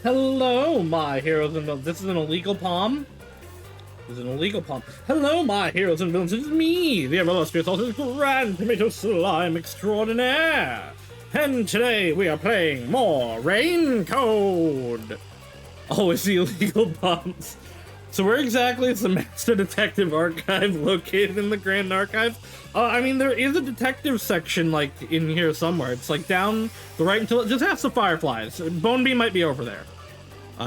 Hello, my heroes and villains. This is an illegal palm. This is an illegal palm. Hello, my heroes and villains. It's me, the illustrious Grand Tomato Slime Extraordinaire. And today we are playing more Rain Code. Oh, it's the illegal palms. So where exactly is the Master Detective Archive located in the Grand Archive? I mean, there is a detective section, like, in here somewhere. It's, like, down the right until it just has the Fireflies. Bonebeam might be over there.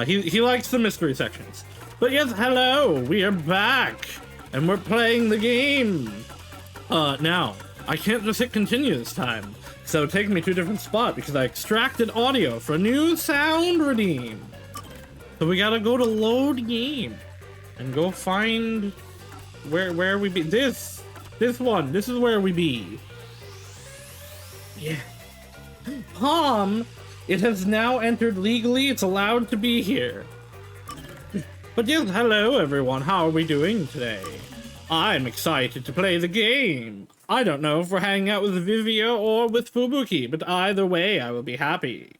He likes the mystery sections. But yes, hello! We are back! And we're playing the game! Now, I can't just hit continue this time. So take me to a different spot because I extracted audio for a new sound redeem. So we gotta go to load game. And go find where we be. This one. This is where we be. Yeah. Palm, it has now entered legally. It's allowed to be here. But yes, hello everyone. How are we doing today? I'm excited to play the game. I don't know if we're hanging out with Vivio or with Fubuki, but either way, I will be happy.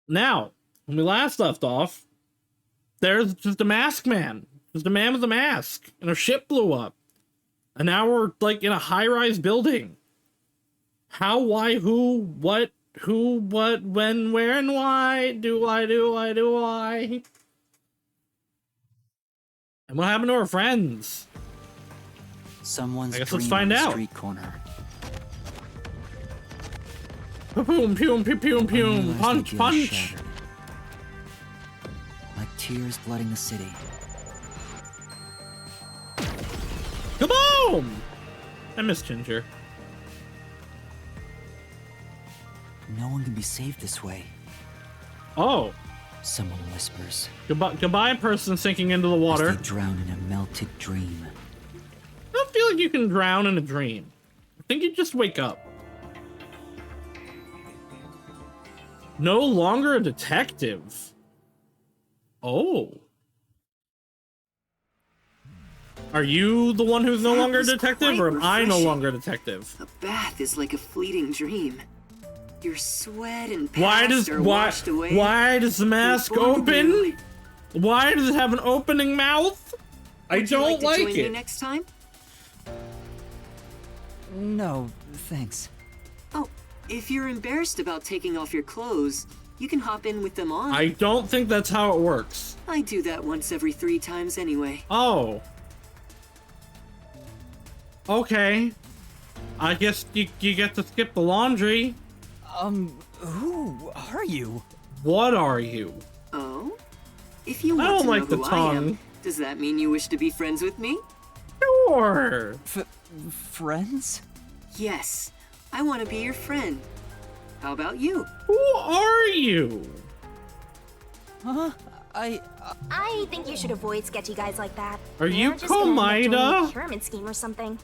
Now, when we last left off, there's just a mask man. Just a man with a mask. And a ship blew up. And now we're, like, in a high-rise building. How, why, who, what, when, where, and why do I? And what happened to our friends? Someone's I guess let's find out. Street corner. Boom, pew, pew, pew, pew. Punch, punch. Shattered. Like tears flooding the city. Kaboom! I miss Ginger. No one can be saved this way. Oh. Someone whispers. Goodbye, person sinking into the water. As they drown in a melted dream. I don't feel like you can drown in a dream. I think you just wake up. No longer a detective. Oh. Are you the one who's no longer a detective, or am I no longer a detective? A bath is like a fleeting dream. Your sweat and past are washed away. Why does the mask open? Why does it have an opening mouth? I don't like it. Would you like to join me next time? No, thanks. Oh, if you're embarrassed about taking off your clothes, you can hop in with them on. I don't think that's how it works. I do that once every 3 times anyway. Oh. Okay. I guess you get to skip the laundry. Who are you? What are you? Oh? If you want I don't to like know the who I tongue. am, does that mean you wish to be friends with me? Sure. Friends? Yes. I want to be your friend. How about you? Who are you? Huh? I think you should avoid sketchy guys like that. Are you They're just gonna end up joining Komaida? a pyramid scheme or something.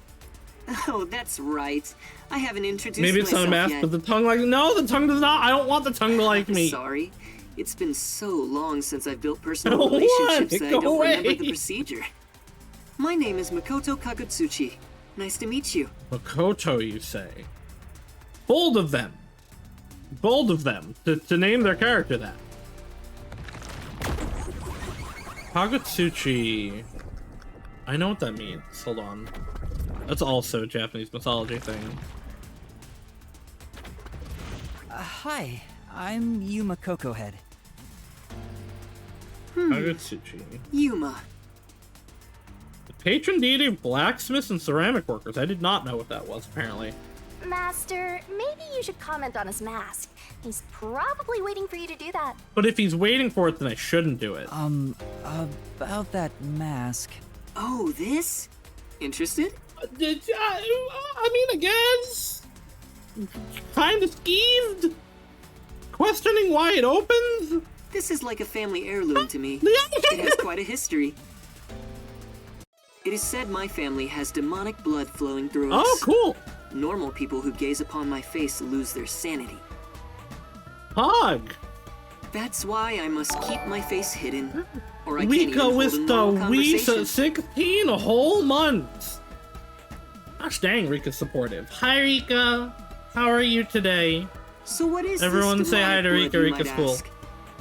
Oh, that's right. I haven't introduced Maybe it's not a myself mask, yet. but the tongue like no, the tongue does not. I don't want the tongue to like me. Sorry. It's been so long since I've built personal What? relationships that I Go don't remember away. the procedure. My name is Makoto Kagutsuchi. Nice to meet you. Makoto, you say? Bold of them. Bold of them to name their character that. Kagutsuchi. I know what that means. Hold on. That's also a Japanese mythology thing. Hi, I'm Yuma Cocohead. Kagutsuchi. Yuma. The patron deity of blacksmiths and ceramic workers. I did not know what that was, apparently. Master, maybe you should comment on his mask. He's probably waiting for you to do that. But if he's waiting for it, then I shouldn't do it. About that mask. Oh, this? Interested? I mean, I guess. Kinda skeeved. Questioning why it opens. This is like a family heirloom to me. It has quite a history. It is said my family has demonic blood flowing through us. Oh, cool. Normal people who gaze upon my face lose their sanity. Hug. That's why I must keep my face hidden, or I can't even Rika hold a with normal the Wii conversation. 16 whole months. Gosh dang, Rika's supportive. Hi, Rika. How are you today? So what is Everyone this say hi to demonic Rika. blood, you Rika's might cool. ask?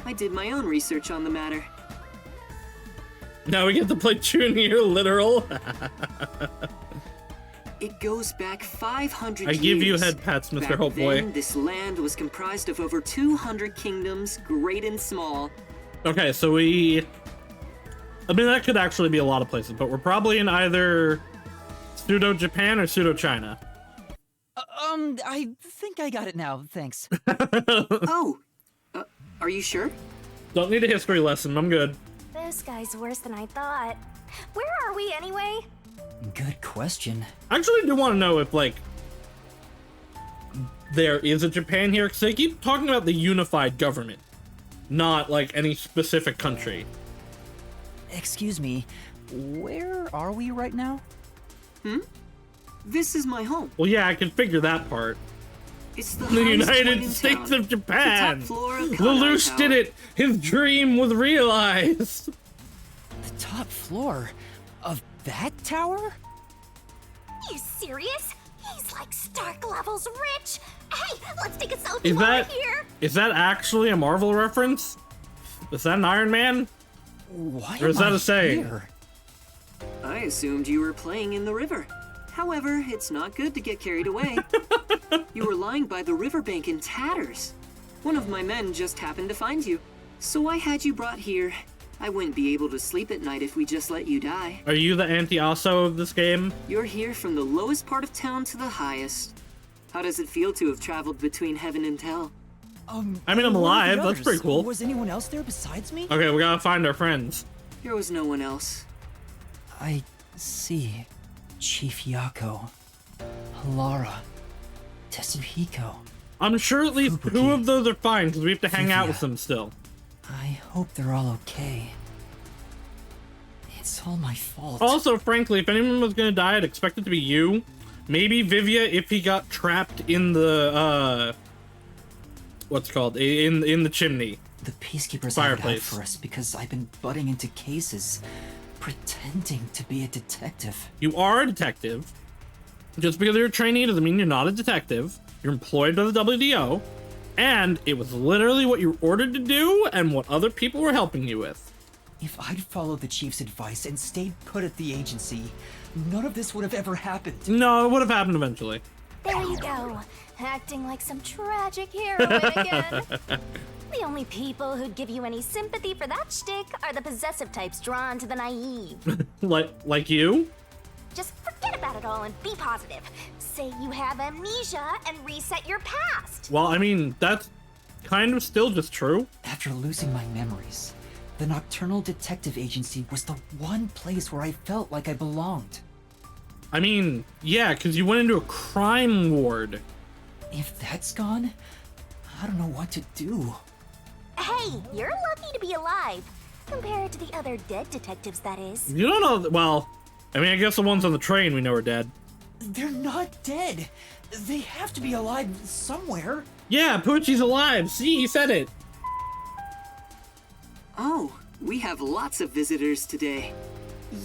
I did my own research on the matter. Now we get to play Junior literal. It goes back 500 I years. give you head pats, Mr. Back Hopeboy. then, this land was comprised of over 200 kingdoms, great and small. Okay, so I mean, that could actually be a lot of places, but we're probably in either pseudo-Japan or pseudo-China. I think I got it now, thanks. Oh, are you sure? Don't need a history lesson, I'm good. This guy's worse than I thought. Where are we anyway? Good question. I actually do want to know if, like, there is a Japan here, because they keep talking about the unified government, not, like, any specific country. Excuse me, where are we right now? This is my home. Well, yeah, I can figure that part. It's the, The highest point United in States town. of Japan! The top floor of Lelouch Kanai did Tower. it! His dream was realized! The top floor of that tower? You serious? He's like Stark levels rich. Hey, let's take a selfie Is while that we're here. is that actually a Marvel reference? Is that an Iron Man? Why Or is am that I a saying? here? I assumed you were playing in the river. However, it's not good to get carried away. You were lying by the riverbank in tatters. One of my men just happened to find you, so I had you brought here. I wouldn't be able to sleep at night if we just let you die. Are you the anti-Aso of this game? You're here from the lowest part of town to the highest. How does it feel to have traveled between heaven and hell? I mean, I'm where are the alive. That's others? pretty cool. Was anyone else there besides me? Okay, we gotta find our friends. There was no one else. I see. Chief Yako, Halara, Tetsuhiko. I'm sure at least Fubuki. 2 of those are fine, because we have to hang out with Vivia. them still. I hope they're all okay. It's all my fault. Also, frankly, if anyone was gonna die, I'd expect it to be you. Maybe Vivia if he got trapped in the, what's it called? In the chimney. The peacekeepers have it out Fireplace. for us because I've been butting into cases, pretending to be a detective. You are a detective. Just because you're a trainee doesn't mean you're not a detective. You're employed by the WDO. And it was literally what you were ordered to do and what other people were helping you with. If I'd followed the chief's advice and stayed put at the agency, none of this would have ever happened. No, it would have happened eventually. There you go. Acting like some tragic heroine again. The only people who'd give you any sympathy for that shtick are the possessive types drawn to the naive. Like you? Just forget about it all and be positive. Say you have amnesia and reset your past. Well, I mean, that's kind of still just true. After losing my memories, the Nocturnal Detective Agency was the one place where I felt like I belonged. I mean, yeah, because you went into a crime ward. If that's gone, I don't know what to do. Hey, you're lucky to be alive. Compared to the other dead detectives, that is. You don't know, well, I mean, I guess the ones on the train we know are dead. They're not dead. They have to be alive somewhere. Yeah, Poochie's alive. See, he said it. Oh, we have lots of visitors today.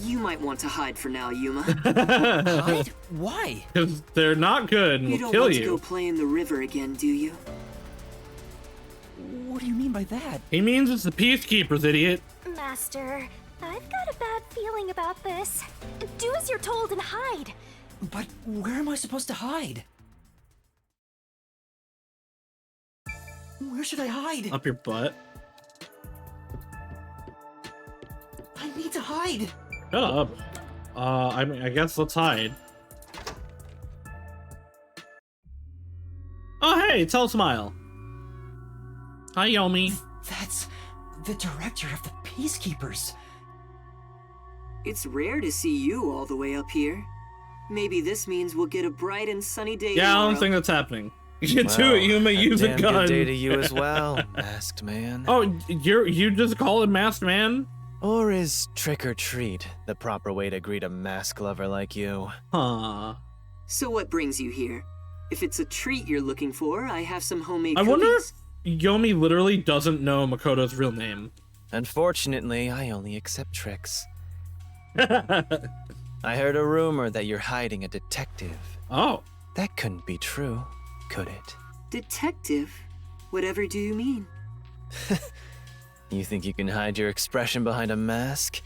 You might want to hide for now, Yuma. Hide? Why? Because they're not good and You will don't kill want to you. go play in the river again, do you? What do you mean by that? He means it's the peacekeepers, idiot. Master, I've got a bad feeling about this. Do as you're told and hide. But where am I supposed to hide? Where should I hide? Up your butt. I need to hide. Shut up. I mean, I guess let's hide. Oh, hey, tell Smile. Hi, Yomi. That's the director of the Peacekeepers. It's rare to see you all the way up here. Maybe this means we'll get a bright and sunny day Yeah, I tomorrow. don't think that's happening. You do it, you may use a damn gun. Good day to you as well, masked man. Oh, you just call it masked man? Or is trick or treat the proper way to greet a mask lover like you? Huh. So what brings you here? If it's a treat you're looking for, I have some homemade I cookies. wonder if Yomi literally doesn't know Makoto's real name. Unfortunately, I only accept tricks. I heard a rumor that you're hiding a detective. Oh. That couldn't be true, could it? Detective? Whatever do you mean? You think you can hide your expression behind a mask?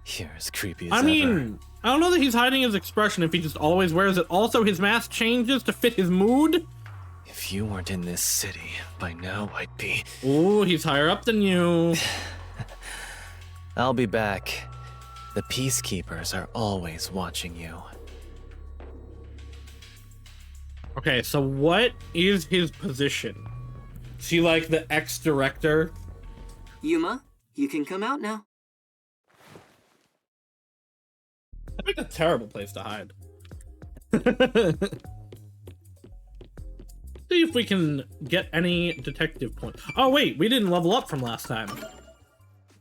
You're as creepy as I ever. mean, I don't know that he's hiding his expression if he just always wears it. Also, his mask changes to fit his mood. If you weren't in this city, by now I'd be... Ooh, he's higher up than you. I'll be back. The peacekeepers are always watching you. Okay, so what is his position? Is he like the ex-director? Yuma, you can come out now. I think a terrible place to hide. See if we can get any detective points. Oh wait, we didn't level up from last time.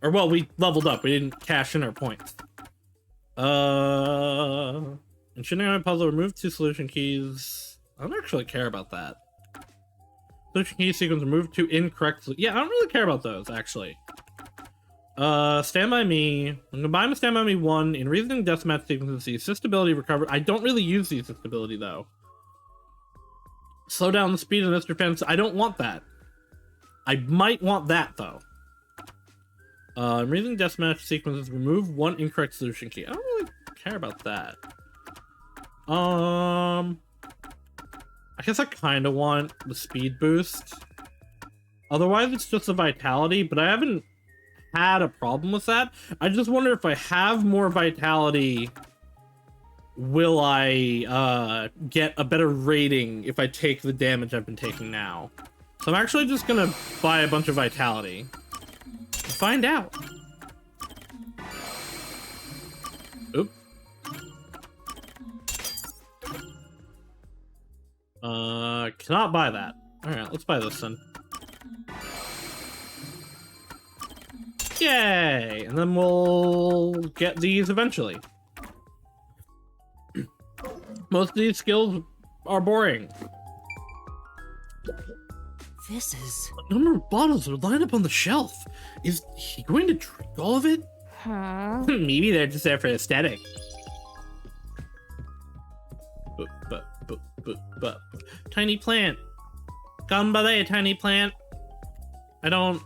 Or well, we leveled up. We didn't cash in our points. In Shinigami puzzle, remove 2 solution keys. I don't actually care about that. Solution key sequence, remove 2 incorrect. Yeah, I don't really care about those actually. Stand By Me. I'm gonna buy him a Stand By Me 1 in reasoning deathmatch sequences. The assist ability recovered. I don't really use the assist ability though. Slow down the speed of this defense. I don't want that. I might want that though. Reasoning deathmatch sequences. Remove 1 incorrect solution key. I don't really care about that. I guess I kind of want the speed boost. Otherwise, it's just a vitality, but I haven't had a problem with that. I just wonder if I have more vitality, will I get a better rating if I take the damage I've been taking now. So I'm actually just gonna buy a bunch of vitality to find out. Oop. Cannot buy that. Alright, let's buy this then. Yay! And then we'll get these eventually. Most of these skills are boring. This is... A number of bottles are lined up on the shelf. Is he going to drink all of it? Huh? Maybe they're just there for aesthetic. But. Tiny plant. Gambare, tiny plant. I don't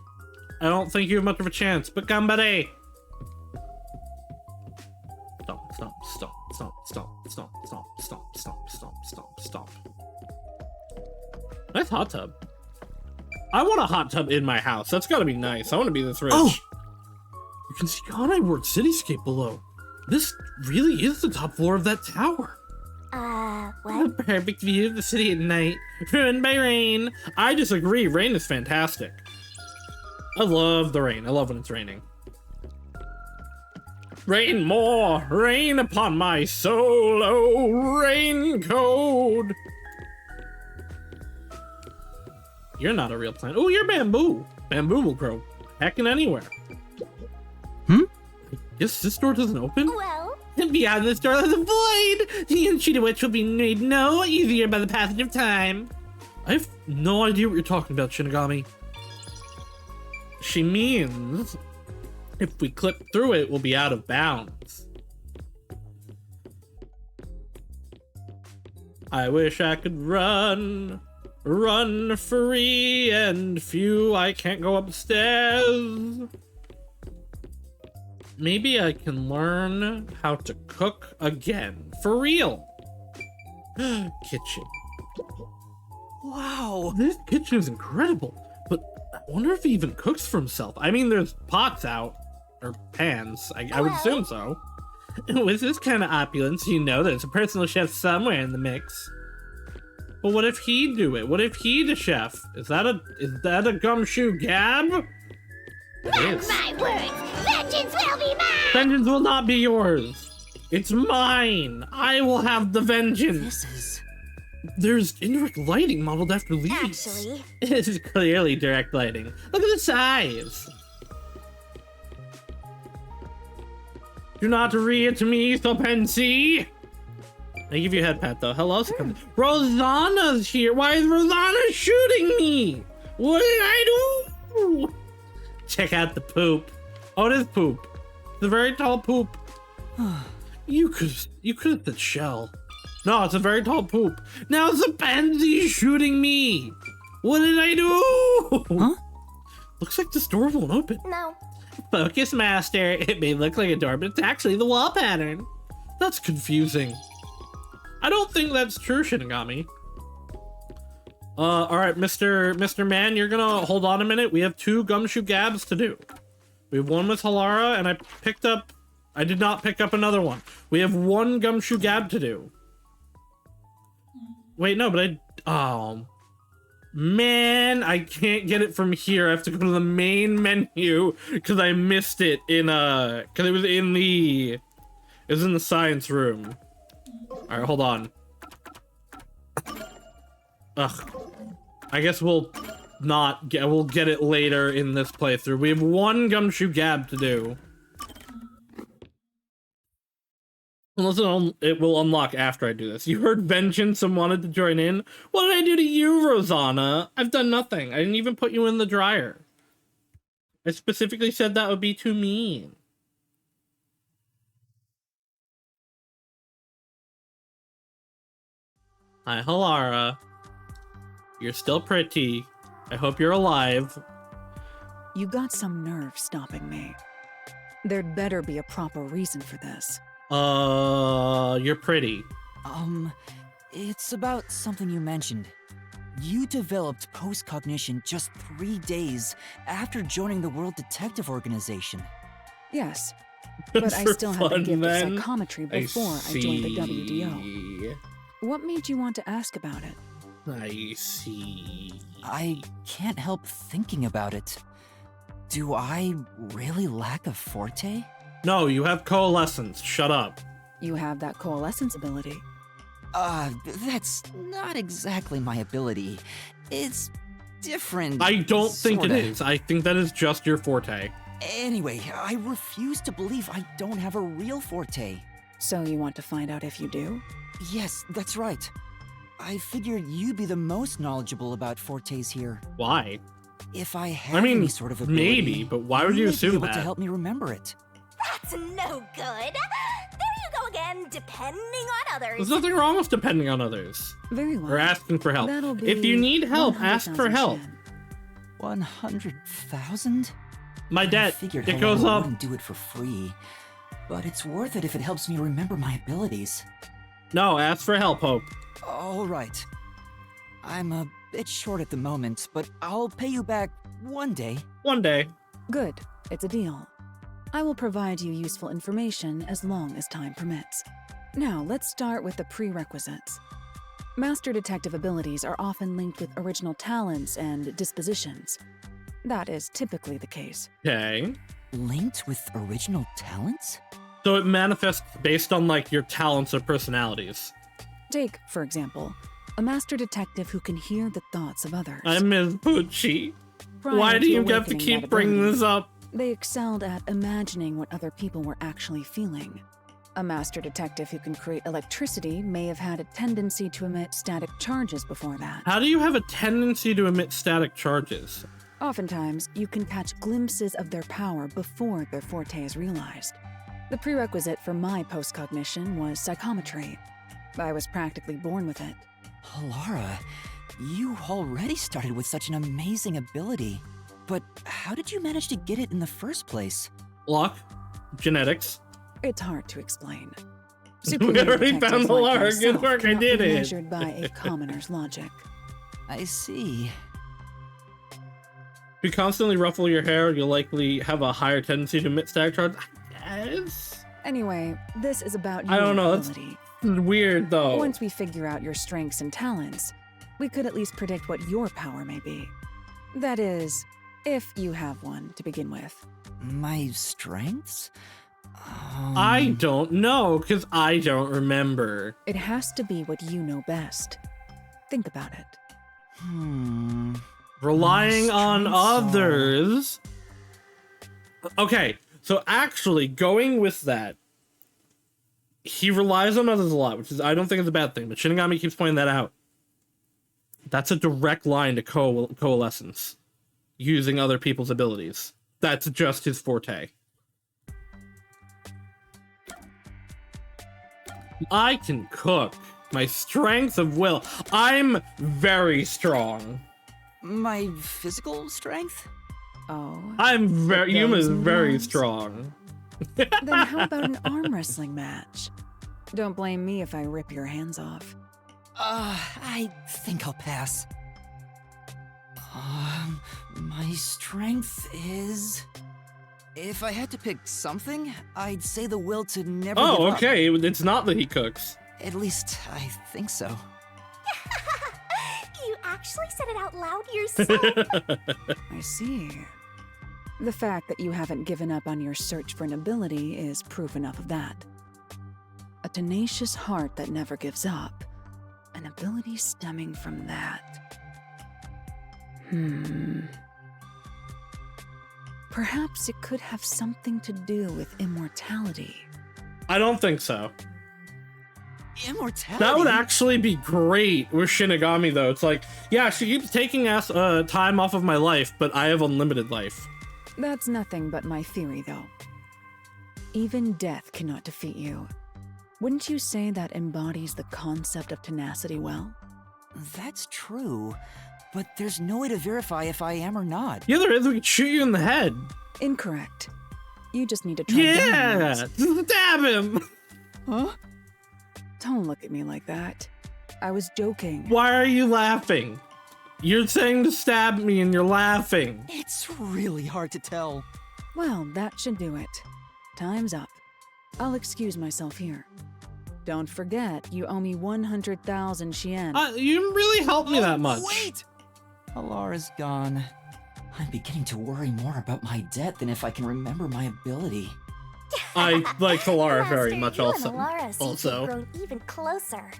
think you have much of a chance, but Gambare. Stop. Nice hot tub. I want a hot tub in my house. That's gotta be nice. I want to be this rich. Oh! You can see Kanai Ward cityscape below. This really is the top floor of that tower. A What? perfect view of the city at night, ruined by rain. I disagree. Rain is fantastic. I love the rain. I love when it's raining. Rain more, rain upon my solo raincoat. You're not a real plant. Oh, you're bamboo. Bamboo will grow heckin' anywhere. Hmm? I guess this door doesn't open? Well, Beyond this door lies a void. The entry to which will be made no easier by the passage of time. I have no idea what you're talking about, Shinigami. She means if we clip through it, we'll be out of bounds. I wish I could run free and few. I can't go upstairs. Maybe I can learn how to cook again. For real. Kitchen. Wow, this kitchen is incredible. But I wonder if he even cooks for himself. I mean, there's pots out. Or pans. I would assume so. With this kind of opulence, you know there's a personal chef somewhere in the mix. But what if he do it? What if he the chef? Is that a gumshoe Gab? It is. my words, vengeance will be mine! Vengeance will not be yours. It's mine. I will have the vengeance. This is... There's indirect lighting modeled after leaves. Actually, This is clearly direct lighting. Look at the size. Do not read to me, so Pensy. I give you a head pat though. Hello, Rosanna's here. Why is Rosanna shooting me? What did I do? Check out the poop. Oh, it is poop. It's a very tall poop. You could have said shell. No, it's a very tall poop. Now it's a pansy shooting me. What did I do? Huh? Looks like this door won't open. No. Focus master. It may look like a door, but it's actually the wall pattern. That's confusing. I don't think that's true, Shinigami. All right, Mr. Man, you're gonna hold on a minute. We have 2 gumshoe gabs to do. We have one with Halara, and I did not pick up another one. We have 1 gumshoe gab to do. Wait, no, but oh, man, I can't get it from here. I have to go to the main menu because I missed it because it was in the science room. All right, hold on. Ugh. I guess we'll get it later in this playthrough. We have 1 gumshoe gab to do. Unless it will unlock after I do this. You heard vengeance and wanted to join in? What did I do to you, Rosanna? I've done nothing. I didn't even put you in the dryer. I specifically said that would be too mean. Hi, Halara. You're still pretty. I hope you're alive. You got some nerve stopping me. There'd better be a proper reason for this. You're pretty. It's about something you mentioned. You developed post-cognition just 3 days after joining the World Detective Organization. Yes, but I For still had the fun, gift then? of psychometry before I joined the WDO. What made you want to ask about it? I see. I can't help thinking about it. Do I really lack a forte? No, you have coalescence. Shut up. You have that coalescence ability. That's not exactly my ability. It's different. I don't think it sorta. is. I think that is just your forte. Anyway, I refuse to believe I don't have a real forte. So you want to find out if you do? Yes, that's right. I figured you'd be the most knowledgeable about fortes here. Why? If I had I mean, any sort of ability, maybe, but why would you may be assume able that? to help me remember it. That's no good. There you go again, depending on others. There's nothing wrong with depending on others. Very well. Or asking for help. That'll be If you need help, ask for 100,000 help. Shen. 100,000? My I debt, figured it Helena goes up. wouldn't do it for free, but it's worth it if it helps me remember my abilities. No, ask for help, Hope. All right. I'm a bit short at the moment, but I'll pay you back one day. One day. Good. It's a deal. I will provide you useful information as long as time permits. Now, let's start with the prerequisites. Master detective abilities are often linked with original talents and dispositions. That is typically the case. Okay. Linked with original talents? So it manifests based on, like, your talents or personalities. Take, for example, a master detective who can hear the thoughts of others. I'm Ms. Pucci. Prior Why do to you have to awakening keep that bringing ability, this up? They excelled at imagining what other people were actually feeling. A master detective who can create electricity may have had a tendency to emit static charges before that. How do you have a tendency to emit static charges? Oftentimes, you can catch glimpses of their power before their forte is realized. The prerequisite for my postcognition was psychometry. I was practically born with it. Halara, you already started with such an amazing ability. But how did you manage to get it in the first place? Luck. Genetics. It's hard to explain. We Superior already detectives found like Halara. Good yourself work, I cannot did be it. measured by a commoner's logic. I see. If you constantly ruffle your hair, you'll likely have a higher tendency to emit static charges. I guess. Anyway, this is about your I don't know. That's ability. weird, though. Once we figure out your strengths and talents, we could at least predict what your power may be. That is, if you have one to begin with. My strengths? I don't know, because I don't remember. It has to be what you know best. Think about it. Relying on strengths are- others. Okay, so actually, going with that, he relies on others a lot, which is, I don't think is a bad thing, but Shinigami keeps pointing that out. That's a direct line to coalescence, using other people's abilities. That's just his forte. I can cook. My strength of will. I'm very strong. My physical strength? Oh. I'm very. Yuma is those very moves? strong. Then how about an arm wrestling match? Don't blame me if I rip your hands off. I think I'll pass. My strength is... If I had to pick something, I'd say the will to never give Oh, up. okay. It's not that he cooks. At least, I think so. You actually said it out loud yourself. I see. The fact that you haven't given up on your search for an ability is proof enough of that. A tenacious heart that never gives up. An ability stemming from that. Perhaps it could have something to do with immortality. I don't think so. Immortality? That would actually be great with Shinigami, though. It's like, yeah, she keeps taking time off of my life, but I have unlimited life. That's nothing but my theory, though. Even death cannot defeat you. Wouldn't you say that embodies the concept of tenacity well? That's true, but there's no way to verify if I am or not. Yeah, there is. We could shoot you in the head. Incorrect. You just need to try down Yeah! once. Stab him! Huh? Don't look at me like that. I was joking. Why are you laughing? You're saying to stab me and you're laughing. It's really hard to tell. Well, that should do it. Time's up. I'll excuse myself here. Don't forget, you owe me 100,000 Shien. You didn't really help me that much. Wait! Alara's gone. I'm beginning to worry more about my debt than if I can remember my ability. I like Alara very Master, much you also. And Alara seem to Also. have grown even closer.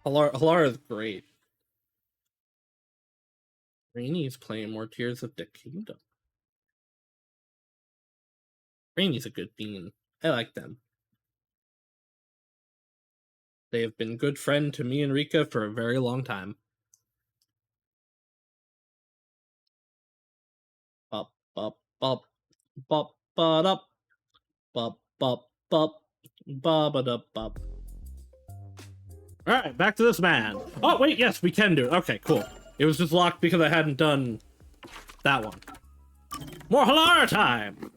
Alara is great. Rainy's playing more Tears of the Kingdom. Rainy's a good bean. I like them. They have been good friend to me and Rika for a very long time. Bop bop bop bop ba up bop bop bop ba ba da bop. Alright, back to this man. Oh wait, yes, we can do it. Okay, cool. It was just locked because I hadn't done that one. More Halara time!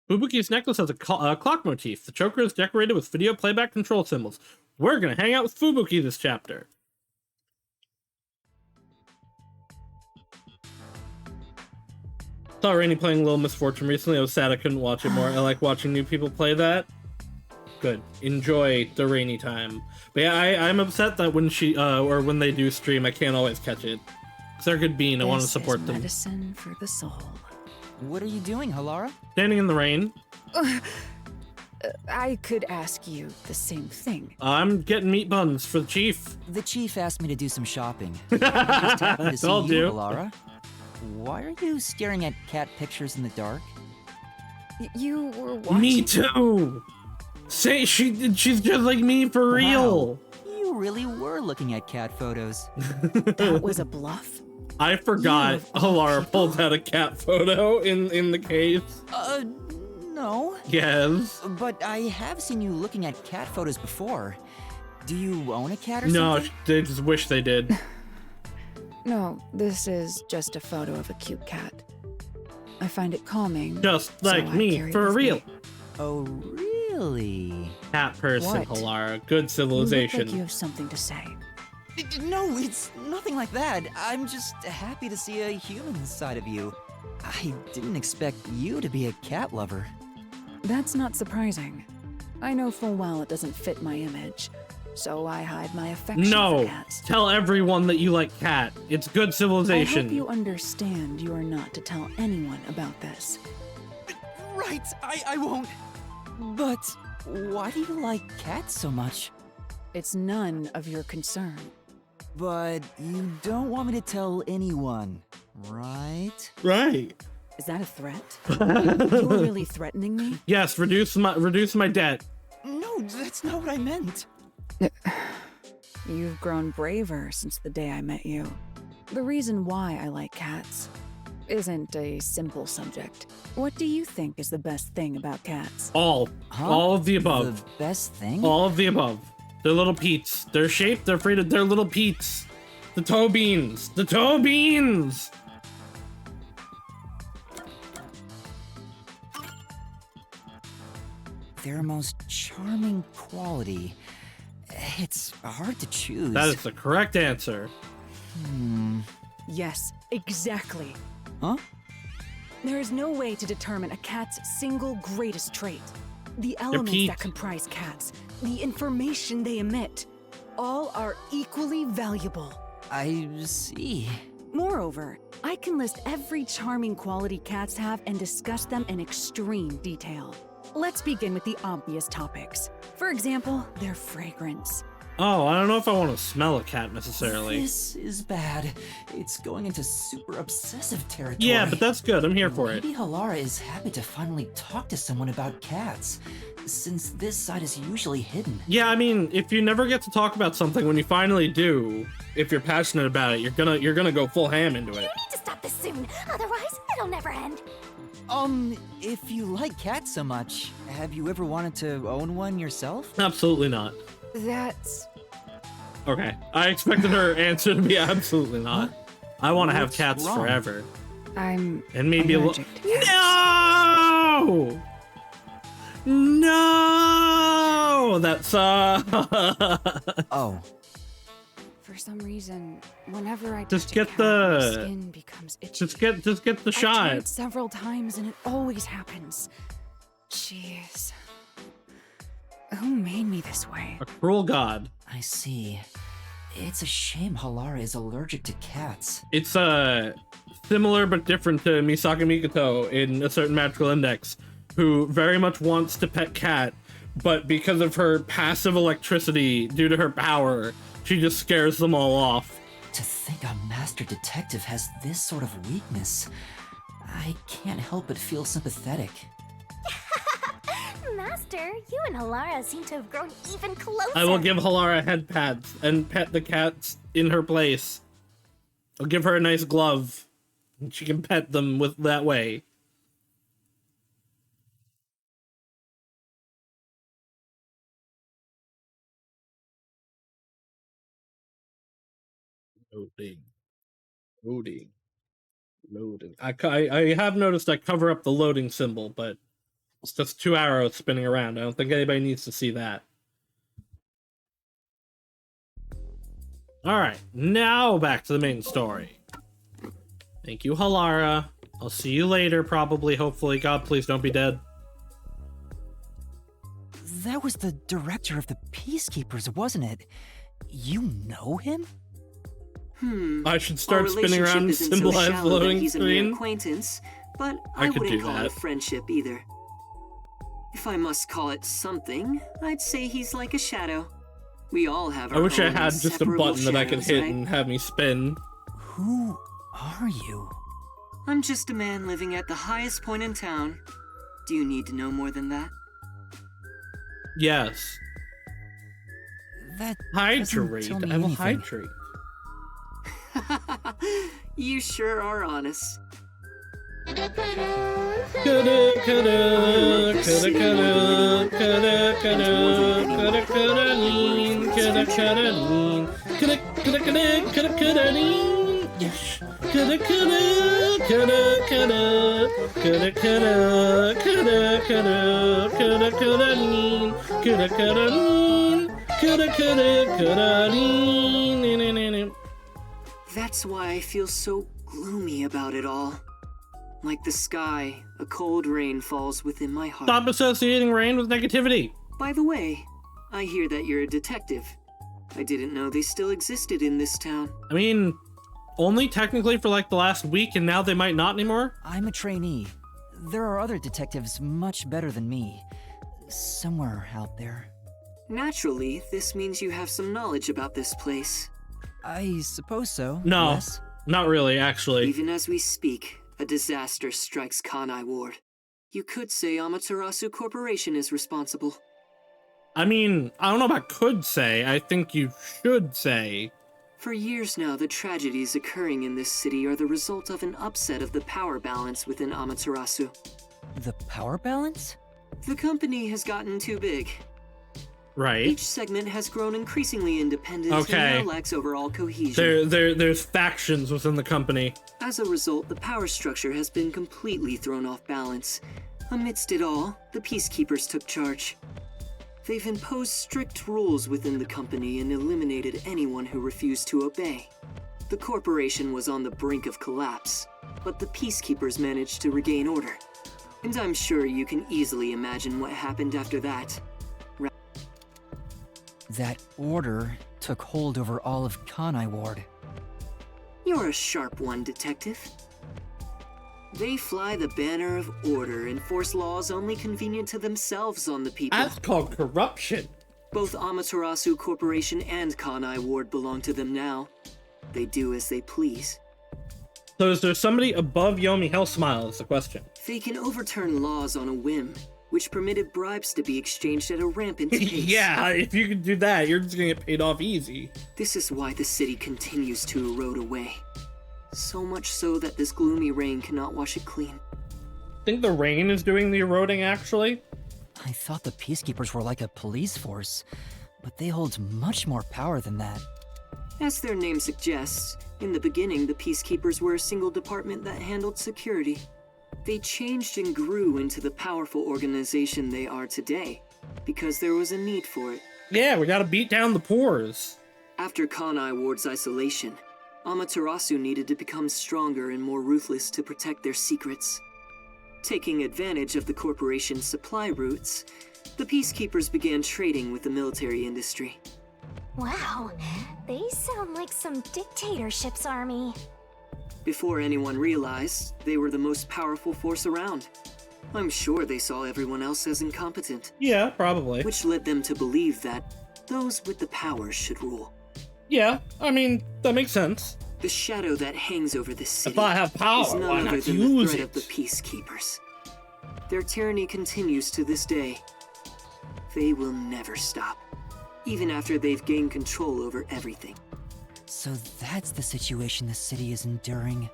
Fubuki's necklace has a clock motif. The choker is decorated with video playback control symbols. We're gonna hang out with Fubuki this chapter. Saw Rainy playing Little Misfortune recently. I was sad I couldn't watch it more. I like watching new people play that. Good. Enjoy the Rainy time. But yeah, I'm upset that when she or when they do stream, I can't always catch it. Cause they're a good bean. I want to support them. Medicine for the soul. What are you doing, Halara? Standing in the rain. I could ask you the same thing. I'm getting meat buns for the chief. The chief asked me to do some shopping. I just happened to see Told you, you. Halara. Why are you staring at cat pictures in the dark? You were watching. Me too. Say she's just like me for real. Wow. You really were looking at cat photos. That was a bluff? I forgot You of all Halara people. pulled out a cat photo in the case. No. Yes. But I have seen you looking at cat photos before. Do you own a cat or No, something? they just wish they did. No, this is just a photo of a cute cat. I find it calming. Just so like I me, carry it for with real. me. Oh, really? Cat person, What? Halara. Good You look civilization. like you have something to say. No, it's nothing like that. I'm just happy to see a human side of you. I didn't expect you to be a cat lover. That's not surprising. I know full well it doesn't fit my image, so I hide my affection for No, cats. tell everyone that you like cat. It's good I civilization. hope you understand you are not to tell anyone about this. Right, I won't. But why do you like cats so much? It's none of your concern. But you don't want me to tell anyone, right? Right. Is that a threat? You're really threatening me? Yes, reduce my debt. No, that's not what I meant. You've grown braver since the day I met you. The reason why I like cats, isn't a simple subject. What do you think is the best thing about cats? All of the above. The best thing? All of the above. They're little Pete's. They're shaped. They're afraid of. They're little Pete's. The toe beans. The toe beans. Their most charming quality. It's hard to choose. That is the correct answer. Yes, exactly. Huh? There is no way to determine a cat's single greatest trait. The elements Pete. that comprise cats, the information they emit, all are equally valuable. I see. Moreover, I can list every charming quality cats have and discuss them in extreme detail. Let's begin with the obvious topics. For example, their fragrance. Oh, I don't know if I want to smell a cat necessarily. This is bad. It's going into super obsessive territory. Yeah, but that's good. I'm here for it. Maybe Halara is happy to finally talk to someone about cats, since this side is usually hidden. Yeah, I mean, if you never get to talk about something, when you finally do, if you're passionate about it, you're gonna go full ham into it. You need to stop this soon, otherwise it'll never end. If you like cats so much, have you ever wanted to own one yourself? Absolutely not. That's... Okay, I expected her answer to be absolutely not. I want to have What's cats wrong? forever. I'm And maybe a little. allergic to cats. No! No! That's Oh, For some reason, whenever I Just touch a get cat, the- my skin becomes itchy. just get the I've shot. tried several times and it always happens. Jeez. Who made me this way? A cruel god. I see. It's a shame Halara is allergic to cats. It's similar but different to Misaka Mikoto in a certain magical index, who very much wants to pet cat, but because of her passive electricity due to her power, she just scares them all off. To think a master detective has this sort of weakness, I can't help but feel sympathetic. Master, you and Halara seem to have grown even closer. I will give Halara head pats and pet the cats in her place. I'll give her a nice glove, and she can pet them with that way. Loading. I have noticed I cover up the loading symbol, but it's just 2 arrows spinning around. I don't think anybody needs to see that. Alright, now back to the main story. Thank you, Halara. I'll see you later, probably, hopefully. God, please don't be dead. That was the director of the Peacekeepers, wasn't it? You know him? I should Our start spinning relationship around and isn't so symbolize the shallow that loading he's a mere screen. acquaintance, but I I could wouldn't do call that. it friendship either. If I must call it something, I'd say he's like a shadow. We all have our I wish I own had just a inseparable button that I could shadows, hit right? and have me spin. Who are you? I'm just a man living at the highest point in town. Do you need to know more than that? Yes. That doesn't Hydrate. tell me I will anything. hydrate. You sure are honest. That's why I feel so gloomy about it all. Like the sky, a cold rain falls within my heart. Stop associating rain with negativity. By the way, I hear that you're a detective. I didn't know they still existed in this town. I mean, only technically for like the last week, and now they might not anymore. I'm a trainee. There are other detectives much better than me. Somewhere out there. Naturally, this means you have some knowledge about this place. I suppose so. No, Yes. not really, actually. Even as we speak, a disaster strikes Kanai Ward. You could say Amaterasu Corporation is responsible. I mean, I don't know about could say. I think you should say. For years now, the tragedies occurring in this city are the result of an upset of the power balance within Amaterasu. The power balance? The company has gotten too big. Right. Each segment has grown increasingly independent Okay. and now lacks overall cohesion. There's factions within the company. As a result, the power structure has been completely thrown off balance. Amidst it all, the Peacekeepers took charge. They've imposed strict rules within the company and eliminated anyone who refused to obey. The corporation was on the brink of collapse, but the Peacekeepers managed to regain order. And I'm sure you can easily imagine what happened after that. That order took hold over all of Kanai Ward. You're a sharp one, Detective. They fly the banner of order and force laws only convenient to themselves on the people. That's called corruption. Both Amaterasu Corporation and Kanai Ward belong to them now. They do as they please. So is there somebody above Yomi Hellsmile is the question. They can overturn laws on a whim, which permitted bribes to be exchanged at a rampant pace. Yeah, if you can do that, you're just gonna get paid off easy. This is why the city continues to erode away. So much so that this gloomy rain cannot wash it clean. Think the rain is doing the eroding, actually? I thought the Peacekeepers were like a police force, but they hold much more power than that. As their name suggests, in the beginning the Peacekeepers were a single department that handled security. They changed and grew into the powerful organization they are today, because there was a need for it. Yeah, we gotta beat down the pores. After Kanai Ward's isolation, Amaterasu needed to become stronger and more ruthless to protect their secrets. Taking advantage of the corporation's supply routes, the Peacekeepers began trading with the military industry. Wow, they sound like some dictatorship's army. Before anyone realized, they were the most powerful force around. I'm sure they saw everyone else as incompetent, Yeah, probably. which led them to believe that those with the power should rule. Yeah, I mean, that makes sense. The shadow that hangs over this city If I have power, is none why other not than the use threat it? of the Peacekeepers. Their tyranny continues to this day. They will never stop, even after they've gained control over everything. So that's the situation the city is enduring.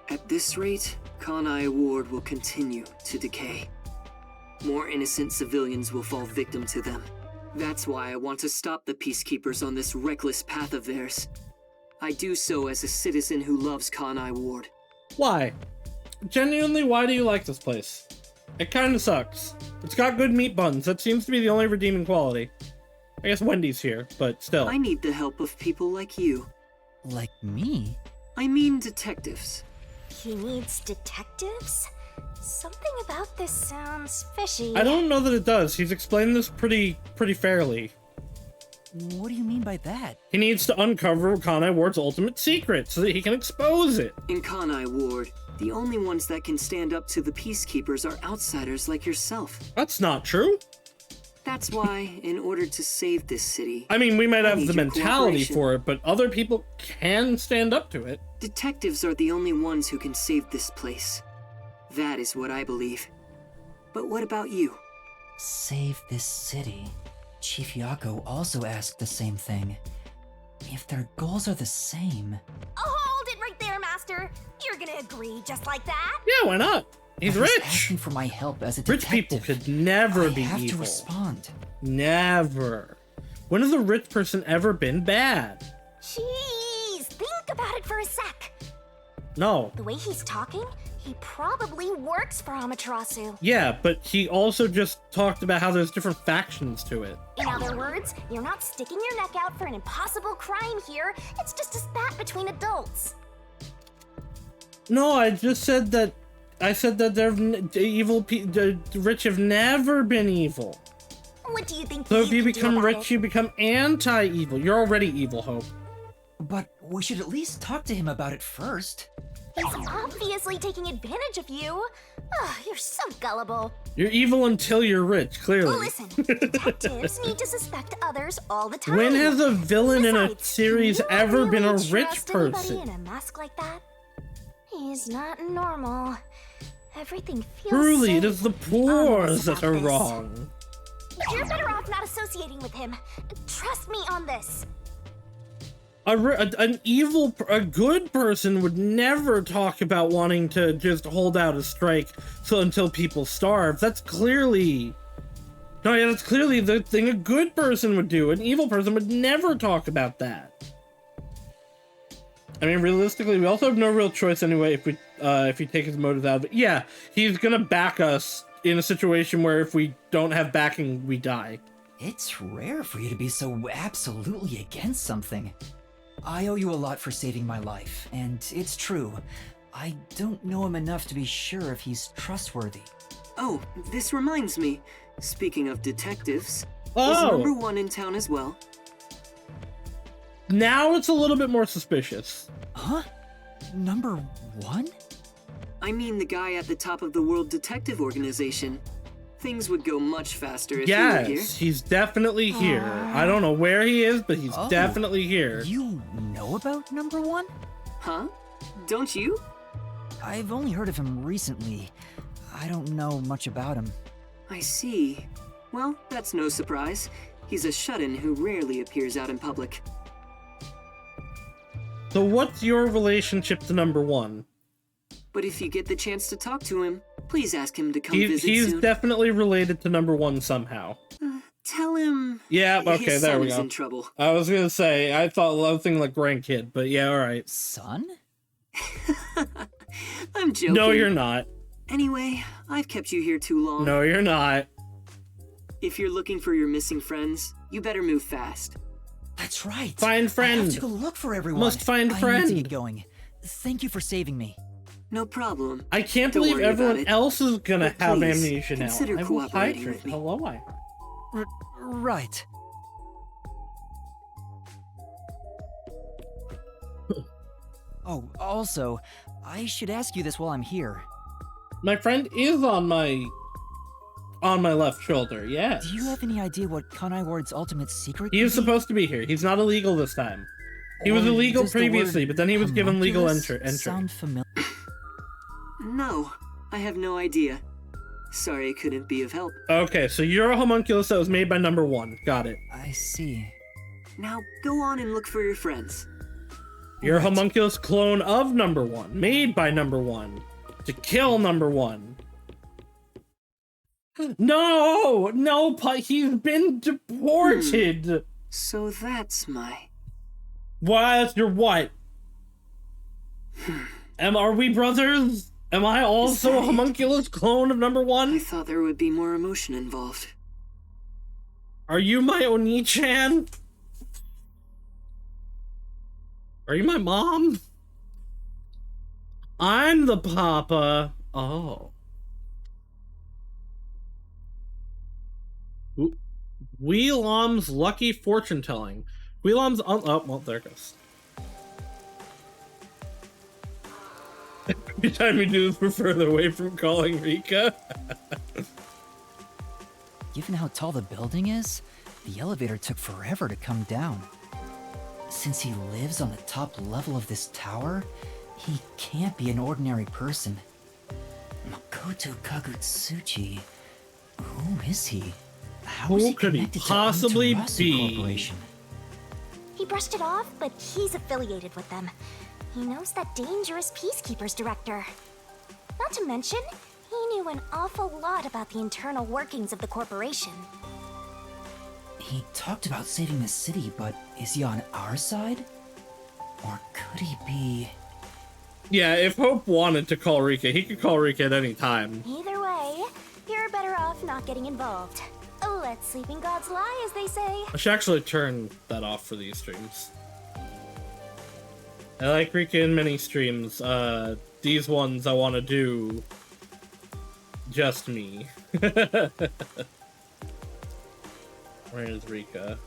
At this rate, Kanai Ward will continue to decay. More innocent civilians will fall victim to them. That's why I want to stop the Peacekeepers on this reckless path of theirs. I do so as a citizen who loves Kanai Ward. Why? Genuinely, why do you like this place? It kinda sucks. It's got good meat buns. That seems to be the only redeeming quality. I guess Wendy's here, but still. I need the help of people like you. Like me? I mean detectives. He needs detectives? Something about this sounds fishy. I don't know that it does. He's explained this pretty fairly. What do you mean by that? He needs to uncover Kanai Ward's ultimate secret so that he can expose it. In Kanai Ward, the only ones that can stand up to the Peacekeepers are outsiders like yourself. That's not true. That's why, in order to save this city, I mean, we might I have need the your mentality cooperation. for it, but other people can stand up to it. detectives are the only ones who can save this place. That is what I believe. But what about you? Save this city. Chief Yako also asked the same thing. If their goals are the same... Oh, hold it right there, Master. You're gonna agree just like that? Yeah, why not? He's But rich. asking for my help as a Rich detective. people could never I be have to evil. respond. Never. When has a rich person ever been bad? Jeez, think about it for a sec. No. The way he's talking, he probably works for Amaterasu. Yeah, but he also just talked about how there's different factions to it. In other words, you're not sticking your neck out for an impossible crime here. It's just a spat between adults. No, I just said that. I said that the rich have never been evil. What do you think So if you can do become about rich, it? you become anti-evil. You're already evil, Hope. But we should at least talk to him about it first. He's obviously taking advantage of you. Ah, you're so gullible. You're evil until you're rich, clearly. Listen, detectives need to suspect others all the time. When has a villain in a Besides, series can you ever been a really rich trust anybody person? in a mask like that? He's not normal. Everything feels Truly, it so is the poor ominous that about are this. wrong. You're better off not associating with him. Trust me on this. A good person would never talk about wanting to just hold out a strike until people starve. That's clearly the thing a good person would do. An evil person would never talk about that. I mean, realistically, we also have no real choice anyway if we take his motives out of it. Yeah, he's gonna back us in a situation where if we don't have backing, we die. It's rare for you to be so absolutely against something. I owe you a lot for saving my life, and it's true. I don't know him enough to be sure if he's trustworthy. Oh, this reminds me. Speaking of detectives, Oh. is number one in town as well? Now it's a little bit more suspicious. Huh? Number one? I mean the guy at the top of the World Detective Organization. Things would go much faster if he were here. Yes, he's definitely here. I don't know where he is, but he's definitely here. You know about number one? Huh? Don't you? I've only heard of him recently. I don't know much about him. I see. Well, that's no surprise. He's a shut-in who rarely appears out in public. So what's your relationship to number one? But if you get the chance to talk to him, please ask him to come visit He's soon. definitely related to number one somehow. Tell him. Yeah, okay, his there son we is go. in trouble. I was gonna say, I was thinking like grandkid, but yeah, alright. Son? I'm joking. No, you're not. Anyway, I've kept you here too long. No, you're not. If you're looking for your missing friends, you better move fast. That's right. Find friend. I have to go look for everyone. Must find I friend. need to get going. Thank you for saving me. No problem. I can't Don't believe worry about everyone it. else is gonna But have please, amnesia now. consider I will cooperating hydrate. with me. Hello, I. Right. Oh, also, I should ask you this while I'm here. My friend is on my left shoulder. Yes. Do you have any idea what Kanai Ward's ultimate secret He could is be? supposed to be here. He's not illegal this time. He was Or illegal does the word previously, but then he was given legal homunculus entry. Sound familiar? No, I have no idea. Sorry I couldn't be of help. Okay, so you're a homunculus that was made by number one. Got it. I see. Now go on and look for your friends. You're a What? homunculus clone of number one, made by number one, to kill number one. No, he's been deported. So that's my... What? You're what? Are we brothers? Am I also that a it? homunculus clone of number I one? thought there would be more emotion involved. Are you my Oni-chan? Are you my mom? I'm the papa. Oh. Wheelom's lucky fortune telling. Wheelom's oh, well, there it goes. Every time we do this, we're further away from calling Rika. Given how tall the building is, the elevator took forever to come down. Since he lives on the top level of this tower, he can't be an ordinary person. Makoto Kagutsuchi. Who is he? How Who is he could he connected to possibly Amaterasu be? Corporation? He brushed it off, but he's affiliated with them. He knows that dangerous Peacekeepers director. Not to mention, he knew an awful lot about the internal workings of the corporation. He talked about saving the city, but is he on our side? Or could he be... Yeah, if Hope wanted to call Rika, he could call Rika at any time. Either way, you're better off not getting involved. Let sleeping gods lie, as they say. I should actually turn that off for these streams. I like Rika in many streams. These ones I want to do just me. Where is Rika?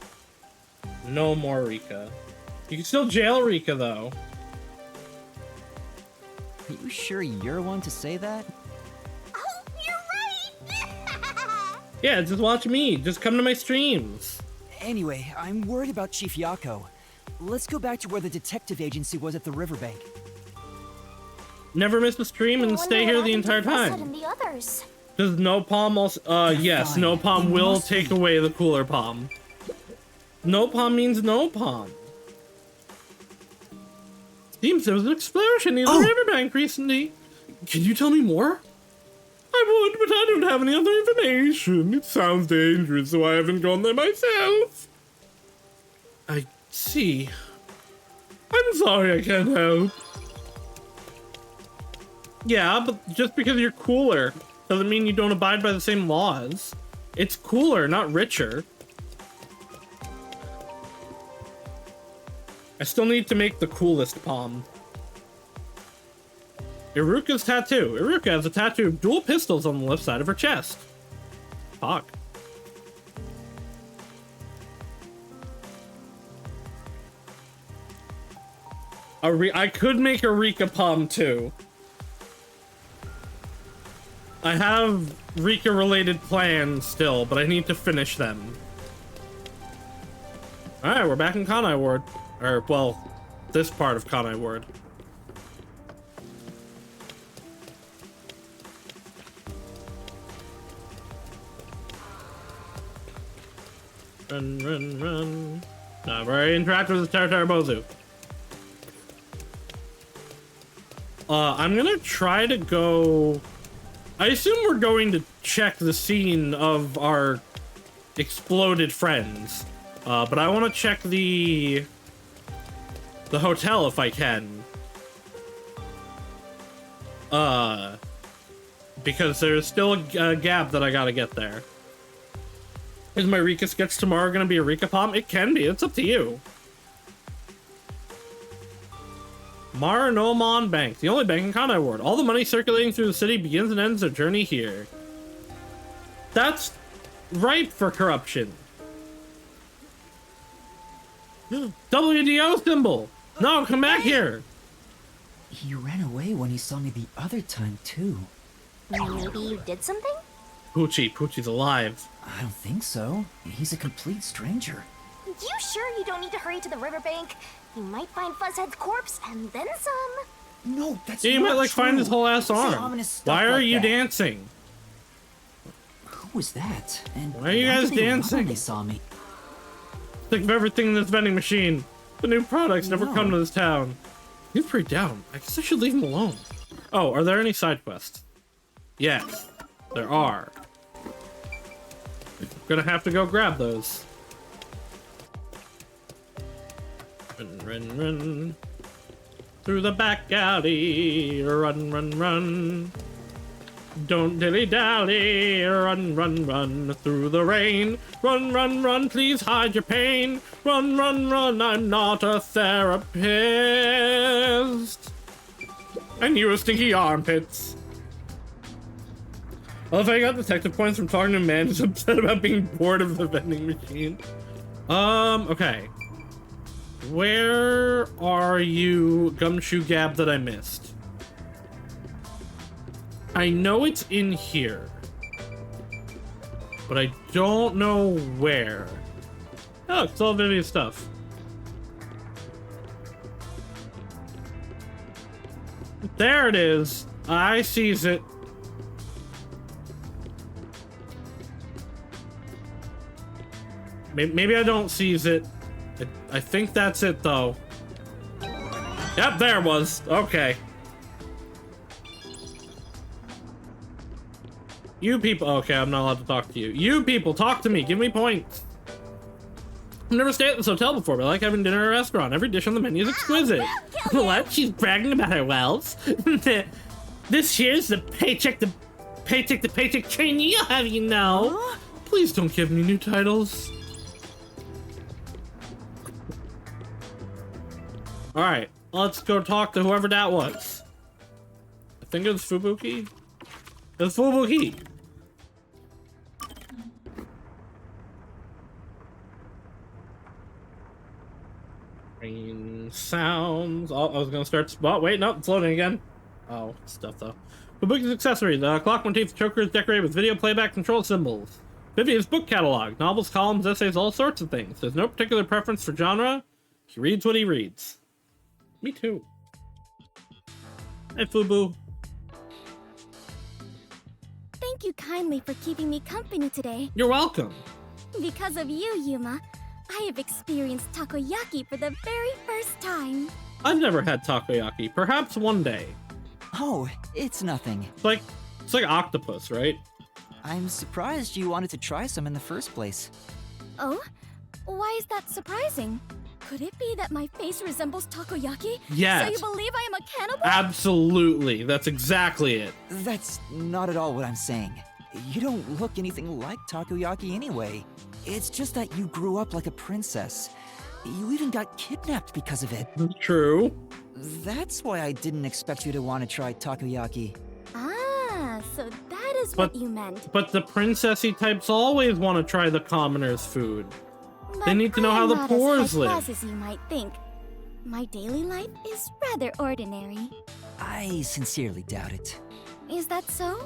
No more Rika. You can still jail Rika, though. Are you sure you're one to say that? Oh, you're right! Yeah, just watch me. Just come to my streams. Anyway, I'm worried about Chief Yako. Let's go back to where the detective agency was at the riverbank. Never miss a stream and stay here the entire time. And the others. Does No Palm also? Yes, fine. No Palm It will must take be. away the cooler palm. No Palm means No Palm. Seems there was an explosion near the riverbank recently. Can you tell me more? I would, but I don't have any other information. It sounds dangerous, so I haven't gone there myself. I see. I'm sorry I can't help. Yeah, but just because you're cooler doesn't mean you don't abide by the same laws. It's cooler, not richer. I still need to make the coolest palm. Iruka's tattoo. Iruka has a tattoo of dual pistols on the left side of her chest. Fuck. I could make a Rika palm too. I have Rika related plans still, but I need to finish them. Alright, we're back in Kanai Ward. Or, well, this part of Kanai Ward. Run, run, run. I've already interacted with the Bozu. I'm gonna try to go... I assume we're going to check the scene of our exploded friends. But I want to check the hotel if I can. Because there's still a gap that I gotta get there. Is my Rika sketch tomorrow gonna be a Rika palm? It can be, it's up to you. Maranomon Bank, the only bank in Kanai Ward. All the money circulating through the city begins and ends their journey here. That's ripe for corruption. WDO symbol! No, come back here! He ran away when he saw me the other time, too. Maybe you did something? Poochie's alive. I don't think so. He's a complete stranger. You sure you don't need to hurry to the riverbank? You might find Fuzzhead's corpse and then some. No, that's Yeah, you not might like true. find his whole ass Don't say arm. ominous stuff Why are like you that. dancing? Who was that? And Why are you guys did they run dancing? when they saw me? Think of everything in this vending machine. The new products never No. come to this town. He's pretty down. I guess I should leave him alone. Oh, are there any side quests? Yes, there are. I'm gonna have to go grab those. Run, run, run. Through the back alley. Run, run, run. Don't dilly-dally. Run, run, run. Through the rain. Run, run, run. Please hide your pain. Run, run, run. I'm not a therapist. And you were stinky armpits. Well, if I got detective points from talking to a man who's upset about being bored of the vending machine. Okay. Where are you, Gumshoe Gab, that I missed? I know it's in here, but I don't know where. Oh, it's all Vivian's stuff. There it is. I sees it. Maybe I don't seize it. I think that's it, though. Yep, there it was. Okay. You people. Okay, I'm not allowed to talk to you. You people, talk to me. Give me points. I've never stayed at this hotel before, but I like having dinner at a restaurant. Every dish on the menu is exquisite. What? She's bragging about her wealth? This here's the paycheck to paycheck trainee, I'll have you know. Please don't give me new titles. Alright, let's go talk to whoever that was. I think it was Fubuki. It was Fubuki. Rain sounds. Oh, I was gonna start. Oh, wait, no, it's loading again. Oh, stuff though. Fubuki's accessory. The clock motif choker is decorated with video playback control symbols. Vivian's book catalog. Novels, columns, essays, all sorts of things. There's no particular preference for genre. He reads what he reads. Me too. Hey, Fubu. Thank you kindly for keeping me company today. You're welcome. Because of you, Yuma, I have experienced takoyaki for the very first time. I've never had takoyaki. Perhaps one day. Oh, it's nothing. It's like octopus, right? I'm surprised you wanted to try some in the first place. Oh? Why is that surprising? Could it be that my face resembles takoyaki? Yes. So you believe I am a cannibal? Absolutely. That's exactly it. That's not at all what I'm saying. You don't look anything like takoyaki anyway. It's just that you grew up like a princess. You even got kidnapped because of it. True. That's why I didn't expect you to want to try takoyaki. Ah, so that is But- what you meant. But the princessy types always want to try the commoner's food. But need to know I how am the not poors as high live. class as you might think. My daily life is rather ordinary. I sincerely doubt it. Is that so?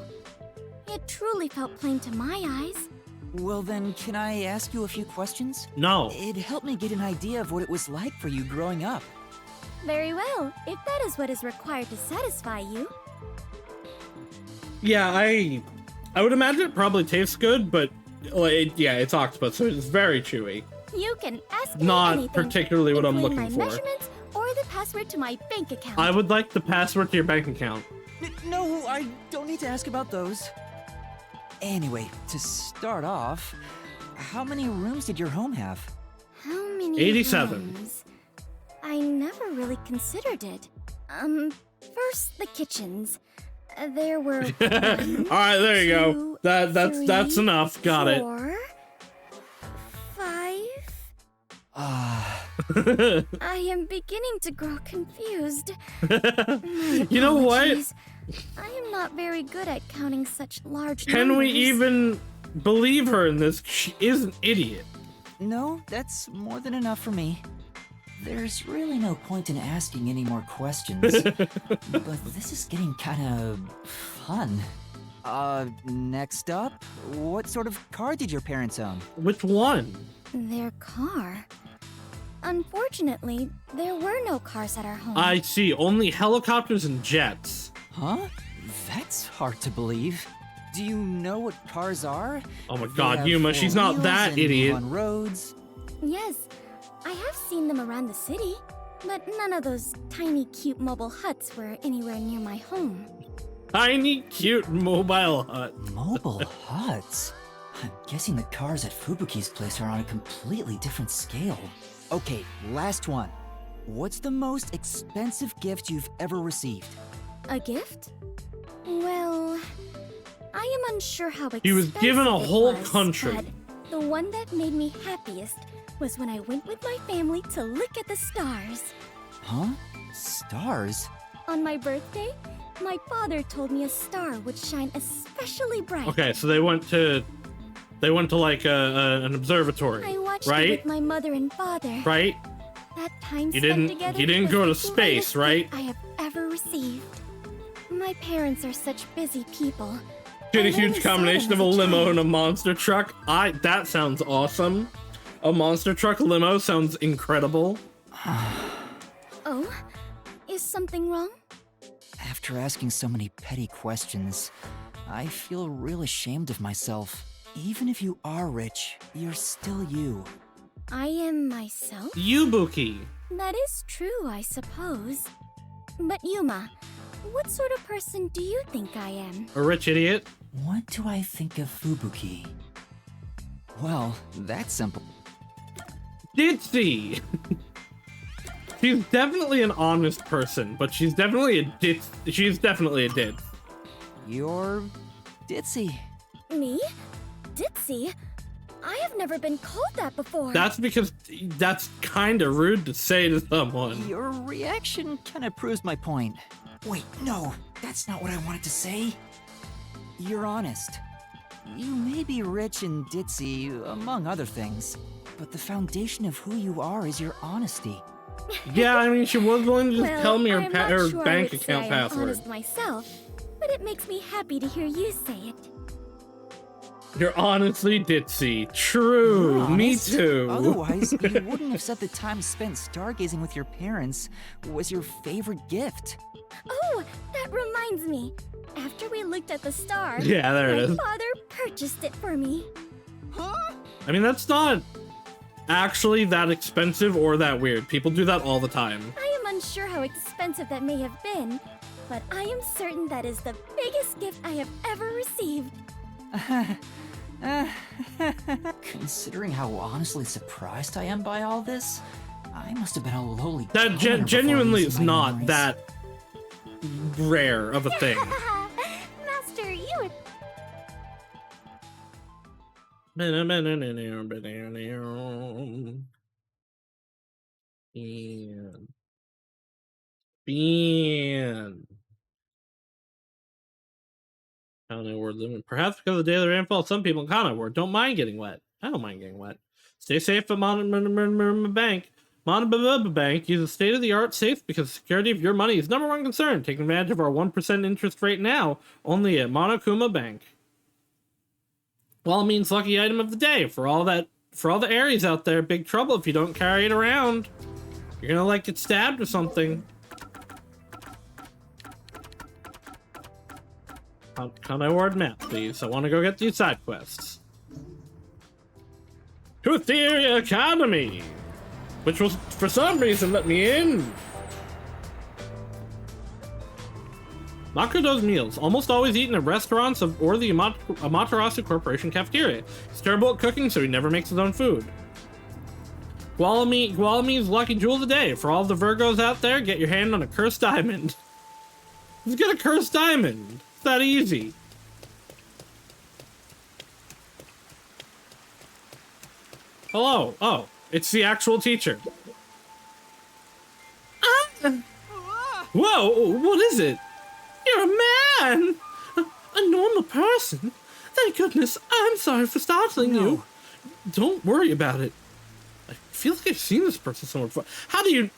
It truly felt plain to my eyes. Well then, can I ask you a few questions? No. It'd help me get an idea of what it was like for you growing up. Very well, if that is what is required to satisfy you. Yeah, I would imagine it probably tastes good, but yeah, it's octopus, so it's very chewy. You can ask me Not anything, particularly what I'm including looking my for. measurements or the password to my bank account. I would like the password to your bank account. No, I don't need to ask about those. Anyway, to start off, how many rooms did your home have? How many 87. rooms? I never really considered it. First the kitchens. There were All right, there you go. two, That's three, enough. Got it. 4, 5. I am beginning to grow confused. My You know what? apologies. I am not very good at counting such large Can we numbers. even believe her in this? She is an idiot. No, that's more than enough for me. There's really no point in asking any more questions. But this is getting kinda fun. Next up, what sort of car did your parents own? Which one? Their car. Unfortunately, there were no cars at our home. I see. Only helicopters and jets. Huh? That's hard to believe. Do you know what cars are? Oh my They God, have Yuma, four she's not wheels that and move idiot. on roads. Yes, I have seen them around the city, but none of those tiny, cute mobile huts were anywhere near my home. Tiny, cute mobile hut. Mobile huts? I'm guessing the cars at Fubuki's place are on a completely different scale. Okay, last one. What's the most expensive gift you've ever received? A gift? Well, I am unsure how expensive He was given a it whole was, country. but the one that made me happiest was when I went with my family to look at the stars. Huh? Stars? On my birthday, my father told me a star would shine especially bright. Okay, so they went to like an observatory, I watched it right? with my mother and father. Right? That time You spent didn't- together you didn't was go to the space, greatest right? gift I have ever received. My parents are such busy people. Get a I huge only saw combination them of a as a limo child. and a monster truck. That sounds awesome. A monster truck limo sounds incredible. Oh, is something wrong? After asking so many petty questions, I feel real ashamed of myself. Even if you are rich, you're still you. I am myself? Yubuki. That is true, I suppose. But Yuma, what sort of person do you think I am? A rich idiot. What do I think of Fubuki? Well, that's simple. Ditzy. She's definitely an honest person, but she's definitely a ditz. She's definitely a ditz. You're ditzy. Me? Ditzy? I have never been called that before. That's because that's kind of rude to say to someone. Your reaction kind of proves my point. Wait, no, that's not what I wanted to say. You're honest. You may be rich and ditzy, among other things, but the foundation of who you are is your honesty. Yeah, I mean, she was willing to just well, tell me her, I'm not her sure I bank would account say I am password. honest myself, but it makes me happy to hear you say it. You're honestly ditzy. True. You're Me honest. too. Otherwise, you wouldn't have said the time spent stargazing with your parents was your favorite gift. Oh, that reminds me. After we looked at the star, Yeah, there it my is. father purchased it for me. I mean, that's not actually that expensive or that weird. People do that all the time. I am unsure how expensive that may have been, but I am certain that is the biggest gift I have ever received. Considering how honestly surprised I am by all this, I must have been a lowly That commoner before genuinely losing is my not memories. that rare of a thing. Master, you are... Bean. County word limit. Perhaps because of the daily rainfall, some people in County word don't mind getting wet. I don't mind getting wet. Stay safe at Bank. Bank uses state-of-the-art safe because the security of your money is number one concern. Take advantage of our 1% interest rate now, only at Monokuma Bank. Well, it means lucky item of the day for all the Aries out there. Big trouble if you don't carry it around. You're gonna like get stabbed or something. Can I word map, please? I want to go get these side quests. To Theory Academy, which was for some reason let me in. Makoto's meals, almost always eaten at restaurants or the Amaterasu Corporation cafeteria. He's terrible at cooking, so he never makes his own food. Gualami's lucky jewel of the day. For all the Virgos out there, get your hand on a cursed diamond. Let's get a cursed diamond. It's that easy. Hello. Oh, it's the actual teacher. Whoa, what is it? You're a man! A normal person? Thank goodness. I'm sorry for startling you. Don't worry about it. I feel like I've seen this person somewhere before. How do you...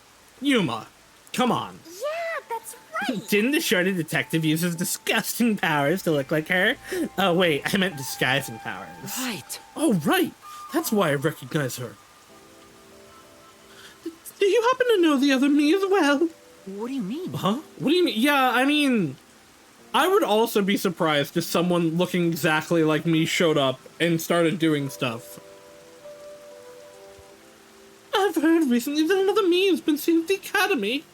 Yuma, come on. Yeah, that's right! Didn't the shorty detective use his disgusting powers to look like her? Oh, wait, I meant disguising powers. Right. Oh, right. That's why I recognize her. Do you happen to know the other me as well? What do you mean? Huh? What do you mean? Yeah, I mean, I would also be surprised if someone looking exactly like me showed up and started doing stuff. I've heard recently that another me has been seen at the academy.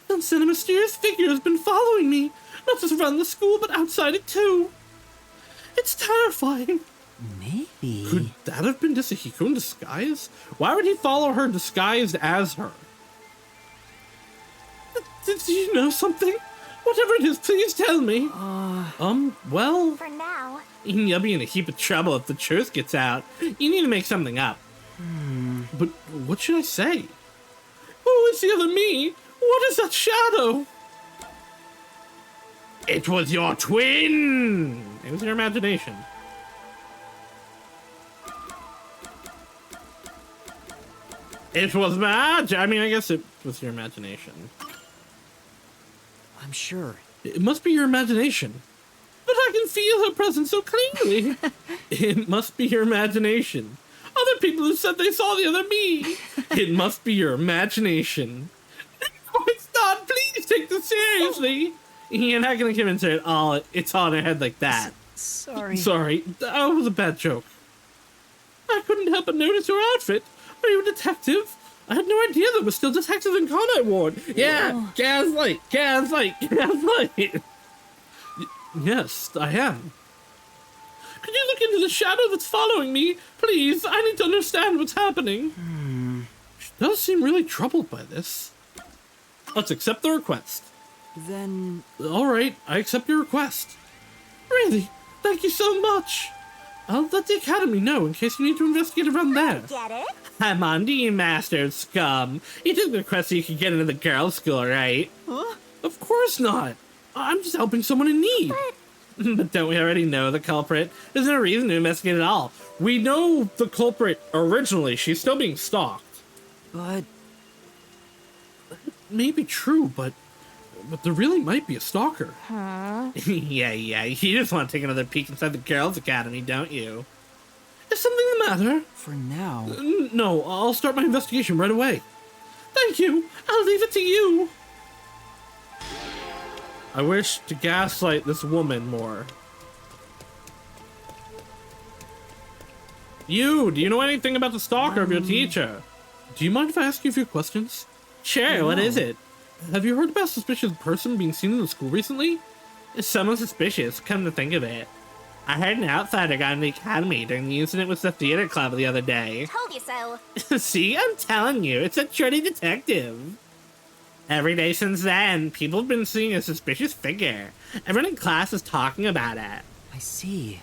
And then a mysterious figure has been following me, not just around the school, but outside it too. It's terrifying. Maybe. Could that have been Disahiko in disguise? Why would he follow her disguised as her? Did you know something? Whatever it is, please tell me. Well... For now. You'll be in a heap of trouble if the truth gets out. You need to make something up. But what should I say? Who is the other me? What is that shadow? It was your twin! It was your imagination. It was magic. I mean, I guess it was your imagination. I'm sure. It must be your imagination. But I can feel her presence so clearly. It must be your imagination. Other people have said they saw the other me. It must be your imagination. No, it's not. Please take this seriously. You're not going to convince her at all. It's on her head like that. Sorry. Sorry. That was a bad joke. I couldn't help but notice your outfit. Are you a detective? I had no idea there were still detectives in Conrad Ward. Yeah, gaslight. Yes, I am. Could you look into the shadow that's following me? Please, I need to understand what's happening. She does seem really troubled by this. Let's accept the request. Then... Alright, I accept your request. Really? Thank you so much. I'll let the academy know in case you need to investigate around there. Get it? I'm on to you, master scum. You took the request so you could get into the girls' school, right? Huh? Of course not. I'm just helping someone in need. But don't we already know the culprit? There's no reason to investigate at all. We know the culprit originally. She's still being stalked. But... It may be true, but there really might be a stalker. Huh? yeah. You just want to take another peek inside the girls' academy, don't you? Is something the matter? For now... No, I'll start my investigation right away. Thank you. I'll leave it to you. I wish to gaslight this woman more. Do you know anything about the stalker of your teacher? Do you mind if I ask you a few questions? Sure, what is it? Have you heard about a suspicious person being seen in the school recently? Someone suspicious, come to think of it. I heard an outsider got in the academy during the incident with the theater club the other day. Told you so. See, I'm telling you, it's a trendy detective. Every day since then, people have been seeing a suspicious figure. Everyone in class is talking about it. I see.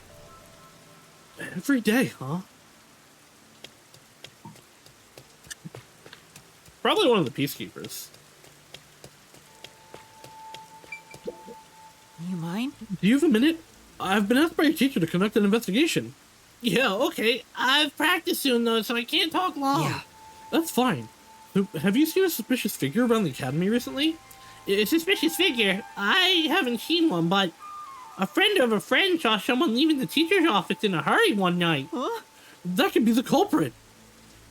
Every day, huh? Probably one of the peacekeepers. You mind? Do you have a minute? I've been asked by your teacher to conduct an investigation. Yeah, okay. I've practiced soon, though, so I can't talk long. Yeah. That's fine. So, have you seen a suspicious figure around the academy recently? A suspicious figure? I haven't seen one, but a friend of a friend saw someone leaving the teacher's office in a hurry one night. Huh? That could be the culprit.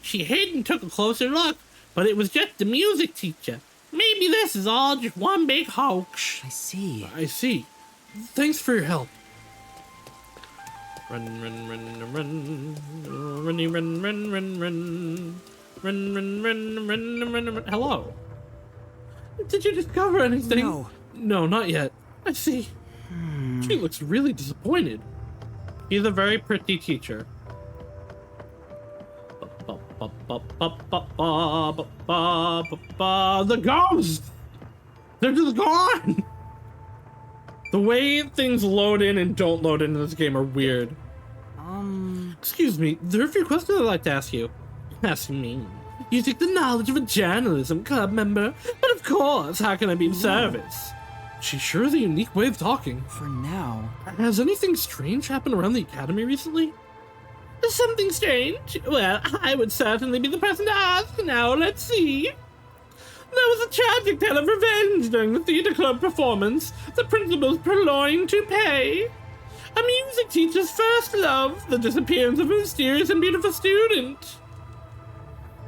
She hid and took a closer look, but it was just the music teacher. Maybe this is all just one big hoax. I see. I see. Thanks for your help. Run, run, run, run. Runny, run, run, run, run. Run, run, run, run, run, run. Hello. Did you discover anything? No. No, not yet. I see. She looks really disappointed. He's a very pretty teacher. The ghost! They're just gone! The way things load in and don't load into this game are weird. Excuse me, there are a few questions I'd like to ask you. Ask me. You take the knowledge of a journalism club member, but of course, how can I be of service? She sure has a unique way of talking. For now. Has anything strange happened around the academy recently? Something strange? Well, I would certainly be the person to ask. Now, let's see. There was a tragic tale of revenge during the theater club performance. The principal's purloined toupee. A music teacher's first love. The disappearance of a mysterious and beautiful student.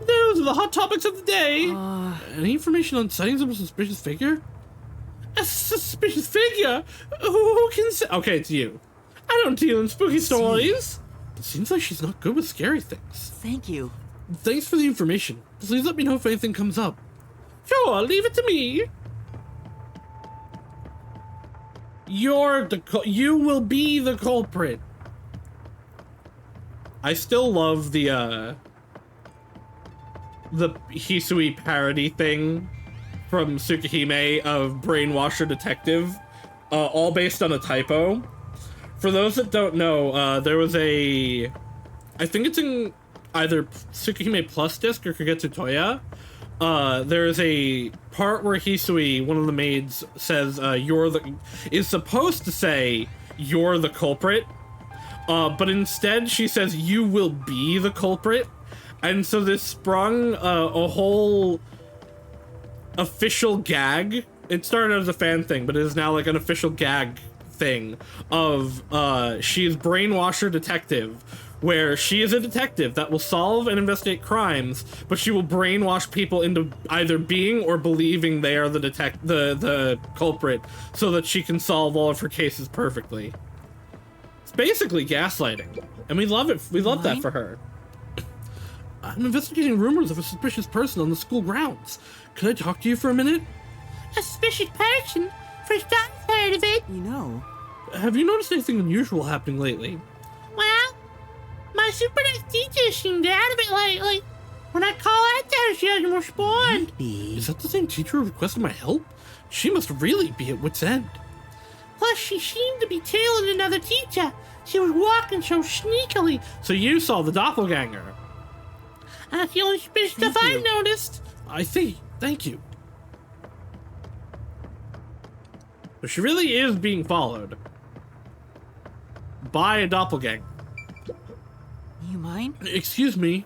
Those are the hot topics of the day. Any information on sightings of a suspicious figure? A suspicious figure? Who can say? Okay, it's you. I don't deal in spooky stories. It seems like she's not good with scary things. Thank you. Thanks for the information. Please let me know if anything comes up. Sure, leave it to me. You will be the culprit. I still love the Hisui parody thing from Tsukihime of Brainwasher Detective, all based on a typo. For those that don't know, there was I think it's in either Tsukihime Plus disc or Kagetsu Toya. There's a part where Hisui, one of the maids, says, is supposed to say, you're the culprit, but instead she says, you will be the culprit. And so this sprung a whole official gag. It started as a fan thing, but it is now like an official gag thing of she's Brainwasher Detective, where she is a detective that will solve and investigate crimes, but she will brainwash people into either being or believing they are the culprit, so that she can solve all of her cases perfectly. It's basically gaslighting, and we love it. We love that for her. I'm investigating rumors of a suspicious person on the school grounds. Could I talk to you for a minute? A suspicious person? First time I've heard of it. You know. Have you noticed anything unusual happening lately? Well, my super nice teacher seemed out of it lately. When I call out to her, she doesn't respond. Maybe. Is that the same teacher who requested my help? She must really be at wit's end. Plus, she seemed to be tailing another teacher. She was walking so sneakily. So you saw the doppelganger. That's the only suspicious stuff I've noticed. I see. Thank you. But she really is being followed by a doppelganger. You mind? Excuse me.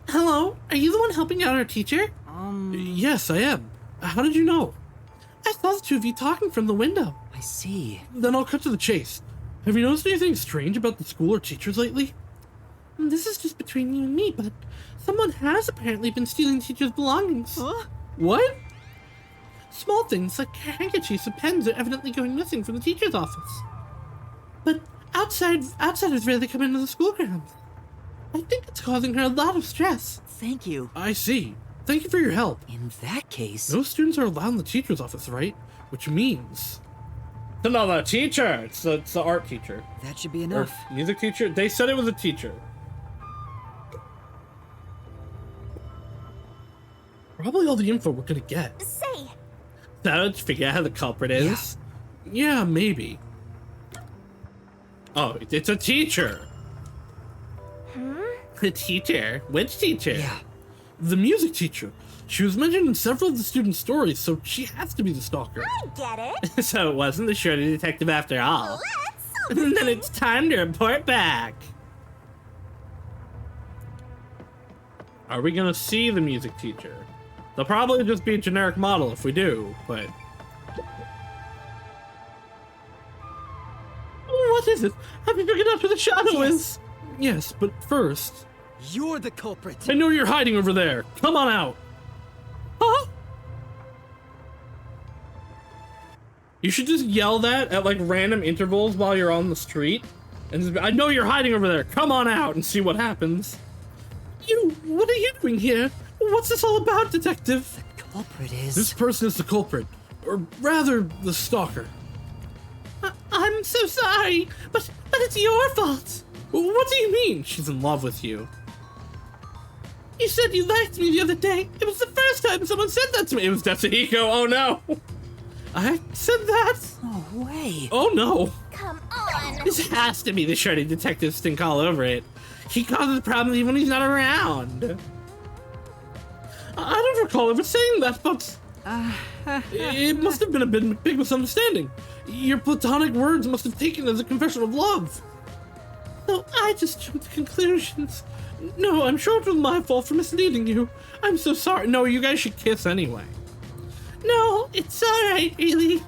Hello, are you the one helping out our teacher? Yes, I am. How did you know? I saw the two of you talking from the window. I see. Then I'll cut to the chase. Have you noticed anything strange about the school or teachers lately? This is just between you and me, but someone has apparently been stealing teachers' belongings. Huh? What? Small things like handkerchiefs and pens are evidently going missing from the teacher's office. But outsiders rarely come into the school grounds. I think it's causing her a lot of stress. Thank you. I see. Thank you for your help. In that case... No students are allowed in the teacher's office, right? Which means... It's another teacher! It's the art teacher. That should be Or enough. music teacher? They said it was a teacher. Probably all the info we're gonna get. Say, Now to figure out who the culprit is? Yeah, maybe. Oh, it's a teacher. A teacher? Which teacher? Yeah. The music teacher. She was mentioned in several of the students' stories, so she has to be the stalker. I get it. So it wasn't the shorty detective after all. Let's And then it's time to report back. Are we gonna see the music teacher? They'll probably just be a generic model if we do, but... What is it? Have you figured out who the shadow is? Yes, but first... You're the culprit. I know you're hiding over there. Come on out. Huh? You should just yell that at like random intervals while you're on the street. And just be, I know you're hiding over there. Come on out and see what happens. What are you doing here? What's this all about, detective? The culprit is... This person is the culprit. Or rather, the stalker. I'm so sorry, but it's your fault. What do you mean she's in love with you? You said you liked me the other day. It was the first time someone said that to me. It was Tetsuhiko. Oh no. I said that. No way. Oh no. come on. This has to be the shiny detective stink all over it. He causes problems even when he's not around. I don't recall ever saying that, but it must have been a big misunderstanding. Your platonic words must have taken as a confession of love. No, I just jumped to conclusions. No, I'm sure it was my fault for misleading you. I'm so sorry. No, you guys should kiss anyway. No, it's alright, really.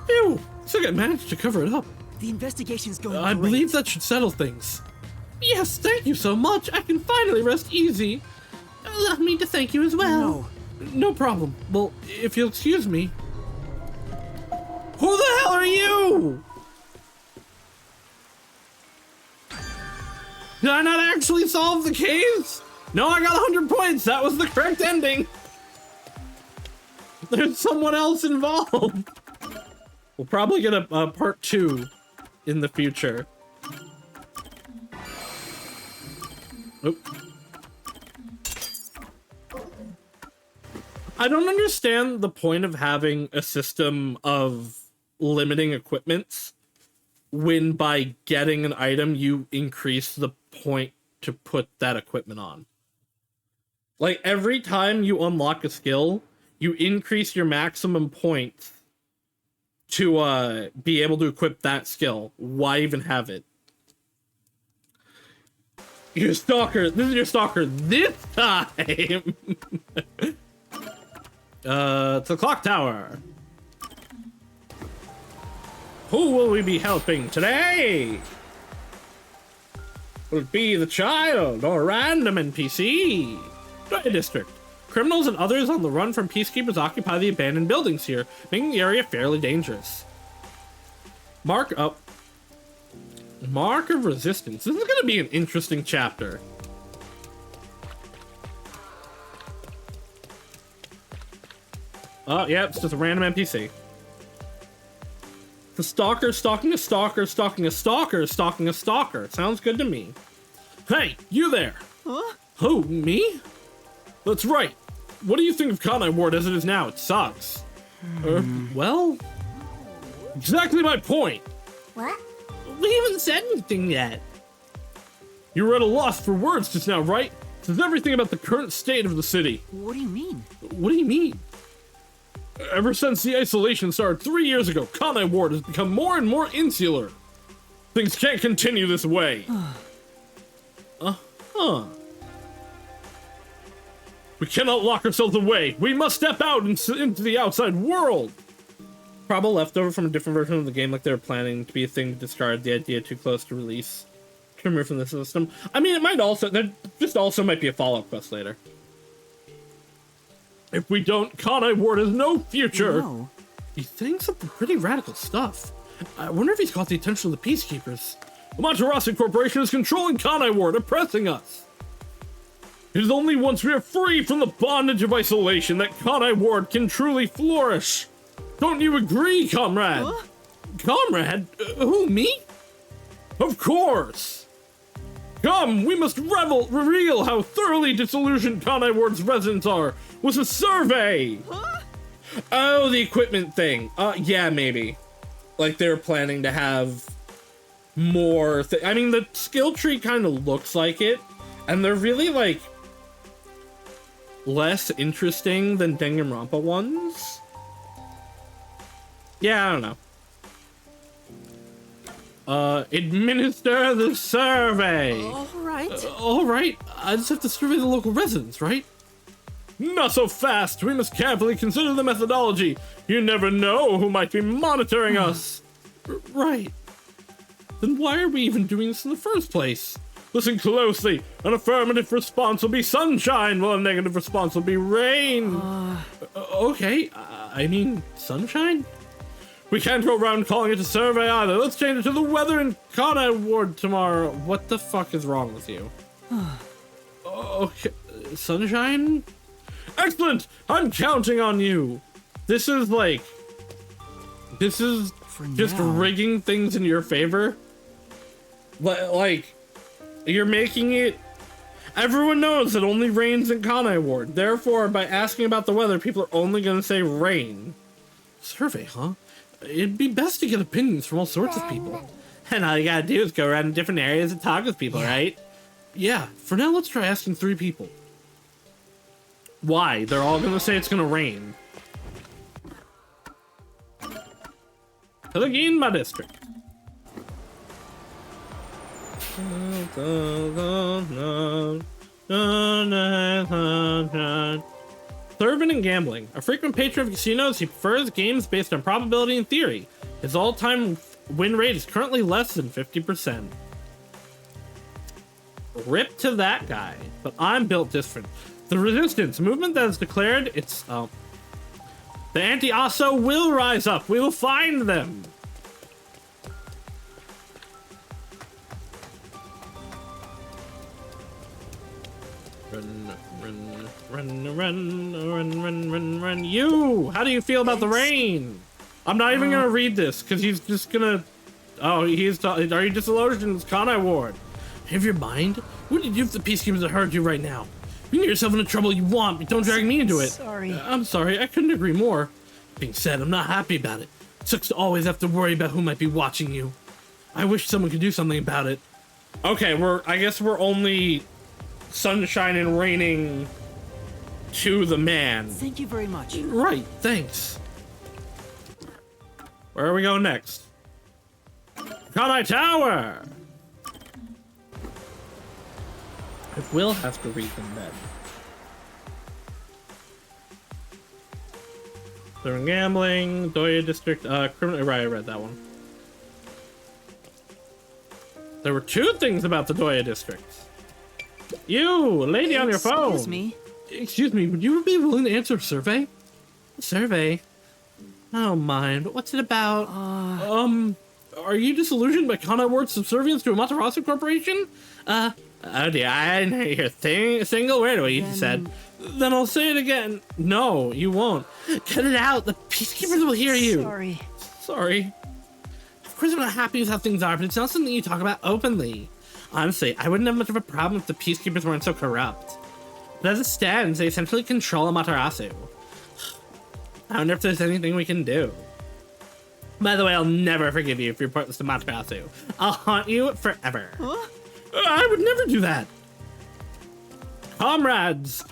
Phew, so I managed to cover it up. The investigation's going I great. believe that should settle things. Yes, thank you so much. I can finally rest easy. Allow me to thank you as well. No problem. Well, if you'll excuse me. Who the hell are you? Did I not actually solve the case? No, I got 100 points. That was the correct ending. There's someone else involved. We'll probably get a part 2 in the future. Oop. I don't understand the point of having a system of limiting equipments when by getting an item you increase the point to put that equipment on. Like every time you unlock a skill, you increase your maximum points to be able to equip that skill. Why even have it? Your stalker, this is your stalker this time. To the clock tower. Who will we be helping today? Will it be the child or a random NPC? Dry District. Criminals and others on the run from peacekeepers occupy the abandoned buildings here, making the area fairly dangerous. Mark of Resistance. This is going to be an interesting chapter. Oh, yeah, it's just a random NPC. The stalker stalking a stalker stalking a stalker stalking a stalker. Sounds good to me. Hey, you there! Huh? Who, me? That's right. What do you think of Kanai Ward as it is now? It sucks. Well, exactly my point. What? We haven't said anything yet. You were at a loss for words just now, right? Says everything about the current state of the city. What do you mean? What do you mean? Ever since the isolation started 3 years ago, Kanai Ward has become more and more insular. Things can't continue this way. We cannot lock ourselves away. We must step out into the outside world. Probably leftover from a different version of the game, like they were planning to be a thing to discard the idea too close to release. To remove from the system. I mean, it might also, that just also might be a follow-up quest later. If we don't, Kanai Ward has no future. No. He's saying something pretty radical stuff. I wonder if he's caught the attention of the peacekeepers. Amaterasu Corporation is controlling Kanai Ward, oppressing us. It is only once we are free from the bondage of isolation that Kanai Ward can truly flourish. Don't you agree, comrade? Huh? Comrade? Who, me? Of course! Come, we must reveal how thoroughly disillusioned Kanai Ward's residents are with a survey! Huh? Oh, the equipment thing. Yeah, maybe. Like, they're planning to have more I mean, the skill tree kind of looks like it, and they're really, like, less interesting than Danganronpa ones. Yeah, I don't know. Administer the survey. All right. I just have to survey the local residents, right? Not so fast. We must carefully consider the methodology. You never know who might be monitoring us. Right. Then why are we even doing this in the first place? Listen closely. An affirmative response will be sunshine, while a negative response will be rain. Okay. I mean, sunshine? We can't go around calling it a survey either. Let's change it to the weather in Kanai Ward tomorrow. What the fuck is wrong with you? Okay. Sunshine? Excellent! I'm counting on you. This is just rigging things in your favor. Like, you're making it... Everyone knows it only rains in Kanai Ward. Therefore, by asking about the weather, people are only going to say rain. Survey, huh? It'd be best to get opinions from all sorts of people. And all you gotta do is go around in different areas and talk with people, right? Yeah, for now, let's try asking 3 people. Why? They're all gonna say it's gonna rain. To the Ginma district. Thurban and gambling. A frequent patron of casinos, he prefers games based on probability and theory. His all-time win rate is currently less than 50%. Rip to that guy. But I'm built different. The resistance movement that is declared, it's, the anti-Aso will rise up. We will find them. Run. You! How do you feel about the rain? I'm not even gonna read this, because he's just gonna... Oh, are you disillusioned? It's Kanai Ward. Have your mind? What did you do if the peacekeepers that heard you right now? You can get yourself into trouble you want, but don't drag me into it. Sorry. I'm sorry, I couldn't agree more. Being said, I'm not happy about it. It sucks to always have to worry about who might be watching you. I wish someone could do something about it. Okay, I guess we're only sunshine and raining to the man. Thank you very much. Right, thanks. Where are we going next? Kanai Tower! I will have to read them then. They're in gambling, Doya District, criminal, right, I read that one. There were 2 things about the Doya District. You, a lady on your phone. Excuse me, would you be willing to answer a survey? A survey? I don't mind, but what's it about? Are you disillusioned by Kanai Ward's subservience to Amaterasu Corporation? Oh dear, I didn't hear a single word of what you just said. Then I'll say it again. No, you won't. Cut it out, the peacekeepers will hear you. Sorry. Of course I'm not happy with how things are, but it's not something you talk about openly. Honestly, I wouldn't have much of a problem if the peacekeepers weren't so corrupt. But as it stands, they essentially control Amaterasu. I wonder if there's anything we can do. By the way, I'll never forgive you if you're pointless to Amaterasu. I'll haunt you forever. Huh? I would never do that. Comrades,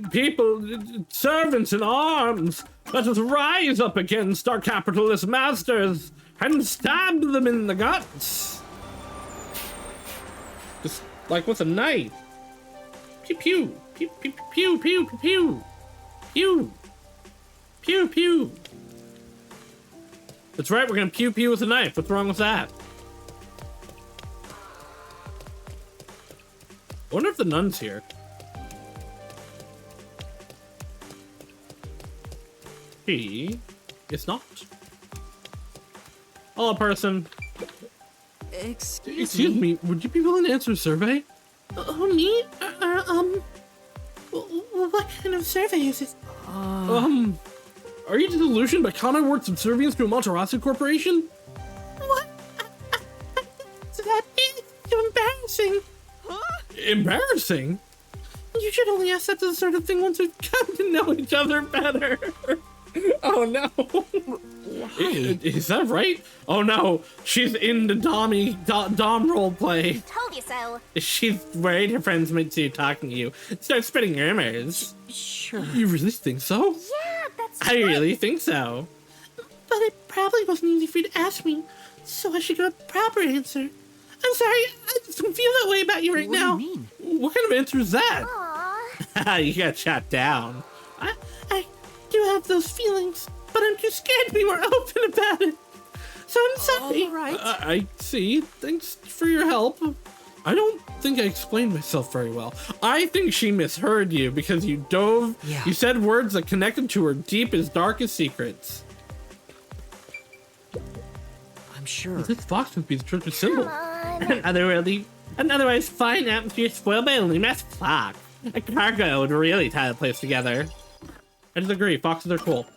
people, servants in arms, let us rise up against our capitalist masters and stab them in the guts. Just like with a knife. Pew pew. Pew pew pew pew pew pew. Pew pew. That's right, we're gonna pew pew with a knife. What's wrong with that? I wonder if the nun's here. He is not. Hello, person. Excuse me, would you be willing to answer a survey? Me? What kind of survey is it? Are you disillusioned by Connorworth's subservience to Amaterasu Corporation? What? That is embarrassing. Huh? Embarrassing? You should only ask that the sort of thing once we've come to know each other better. Oh no. Why? Is that right? Oh no, she's into Dom roleplay. Told you so. She's worried her friends might see her talking to you. Start spreading rumors. Sure. You really think so? Yeah, that's I really think so. But it probably wasn't easy for you to ask me, so I should give a proper answer. I'm sorry, I just don't feel that way about you right What now. do you mean? What kind of answer is that? Aww. You got shot down. I do have those feelings, but I'm too scared to be more open about it. So I'm sorry. All right. I see. Thanks for your help. I don't think I explained myself very well. I think she misheard you because you dove. Yeah. You said words that connected to her deepest, darkest secrets. I'm sure. This fox must be the church's symbol. Come on. An otherwise fine atmosphere spoiled by a lame-ass fox. A cargo would really tie the place together. I just agree. Foxes are cool.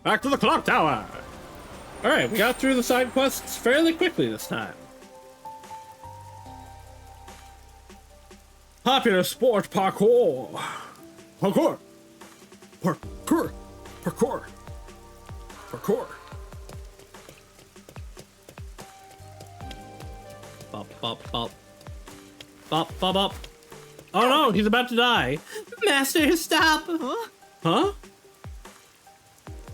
Back to the clock tower. All right, we got through the side quests fairly quickly this time. Popular sport parkour. Parkour. Parkour. Parkour. Parkour. Bop, bop, bop. Bop, bop, bop. Oh no, he's about to die. Master, stop. Huh?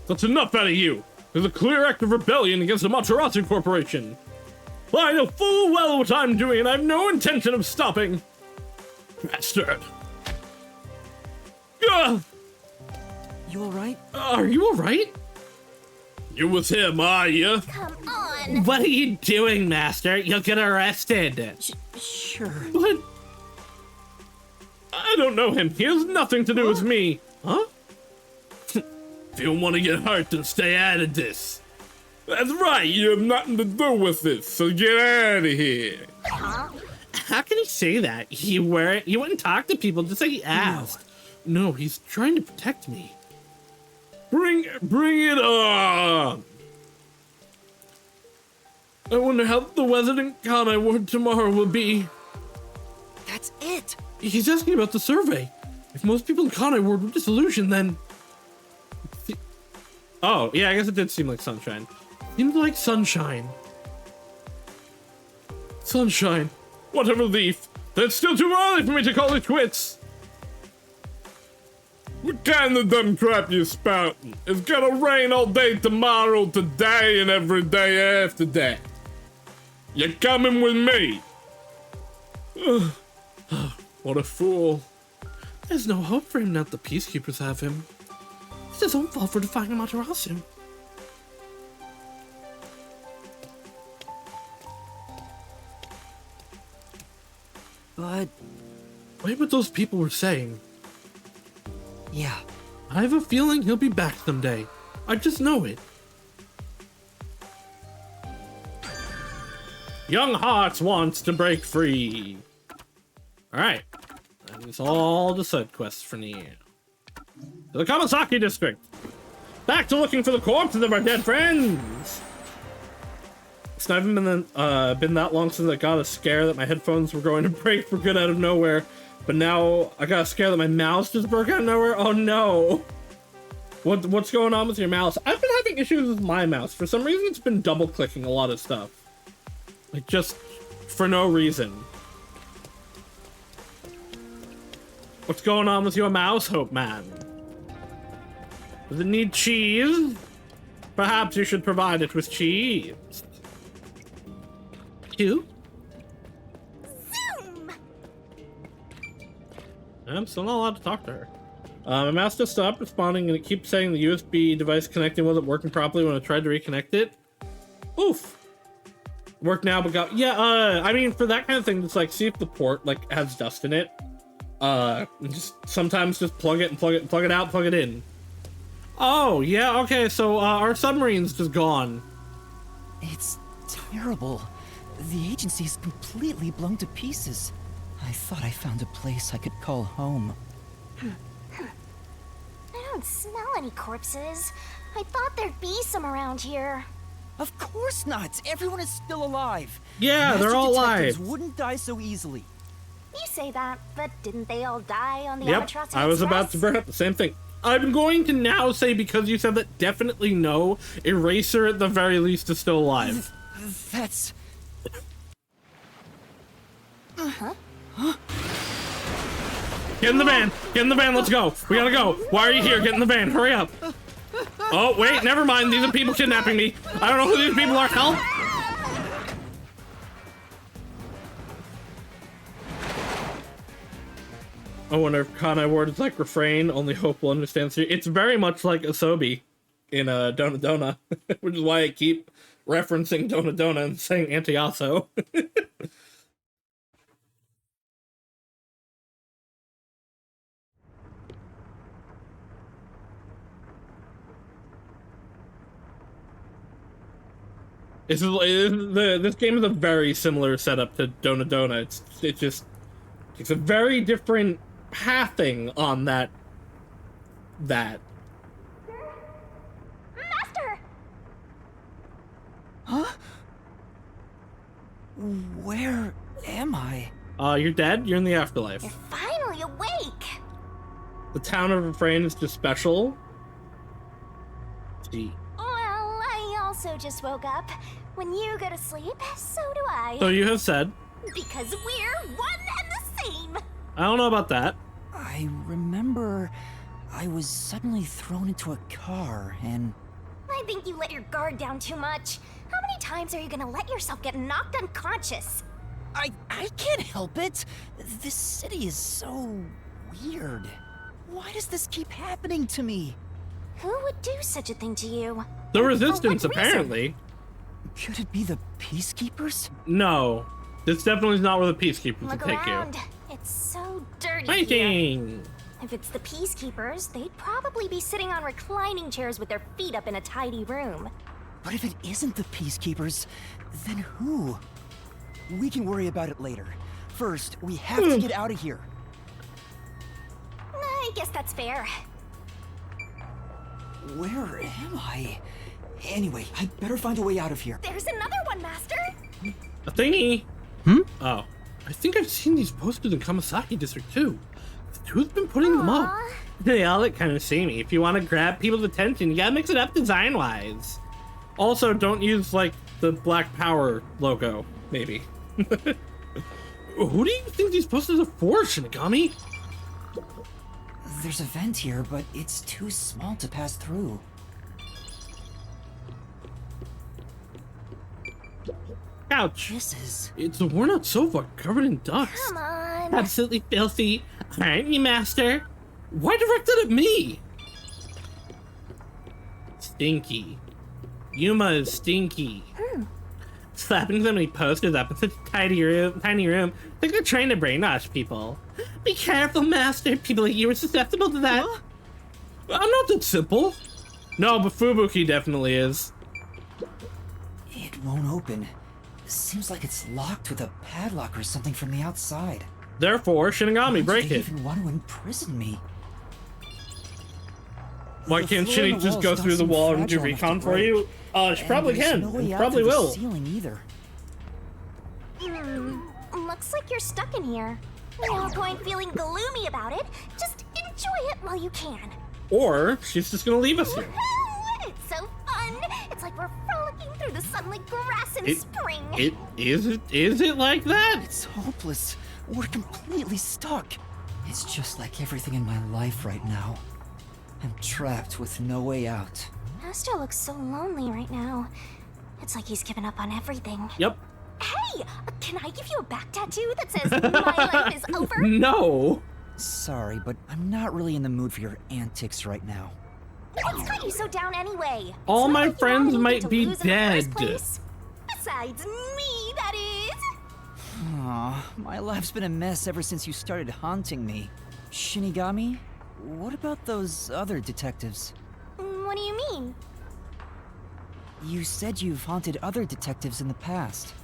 That's enough out of you. There's a clear act of rebellion against the Amaterasu Corporation. I know full well what I'm doing, and I have no intention of stopping. Bastard. Ugh. You alright? Are you alright? You with him, are you? Come on. What are you doing, Master? You'll get arrested. Sure. What? I don't know him. He has nothing to do with me. Huh? If you don't want to get hurt, then stay out of this. That's right, you have nothing to do with this, so get out of here. How can he say that? He wouldn't talk to people, just like he asked. No, he's trying to protect me. Bring it on! I wonder how the weather in Connorworth tomorrow will be. That's it! He's asking about the survey. If most people in Connorworth were disillusioned, then... Oh, yeah, I guess it did seem like sunshine. Seemed like sunshine. Sunshine. What a relief. Then it's still too early for me to call it quits. What kind of dumb crap you spouting? It's gonna rain all day tomorrow, today, and every day after that. You're coming with me. What a fool. There's no hope for him now that the Peacekeepers have him. It's his own fault for defying Amaterasu. But... Wait, what those people were saying. yeah. I have a feeling he'll be back someday. I just know it. Young Hearts wants to break free. Alright. That is all the side quests for now. To the Kamasaki district. Back to looking for the corpses of our dead friends. It's not even been that long since I got a scare that my headphones were going to break for good out of nowhere. But now I got a scare that my mouse just broke out of nowhere. Oh no. What's going on with your mouse? I've been having issues with my mouse. For some reason, it's been double clicking a lot of stuff. Like, just for no reason. What's going on with your mouse, Hope Man? Does it need cheese? Perhaps you should provide it with cheese. Two? Zoom! I'm still not allowed to talk to her. My mouse just stopped responding and it keeps saying the USB device connecting wasn't working properly when I tried to reconnect it. Oof. Work now, but got... Yeah, I mean, for that kind of thing, just like, see if the port, like, has dust in it. Just sometimes just plug it and plug it out, plug it in. Oh, yeah, okay, so, our submarine's just gone. It's terrible. The agency is completely blown to pieces. I thought I found a place I could call home. I don't smell any corpses. I thought there'd be some around here. Of course not! Everyone is still alive! Yeah, they're Master all detectives alive. wouldn't die so easily. You say that, but didn't they all die on the Yep, Albatross I was about to Express? bring up the same thing. I'm going to now say, because you said that, definitely no. Eraser, at the very least, is still alive. That's... Get in the van! Get in the van, let's go! We gotta go! Why are you here? Get in the van, hurry up! Oh, wait, never mind. These are people kidnapping me. I don't know who these people are. Help! I wonder if Kanai word is like refrain, only hope will understand. It's very much like Asobi in Dona Dona, which is why I keep referencing Dona Dona and saying Antiaso. This game is a very similar setup to Dona Dona. It's a very different pathing on that. Master! Huh? Where am I? You're dead. You're in the afterlife. You're finally awake! The town of Refrain is just special. Gee. Well, I also just woke up. When you go to sleep, so do I. So you have said. Because we're one and the same! I don't know about that. I remember I was suddenly thrown into a car and... I think you let your guard down too much. How many times are you gonna let yourself get knocked unconscious? I can't help it. This city is so weird. Why does this keep happening to me? Who would do such a thing to you? The And resistance, for what reason? apparently. Could it be the Peacekeepers? No. This definitely is not where the Peacekeepers would Look take around. It's so dirty here. Fighting! If it's the Peacekeepers, they'd probably be sitting on reclining chairs with their feet up in a tidy room. But if it isn't the Peacekeepers, then who? We can worry about it later. First, we have to get out of here. I guess that's fair. Where am I? Anyway, I'd better find a way out of here. There's another one, Master! A thingy! Hmm? Oh. I think I've seen these posters in Kamasaki District too. Who's been putting them up? Aw. They all look kind of samey. If you want to grab people's attention, you gotta mix it up design-wise. Also, don't use, like, the Black Power logo, maybe. Who do you think these posters are for, Shinigami? There's a vent here, but it's too small to pass through. Ouch. This is... It's a worn-out sofa covered in dust. Come on. Absolutely filthy. Aren't you, Master? Why directed at me? Stinky. Yuma is stinky. Slapping so many posters up in such a tiny room. Like they're trying to brainwash people. Be careful, Master. People like you are susceptible to that. Huh? I'm not that simple. No, but Fubuki definitely is. It won't open. Seems like it's locked with a padlock or something from the outside. Therefore, Shinigami, break They it. even want to imprison me. Why The can't floor and Shinny the just go walls through the don't wall seem and do fragile enough to recon for break. you? She probably And there's can. no way And out probably through will. the ceiling either. Looks like you're stuck in here. No point feeling gloomy about it. Just enjoy it while you can. Or she's just gonna leave us here. Woohoo! It's so fun! It's like we're frolicking through the sun like grass in spring. Is it like that? It's hopeless. We're completely stuck. It's just like everything in my life right now. I'm trapped with no way out. Master looks so lonely right now. It's like he's given up on everything. Yep. Hey! Can I give you a back tattoo that says, "My life is over"? No. Sorry, but I'm not really in the mood for your antics right now. What's got you so down anyway? All It's not my like you friends wanted might to be lose in the first dead. place. Besides me, that is. Aw, my life's been a mess ever since you started haunting me. Shinigami, what about those other detectives? What do you mean? You said you've haunted other detectives in the past.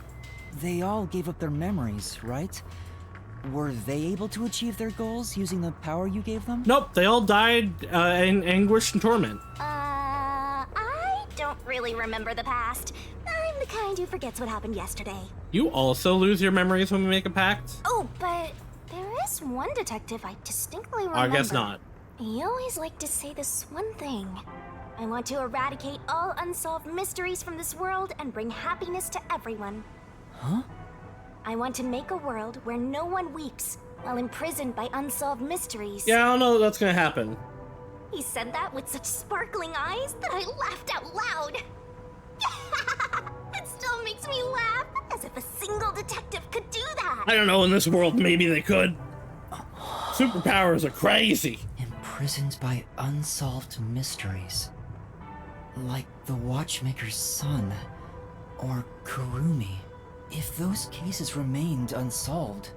They all gave up their memories, right? Were they able to achieve their goals using the power you gave them? Nope, they all died in anguish and torment. I don't really remember the past. I'm the kind who forgets what happened yesterday. You also lose your memories when we make a pact? Oh, but there is one detective I distinctly remember. I guess not. He always liked to say this one thing. I want to eradicate all unsolved mysteries from this world and bring happiness to everyone. Huh? I want to make a world where no one weeps while imprisoned by unsolved mysteries. Yeah, I don't know that's gonna happen. He said that with such sparkling eyes that I laughed out loud. It still makes me laugh, as if a single detective could do that. I don't know, in this world, maybe they could. Superpowers are crazy. Imprisoned by unsolved mysteries. Like the Watchmaker's son, or Kurumi. If those cases remained unsolved,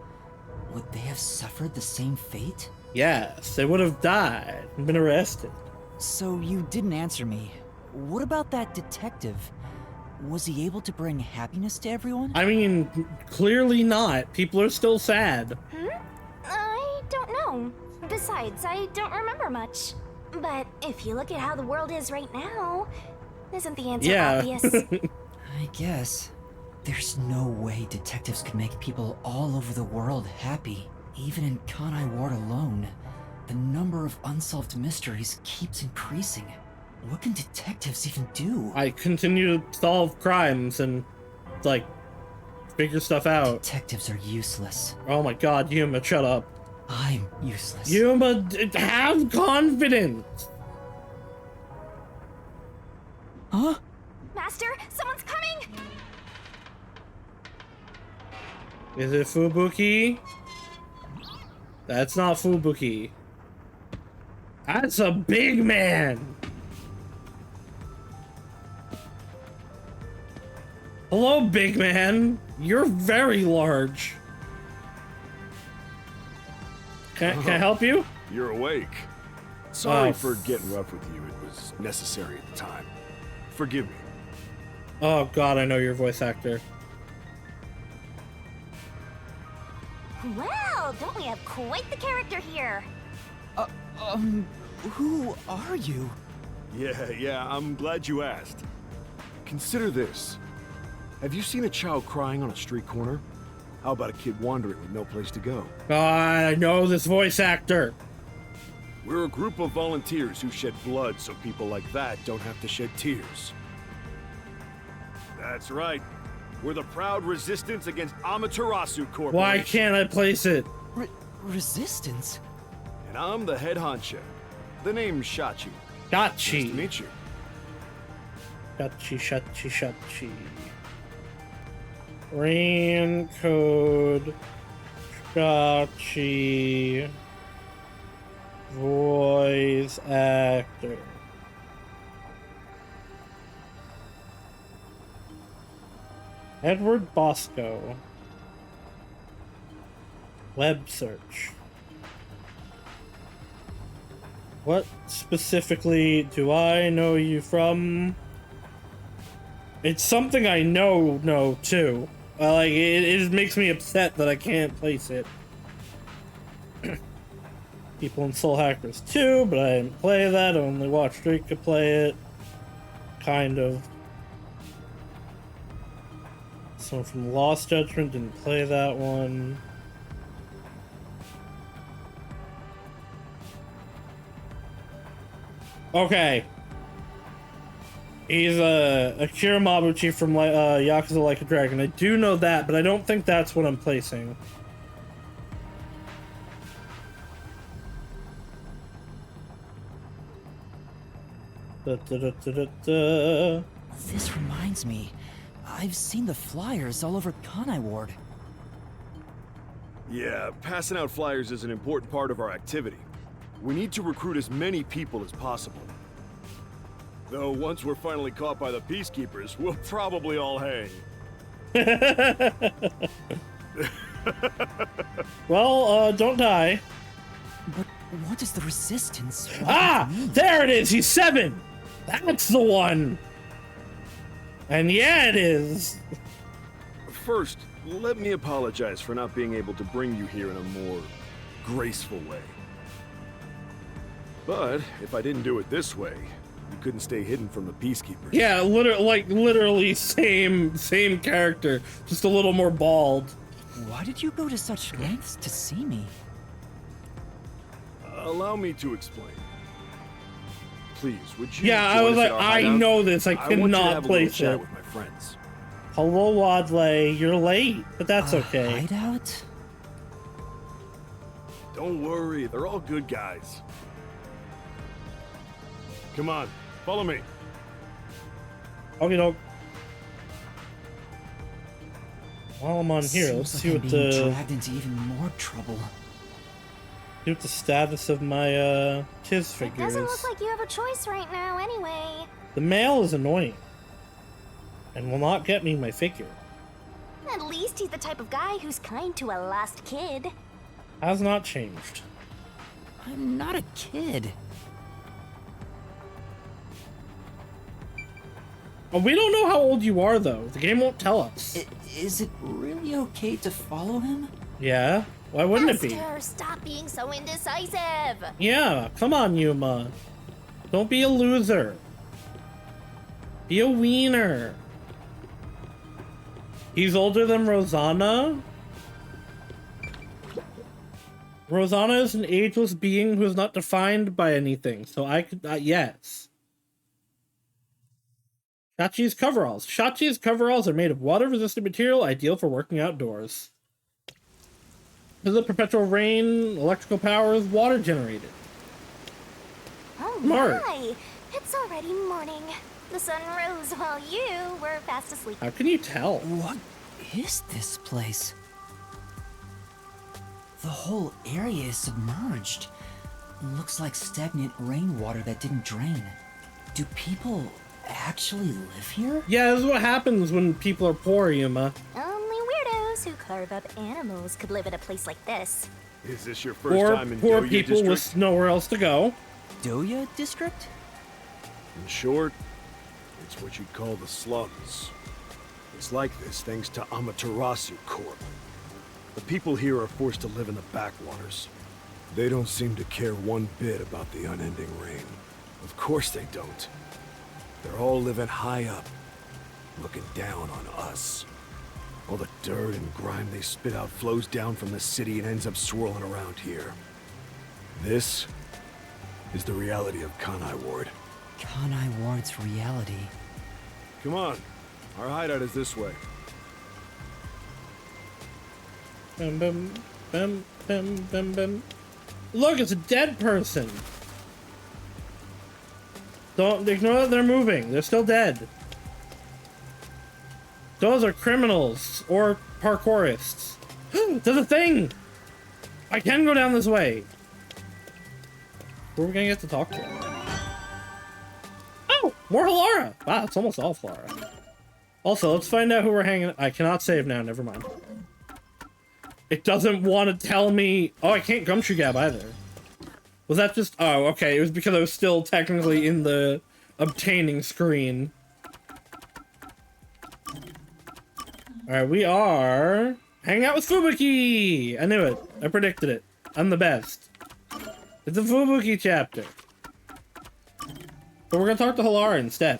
would they have suffered the same fate? Yes, they would have died and been arrested. So you didn't answer me. What about that detective? Was he able to bring happiness to everyone? I mean, clearly not. People are still sad. I don't know. Besides, I don't remember much. But if you look at how the world is right now, isn't the answer obvious? I guess. There's no way detectives could make people all over the world happy. Even in Kanai Ward alone, the number of unsolved mysteries keeps increasing. What can detectives even do? I continue to solve crimes and, like, figure stuff out. Detectives are useless. Oh my god, Yuma, shut up. I'm useless. Yuma, have confidence. Huh? Master, someone's coming! Is it Fubuki? That's not Fubuki. That's a big man. Hello, big man. You're very large. Can I help you? You're awake. Sorry Oh. for getting rough with you. It was necessary at the time. Forgive me. Oh god, I know your voice actor. Well, don't we have quite the character here? Who are you? Yeah, I'm glad you asked. Consider this. Have you seen a child crying on a street corner? How about a kid wandering with no place to go? God, I know this voice actor. We're a group of volunteers who shed blood so people like that don't have to shed tears. That's right. We're the proud resistance against Amaterasu Corporation. Why can't I place it? Resistance? And I'm the head honcho. The name's Shachi. Nice to Shachi. meet you. Shachi. Rain code. Shachi. Voice actor. Edward Bosco. Web search. What specifically do I know you from? It's something I know too. Like it makes me upset that I can't place it. People in Soul Hackers 2, but I didn't play that. I only watched Rika play it. Kind of. Someone from Lost Judgment didn't play that one. Okay. He's Akira Mabuchi from Yakuza Like a Dragon. I do know that, but I don't think that's what I'm placing. This reminds me. I've seen the flyers all over Kanai Ward. Yeah, passing out flyers is an important part of our activity. We need to recruit as many people as possible. Though once we're finally caught by the Peacekeepers, we'll probably all hang. Well, don't die. But what is the resistance? There it is! He's 7! That's the one! And yeah, it is! First, let me apologize for not being able to bring you here in a more graceful way. But if I didn't do it this way, you couldn't stay hidden from the Peacekeepers. Yeah, literally same character, just a little more bald. Why did you go to such lengths to see me? Allow me to explain. Please, would you? Yeah, I join was us like, at our I hideout? know this. I want you to cannot have a little place chat it. with my friends. Hello, Wadley. You're late, but that's okay. Hideout? Don't worry, they're all good guys. Come on, follow me. Okay, no. While I'm on here, Seems let's like see I'm what being the dragged into even more trouble. see what the status of my Tiz It figure doesn't is. look like you have a choice right now, anyway. The male is annoying, and will not get me my figure. At least he's the type of guy who's kind to a lost kid. Has not changed. I'm not a kid. Oh, we don't know how old you are, though. The game won't tell us. Is it really okay to follow him? Yeah? Why wouldn't it be? Master, stop being so indecisive. Yeah, come on, Yuma. Don't be a loser. Be a wiener. He's older than Rosanna? Rosanna is an ageless being who is not defined by anything, so I could, yes. Shachi's coveralls. Shachi's coveralls are made of water-resistant material, ideal for working outdoors. This is a perpetual rain, electrical power is water generated. Oh Smart. my! It's already morning. The sun rose while you were fast asleep. How can you tell? What is this place? The whole area is submerged. Looks like stagnant rainwater that didn't drain. Do people actually live here? Yeah, this is what happens when people are poor, Yuma. Only weirdos who carve up animals could live at a place like this. Is this your first Poor, time in poor Doya people District? with nowhere else to go. Doya District? In short, it's what you'd call the slums. It's like this thanks to Amaterasu Corp. The people here are forced to live in the backwaters. They don't seem to care one bit about the unending rain. Of course they don't. They're all living high up, looking down on us. All the dirt and grime they spit out flows down from the city and ends up swirling around here. This is the reality of Kanai Ward. Kanai Ward's reality. Come on, our hideout is this way. Bum, bum, bum, bum, bum, bum. Look, it's a dead person. Don't ignore that they're moving. They're still dead. Those are criminals or parkourists. There's a thing. I can go down this way. Who are we gonna get to talk to? Oh, more Halara. Wow, it's almost all Halara. Also, let's find out who we're hanging. I cannot save now. Never mind. It doesn't want to tell me. Oh, I can't gumshoe gab either. Was that just... Oh, okay. It was because I was still technically in the obtaining screen. Alright, we are hanging out with Fubuki! I knew it. I predicted it. I'm the best. It's a Fubuki chapter. But we're gonna talk to Halara instead.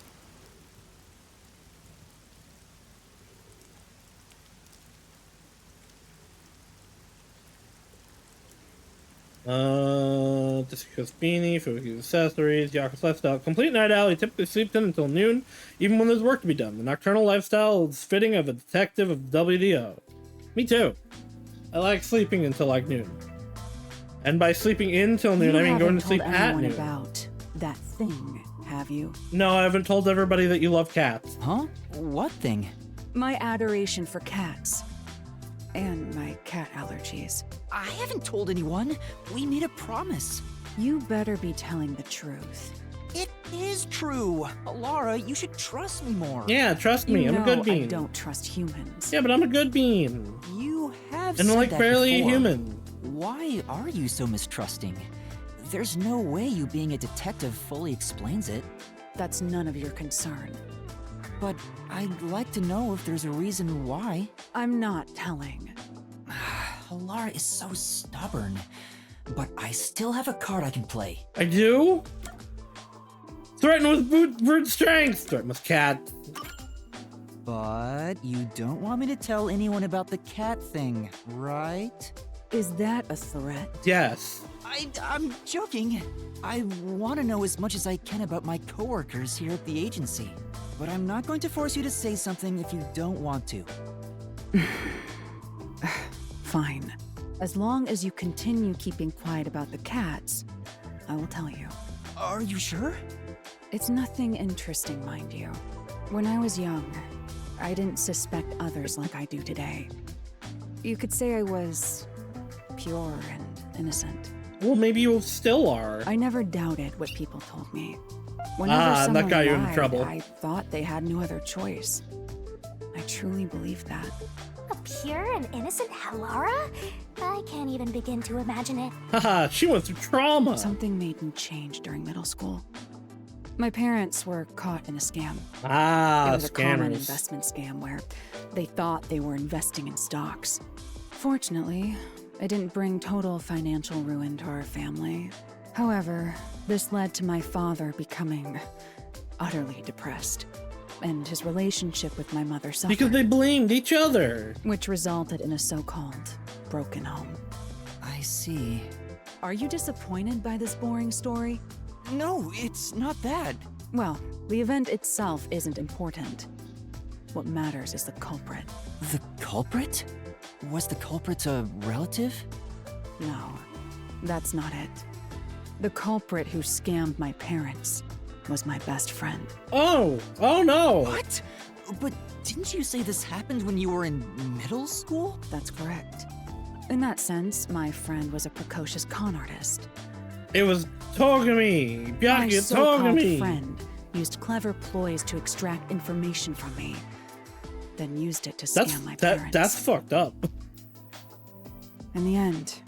Discuss Beanie, Fubuki's accessories, Yaku's lifestyle. Complete night owl, he typically sleeps in until noon, even when there's work to be done. The nocturnal lifestyle is fitting of a detective of WDO. Me too. I like sleeping until like noon. And by sleeping in till noon, I mean going to sleep at noon. About that thing, have you? No, I haven't told everybody that you love cats. Huh? What thing? My adoration for cats. And my cat allergies. I haven't told anyone. We made a promise. You better be telling the truth. It is true. Laura, you should trust me more. Yeah, trust me, You I'm a know good bean. I don't trust humans. Yeah, but I'm a good bean. You have And said like that barely before. a human. Why are you so mistrusting? There's no way you being a detective fully explains it. That's none of your concern. but I'd like to know if there's a reason why. I'm not telling. Alara is so stubborn, but I still have a card I can play. I do? Threaten with brute strength! Threaten with cat. But you don't want me to tell anyone about the cat thing, right? Is that a threat? Yes. I'm joking. I want to know as much as I can about my coworkers here at the agency. But I'm not going to force you to say something if you don't want to. Fine. As long as you continue keeping quiet about the cats, I will tell you. Are you sure? It's nothing interesting, mind you. When I was young, I didn't suspect others like I do today. You could say I was pure and innocent. Well, maybe you still are. I never doubted what people told me. Whenever someone that got you in lied, trouble. I thought they had no other choice. I truly believed that. A pure and innocent Halara? I can't even begin to imagine it. Haha, she went through trauma. Something made me change during middle school. My parents were caught in a scam. Ah, It was a common scammers. investment scam where they thought they were investing in stocks. Fortunately, it didn't bring total financial ruin to our family. However, this led to my father becoming utterly depressed, and his relationship with my mother suffered. Because they blamed each other. Which resulted in a so-called broken home. I see. Are you disappointed by this boring story? No, it's not that. Well, the event itself isn't important. What matters is the culprit. The culprit? Was the culprit a relative? No, that's not it. The culprit who scammed my parents was my best friend. Oh no. What? But didn't you say this happened when you were in middle school? That's correct. In that sense, my friend was a precocious con artist. It was Togami. My Byakuya so-called Togami. friend used clever ploys to extract information from me, then used it to scam my parents. That's fucked up. In the end,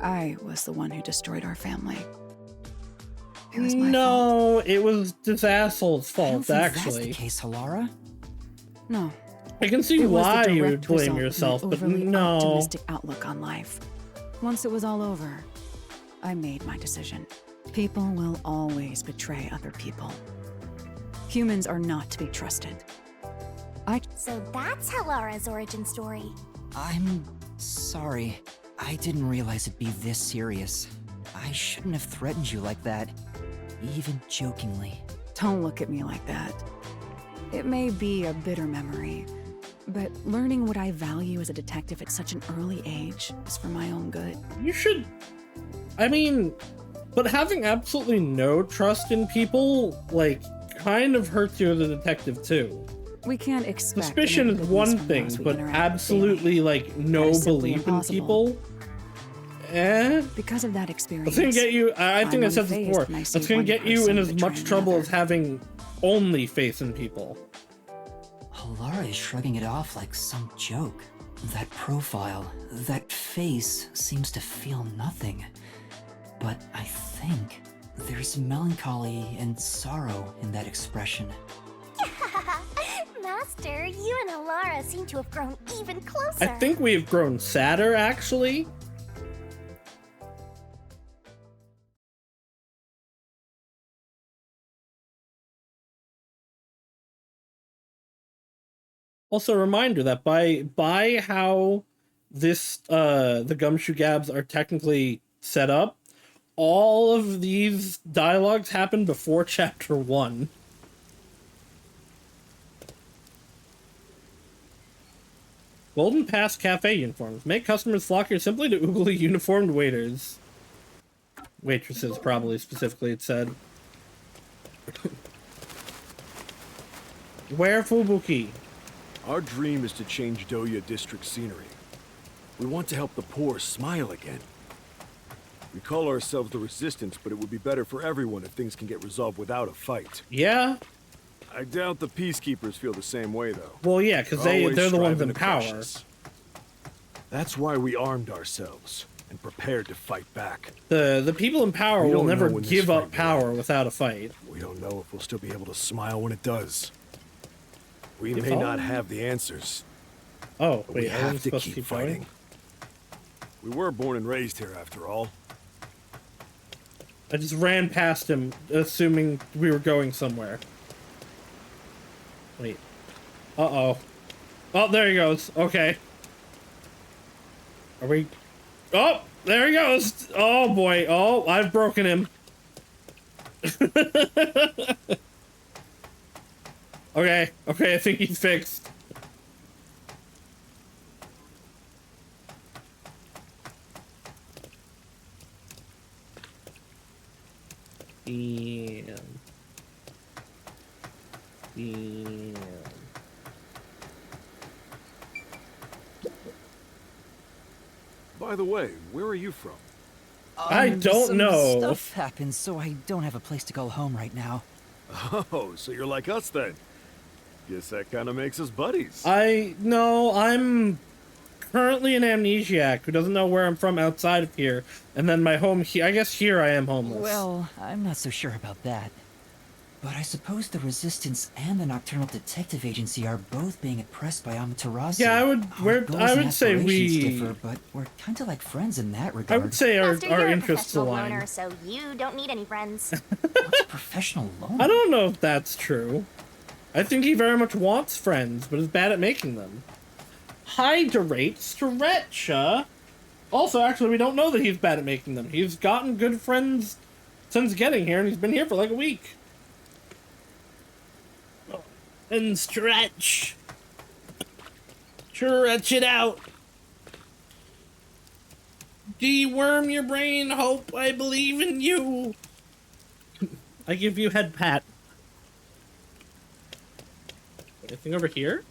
I was the one who destroyed our family. It was my fault. No, it was this asshole's I don't fault, think that's actually. the case, Halara. No. I can see It was the why you would direct blame result of yourself, my but overly no. optimistic outlook on life. Once it was all over, I made my decision. People will always betray other people. Humans are not to be trusted. So that's Halara's origin story. I'm sorry. I didn't realize it'd be this serious. I shouldn't have threatened you like that, even jokingly. Don't look at me like that. It may be a bitter memory, but learning what I value as a detective at such an early age is for my own good. You should. I mean, but having absolutely no trust in people, like, kind of hurts you as a detective too. We can't expect Suspicion is innate one goodness from thing, those we but interact with absolutely, daily. like, no That is simply belief in impossible. people. Because of that experience, That's gonna get you. I think I I'm said this unfazed before. when I see That's gonna one get you in person as betray much trouble as another. having only faith in people. Halara is shrugging it off like some joke. That profile, that face seems to feel nothing. But I think there's melancholy and sorrow in that expression. Master, you and Halara seem to have grown even closer. I think we have grown sadder, actually. Also, a reminder that by how this the Gumshoe Gabs are technically set up, all of these dialogues happen before chapter 1. Golden Pass Cafe uniforms. Make customers flock here simply to oogly uniformed waiters. Waitresses, probably, specifically, it said. Wear Fubuki. Our dream is to change Doya district scenery. We want to help the poor smile again. We call ourselves the Resistance, but it would be better for everyone if things can get resolved without a fight. Yeah? I doubt the Peacekeepers feel the same way, though. Well, yeah, because Always they're the ones striving in to power. crush us. That's why we armed ourselves and prepared to fight back. The people in power We will don't never know when this give fight up will power end. without a fight. We don't know if we'll still be able to smile when it does. We may not have the answers, Oh, but wait, we I wasn't have to supposed keep going? fighting. We were born and raised here, after all. I just ran past him, assuming we were going somewhere. Wait. Uh-oh. Oh, there he goes. Okay. Are we... Oh, there he goes. Oh, boy. Oh, I've broken him. Okay. Okay, I think he's fixed. Damn. Damn. By the way, where are you from? I don't some know. Stuff happened, so I don't have a place to go home right now. Oh, so you're like us then. Guess that kind of makes us buddies. No, I'm currently an amnesiac who doesn't know where I'm from outside of here. And then my home here, I guess here I am homeless. Well, I'm not so sure about that. But I suppose the Resistance and the Nocturnal Detective Agency are both being oppressed by Amaterasu. Yeah, I would- Our we're- goals I and would say aspirations we- differ, but we're kind of like friends in that I regard. would say Master, our you're a interests professional align. loner, so you don't need any friends. What's a professional loner? I don't know if that's true. I think he very much wants friends, but is bad at making them. Hydrate Stretch, Also, actually, we don't know that he's bad at making them. He's gotten good friends since getting here, and he's been here for like a week. And stretch. Stretch it out. Deworm your brain, Hope. I believe in you. I give you head pat. Anything over here?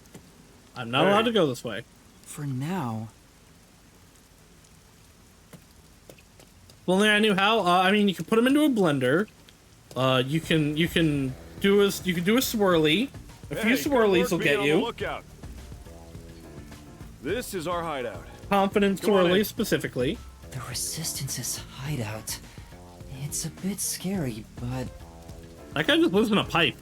I'm not allowed to go this way. For now. If only I knew how. I mean, you can put them into a blender. You can do a swirly. A few swirlies will get you. Lookout. This is our hideout. Confident Go on in. swirly specifically. The Resistance's hideout. It's a bit scary, but That guy just lives in a pipe.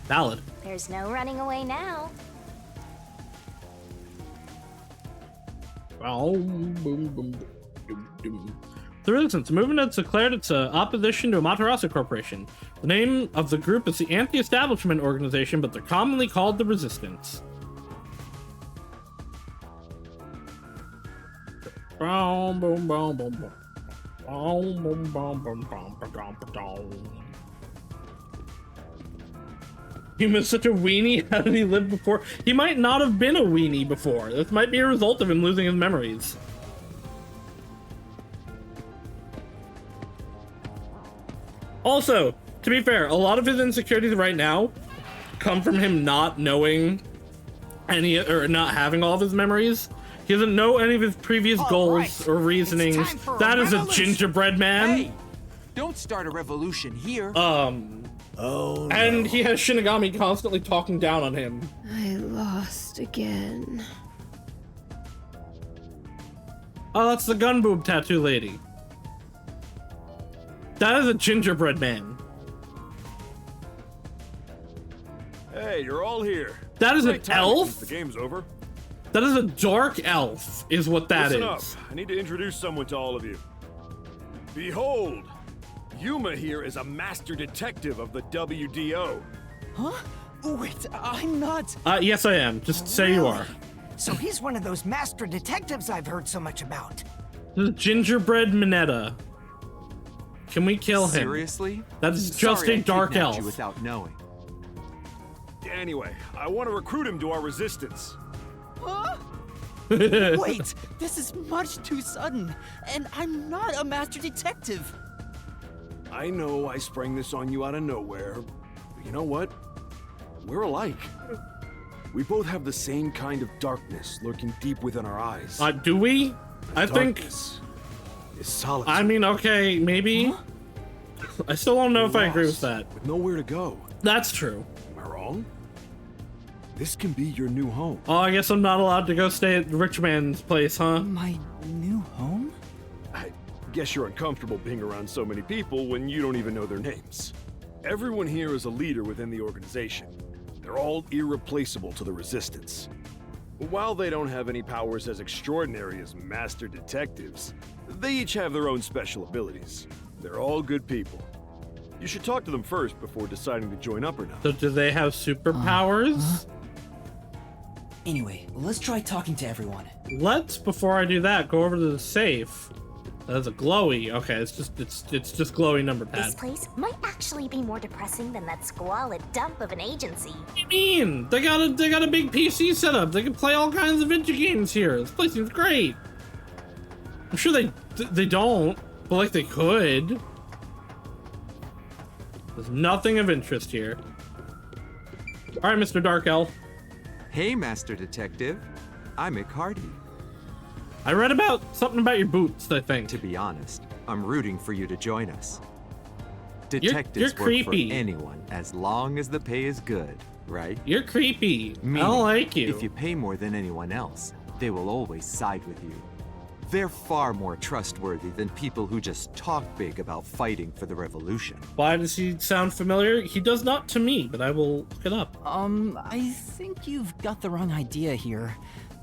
Valid. There's no running away now. Oh, boom, boom, boom, doom, doom. The Resistance, a movement that's declared its opposition to Amaterasu Corporation. The name of the group is the Anti-Establishment Organization, but they're commonly called the Resistance. Boom, boom, boom, boom, boom. Boom, boom, boom, boom, boom, boom, boom. He was such a weenie. How did he live before? He might not have been a weenie before. This might be a result of him losing his memories. Also, to be fair, a lot of his insecurities right now come from him not knowing any, or not having all of his memories. He doesn't know any of his previous goals or reasonings. That is a gingerbread man. Hey, don't start a revolution here. Oh, And he has Shinigami constantly talking down on him. I lost again. Oh, that's the gun boob tattoo lady. That is a gingerbread man. Hey, you're all here. That is an Great timing elf? since the game's over. That is a dark elf, is what that Listen is. up. I need to introduce someone to all of you. Behold, Yuma here is a master detective of the WDO. Huh? Wait, I'm not. Yes, I am. Just say you are. So he's one of those master detectives I've heard so much about. This is gingerbread Minetta. Can we kill him? Seriously? That is just Sorry a I dark kidnapped elf. you without knowing. Anyway, I want to recruit him to our resistance. Huh? Wait, this is much too sudden, and I'm not a master detective. I know I sprang this on you out of nowhere, but you know what? We're alike. We both have the same kind of darkness lurking deep within our eyes. Do we? I think. Darkness is solitude. I mean, okay, maybe. Huh? I still don't know if I agree with Lost, that. With nowhere to go. That's true. Am I wrong? This can be your new home. Oh, I guess I'm not allowed to go stay at the rich man's place, huh? my new home? I guess you're uncomfortable being around so many people when you don't even know their names. Everyone here is a leader within the organization. They're all irreplaceable to the Resistance. While they don't have any powers as extraordinary as master detectives, they each have their own special abilities. They're all good people. You should talk to them first before deciding to join up or not. So do they have superpowers? Anyway, let's try talking to everyone. Let's, before I do that, go over to the safe. That's a glowy. Okay, it's just glowy number pad. This place might actually be more depressing than that squalid dump of an agency. What do you mean? They got a big PC setup. They can play all kinds of video games here. This place seems great. I'm sure they don't, but like they could. There's nothing of interest here. All right, Mr. Dark Elf. Hey, Master Detective. I'm Icardi. I read about something about your boots, I think. To be honest, I'm rooting for you to join us. You're Detectives work creepy. for anyone as long as the pay is good, right? You're creepy. I Meaning, don't like you. If you pay more than anyone else, they will always side with you. They're far more trustworthy than people who just talk big about fighting for the revolution. Why does he sound familiar? He does not to me, but I will look it up. I think you've got the wrong idea here.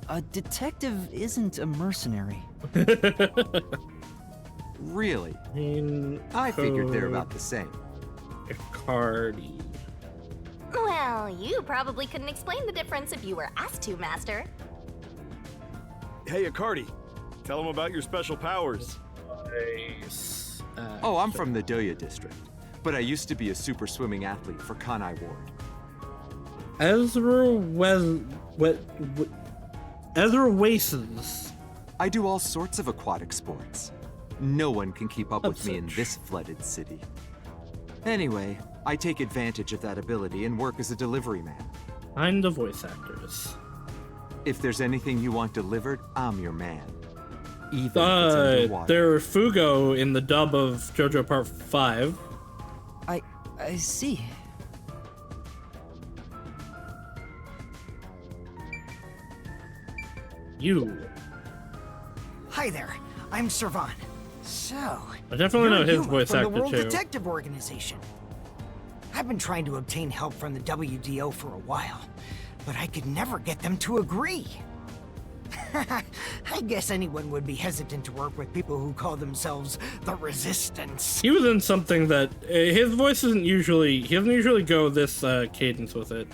A detective isn't a mercenary. Really? I figured they're about the same. Icardi. Well, you probably couldn't explain the difference if you were asked to, Master. Hey, Icardi. Tell them about your special powers. Oh, I'm from the Doya district, but I used to be a super swimming athlete for Kanai Ward. Ezra Waces. I do all sorts of aquatic sports. No one can keep up with me in this flooded city. Anyway, I take advantage of that ability and work as a delivery man. I'm the voice actors. If there's anything you want delivered, I'm your man. Even if it's underwater. They're Fugo in the dub of JoJo Part 5. I see. You. Hi there, I'm Servan. So, I definitely know you're his Yuma voice from actor the World too. Detective Organization. I've been trying to obtain help from the WDO for a while, but I could never get them to agree. I guess anyone would be hesitant to work with people who call themselves the Resistance. He was in something that his voice he doesn't usually go this cadence with it.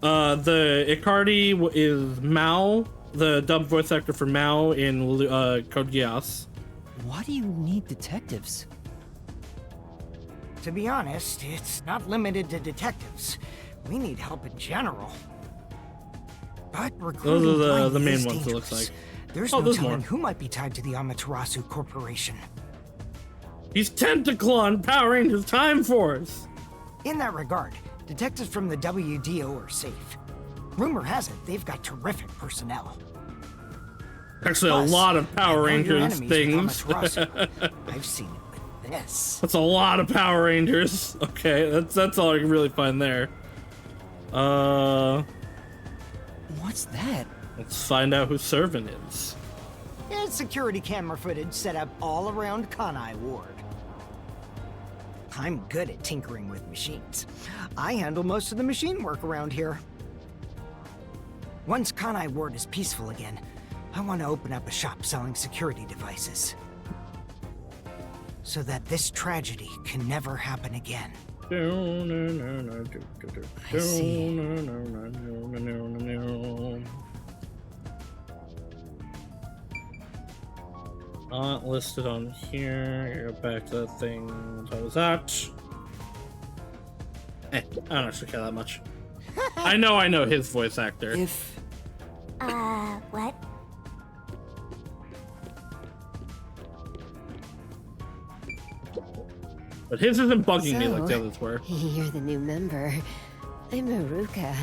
The Icardi is Mao, the dub voice actor for Mao in Code Geass. Why do you need detectives? To be honest, it's not limited to detectives. We need help in general. But recruiting Those are the blindly main is ones, it looks dangerous. like. There's Oh, no there's telling more. who might be tied to the Amaterasu Corporation. He's Tentaclon powering his Time Force. In that regard, detectives from the WDO are safe. Rumor has it they've got terrific personnel. Actually, Plus, a lot of Power I know your Rangers enemies with things. Amaterasu. I've seen it with this. That's a lot of Power Rangers. Okay, that's all I can really find there. What's that? Let's find out who Servant is. It's security camera footage set up all around Kanai Ward. I'm good at tinkering with machines. I handle most of the machine work around here. Once Kanai Ward is peaceful again, I want to open up a shop selling security devices. So that this tragedy can never happen again. I see. Not listed on here. Go back to that thing. What was that? I don't actually care that much. I know his voice actor. If What? But his isn't bugging me like the others were. You're the new member. I'm Aruka.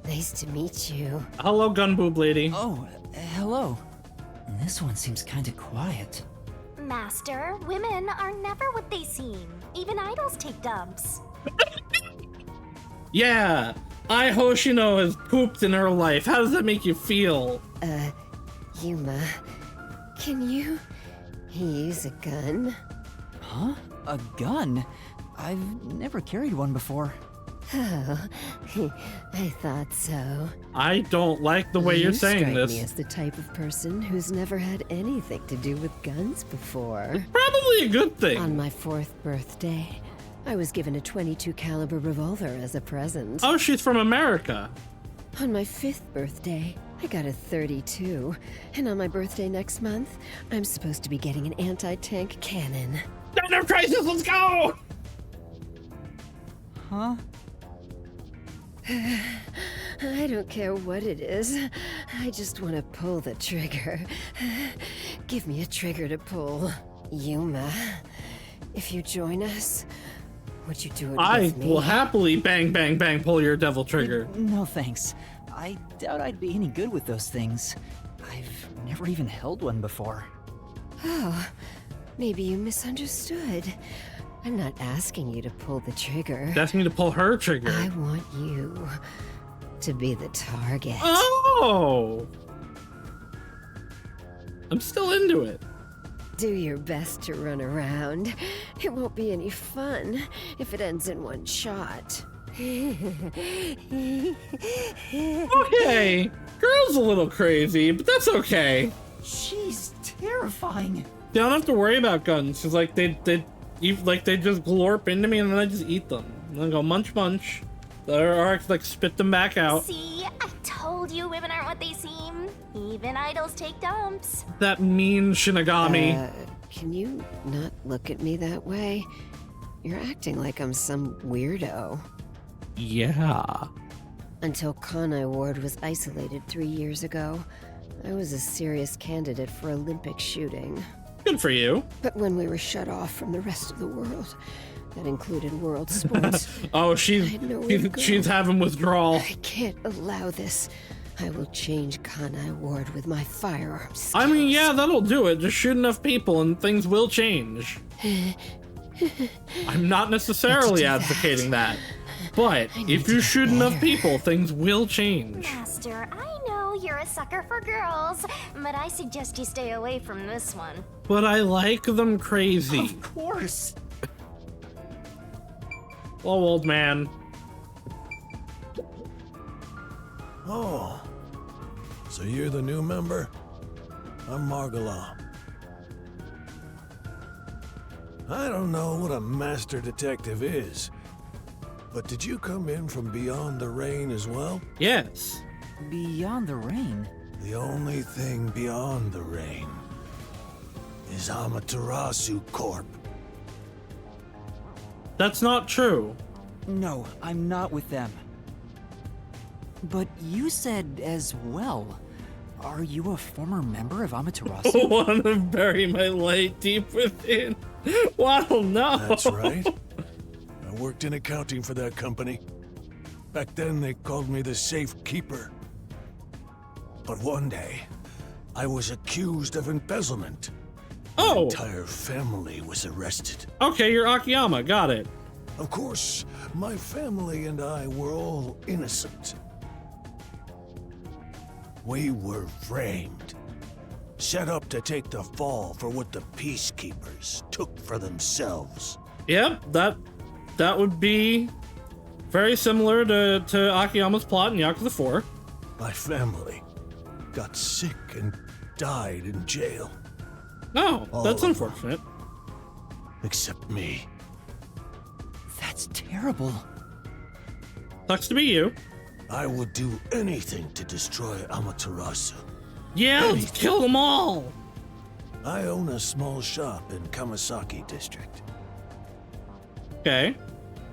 Nice to meet you. Hello, gun boob lady. Oh, hello. This one seems kind of quiet. Master, women are never what they seem. Even idols take dumps. Yeah, Ai Hoshino has pooped in her life. How does that make you feel? Yuma, can you use a gun? Huh? A gun? I've never carried one before. Oh, I thought so. I don't like the way you're saying strike this. me as the type of person who's never had anything to do with guns before. Probably a good thing. On my 4th birthday, I was given a .22 caliber revolver as a present. Oh, she's from America. On my 5th birthday, I got a .32, and on my birthday next month, I'm supposed to be getting an anti-tank cannon. Enough crisis, let's go! Huh? I don't care what it is. I just want to pull the trigger. Give me a trigger to pull. Yuma, if you join us, would you do it with me? I will happily bang, bang, bang pull your devil trigger. No thanks. I doubt I'd be any good with those things. I've never even held one before. Oh, maybe you misunderstood. I'm not asking you to pull the trigger. Asking me to pull her trigger. I want you to be the target. Oh! I'm still into it. Do your best to run around. It won't be any fun if it ends in one shot. Okay. Girl's a little crazy, but that's okay. She's terrifying. You don't have to worry about guns. Cause like they just glorp into me and then I just eat them. And then go munch munch. Or I like spit them back out. See, I told you women aren't what they seem. Even idols take dumps. That mean Shinigami. Can you not look at me that way? You're acting like I'm some weirdo. Yeah. Until Kanai Ward was isolated 3 years ago, I was a serious candidate for Olympic shooting. Good for you. But when we were shut off from the rest of the world, that included world sports. Oh, I had nowhere to go. she's having withdrawal. I can't allow this. I will change Kanai Ward with my firearms skills. I mean, yeah, that'll do it. Just shoot enough people and things will change. I'm not necessarily advocating that. But if you shoot enough people, things will change. Master, I know you're a sucker for girls, but I suggest you stay away from this one. But I like them crazy. Of course. Hello, old man. Oh, so you're the new member? I'm Margala. I don't know what a master detective is, but did you come in from beyond the rain as well? Yes. Beyond the rain? The only thing beyond the rain is Amaterasu Corp. That's not true. No, I'm not with them. But you said as well. Are you a former member of Amaterasu? Want to bury my light deep within. Wow, no. That's right. I worked in accounting for that company. Back then, they called me the safe keeper. But one day, I was accused of embezzlement. Oh. My entire family was arrested. Okay, you're Akiyama. Got it. Of course, my family and I were all innocent. We were framed, set up to take the fall for what the peacekeepers took for themselves. Yep, that would be very similar to Akiyama's plot in Yakuza 4. My family got sick and died in jail. No, All that's of unfortunate. Except me. That's terrible. Sucks to be you. I would do anything to destroy Amaterasu. Yeah, let's kill them all. I own a small shop in Kamasaki district. Okay.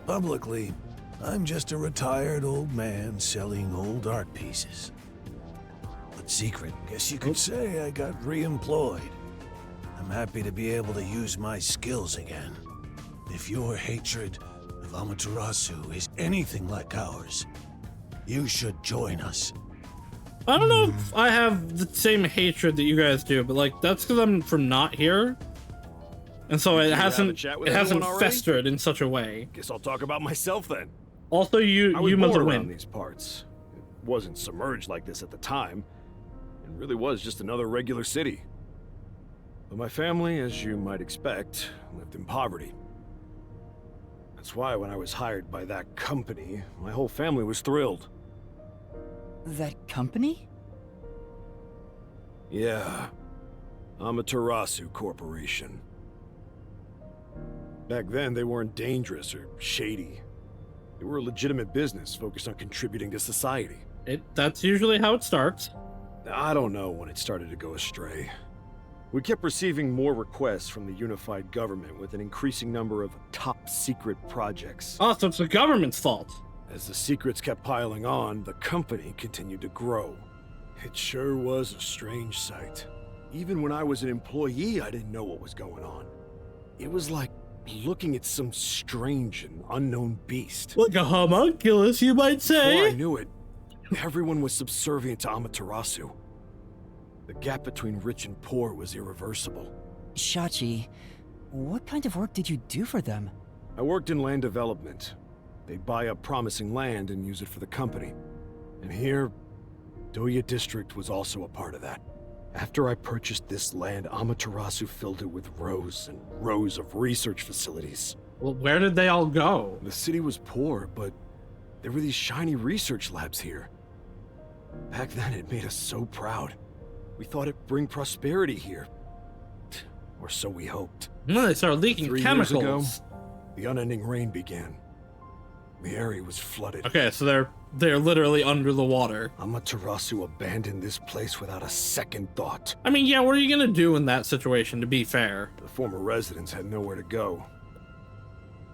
Publicly, I'm just a retired old man selling old art pieces. But secret, guess you could say I got re-employed. I'm happy to be able to use my skills again. If your hatred of Amaterasu is anything like ours, you should join us. I don't know if I have the same hatred that you guys do, but like that's because I'm from not here, and so it hasn't festered in such a way. Guess I'll talk about myself then. Also, you must born win. around these parts. It wasn't submerged like this at the time. It really was just another regular city. But my family, as you might expect, lived in poverty. That's why when I was hired by that company, my whole family was thrilled. That company? Yeah. Amaterasu Corporation. Back then, they weren't dangerous or shady. They were a legitimate business focused on contributing to society. That's usually how it starts. I don't know when it started to go astray. We kept receiving more requests from the unified government with an increasing number of top-secret projects. Oh, so it's the government's fault. As the secrets kept piling on, the company continued to grow. It sure was a strange sight. Even when I was an employee, I didn't know what was going on. It was like looking at some strange and unknown beast. Like a homunculus, you might say. Before I knew it, everyone was subservient to Amaterasu. The gap between rich and poor was irreversible. Shachi, what kind of work did you do for them? I worked in land development. They'd buy up promising land and use it for the company. And here, Doya District was also a part of that. After I purchased this land, Amaterasu filled it with rows and rows of research facilities. Well, where did they all go? The city was poor, but there were these shiny research labs here. Back then, it made us so proud. We thought it'd bring prosperity here. Or so we hoped. No, they started leaking 3 chemicals. years ago, the unending rain began. The area was flooded. Okay, so they're literally under the water. Amaterasu abandoned this place without a second thought. I mean, yeah, what are you gonna do in that situation, to be fair? The former residents had nowhere to go.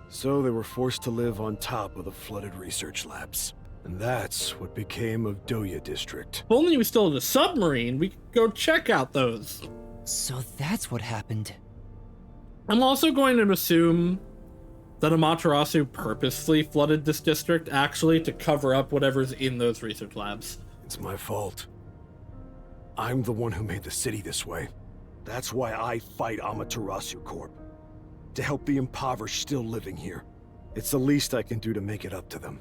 So they were forced to live on top of the flooded research labs. And that's what became of Doya District. If only we still had a submarine, we could go check out those. So that's what happened. I'm also going to assume that Amaterasu purposely flooded this district, actually, to cover up whatever's in those research labs. It's my fault. I'm the one who made the city this way. That's why I fight Amaterasu Corp. To help the impoverished still living here. It's the least I can do to make it up to them.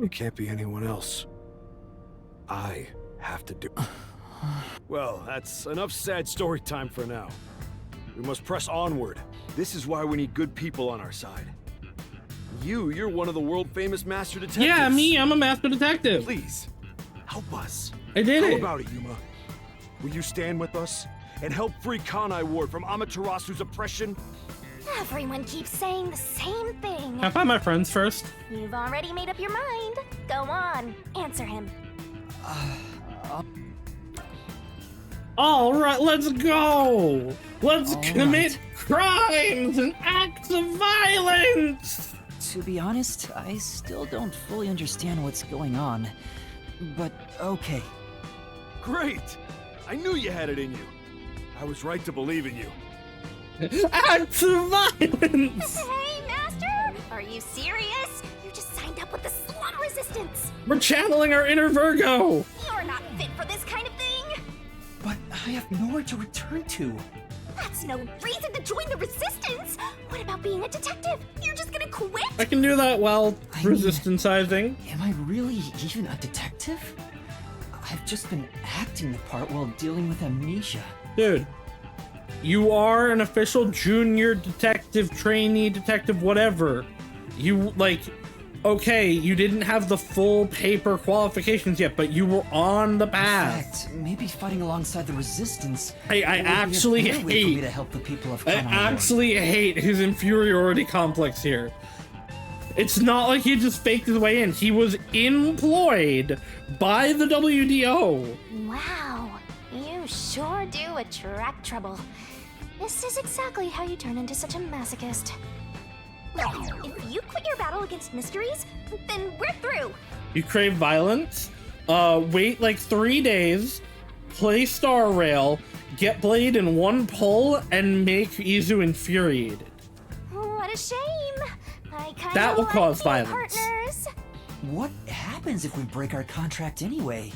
It can't be anyone else. I have to do. Well, that's enough sad story time for now. We must press onward. This is why we need good people on our side. You're one of the world-famous master detectives. Yeah, me, I'm a master detective. Please, help us. I did How it. about it, Yuma? Will you stand with us and help free Kanai Ward from Amaterasu's oppression? Everyone keeps saying the same thing. Can I find my friends first? You've already made up your mind. Go on, answer him. All right, let's go. Let's All commit crimes and acts of violence. To be honest, I still don't fully understand what's going on. But okay. Great! I knew you had it in you. I was right to believe in you. Acts of violence. Hey, Master! Are you serious? You just signed up with the slum resistance. We're channeling our inner Virgo. You're not fit for this kind of thing. But I have nowhere to return to. That's no reason to join the resistance. What about being a detective? You're just gonna quit? I can do that while I mean, resistance-izing. Am I really even a detective? I've just been acting the part while dealing with amnesia. Dude, you are an official junior detective, trainee detective, whatever. You, like, okay, you didn't have the full paper qualifications yet, but you were on the path. In fact, maybe fighting alongside the resistance. I actually would be a better way for me hate. to help the people of I Kanai Ward. actually hate his inferiority complex here. It's not like he just faked his way in. He was employed by the WDO. Wow, you sure do attract trouble. This is exactly how you turn into such a masochist. Look, if you quit your battle against mysteries, then we're through. You crave violence? Wait like 3 days, play Star Rail, get Blade in one pull, and make Izu infuriated. What a shame. I kinda That will like cause being violence. partners. What happens if we break our contract anyway?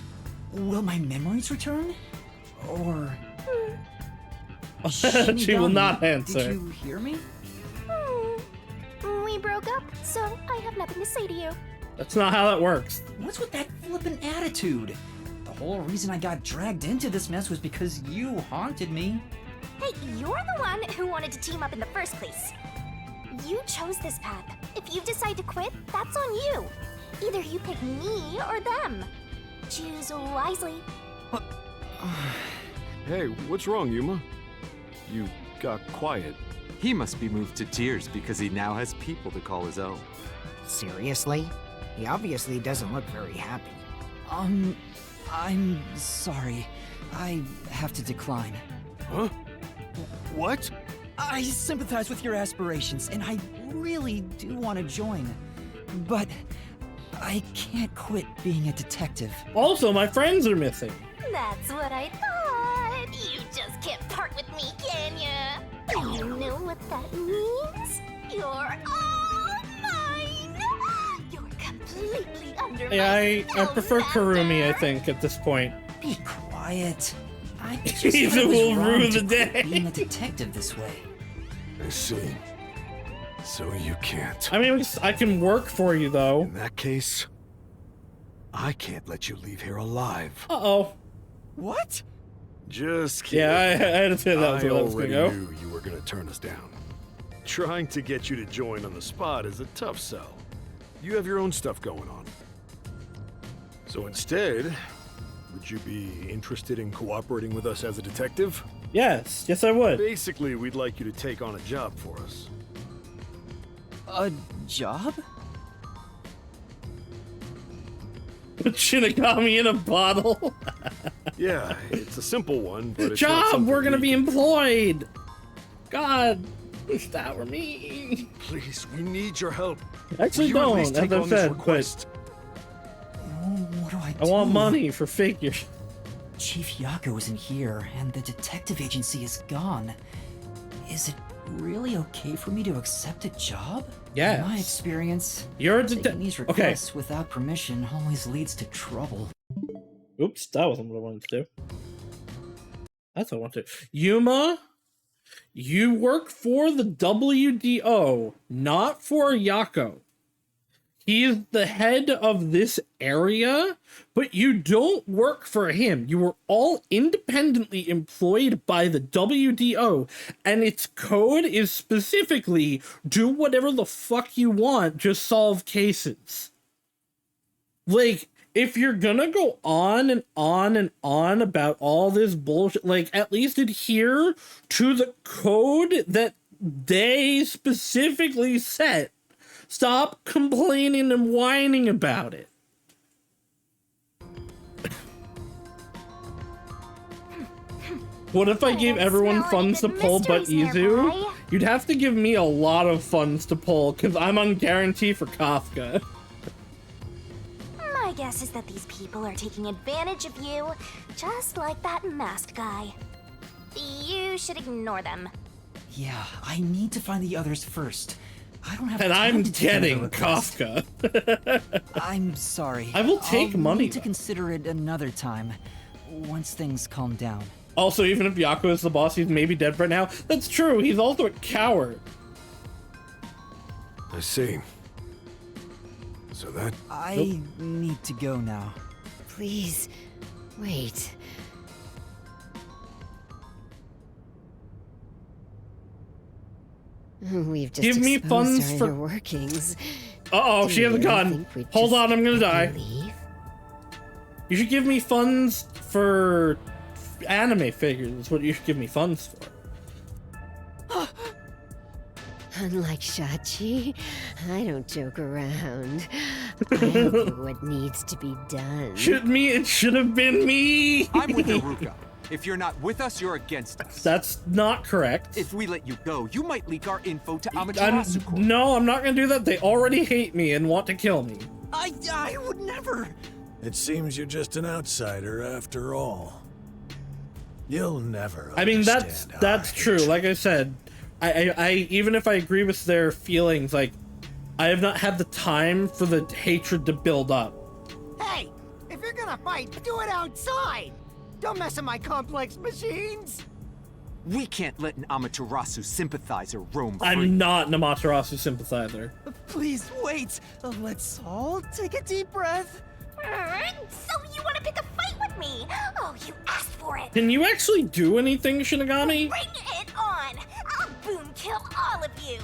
Will my memories return? Or... She will not answer. Did you hear me? We broke up, so I have nothing to say to you. That's not how that works. What's with that flippant attitude? The whole reason I got dragged into this mess was because you haunted me. Hey, you're the one who wanted to team up in the first place. You chose this path. If you decide to quit, that's on you. Either you pick me or them. Choose wisely. Hey, what's wrong, Yuma? You got quiet. He must be moved to tears because he now has people to call his own. Seriously? He obviously doesn't look very happy. I'm sorry. I have to decline. Huh? What? I sympathize with your aspirations, and I really do want to join. But I can't quit being a detective. Also, my friends are missing. That's what I thought. You just can't part with me, can ya? You know what that means? You're all mine. You're completely under Yeah, my I prefer spell, Kurumi, I Master. think, at this point. Be quiet. I just He's thought it a was will wrong rue to the quit day. being a detective this way. I see. So you can't. I mean, I can work for you, though. In that case, I can't let you leave here alive. Uh-oh. What? Just kidding. Yeah, I had to say that was I where that was gonna already go. knew you were gonna turn us down. Trying to get you to join on the spot is a tough sell. You have your own stuff going on. So instead, would you be interested in cooperating with us as a detective? Yes, yes I would. Basically, we'd like you to take on a job for us. A job? Put Shinigami in a bottle. Yeah, it's a simple one, but it's not Job, something we're gonna we be can- employed. God, wish that were me. Please, we need your help. Actually, Will you at don't, least as take I've on this said, but request? What do I do? I want money for figures. Chief Yako isn't here, and the detective agency is gone. Is it really okay for me to accept a job? Yes. In my experience, You're a taking these detective. Okay. requests without permission always leads to trouble. Oops, that wasn't what I wanted to do. That's what I wanted to do. Yuma, you work for the WDO, not for Yako. He is the head of this area, but you don't work for him. You are all independently employed by the WDO, and its code is specifically do whatever the fuck you want, just solve cases. Like, if you're gonna go on and on and on about all this bullshit, like, at least adhere to the code that they specifically set. Stop complaining and whining about it. What if I gave everyone funds to pull but Izu? You'd have to give me a lot of funds to pull, because I'm on guarantee for Kafka. My guess is that these people are taking advantage of you, just like that masked guy. You should ignore them. Yeah, I need to find the others first. I don't have And time I'm to take another getting request. Kafka. I'm sorry. I will take I'll money, need to though. consider it another time, once things calm down. Also, even if Yako is the boss, he's maybe dead right now. That's true, he's also a coward. I see. So that... I need to go now. Please, wait. We've just Give me exposed funds our for- inner workings. Uh-oh, Do she you has a really gun. think we'd Hold just on, I'm gonna die. leave? You should give me funds for anime figures. That's what you should give me funds for. Unlike Shachi, I don't joke around. I do what needs to be done. It should have been me. I'm with Iruka. If you're not with us, you're against us. That's not correct. If we let you go, you might leak our info to Amaterasu Corp. No, I'm not gonna do that. They already hate me and want to kill me. I would never. It seems you're just an outsider after all. You'll never I mean, that's understand our true. hatred. Like I said, I even if I agree with their feelings, like I have not had the time for the hatred to build up. Hey, if you're gonna fight, do it outside. Don't mess with my complex machines. We can't let an Amaterasu sympathizer roam free. I'm not an Amaterasu sympathizer. Please wait. Let's all take a deep breath. So you want to pick a fight with me? Oh, you asked for it. Can you actually do anything, Shinigami? Bring it on. I'll boom kill all of you.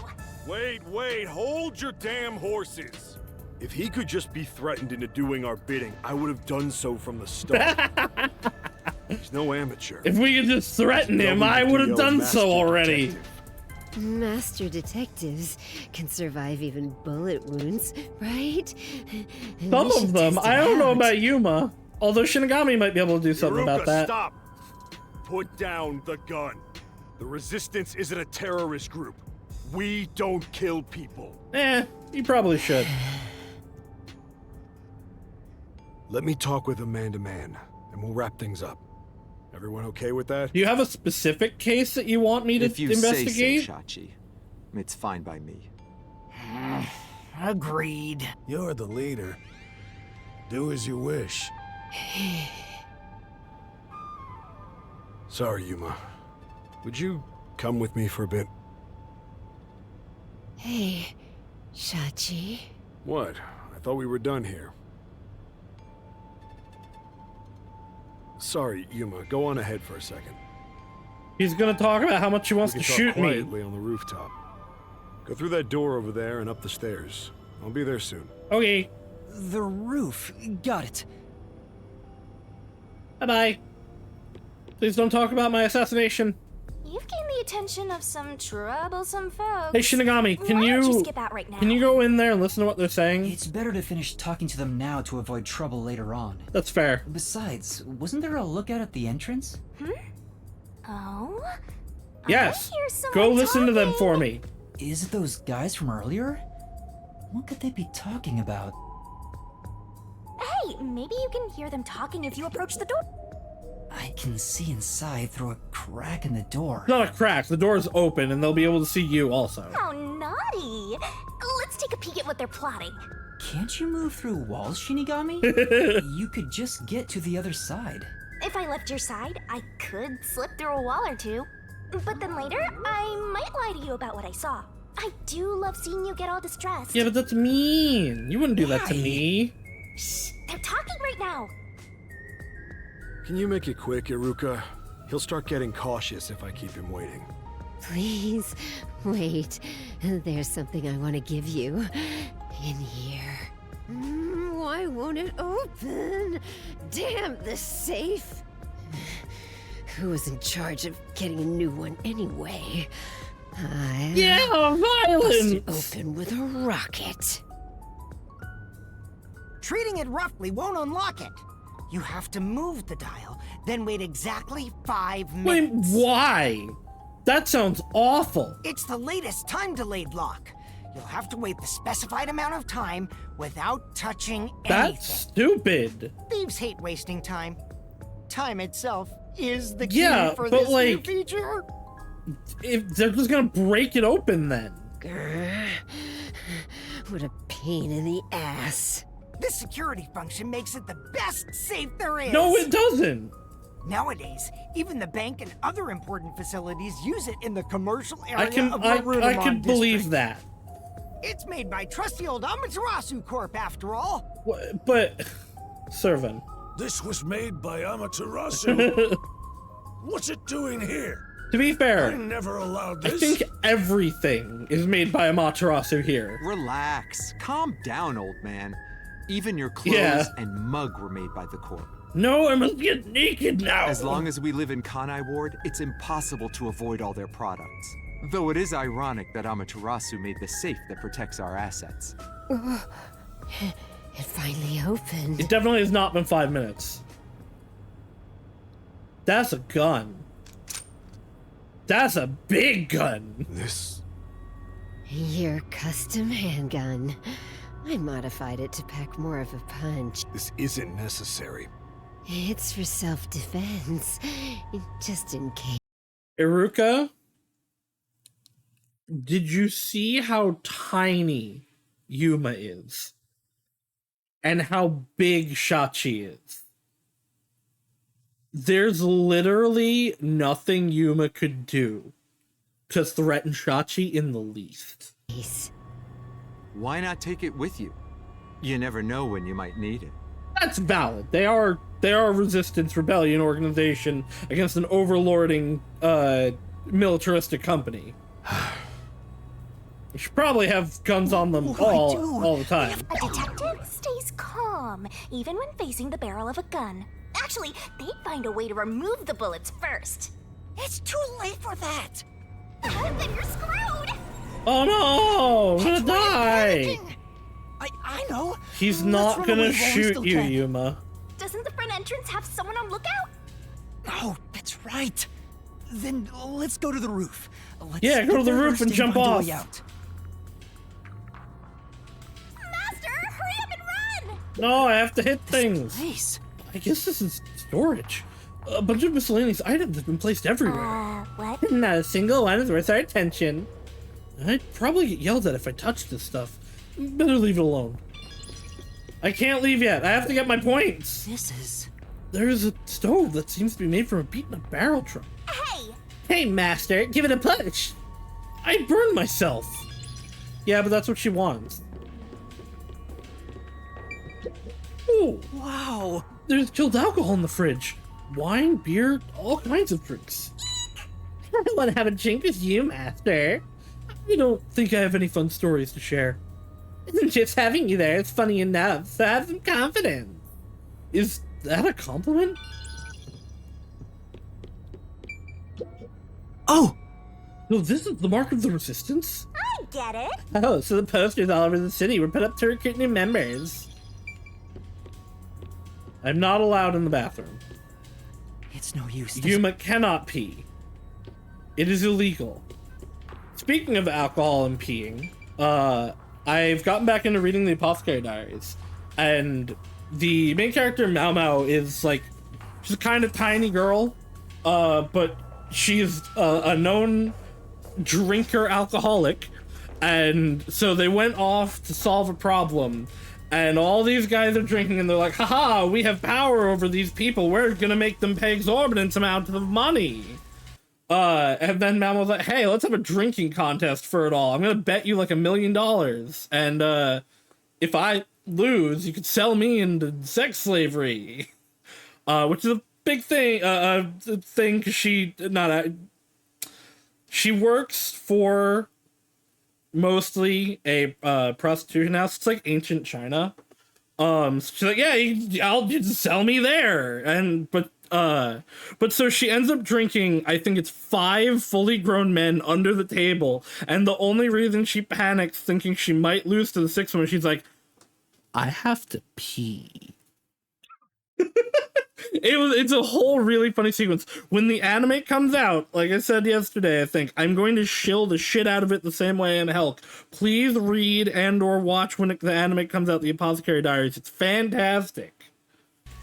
Wait, hold your damn horses! If he could just be threatened into doing our bidding, I would have done so from the start. He's no amateur. If we could just threaten him, I would have done so already. Master detectives can survive even bullet wounds, right? Some of them. I don't know about Yuma. Although Shinigami might be able to do something about that. Stop! Put down the gun. The Resistance isn't a terrorist group. We don't kill people. You probably should. Let me talk with him man to man, and we'll wrap things up. Everyone okay with that? Do you have a specific case that you want me to investigate? If you say so, Shachi. It's fine by me. Agreed. You're the leader. Do as you wish. Sorry, Yuma. Would you come with me for a bit? Hey, Shachi. What? I thought we were done here. Sorry, Yuma. Go on ahead for a second. He's gonna talk about how much he wants to shoot me. Quietly on the rooftop. Go through that door over there and up the stairs. I'll be there soon. Okay. The roof. Got it. Bye-bye. Please don't talk about my assassination. You've gained the attention of some troublesome folks. Hey, Shinigami, can Why don't you skip out right now? Can you go in there and listen to what they're saying? It's better to finish talking to them now to avoid trouble later on. That's fair. Besides, wasn't there a lookout at the entrance? Oh? Yes. I hear someone Go listen to them talking. for me. Is it those guys from earlier? What could they be talking about? Hey, maybe you can hear them talking if you approach the door. I can see inside through a crack in the door. It's not a crack. The door is open, and they'll be able to see you also. How naughty! Let's take a peek at what they're plotting. Can't you move through walls, Shinigami? You could just get to the other side. If I left your side, I could slip through a wall or two. But then later, I might lie to you about what I saw. I do love seeing you get all distressed. Yeah, but that's mean. You wouldn't do that to me. Shh, they're talking right now. Can you make it quick, Iruka? He'll start getting cautious if I keep him waiting. Please, wait. There's something I want to give you. In here. Why won't it open? Damn this safe. Who was in charge of getting a new one anyway? Yeah, violence! Bust it open with a rocket. Treating it roughly won't unlock it. You have to move the dial, then wait exactly 5 Wait, minutes. why? That sounds awful. It's the latest time-delayed lock. You'll have to wait the specified amount of time without touching anything. That's stupid. Thieves hate wasting time. Time itself is the key for but this like, new feature. If they're just gonna break it open then. Grr. What a pain in the ass. This security function makes it the best safe there is. No, it doesn't. Nowadays, even the bank and other important facilities use it in the commercial area I can believe that. It's made by trusty old Amaterasu Corp, after all. But, Servant. This was made by Amaterasu. What's it doing here? To be fair, I never allowed this. I think everything is made by Amaterasu here. Relax. Calm down, old man. Even your clothes and mug were made by the Corp. No, I must get naked now. As long as we live in Kanai Ward, it's impossible to avoid all their products. Though it is ironic that Amaterasu made the safe that protects our assets. It finally opened. It definitely has not been 5 minutes. That's a gun. That's a big gun. Your custom handgun. I modified it to pack more of a punch. This isn't necessary. It's for self-defense, just in case. Iruka, did you see how tiny Yuma is? And how big Shachi is? There's literally nothing Yuma could do to threaten Shachi in the least. Why not take it with you? You never know when you might need it. That's valid. They are a resistance rebellion organization against an overlording militaristic company. You should probably have guns on them all the time. A detective stays calm, even when facing the barrel of a gun. Actually, they'd find a way to remove the bullets first. It's too late for that. Then you're screwed! Oh no! I'm gonna die! I know. He's Let's not run gonna away while we shoot still you, can. Yuma. Doesn't the front entrance have someone on lookout? Oh, that's right. Then let's go to the roof. Let's Yeah, go to get the there roof first and jump find a off. way out. Master, hurry up and run! No, I have to hit things. Place. I guess this is storage. A bunch of miscellaneous items have been placed everywhere. What? Not a single one is worth our attention. I'd probably get yelled at if I touched this stuff. Better leave it alone. I can't leave yet. I have to get my points. This is... There's a stove that seems to be made from a beaten up barrel truck. Hey! Hey, master, give it a push. I burned myself. Yeah, but that's what she wants. Ooh, Wow. there's chilled alcohol in the fridge. Wine, beer, all kinds of drinks. I don't want to have a drink with you, master. I don't think I have any fun stories to share. Just having you there is funny enough, so have some confidence. Is that a compliment? Oh! No, this is the mark of the resistance? I get it. Oh, so the posters all over the city were put up to recruit new members. I'm not allowed in the bathroom. It's no use. Yuma cannot pee. It is illegal. Speaking of alcohol and peeing, I've gotten back into reading the Apothecary Diaries, and the main character, Mao Mao, is like, she's a kind of tiny girl, but she's a known drinker alcoholic, and so they went off to solve a problem, and all these guys are drinking, and they're like, haha, we have power over these people, we're gonna make them pay exorbitant amounts of money. And then Mao was like, hey, let's have a drinking contest for it all. I'm gonna bet you like $1 million. And, if I lose, you could sell me into sex slavery. Which is a big thing, cause she works for mostly a, prostitution house. It's like ancient China. So she's like, yeah, I'll just sell me there. But so she ends up drinking, I think it's 5 fully grown men under the table, and the only reason she panics thinking she might lose to the 6th one, she's like, I have to pee. It's a whole really funny sequence. When the anime comes out, like I said yesterday, I think, I'm going to shill the shit out of it the same way in Helk. Please read and or watch when the anime comes out, the Apothecary Diaries. It's fantastic.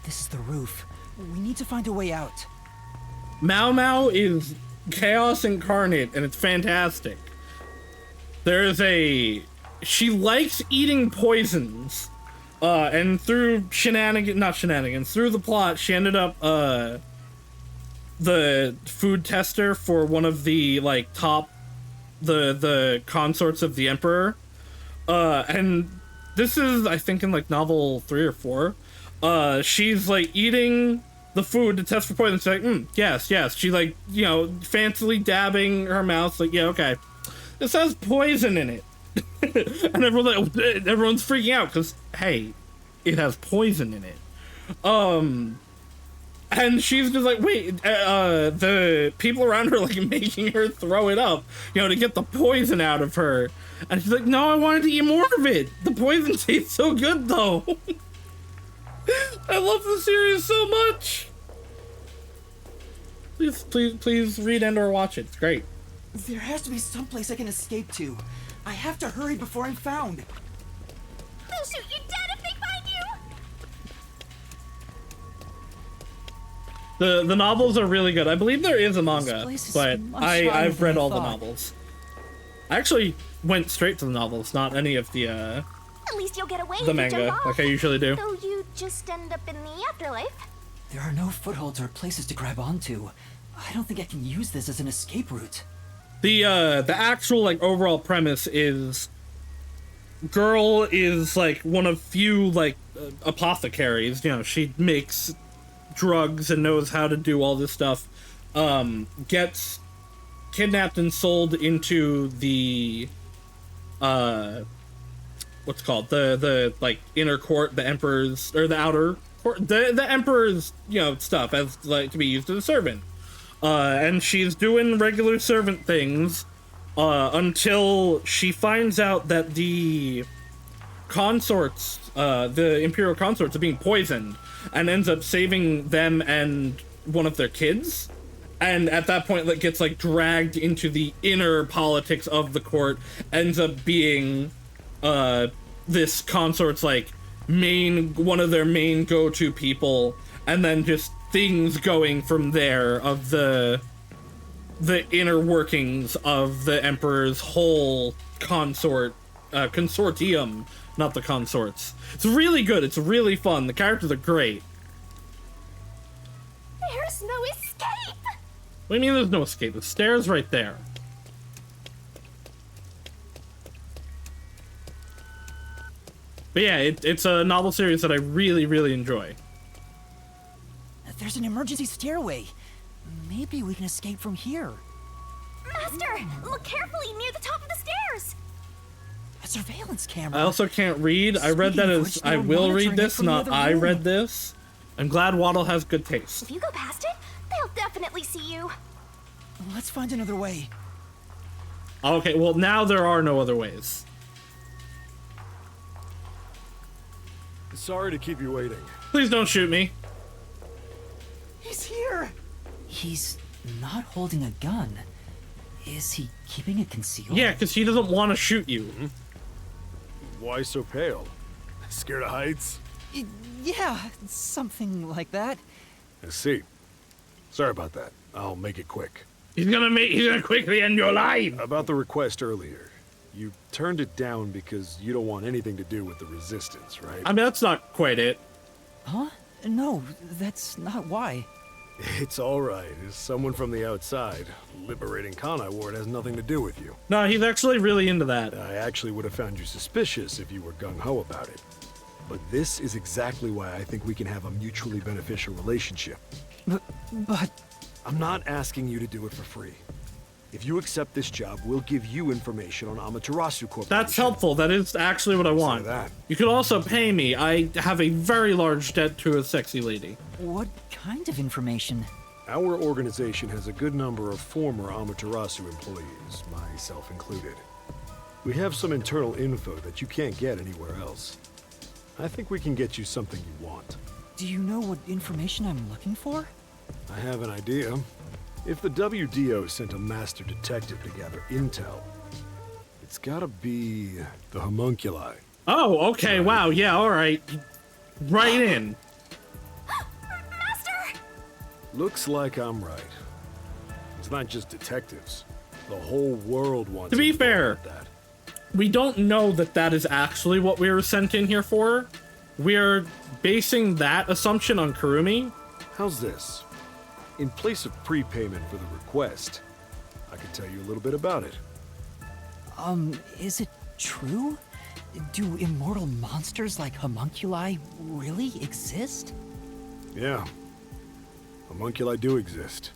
This is the roof. We need to find a way out. Mao Mao is chaos incarnate, and it's fantastic. She likes eating poisons, and through through the plot, she ended up, the food tester for one of the, like, top, the consorts of the Emperor, and this is, I think, in, like, novel 3 or 4, she's, like, eating the food to test for poison. She's like, yes. She, like, you know, fancily dabbing her mouth, like, yeah, okay. This has poison in it. And everyone's freaking out, because, hey, it has poison in it. And she's just like, wait, the people around her, like, making her throw it up, you know, to get the poison out of her. And she's like, no, I wanted to eat more of it. The poison tastes so good, though. I love the series so much. Please read and or watch it. It's great. There has to be some place I can escape to. I have to hurry before I'm found. They'll shoot you dead if they find you! The novels are really good. I believe there is a manga, but I've read all the novels. I actually went straight to the novels, not any of the At least you'll get away if the you manga, jump off. like I usually do. Though you just end up in the afterlife. There are no footholds or places to grab onto. I don't think I can use this as an escape route. The actual, like, overall premise is girl is, like, one of few, like, apothecaries. You know, she makes drugs and knows how to do all this stuff. Gets kidnapped and sold into the what's it called, the like inner court, the emperor's, or the outer court, the emperor's, you know, stuff as like to be used as a servant. And she's doing regular servant things until she finds out that the consorts, the imperial consorts, are being poisoned, and ends up saving them and one of their kids. And at that point, like, gets like dragged into the inner politics of the court, ends up being this consort's like one of their main go-to people, and then just things going from there of the inner workings of the emperor's whole consortium, not the consorts. It's really good. It's really fun. The characters are great. There's no escape! What do you mean there's no escape? The stairs right there. But yeah, it's a novel series that I really, really enjoy. There's an emergency stairway. Maybe we can escape from here. Master, look carefully near the top of the stairs! A surveillance camera. I also can't read. I read that as I will read this, not I read this. I'm glad Waddle has good taste. If you go past it, they'll definitely see you. Let's find another way. Okay, well now there are no other ways. Sorry to keep you waiting. Please don't shoot me. He's here. He's not holding a gun. Is he keeping it concealed? Yeah, because he doesn't want to shoot you. Why so pale? Scared of heights? Yeah, something like that. I see. Sorry about that. I'll make it quick. He's gonna quickly end your life. About the request earlier. You turned it down because you don't want anything to do with the resistance, right? I mean, that's not quite it. Huh? No, that's not why. It's all right. As someone from the outside, liberating Kanai Ward has nothing to do with you. No, he's actually really into that. I actually would have found you suspicious if you were gung-ho about it. But this is exactly why I think we can have a mutually beneficial relationship. But... I'm not asking you to do it for free. If you accept this job, we'll give you information on Amaterasu Corporation. That's helpful. That is actually what I want. That. You could also pay me. I have a very large debt to a sexy lady. What kind of information? Our organization has a good number of former Amaterasu employees, myself included. We have some internal info that you can't get anywhere else. I think we can get you something you want. Do you know what information I'm looking for? I have an idea. If the WDO sent a master detective to gather intel, it's gotta be the homunculi. Oh, okay, right. Wow, yeah, alright. Right in. Master! Looks like I'm right. It's not just detectives. The whole world wants to be fair, that. We don't know that that is actually what we were sent in here for. We're basing that assumption on Kurumi. How's this? In place of prepayment for the request, I can tell you a little bit about it. Is it true? Do immortal monsters like homunculi really exist? Yeah. Homunculi do exist.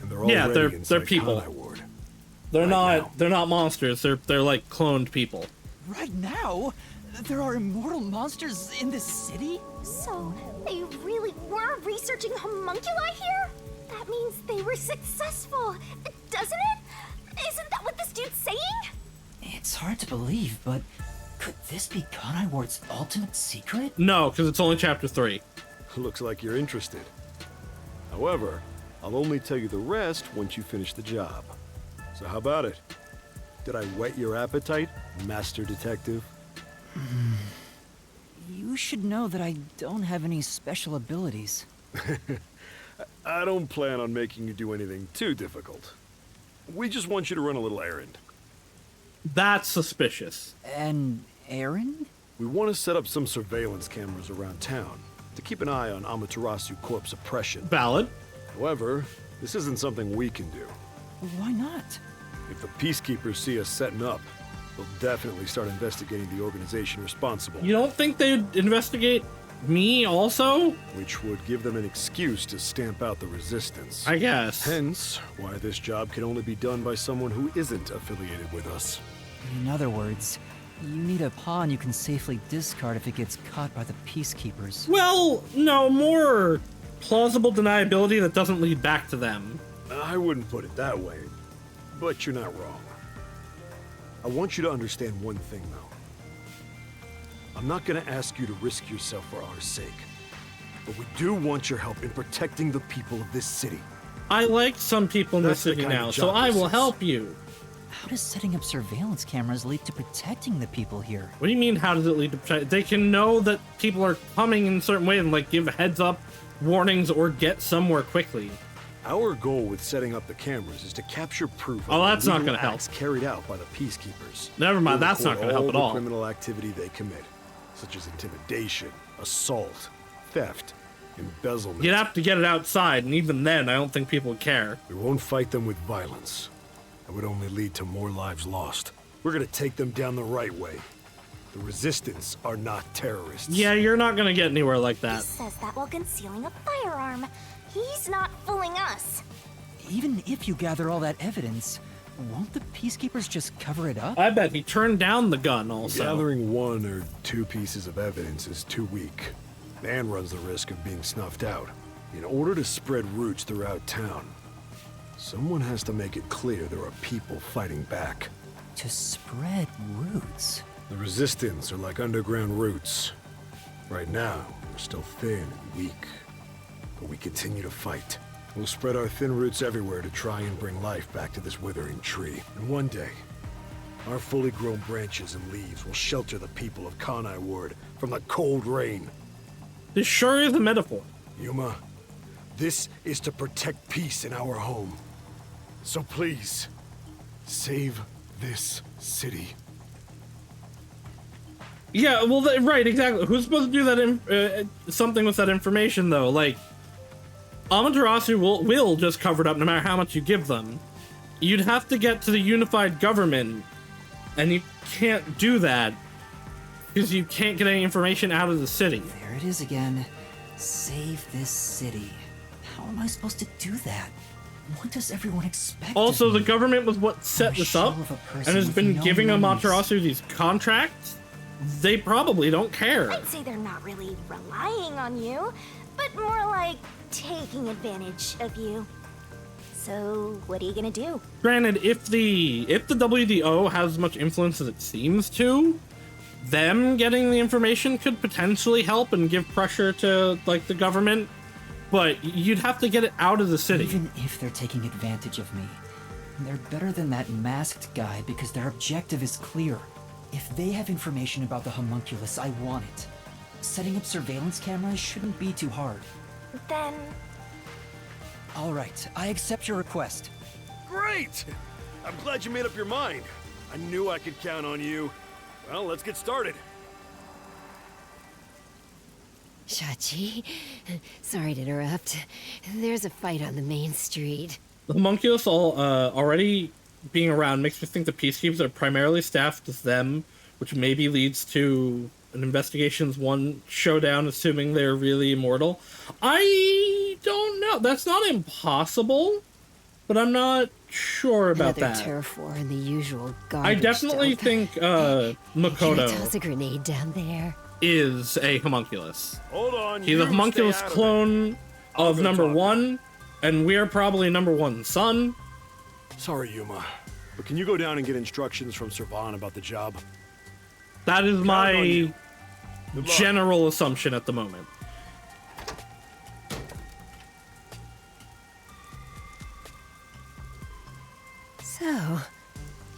And they're all they're people. Ward. They're not monsters. They're like cloned people. Right now? There are immortal monsters in this city? So, they really were researching homunculi here? That means they were successful, doesn't it? Isn't that what this dude's saying? It's hard to believe, but could this be Kanai Ward's ultimate secret? No, because it's only chapter 3. Looks like you're interested. However, I'll only tell you the rest once you finish the job. So how about it? Did I whet your appetite, Master Detective? You should know that I don't have any special abilities. I don't plan on making you do anything too difficult. We just want you to run a little errand. That's suspicious. An errand? We want to set up some surveillance cameras around town to keep an eye on Amaterasu Corp's oppression. Valid. However, this isn't something we can do. Why not? If the Peacekeepers see us setting up, they'll definitely start investigating the organization responsible. You don't think they'd investigate me also? Which would give them an excuse to stamp out the resistance. I guess. Hence, why this job can only be done by someone who isn't affiliated with us. In other words, you need a pawn you can safely discard if it gets caught by the peacekeepers. Well, no, more plausible deniability that doesn't lead back to them. I wouldn't put it that way, but you're not wrong. I want you to understand one thing, though. I'm not gonna ask you to risk yourself for our sake, but we do want your help in protecting the people of this city. I like some people in the city now, so I will help you. How does setting up surveillance cameras lead to protecting the people here? What do you mean, how does it lead to protect? They can know that people are coming in a certain way and, like, give heads up, warnings, or get somewhere quickly. Our goal with setting up the cameras is to capture proof Oh, of that's not illegal gonna help. acts carried out by the peacekeepers. Never mind, We'll that's not record gonna help at all. the criminal activity they commit, such as intimidation, assault, theft, embezzlement. You'd have to get it outside, and even then, I don't think people would care. We won't fight them with violence. It would only lead to more lives lost. We're gonna take them down the right way. The Resistance are not terrorists. Yeah, you're not gonna get anywhere like that. He says that while concealing a firearm. He's not fooling us. Even if you gather all that evidence, won't the peacekeepers just cover it up? I bet he turned down the gun also. Gathering 1 or 2 pieces of evidence is too weak, and runs the risk of being snuffed out. In order to spread roots throughout town, someone has to make it clear there are people fighting back. To spread roots? The Resistance are like underground roots. Right now, we're still thin and weak, but we continue to fight. We'll spread our thin roots everywhere to try and bring life back to this withering tree. And one day, our fully grown branches and leaves will shelter the people of Kanai Ward from the cold rain. This sure is a metaphor. Yuma, this is to protect peace in our home. So please, save this city. Yeah, well, right, exactly. Who's supposed to do that? Something with that information, though. Like, Amaterasu will just cover it up no matter how much you give them. You'd have to get to the unified government, and you can't do that because you can't get any information out of the city. There it is again. Save this city. How am I supposed to do that? What does everyone expect? Also, of me? the government was what set I'm a this shell up of a person and has with been no giving memories. Amaterasu these contracts. They probably don't care. I'd say they're not really relying on you, but more like taking advantage of you. So, what are you gonna do? Granted, if the WDO has as much influence as it seems to, them getting the information could potentially help and give pressure to, like, the government, but you'd have to get it out of the city. Even if they're taking advantage of me, they're better than that masked guy because their objective is clear. If they have information about the homunculus, I want it. Setting up surveillance cameras shouldn't be too hard. Then... All right, I accept your request. Great! I'm glad you made up your mind. I knew I could count on you. Well, let's get started. Shachi, sorry to interrupt. There's a fight on the main street. The homunculus already being around makes me think the peacekeepers are primarily staffed as them, which maybe leads to an Investigations 1 showdown, assuming they're really immortal. I don't know. That's not impossible, but I'm not sure about Another that. Terrafor in the usual garbage I definitely dump. think Can I Makoto toss a grenade down there? is a homunculus. Hold on, He's a homunculus clone of number 1, and we're probably number 1's son. Sorry, Yuma, but can you go down and get instructions from Servan about the job? That is Count on my you. Good luck. general assumption at the moment. So,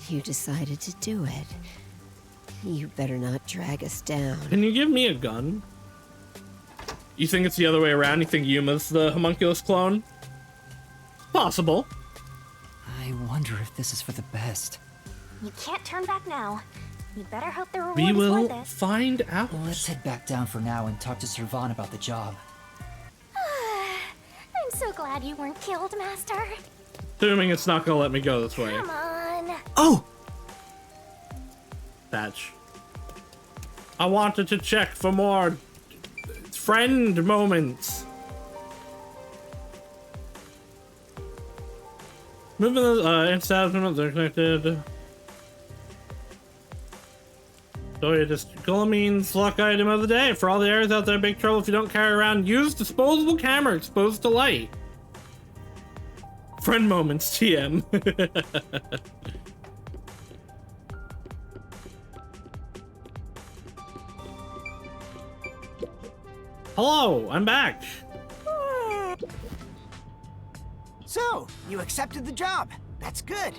you decided to do it. You better not drag us down. Can you give me a gun? You think it's the other way around? You think Yuma's the homunculus clone? Possible. I wonder if this is for the best. You can't turn back now. You better hope the reward We is will worth it. find out. Let's head back down for now and talk to Servan about the job. I'm so glad you weren't killed, Master. Assuming it's not gonna let me go this way. Come on. Oh! Thatch. I wanted to check for more friend moments. Movement inside movements are connected. So you just Gulamine's luck item of the day. For all the areas out there, big trouble if you don't carry around. Use disposable camera exposed to light. Friend moments, TM. Hello, I'm back. So, you accepted the job. That's good.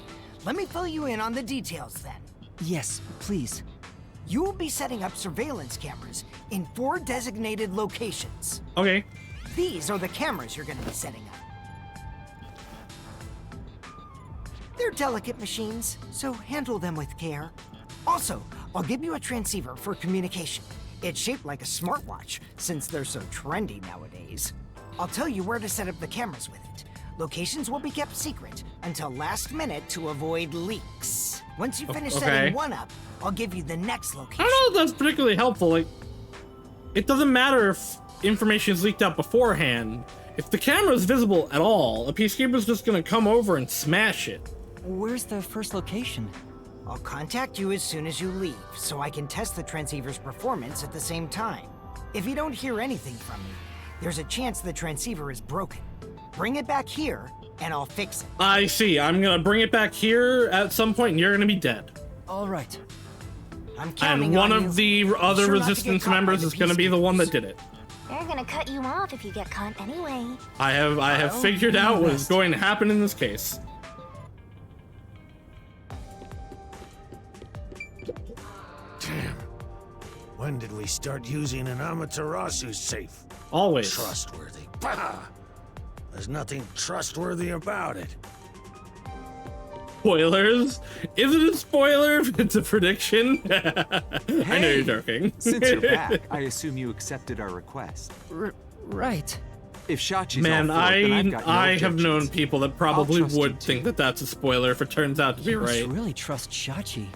Let me fill you in on the details then. Yes, please. You will be setting up surveillance cameras in 4 designated locations. Okay. These are the cameras you're going to be setting up. They're delicate machines, so handle them with care. Also, I'll give you a transceiver for communication. It's shaped like a smartwatch, since they're so trendy nowadays. I'll tell you where to set up the cameras with it. Locations will be kept secret until last minute to avoid leaks. Once you finish setting one up, I'll give you the next location. I don't know if that's particularly helpful. Like, it doesn't matter if information is leaked out beforehand. If the camera is visible at all, a peacekeeper's just gonna come over and smash it. Where's the first location? I'll contact you as soon as you leave, so I can test the transceiver's performance at the same time. If you don't hear anything from me, there's a chance the transceiver is broken. Bring it back here, and I'll fix it. I see. I'm gonna bring it back here at some point, and you're gonna be dead. All right. I'm counting and one on of the other resistance members is gonna be the one that did it. They're gonna cut you off if you get caught anyway. I have figured out what is going to happen in this case. Damn. When did we start using an Amaterasu safe? Always. Trustworthy. Bah! There's nothing trustworthy about it. Spoilers? Is it a spoiler if it's a prediction? I know you're joking. Since you're back, I assume you accepted our request. Right. If Shachi's Man, all for it, then I've got no I have objections. known people that probably trust you would think that that's a spoiler if it turns out to be You right. really trust Shachi.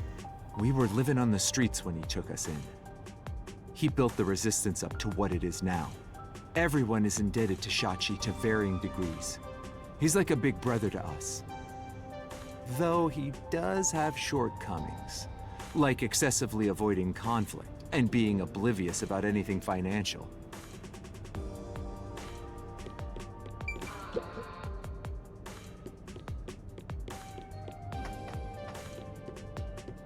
We were living on the streets when he took us in. He built the resistance up to what it is now. Everyone is indebted to Shachi to varying degrees. He's like a big brother to us. Though he does have shortcomings, like excessively avoiding conflict and being oblivious about anything financial.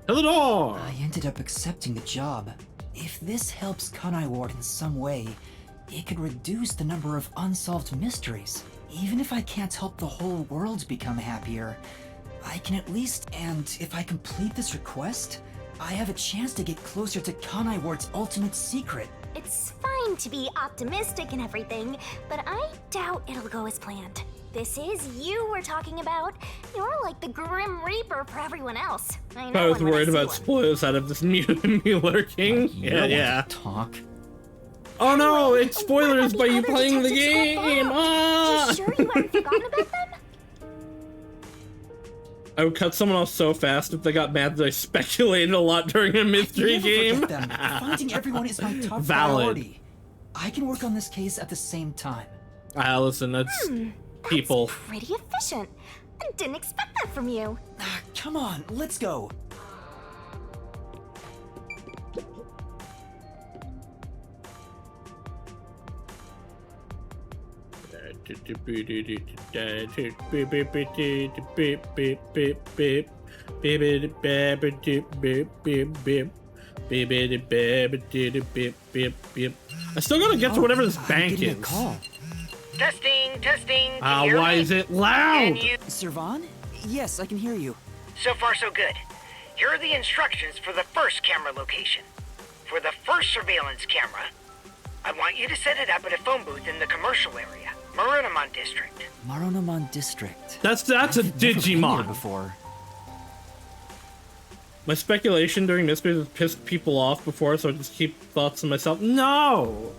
To the door! I ended up accepting the job. If this helps Kanai Ward in some way, it could reduce the number of unsolved mysteries. Even if I can't help the whole world become happier, I can at least, and if I complete this request, I have a chance to get closer to Kanai Ward's ultimate secret. It's fine to be optimistic and everything, but I doubt it'll go as planned. This is you we're talking about. You're like the Grim Reaper for everyone else. I know I was when worried see about one. spoilers out of this mutant me lurking. Yeah. Talk. Oh no, it's spoilers by you other playing the detectives go game! back? Ah! You sure you haven't forgotten about them? I would cut someone off so fast if they got mad that I speculated a lot during a mystery Never game. forget them. Finding everyone is my top Valid. priority. I can work on this case at the same time. Listen, that's people. Pretty efficient. I didn't expect that from you. Come on, let's go. I still gotta get to whatever this bank getting is. a call. Testing. Can you hear Why me? is it loud? Can you? Servan? Yes, I can hear you. So far, so good. Here are the instructions for the first camera location. For the first surveillance camera, I want you to set it up at a phone booth in the commercial area, Marunamon District. Maronomon District. That's a I've never been here Digimon. before. My speculation during mysteries has pissed people off before, so I just keep thoughts to myself. No!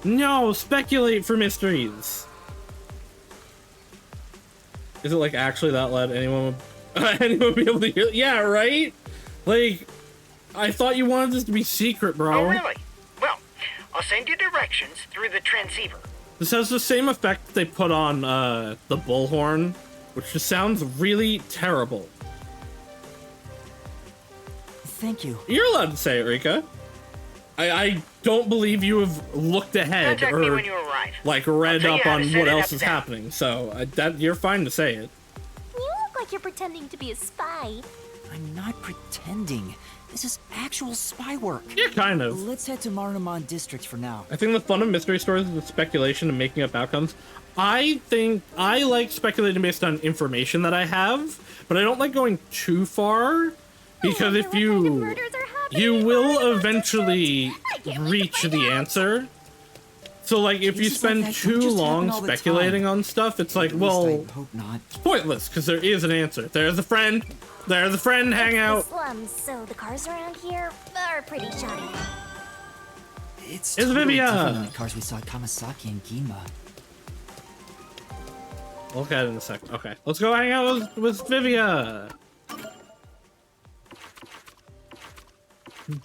No, speculate for mysteries. Is it like actually that loud? Anyone would be able to hear? Yeah, right? Like, I thought you wanted this to be secret, bro. Oh, really? Well, I'll send you directions through the transceiver. This has the same effect that they put on the bullhorn, which just sounds really terrible. Thank you. You're allowed to say it, Rika. I don't believe you have looked ahead Contact me or when you arrive. like read I'll tell up you how on to set what it else up is then. happening. So that you're fine to say it. You look like you're pretending to be a spy. I'm not pretending. This is actual spy work. Yeah, kind of. Let's head to Marunamon District for now. I think the fun of mystery stories is the speculation and making up outcomes. I think I like speculating based on information that I have, but I don't like going too far because if you will eventually reach the answer. So like if you spend too long speculating on stuff, it's like, well, it's pointless because there is an answer. There's a friend. There's a friend. Hang out. Slums, so the cars around here are pretty shoddy. It's It's totally Vivia. different than the cars we saw at Kamasaki and Gima. We'll look at it in a second. Okay, let's go hang out with Vivia.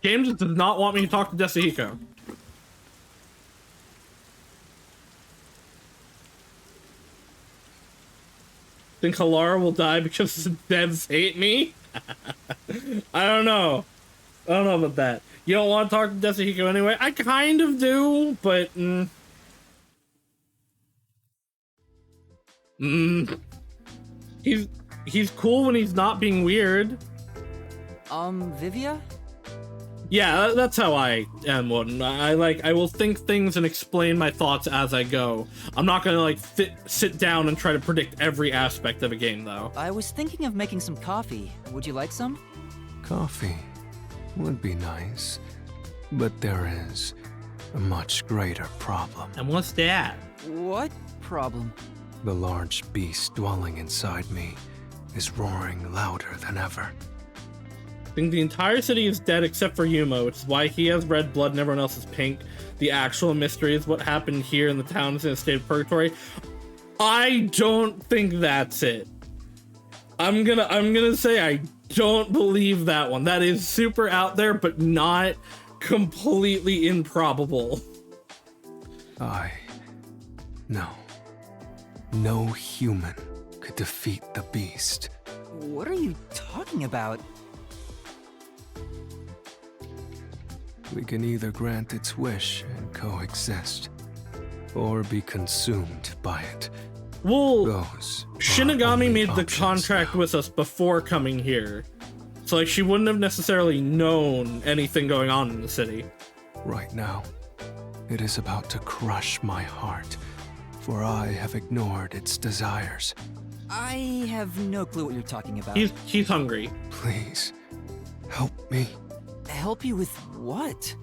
Game just does not want me to talk to Desahiko. Think Halara will die because the devs hate me? I don't know. I don't know about that. You don't want to talk to Desahiko anyway? I kind of do, but... He's cool when he's not being weird. Vivia? Yeah, that's how I am. One, I will think things and explain my thoughts as I go. I'm not gonna like sit down and try to predict every aspect of a game, though. I was thinking of making some coffee. Would you like some? Coffee would be nice, but there is a much greater problem. And what's that? What problem? The large beast dwelling inside me is roaring louder than ever. I think the entire city is dead except for Yuma, which is why he has red blood and everyone else is pink. The actual mystery is what happened here in the town is in a state of purgatory. I don't think that's it. I'm gonna say I don't believe that one. That is super out there, but not completely improbable. No human could defeat the beast. What are you talking about? We can either grant its wish and coexist, or be consumed by it. Well, Those Shinigami made the contract with us before coming here. So like she wouldn't have necessarily known anything going on in the city. Right now, it is about to crush my heart, for I have ignored its desires. I have no clue what you're talking about. He's hungry. Please, help me. Help you with what?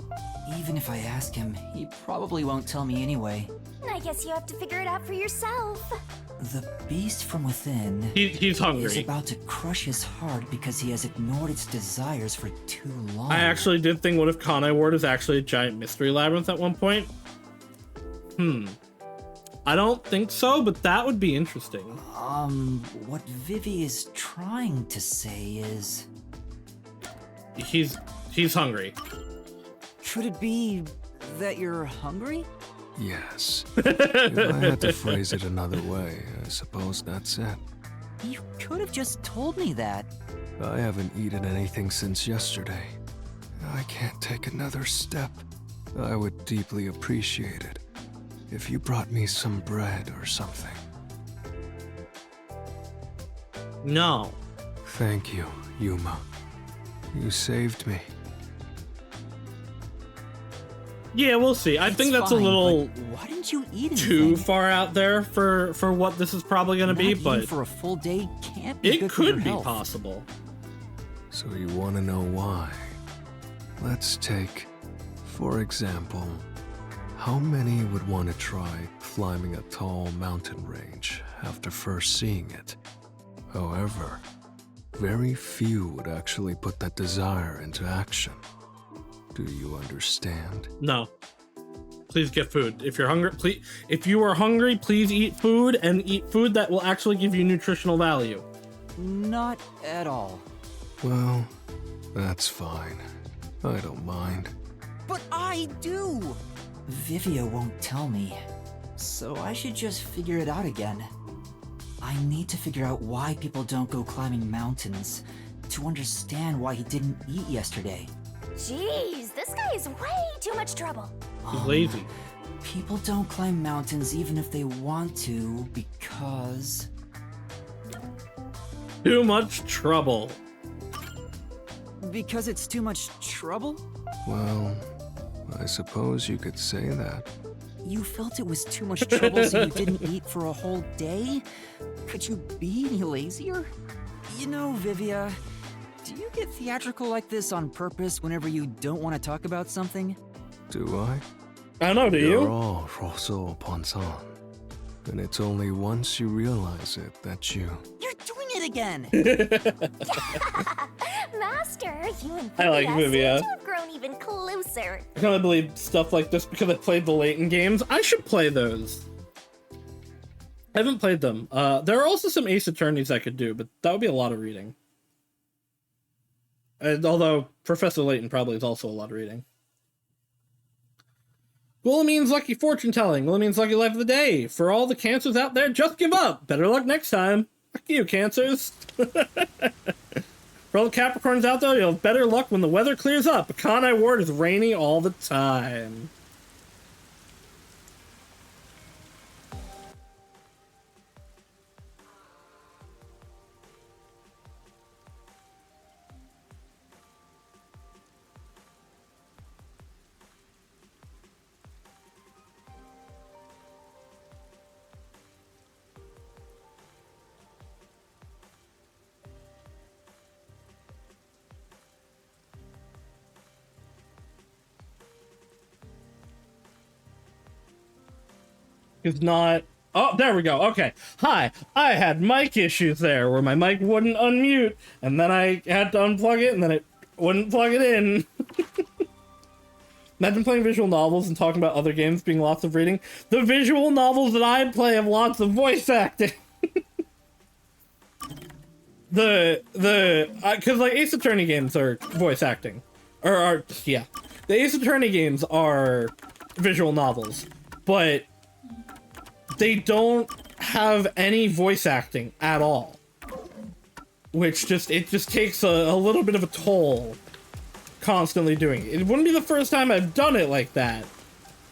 Even if I ask him, he probably won't tell me anyway. I guess you have to figure it out for yourself. The beast from within he's hungry. is about to crush his heart because he has ignored its desires for too long. I actually did think, what if Kanai Ward is actually a giant mystery labyrinth at one point? I don't think so, but that would be interesting. What Vivi is trying to say is... He's hungry. Could it be that you're hungry? Yes. If I had to phrase it another way, I suppose that's it. You could have just told me that. I haven't eaten anything since yesterday. I can't take another step. I would deeply appreciate it if you brought me some bread or something. No. Thank you, Yuma. You saved me. Yeah, we'll see. I think that's fine, a little why didn't you eat too far out there for what this is probably going to be, but for a full day can't be it good for your could be health. possible. So you want to know why? Let's take, for example, how many would want to try climbing a tall mountain range after first seeing it? However, very few would actually put that desire into action. Do you understand? No. Please get food. If you're hungry, please. If you are hungry, please eat food and eat food that will actually give you nutritional value. Not at all. Well, that's fine. I don't mind. But I do! Vivia won't tell me, so I should just figure it out again. I need to figure out why people don't go climbing mountains, to understand why he didn't eat yesterday. Jeez, this guy is way too much trouble. He's lazy. People don't climb mountains even if they want to because... Too much trouble. Because it's too much trouble? Well, I suppose you could say that. You felt it was too much trouble so you didn't eat for a whole day? Could you be any lazier? You know, Vivia, do you get theatrical like this on purpose whenever you don't want to talk about something? Do I? I know, do you? You're all Rosso Ponson. And it's only once you realize it that you... You're doing it again! Master, you and I like Vivia. seem to have grown even closer. I can't believe stuff like this because I played the Layton games. I should play those. I haven't played them. There are also some Ace Attorneys I could do, but that would be a lot of reading. And although Professor Layton probably is also a lot of reading. Wilhelmine's lucky fortune telling. Wilhelmine's lucky life of the day. For all the cancers out there, just give up. Better luck next time. Fuck you, cancers. For all the Capricorns out there, you'll have better luck when the weather clears up. Akanai Ward is rainy all the time. Is not... Oh, there we go. Okay. Hi. I had mic issues there where my mic wouldn't unmute, and then I had to unplug it, and then it wouldn't plug it in. Imagine playing visual novels and talking about other games being lots of reading. The visual novels that I play have lots of voice acting. Because like Ace Attorney games are voice acting. Yeah. The Ace Attorney games are visual novels, but they don't have any voice acting at all, which just takes a little bit of a toll constantly doing it. It wouldn't be the first time I've done it like that.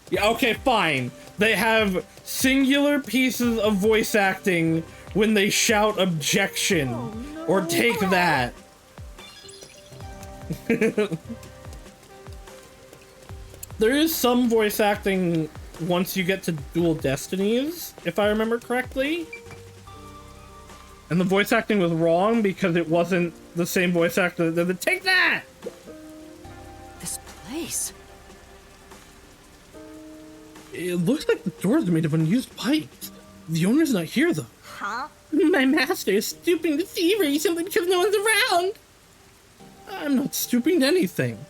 Yeah, okay, fine. They have singular pieces of voice acting when they shout objection or take that. There is some voice acting once you get to Dual Destinies, if I remember correctly. And the voice acting was wrong because it wasn't the same voice actor that did take that! This place... It looks like the doors are made of unused pipes. The owner's not here, though. Huh? My master is stooping to thievery simply because no one's around. I'm not stooping to anything.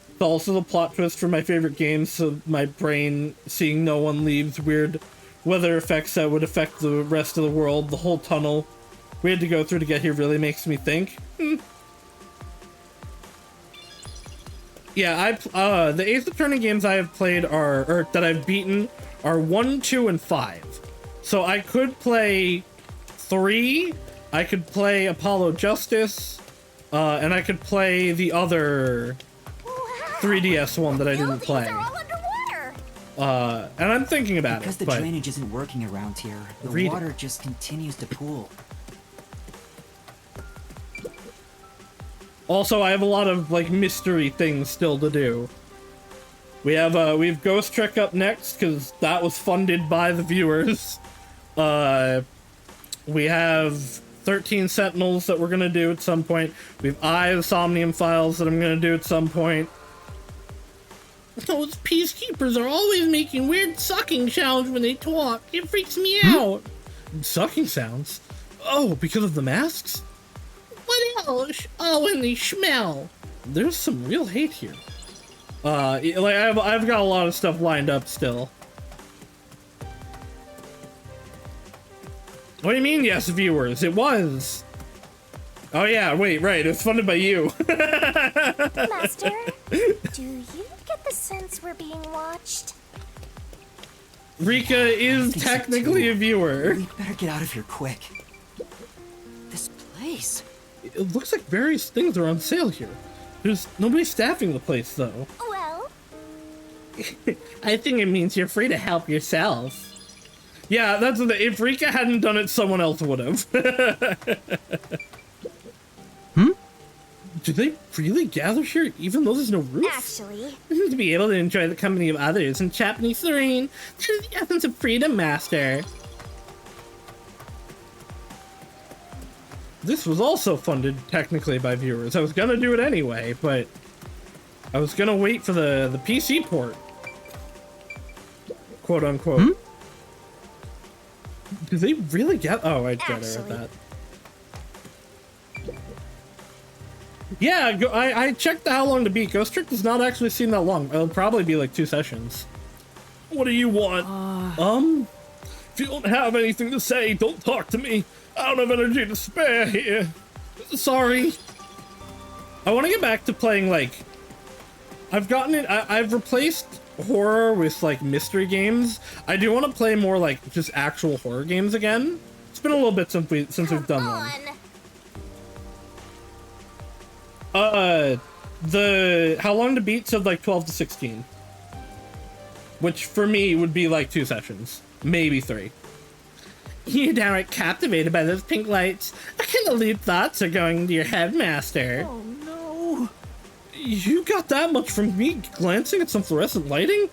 It's also the plot twist for my favorite games, so my brain, seeing no one leaves, weird weather effects that would affect the rest of the world, the whole tunnel we had to go through to get here really makes me think. Yeah, the Ace Attorney games I have played or that I've beaten are 1, 2, and 5. So I could play 3, I could play Apollo Justice, and I could play the other 3DS one that I didn't play. And I'm thinking about because it. Because the drainage isn't working around here, the water just continues to pool. Also, I have a lot of like mystery things still to do. We have Ghost Trick up next because that was funded by the viewers. We have 13 Sentinels that we're gonna do at some point. We have the Somnium Files that I'm gonna do at some point. Those peacekeepers are always making weird sucking sounds when they talk. It freaks me out. Sucking sounds? Oh, because of the masks? What else? Oh, and they smell. There's some real hate here. Like I've got a lot of stuff lined up still. What do you mean, yes, viewers? It was. Oh yeah, wait, right. It was funded by you. Master, do you get the sense we're being watched? Rika is technically a viewer. We better get out of here quick. This place, it looks like various things are on sale here. There's nobody staffing the place, though. Well... I think it means you're free to help yourself. Yeah, that's the... If Rika hadn't done it, someone else would have. Do they really gather here, even though there's no roof? Actually... To be able to enjoy the company of others and Japanese serene. There's the essence of freedom, Master. This was also funded, technically, by viewers. I was gonna do it anyway, but... I was gonna wait for the PC port. Quote unquote. Do they really get... Oh, I get it with that. Yeah, I checked how long to beat. Ghost Trick does not actually seem that long. It'll probably be like 2 sessions. What do you want? If you don't have anything to say, don't talk to me. I don't have energy to spare here. Sorry. I want to get back to playing, like... I've replaced horror with, like, mystery games. I do want to play more, like, just actual horror games again. It's been a little bit since we've done one. The how long to beat said like 12 to 16. Which for me would be like 2 sessions. Maybe 3. You're downright captivated by those pink lights. What kind of lewd thoughts are going into your head, Master? Oh no! You got that much from me glancing at some fluorescent lighting?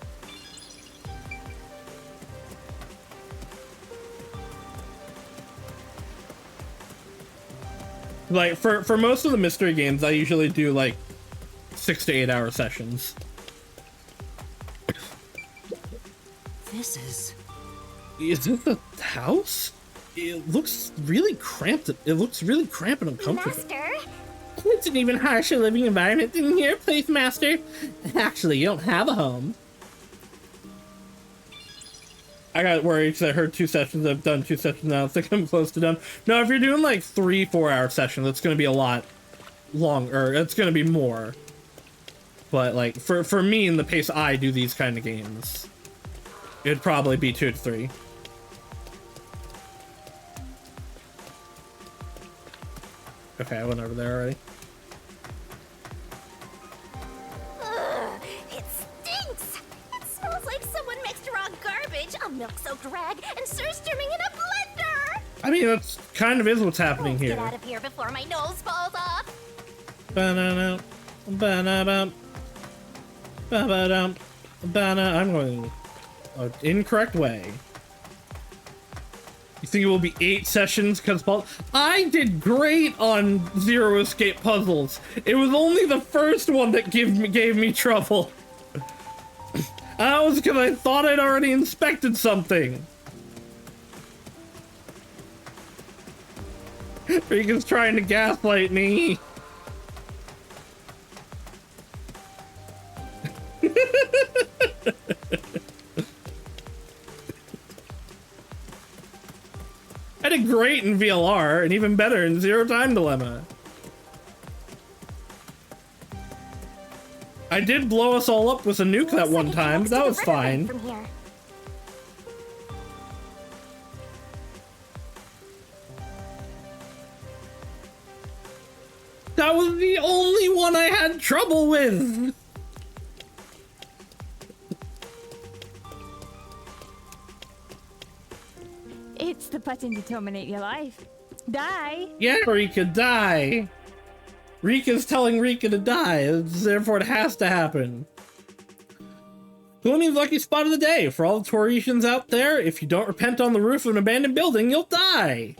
Like, for most of the mystery games, I usually do, like, 6 to 8 hour sessions. This is... Is it the house? It looks really cramped. It looks really cramped and uncomfortable. Master? It's an even harsher living environment than your place, Master. Actually, you don't have a home. I got worried because I heard 2 sessions. I've done 2 sessions now. I think I'm close to done. No, if you're doing like 3-4 hour sessions, it's going to be a lot longer. It's going to be more. But like for me and the pace I do these kind of games, it'd probably be 2 to 3. Okay, I went over there already. Ugh, it stinks! It smells like someone mixed raw garbage, a milk-soaked rag, and surströmming in a blender! I mean, that's kind of is what's happening here. Get out of here before my nose falls off! Ba-na-na, ba-na-bum, ba-ba-dum, ba-na. I'm going incorrect way. You think it will be 8 sessions because I did great on Zero Escape puzzles. It was only the first one that gave me trouble. That was because I thought I'd already inspected something. Rika's trying to gaslight me. I did great in VLR, and even better in Zero Time Dilemma. I did blow us all up with a nuke that one time, but that was fine. That was the only one I had trouble with! It's the button to terminate your life. Die! Yeah, Rika, die! Rika's telling Rika to die, therefore it has to happen. Glummy's lucky spot of the day. For all the Toretians out there, if you don't repent on the roof of an abandoned building, you'll die!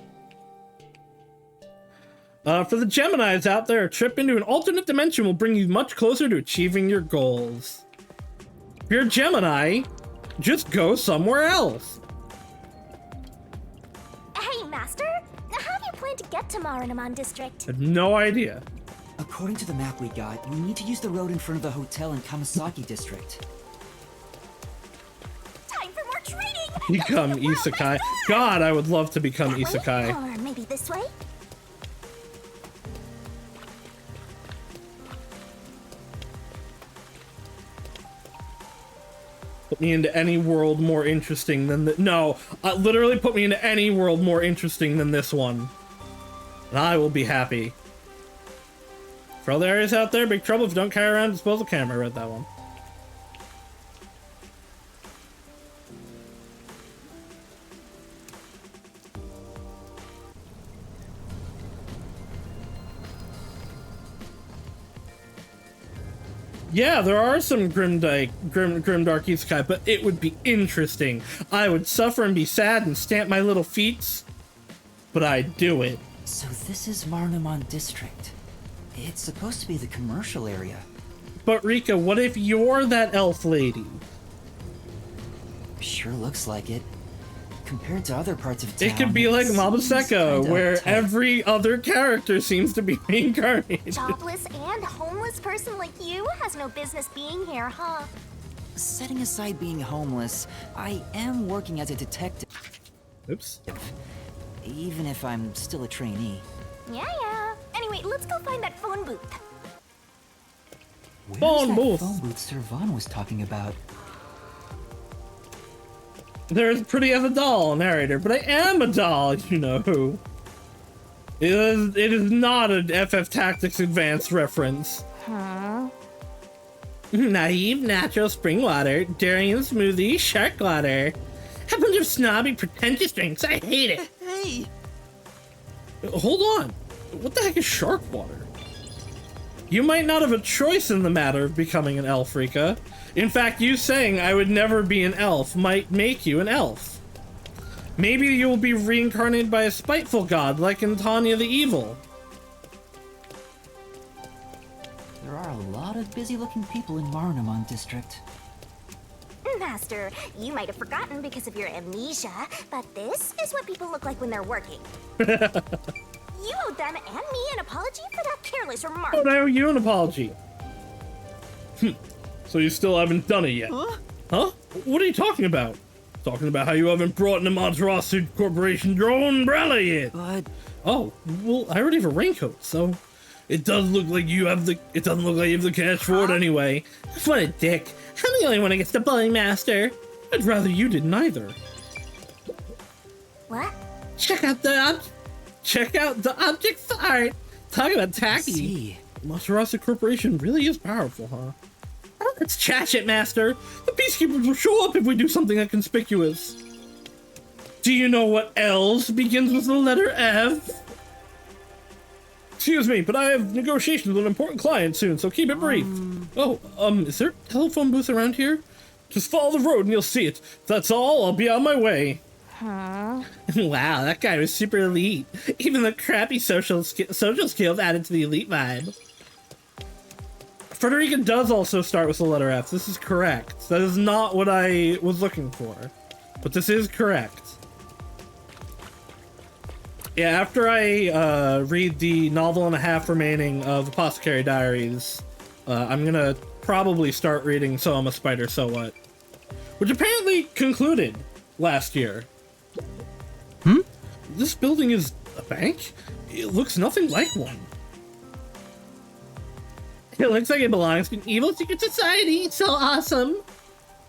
For the Geminis out there, a trip into an alternate dimension will bring you much closer to achieving your goals. If you're a Gemini, just go somewhere else. Hey, Master! How do you plan to get to Marinamon District? I have no idea. According to the map we got, you need to use the road in front of the hotel in Kamasaki District. Time for more training! Become Isekai. God, I would love to become That way? Isekai. Or maybe this way? Put me into any world more interesting than no, literally put me into any world more interesting than this one. And I will be happy. For all the areas out there, big trouble if you don't carry around a disposal camera. I read that one. Yeah, there are some grimdark isekai, but it would be interesting. I would suffer and be sad and stamp my little feet, but I'd do it. So this is Marnamon District. It's supposed to be the commercial area. But Rika, what if you're that elf lady? Sure looks like it. Compared to other parts of town, It could be like Mabaseka, kinda where tight. every other character seems to be reincarnated. Jobless and homeless person like you has no business being here, huh? Setting aside being homeless, I am working as a detective. Oops. Even if I'm still a trainee. Yeah. Anyway, let's go find that phone booth. Where's Phone that booth. phone booth Servan was talking about? They're as pretty as a doll, narrator, but I am a doll, you know. It is not an FF Tactics Advanced reference. Huh? Naive, natural spring water, durian smoothie, shark water. A bunch of snobby, pretentious drinks. I hate it. Hey! Hold on. What the heck is shark water? You might not have a choice in the matter of becoming an elf, Rika. In fact, you saying I would never be an elf might make you an elf. Maybe you will be reincarnated by a spiteful god like in Tanya the Evil. There are a lot of busy-looking people in Marnamon District. Master, you might have forgotten because of your amnesia, but this is what people look like when they're working. You owe them and me an apology for that careless remark. Oh, I owe you an apology. So you still haven't done it yet? Huh? What are you talking about? Talking about how you haven't brought in the Amaterasu Corporation your own umbrella yet. But... Oh, well, I already have a raincoat, so... It does look like you have the... It doesn't look like you have the cash for it anyway. What a dick. I'm the only one who gets the bully, Master. I'd rather you didn't either. What? Check out the object's art. Talk about tacky. See. Amaterasu Corporation really is powerful, huh? Oh, let's trash it, Master. The Peacekeepers will show up if we do something inconspicuous. Do you know what else begins with the letter F? Excuse me, but I have negotiations with an important client soon, so keep it brief. Is there a telephone booth around here? Just follow the road and you'll see it. If that's all, I'll be on my way. Huh? Wow, that guy was super elite. Even the crappy social skills added to the elite vibe. Frederica does also start with the letter F. This is correct. That is not what I was looking for. But this is correct. Yeah, after I read the novel and a half remaining of Apothecary Diaries, I'm gonna probably start reading So I'm a Spider, So What? Which apparently concluded last year. This building is a bank? It looks nothing like one. It looks like it belongs to an evil secret society. It's so awesome.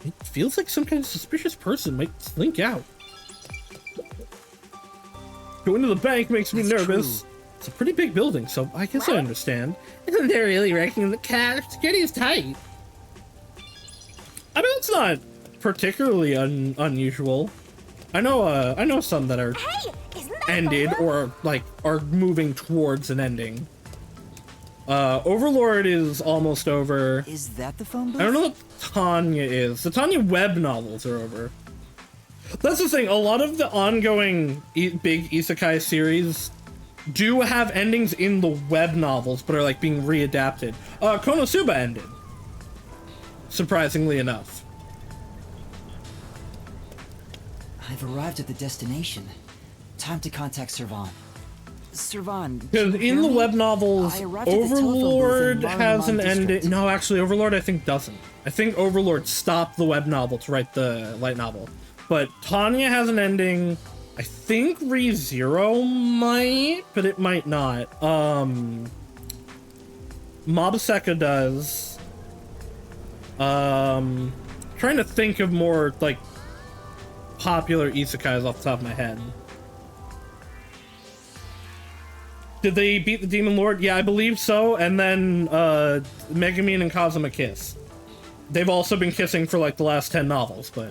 It feels like some kind of suspicious person might slink out. Going to the bank makes me nervous. True. It's a pretty big building, so I guess I understand. They're really wrecking the cash. Security is tight. I mean, it's not particularly unusual. I know some that are ended or like are moving towards an ending. Overlord is almost over. Is that the phone booth? I don't know what Tanya is. The Tanya web novels are over. That's the thing, a lot of the ongoing big isekai series do have endings in the web novels, but are like being readapted. Konosuba ended. Surprisingly enough. I've arrived at the destination. Time to contact Servan. Servan, because in the web novels, Overlord has an ending. No, actually, Overlord I think doesn't. I think Overlord stopped the web novel to write the light novel. But Tanya has an ending. I think ReZero might, but it might not. Mabaseka does. Trying to think of more like popular isekais off the top of my head. Did they beat the Demon Lord? Yeah, I believe so. And then Megumin and Kazuma kiss. They've also been kissing for like the last 10 novels, but...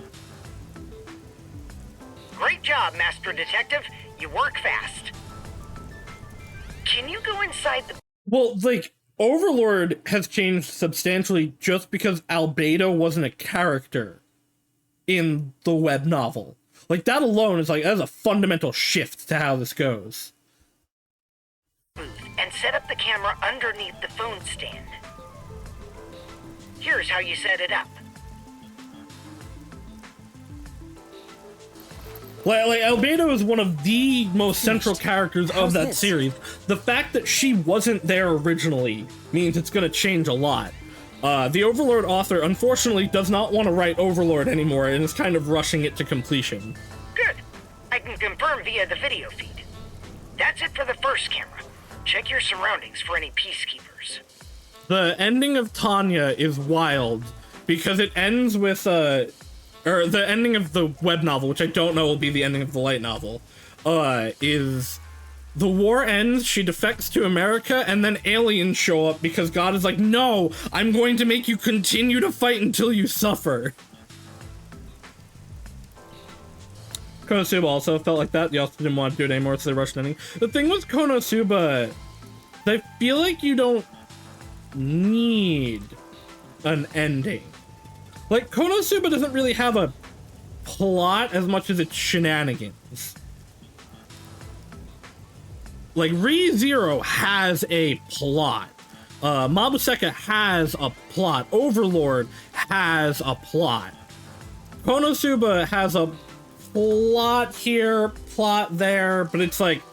Great job, Master Detective. You work fast. Can you go inside the... Well, like, Overlord has changed substantially just because Albedo wasn't a character in the web novel. Like, that alone is like, that's a fundamental shift to how this goes. And set up the camera underneath the phone stand. Here's how you set it up. Like Albedo is one of the most central characters of that series. The fact that she wasn't there originally means it's going to change a lot. The Overlord author, unfortunately, does not want to write Overlord anymore and is kind of rushing it to completion. Good. I can confirm via the video feed. That's it for the first camera. Check your surroundings for any peacekeepers. The ending of Tanya is wild because it ends with or the ending of the web novel, which I don't know will be the ending of the light novel, is the war ends, she defects to America, and then aliens show up because God is like, no, I'm going to make you continue to fight until you suffer. Konosuba also felt like that. They also didn't want to do it anymore, so they rushed ending. The thing with Konosuba, I feel like you don't need an ending. Like, Konosuba doesn't really have a plot as much as it's shenanigans. Like, Re:Zero has a plot. Mabuseka has a plot. Overlord has a plot. Konosuba has a plot here, plot there, but it's like,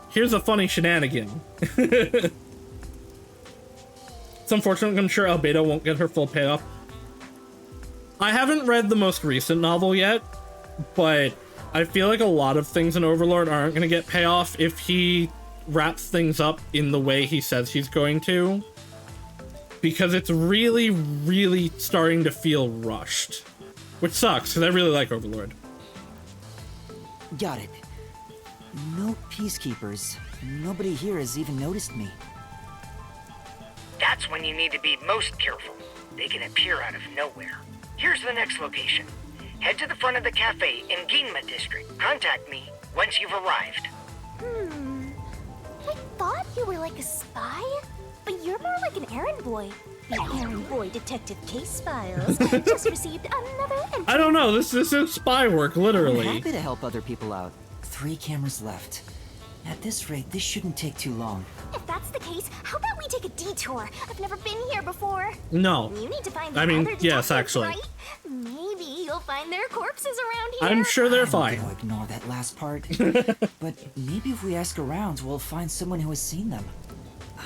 here's a funny shenanigan. It's unfortunate. I'm sure Albedo won't get her full payoff. I haven't read the most recent novel yet, but I feel like a lot of things in Overlord aren't going to get payoff if he wraps things up in the way he says he's going to. Because it's really, really starting to feel rushed. Which sucks, because I really like Overlord. Got it. No peacekeepers. Nobody here has even noticed me. That's when you need to be most careful. They can appear out of nowhere. Here's the next location. Head to the front of the cafe in Ginma District. Contact me once you've arrived. I thought you were like a spy, but you're more like an errand boy. The errand boy detective case files just received another entry. I don't know, this is spy work, literally. I'm happy to help other people out. 3 cameras left. At this rate, this shouldn't take too long. If that's the case, how about we take a detour? I've never been here before. No. You need to find the I mean, other yes, detectives, actually. right? Maybe you'll find their corpses around here. I'm sure they're fine. I'm gonna ignore that last part. But maybe if we ask around, we'll find someone who has seen them.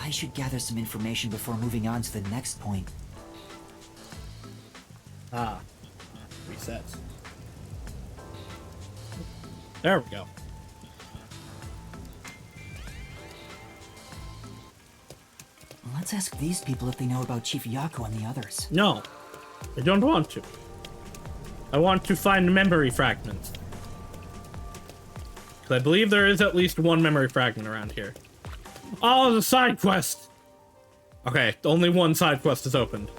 I should gather some information before moving on to the next point. Ah. Reset. There we go. Let's ask these people if they know about Chief Yako and the others. No, I don't want to. I want to find memory fragments. Because I believe there is at least one memory fragment around here. Oh, the side quest! Okay, only one side quest is opened.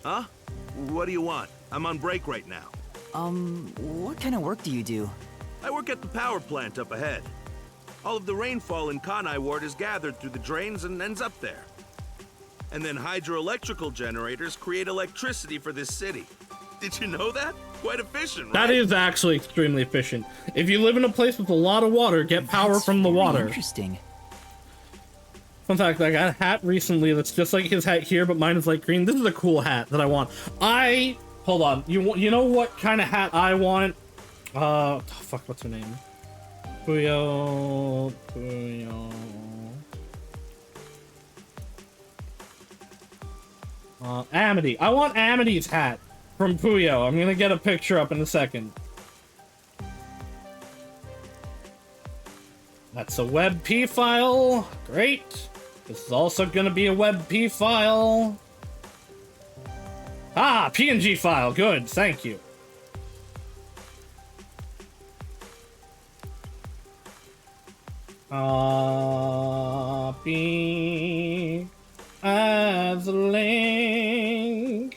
Huh? What do you want? I'm on break right now. What kind of work do you do? I work at the power plant up ahead. All of the rainfall in Kanai Ward is gathered through the drains and ends up there. And then hydroelectrical generators create electricity for this city. Did you know that? Quite efficient, right? That is actually extremely efficient. If you live in a place with a lot of water, get power from the water. Interesting. Fun fact, I got a hat recently that's just like his hat here, but mine is light green. This is a cool hat that I want. Hold on. You know what kind of hat I want? Fuck, what's her name? Puyo. Amity. I want Amity's hat from Puyo. I'm gonna get a picture up in a second. That's a WebP file. Great. This is also gonna be a WebP file. Ah, PNG file. Good. Thank you. Copy as a link.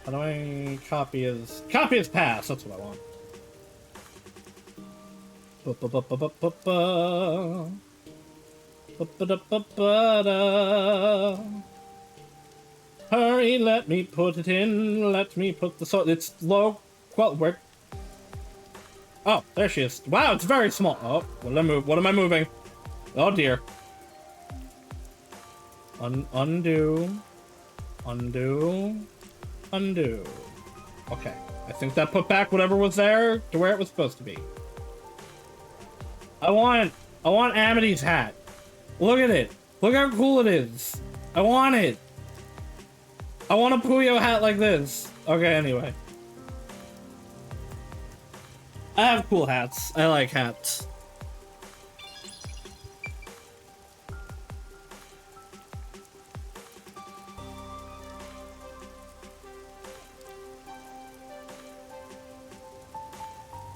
How do I copy as pass? That's what I want. Hurry, let me put it in. Let me put the it's low. Well, where? Oh, there she is. Wow, it's very small. Oh, what did I move? What am I moving? Oh dear. Undo. Undo. Undo. Okay. I think that put back whatever was there to where it was supposed to be. I want Amity's hat. Look at it. Look how cool it is. I want it. I want a Puyo hat like this. Okay, anyway. I have cool hats. I like hats.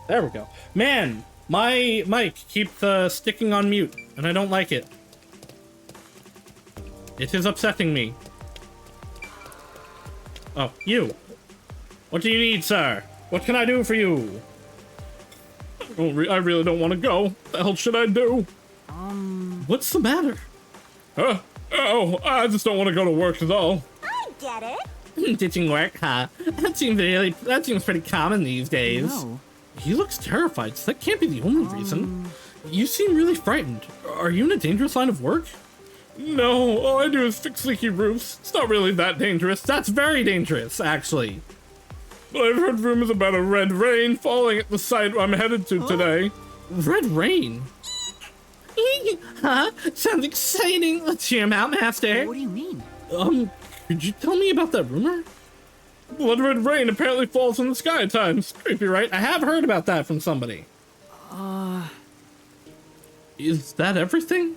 There we go. Man, my mic keeps sticking on mute, and I don't like it. It is upsetting me. Oh, you. What do you need, sir? What can I do for you? I really don't want to go. What the hell should I do? What's the matter? Oh, I just don't want to go to work at all. I get it. Ditching work, huh? That seems pretty common these days. No. He looks terrified, so that can't be the only reason. You seem really frightened. Are you in a dangerous line of work? No, all I do is fix leaky roofs. It's not really that dangerous. That's very dangerous, actually. But I've heard rumors about a red rain falling at the site I'm headed to today. Red rain? Huh? Sounds exciting. Let's hear him out, Master. What do you mean? Could you tell me about that rumor? Blood red rain apparently falls in the sky at times. Creepy, right? I have heard about that from somebody. Is that everything?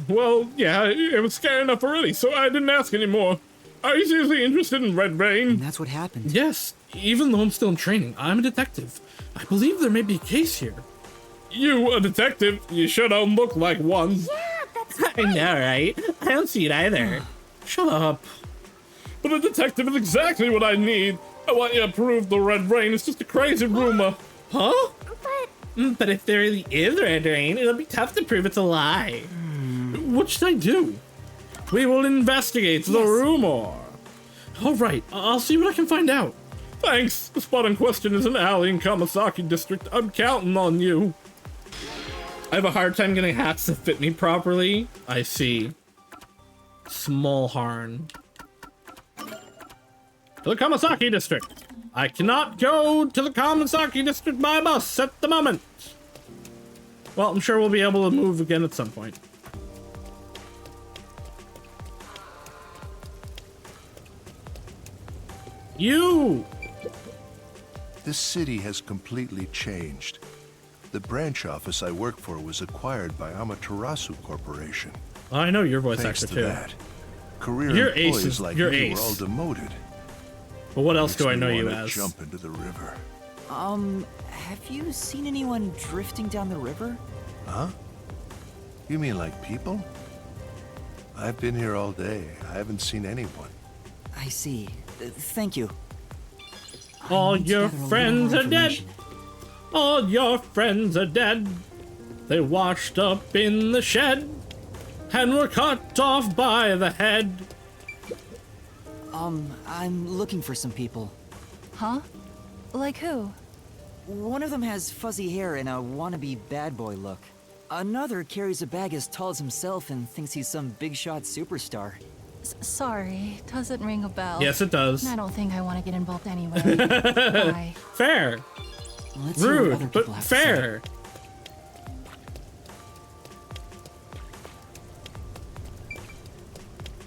Well, yeah, it was scary enough already, so I didn't ask anymore. Are you seriously interested in red rain? And that's what happened. Yes, even though I'm still in training, I'm a detective. I believe there may be a case here. You, a detective? You sure don't look like one. Yeah, that's I know, right? I don't see it either. Shut up. But a detective is exactly what I need. I want you to prove the red rain is just a crazy rumor. Huh? But if there really is red rain, it'll be tough to prove it's a lie. What should I do? We will investigate the rumor. All right, I'll see what I can find out. Thanks. The spot in question is an alley in Kamasaki District. I'm counting on you. I have a hard time getting hats to fit me properly. I see. Small Harn. To the Kamasaki District. I cannot go to the Kamasaki District by bus at the moment. Well, I'm sure we'll be able to move again at some point. You! This city has completely changed. The branch office I work for was acquired by Amaterasu Corporation. I know your voice Thanks actor to too. that, career You're employees ace. like You're me ace. were all demoted. But what else do I Makes know me you wanna as? Jump into the river. Have you seen anyone drifting down the river? Huh? You mean like people? I've been here all day. I haven't seen anyone. I see. Thank you. All your friends are dead. All your friends are dead. They washed up in the shed and were cut off by the head. I'm looking for some people. Huh? Like who? One of them has fuzzy hair and a wannabe bad boy look. Another carries a bag as tall as himself and thinks he's some big shot superstar. Sorry, doesn't ring a bell. Yes, it does. I don't think I want to get involved anyway. Bye. Fair. Let's see what other Rude, people but have to say. fair.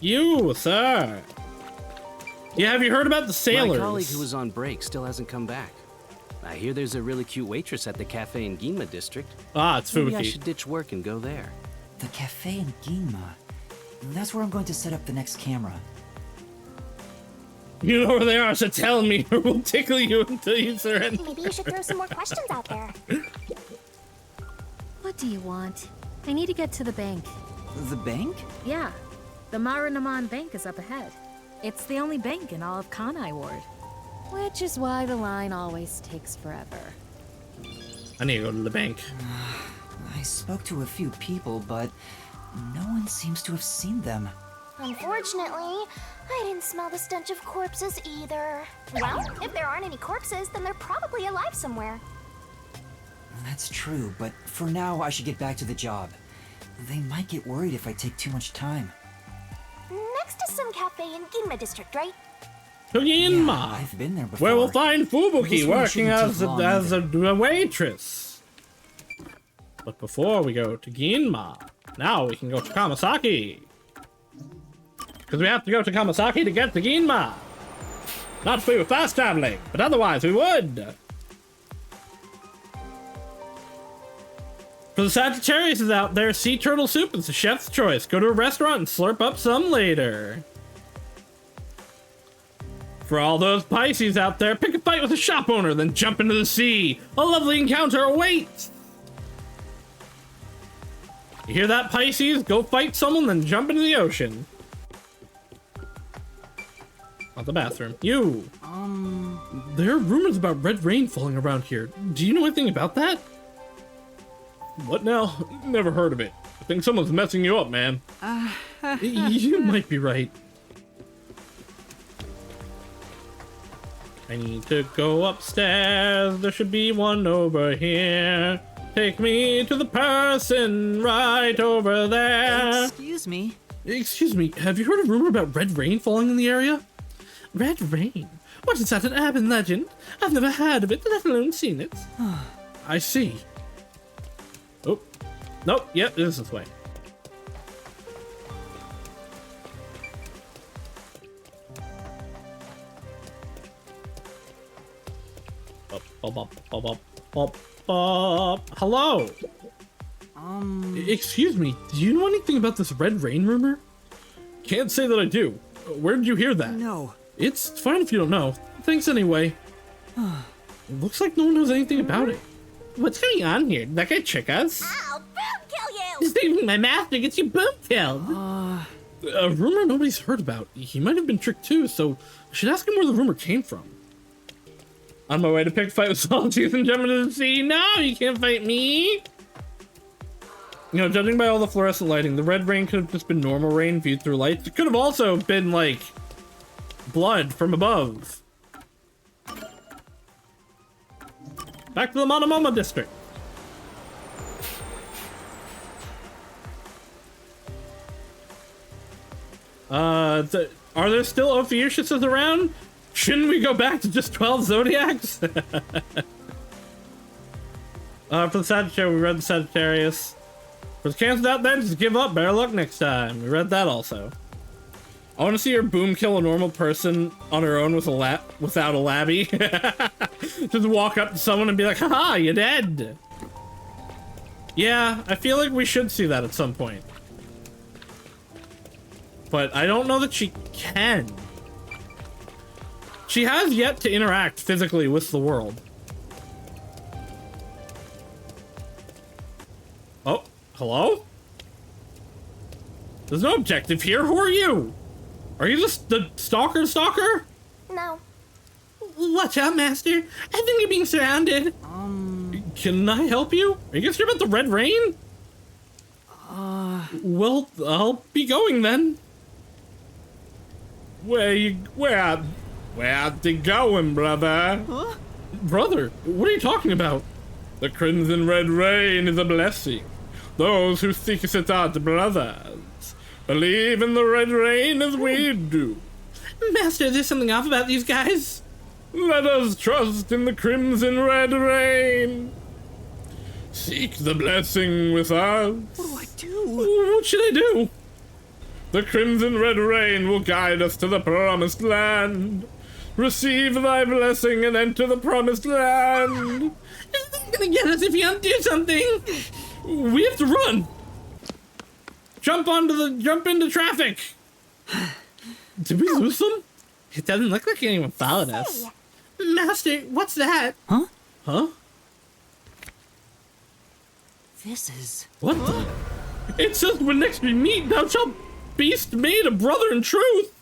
You, sir. Yeah, have you heard about the sailors? My colleague who was on break still hasn't come back. I hear there's a really cute waitress at the cafe in Ginma district. Ah, it's Maybe I Fubuki. should ditch work and go there. The cafe in Ginma. That's where I'm going to set up the next camera. You know where they are, so tell me, or we'll tickle you until you surrender. Maybe you should throw some more questions out there. What do you want? I need to get to the bank. The bank? Yeah. The Marunamon Bank is up ahead. It's the only bank in all of Kanai Ward. Which is why the line always takes forever. I need to go to the bank. I spoke to a few people, but no one seems to have seen them. Unfortunately, I didn't smell the stench of corpses either. Well, if there aren't any corpses, then they're probably alive somewhere. That's true, but for now I should get back to the job. They might get worried if I take too much time. Next is some cafe in Ginma District, right? To Ginma, I've been there before. where we'll find Fubuki This one working shouldn't as take long a waitress. But before we go to Ginma, now we can go to Kamasaki. Because we have to go to Kamasaki to get to Ginma. Not if we were fast traveling, but otherwise we would. For the Sagittarius is out there, sea turtle soup is the chef's choice. Go to a restaurant and slurp up some later. For all those Pisces out there, pick a fight with a shop owner, then jump into the sea. A lovely encounter awaits. You hear that, Pisces? Go fight someone, then jump into the ocean. Not the bathroom. You. There are rumors about red rain falling around here. Do you know anything about that? What now? Never heard of it. I think someone's messing you up, man. You might be right. I need to go upstairs. There should be one over here. Take me to the person right over there. Excuse me. Excuse me, have you heard a rumor about red rain falling in the area? Red rain? What is that, an urban legend? I've never heard of it, let alone seen it. I see. Oh, nope, yep, it is this way. Hello? Excuse me, do you know anything about this red rain rumor? Can't say that I do. Where did you hear that? No. It's fine if you don't know. Thanks anyway. Looks like no one knows anything about it. What's going on here? Did that guy trick us? I'll boom kill you! Just leaving my master gets you boom killed. A rumor nobody's heard about. He might have been tricked too, so I should ask him where the rumor came from. On my way to pick a fight with Saltooth and jump into the sea. No, you can't fight me. You know, judging by all the fluorescent lighting, the red rain could have just been normal rain viewed through lights. It could have also been, like, blood from above. Back to the Monomomo district. Are there still Ophiuchiuses around? Shouldn't we go back to just 12 Zodiacs? For the Sagittarius, we read the Sagittarius. For the Cancers out there, just give up. Better luck next time. We read that also. I want to see her boom kill a normal person on her own with a without a labby. Just walk up to someone and be like, haha, you're dead. Yeah, I feel like we should see that at some point. But I don't know that she can. She has yet to interact physically with the world. Oh, hello? There's no objective here. Who are you? Are you just the stalker? No. Watch out, Master. I think you're being surrounded. Can I help you? Are you guys sure about the red rain? Well, I'll be going then. Where you going, brother? Huh? Brother, what are you talking about? The crimson red rain is a blessing. Those who seek it out, brothers, believe in the red rain as we do. Master, there's something off about these guys. Let us trust in the crimson red rain. Seek the blessing with us. What do I do? What should I do? The crimson red rain will guide us to the promised land. Receive thy blessing and enter the promised land. It's gonna get us if you don't do something. We have to run. Jump into traffic. Did we lose them? It doesn't look like anyone followed us. Master, what's that? Huh? Huh? This is... What the? It says when next we meet, thou shalt beast made a brother in truth.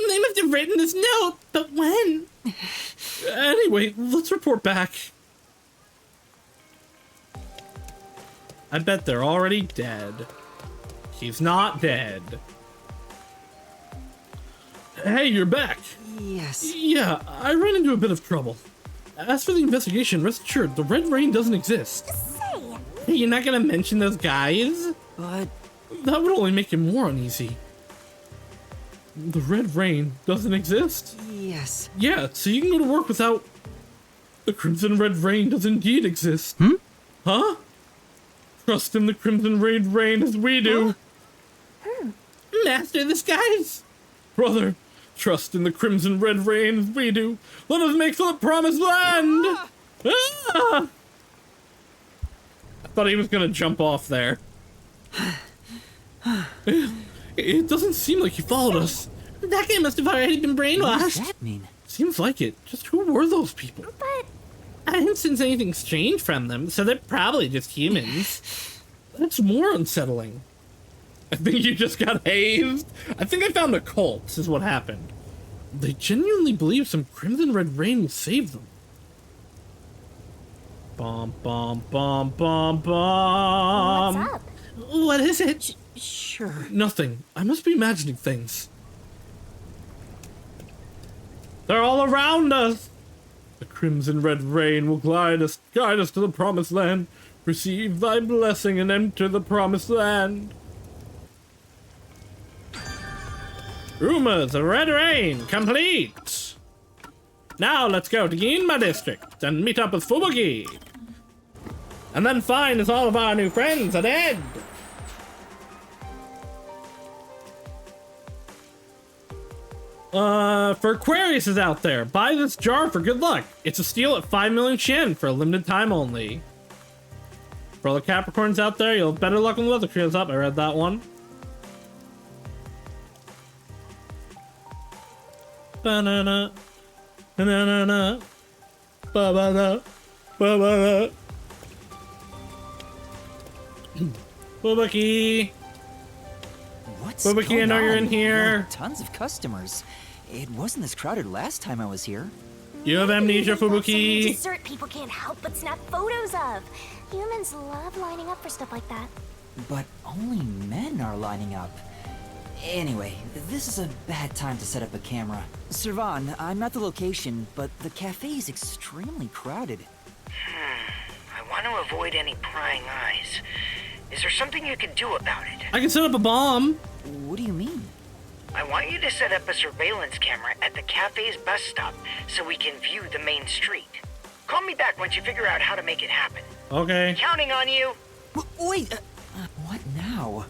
They must have written this note, but when? Anyway, let's report back. I bet they're already dead. He's not dead. Hey, you're back. Yes. Yeah, I ran into a bit of trouble. As for the investigation, rest assured, the Red Rain doesn't exist. Say. Hey, you're not gonna mention those guys? But... That would only make him more uneasy. The Red Rain doesn't exist? Yes. Yeah, so you can go to work without... The Crimson Red Rain does indeed exist. Huh? Trust in the Crimson Red Rain as we do. Master of the skies! Brother, trust in the Crimson Red Rain as we do. Let us make for the promised land! Ah! I thought he was gonna jump off there. It doesn't seem like he followed us. That guy must have already been brainwashed. What does that mean? Seems like it. Just who were those people? But... I didn't sense anything strange from them, so they're probably just humans. That's more unsettling. I think you just got hazed. I think I found a cult, is what happened. They genuinely believe some Crimson Red Rain will save them. Bomb, bomb, bomb, bomb, bomb. What's up? What is it? Sure. Nothing. I must be imagining things. They're all around us. The Crimson Red Rain will guide us to the promised land. Receive thy blessing and enter the promised land. Rumors of Red Rain complete. Now let's go to Ginma District and meet up with Fubuki. And then find as all of our new friends are dead. For Aquarius is out there. Buy this jar for good luck. It's a steal at 5 million Shen for a limited time only. For all the Capricorns out there, you'll have better luck when the weather clears up. I read that one. Banana, banana, banana, banana. Fubuki. What's Fubuki, going I know on? you're in here. There are tons of customers. It wasn't this crowded last time I was here. You have amnesia, Fubuki. Dessert people can't help but snap photos of. Humans love lining up for stuff like that. But only men are lining up. Anyway, this is a bad time to set up a camera. Servan, I'm at the location, but the cafe is extremely crowded. I want to avoid any prying eyes. Is there something you can do about it? I can set up a bomb. What do you mean? I want you to set up a surveillance camera at the cafe's bus stop so we can view the main street. Call me back once you figure out how to make it happen. Okay. Counting on you. Wait, what now?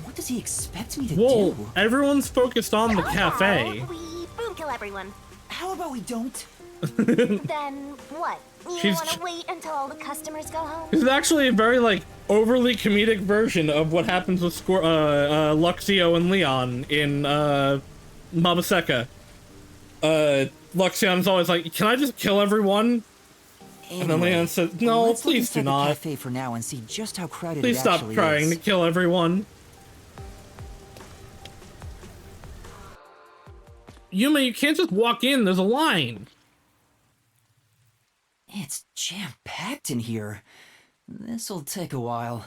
What does he expect me to Whoa, do? everyone's focused on the cafe. We boom kill everyone. How about we don't? Then what? You She's want to wait until all the customers go home? This is actually a very, like, overly comedic version of what happens with Luxio and Leon in, Mabaseka. Luxion's always like, can I just kill everyone? Anyway, and then Leon says, no, let's look please do inside the not. cafe for now and see just how crowded Please it stop actually trying is. to kill everyone. Yuma, you can't just walk in, there's a line. It's jam-packed in here. This'll take a while.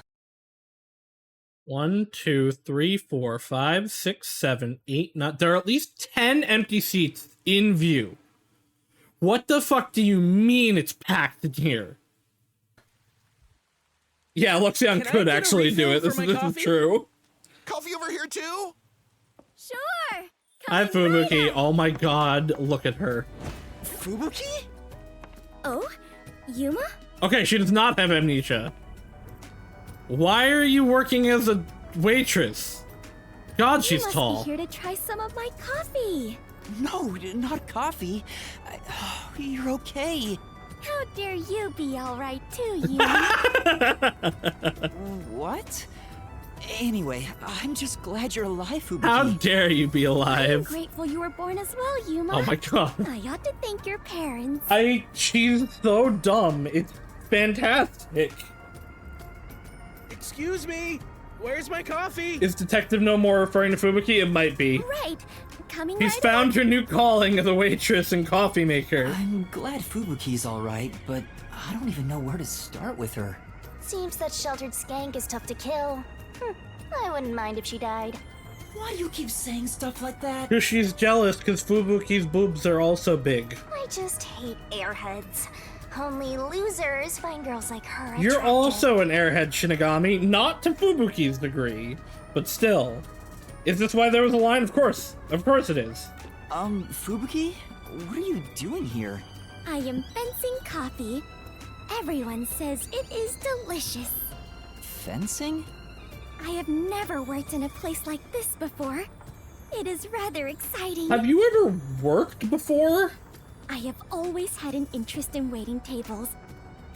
1, 2, 3, 4, 5, 6, 7, 8, 9. There are at least 10 empty seats in view. What the fuck do you mean it's packed in here? Yeah, Luxion could actually do it. This is true. Coffee over here too? Sure. Hi, Fubuki. Oh my god, look at her. Fubuki? Oh, Yuma? Okay, she does not have amnesia. Why are you working as a waitress? God, she's you tall. Must be here to try some of my coffee. No, not coffee. You're okay. How dare you be all right too, Yuma? What? Anyway, I'm just glad you're alive, Fubuki. How dare you be I'm alive? grateful you were born as well, Yuma. Oh my god. I ought to thank your parents. She's so dumb. It's fantastic. Excuse me! Where's my coffee? Is Detective No More referring to Fubuki? It might be. Right. Coming He's right found her new calling as a waitress and coffee maker. I'm glad Fubuki's alright, but I don't even know where to start with her. Seems that sheltered skank is tough to kill. I wouldn't mind if she died. Why do you keep saying stuff like that? Because she's jealous because Fubuki's boobs are also big. I just hate airheads. Only losers find girls like her You're attractive. also an airhead, Shinigami, not to Fubuki's degree, but still. Is this why there was a line? Of course it is. Fubuki? What are you doing here? I am fencing coffee. Everyone says it is delicious. Fencing? I have never worked in a place like this before. It is rather exciting. Have you ever worked before? I have always had an interest in waiting tables.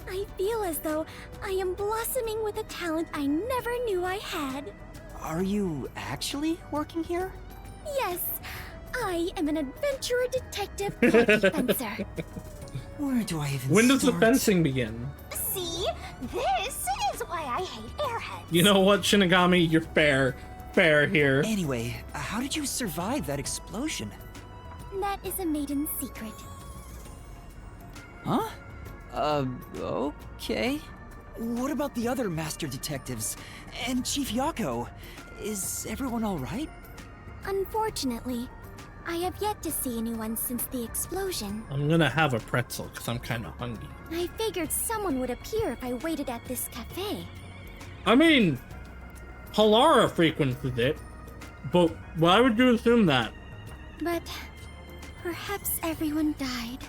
I feel as though I am blossoming with a talent I never knew I had. Are you actually working here? Yes, I am an adventurer detective coffee fencer. Where do I even When does start? the fencing begin? See? This is why I hate airheads. You know what, Shinigami? You're fair here. Anyway, how did you survive that explosion? That is a maiden secret. Huh? Okay. What about the other master detectives? And Chief Yako? Is everyone alright? Unfortunately, I have yet to see anyone since the explosion. I'm gonna have a pretzel because I'm kind of hungry. I figured someone would appear if I waited at this cafe. I mean, Halara frequented it, but why would you assume that? But perhaps everyone died.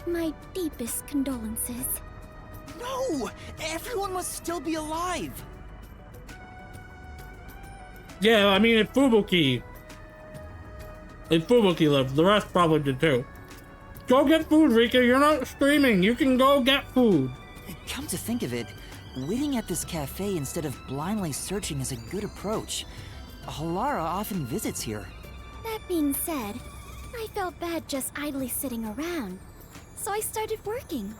My deepest condolences. No! Everyone must still be alive! Yeah, I mean, if Fubuki lived, the rest probably did too. Go get food, Rika. You're not streaming. You can go get food. Come to think of it, waiting at this cafe instead of blindly searching is a good approach. Halara often visits here. That being said, I felt bad just idly sitting around. So I started working.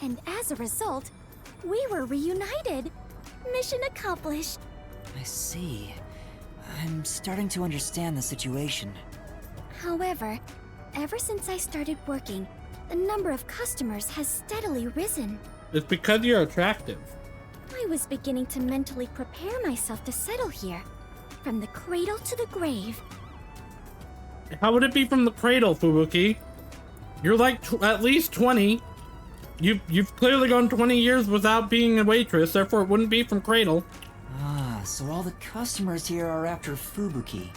And as a result, we were reunited. Mission accomplished. I see. I'm starting to understand the situation. However, ever since I started working, the number of customers has steadily risen. It's because you're attractive. I was beginning to mentally prepare myself to settle here. From the cradle to the grave. How would it be from the cradle, Fubuki? You're like at least 20. You've clearly gone 20 years without being a waitress, therefore it wouldn't be from cradle. Ah, so all the customers here are after Fubuki.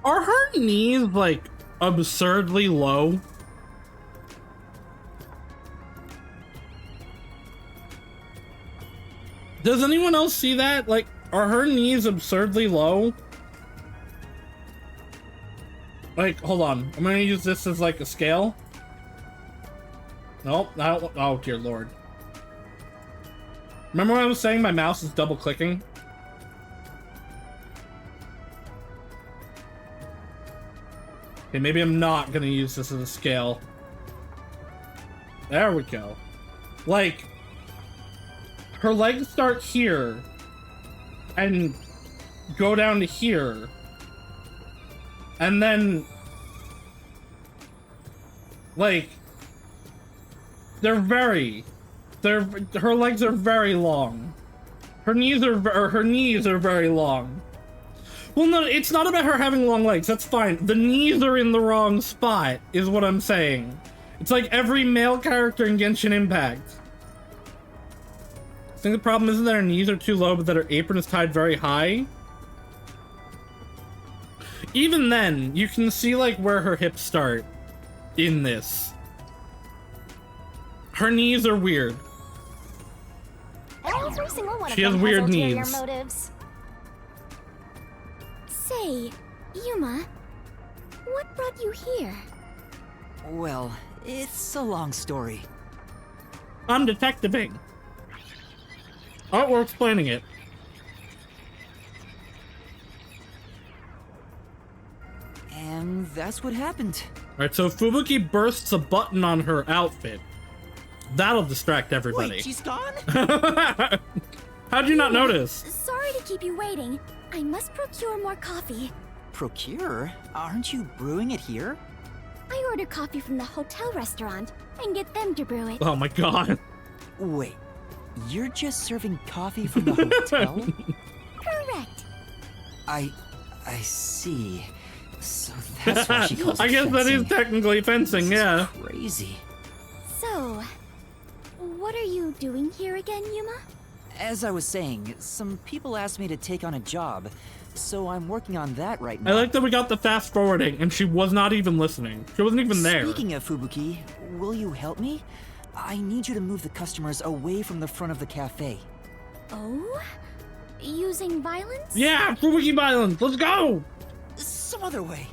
Are her knees, like, absurdly low? Does anyone else see that? Like, are her knees absurdly low? Like, hold on. I'm gonna use this as, like, a scale. Nope, I don't. Oh, dear lord. Remember when I was saying my mouse is double clicking? Okay, maybe I'm not gonna use this as a scale. There we go. Like, her legs start here and go down to here. And then, like, her legs are very long. Her knees are very long. Well, no, it's not about her having long legs. That's fine. The knees are in the wrong spot, is what I'm saying. It's like every male character in Genshin Impact. I think the problem isn't that her knees are too low, but that her apron is tied very high. Even then, you can see, like, where her hips start in this. Her knees are weird. Every single one She of has them weird has ulterior knees. motives. Say, Yuma, what brought you here? Well, it's a long story. I'm detectiving. Oh, we're explaining it. And that's what happened. Alright, so Fubuki bursts a button on her outfit. That'll distract everybody. Wait, she's gone? How'd you not notice? Sorry to keep you waiting. I must procure more coffee. Procure? Aren't you brewing it here? I order coffee from the hotel restaurant and get them to brew it. Oh my god. Wait, you're just serving coffee from the hotel? Correct. I see. So that's why she calls it I guess that is fencing. technically fencing, yeah. Crazy. So, what are you doing here again, Yuma? As I was saying, some people asked me to take on a job, so I'm working on that right now. I like that we got the fast forwarding and she was not even listening. She wasn't even there. Speaking of Fubuki, will you help me? I need you to move the customers away from the front of the cafe. Oh? Using violence? Yeah, Fubuki violence, let's go! Some other way.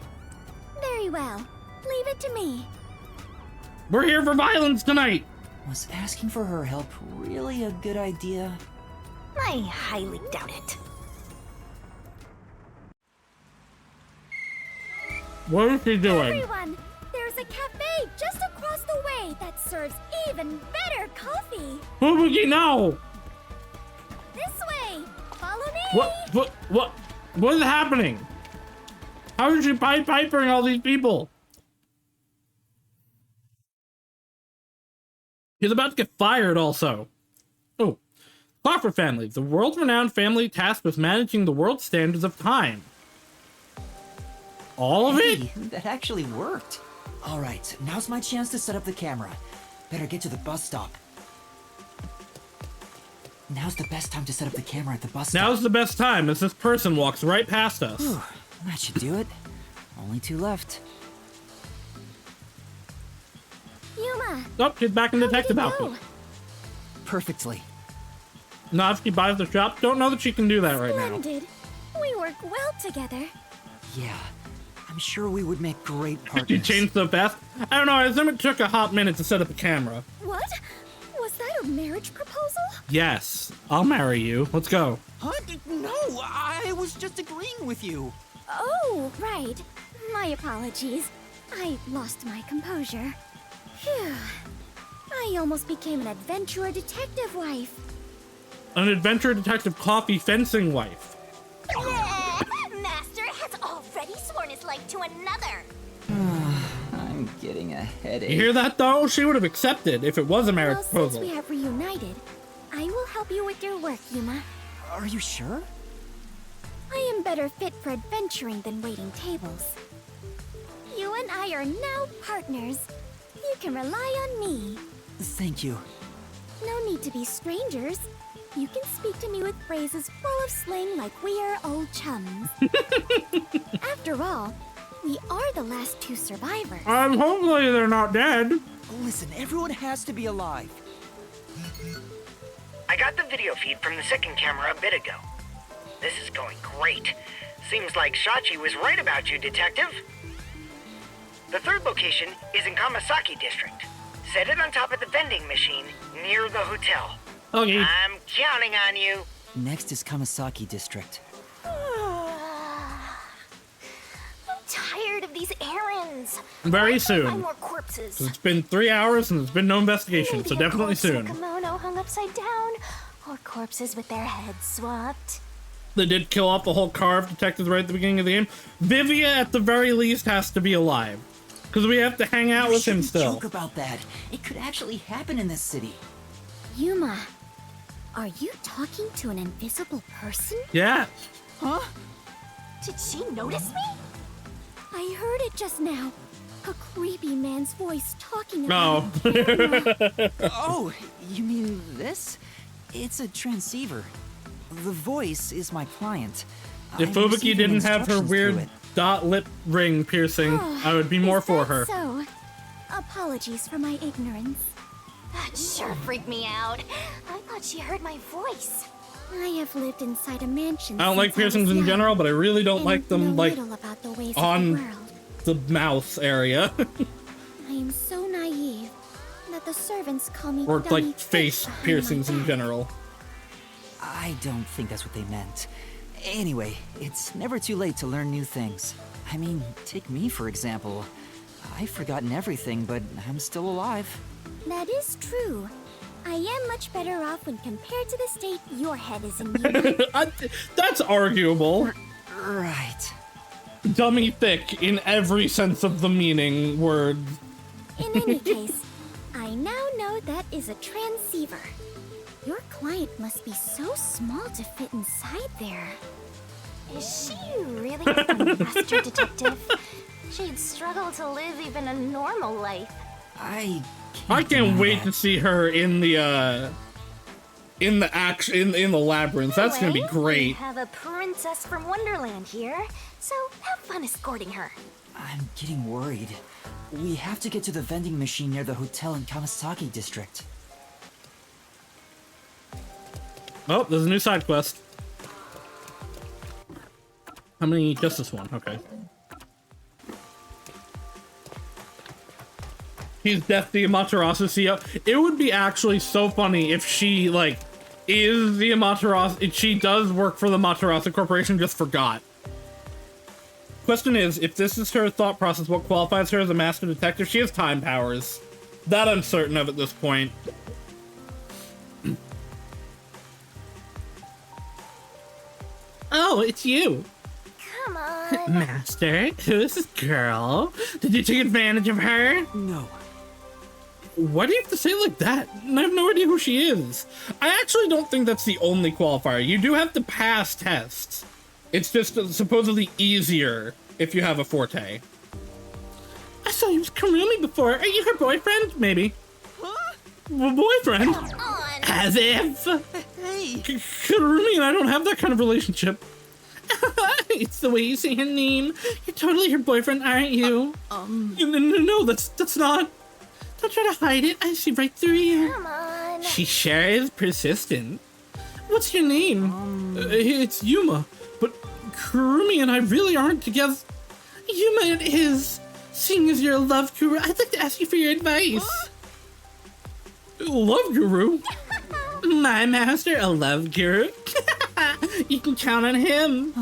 Very well. Leave it to me. We're here for violence tonight! Was asking for her help really a good idea? I highly doubt it. What is she doing? Everyone, there's a cafe just across the way that serves even better coffee. Fubuki, no! This way. Follow me. What is happening? How is she pipering all these people? He's about to get fired also. Oh, Cloffer family, the world-renowned family tasked with managing the world standards of time. All of it? Hey, that actually worked. All right, now's my chance to set up the camera. Better get to the bus stop. Now's the best time to set up the camera at the bus stop. Now's the best time as this person walks right past us. Whew, that should do it. Only 2 left. Yuma. Oh, she's back in detective outfit. Perfectly. Not if she buys the shop. Don't know that she can do that right now. Splendid. We work well together. Yeah, I'm sure we would make great She partners. changed so fast. I don't know, I assume it took a hot minute to set up the camera. What? Was that a marriage proposal? Yes, I'll marry you. Let's go. Huh? No, I was just agreeing with you. Oh, right. My apologies. I lost my composure. Phew. I almost became an adventurer detective wife. An adventure detective coffee fencing wife. Master has already sworn his life to another. I'm getting a headache. You hear that though? She would have accepted if it was a marriage Well, proposal. since we have reunited, I will help you with your work, Yuma. Are you sure? I am better fit for adventuring than waiting tables. You and I are now partners. You can rely on me. Thank you. No need to be strangers. You can speak to me with phrases full of slang like we are old chums. After all, we are the last 2 survivors. Hopefully they're not dead. Listen, everyone has to be alive. I got the video feed from the second camera a bit ago. This is going great. Seems like Shachi was right about you, Detective. The third location is in Kamasaki District. Set it on top of the vending machine near the hotel. Okay. I'm counting on you. Next is Kamasaki District. I'm tired of these errands. Very Why can't I soon. find more corpses. It's been 3 hours and there's been no investigation, so Maybe a definitely corpse in a soon. kimono hung upside down, or corpses with their heads swapped. They did kill off the whole car of detectives right at the beginning of the game. Vivia, at the very least, has to be alive. Because we have to hang out with him still. Joke about that. It could actually happen in this city. Yuma, are you talking to an invisible person? Yeah. Huh? Did she notice me? I heard it just now. A creepy man's voice talking No. about Oh, you mean this? It's a transceiver. The voice is my client. If I'm Fubuki receiving didn't have her instructions weird through it. dot lip ring piercing, I would be more for her. So, apologies for my ignorance. That sure freaked me out. I thought she heard my voice. I have lived inside a mansion. I don't like since I was piercings in young, general, but I really don't and like them, know like, little about the ways on of the world. the mouth area. I am so naive that the servants call me Or, dummy like, face behind my piercings in back. general. I don't think that's what they meant. Anyway, it's never too late to learn new things. I mean, take me for example. I've forgotten everything, but I'm still alive. That is true. I am much better off when compared to the state your head is in. Yuma. That's arguable. Right. Dummy thick in every sense of the meaning word. In any case, I now know that is a transceiver. Your client must be so small to fit inside there. Is she really a master detective? She'd struggle to live even a normal life. I can't wait to see her in the labyrinth. That's gonna be We great. have a princess from Wonderland here, so have fun escorting her. I'm getting worried. We have to get to the vending machine near the hotel in Kamasaki district. Oh, there's a new side quest. How many? Just this one. Okay. He's Death the Amaterasu CEO. It would be actually so funny if she, like, is the Amaterasu, if she does work for the Amaterasu Corporation, just forgot. Question is, if this is her thought process, what qualifies her as a master detective? She has time powers. That I'm certain of at this point. Oh, it's you. Come on. Master, who is this girl? Did you take advantage of her? No. Why do you have to say it like that? I have no idea who she is. I actually don't think that's the only qualifier. You do have to pass tests. It's just supposedly easier if you have a forte. I saw you with Karumi before. Are you her boyfriend? Maybe. Huh? Boyfriend? Come on. As if. Hey. Karumi and I don't have that kind of relationship. It's the way you say her name. You're totally her boyfriend, aren't you? No, that's not. Don't try to hide it. I see right through you. Come on. She sure is persistent. What's your name? It's Yuma. But Kurumi and I really aren't together. Yuma it is. Seeing as you're a love guru, I'd like to ask you for your advice. Love guru? My master, a love guru? You can count on him.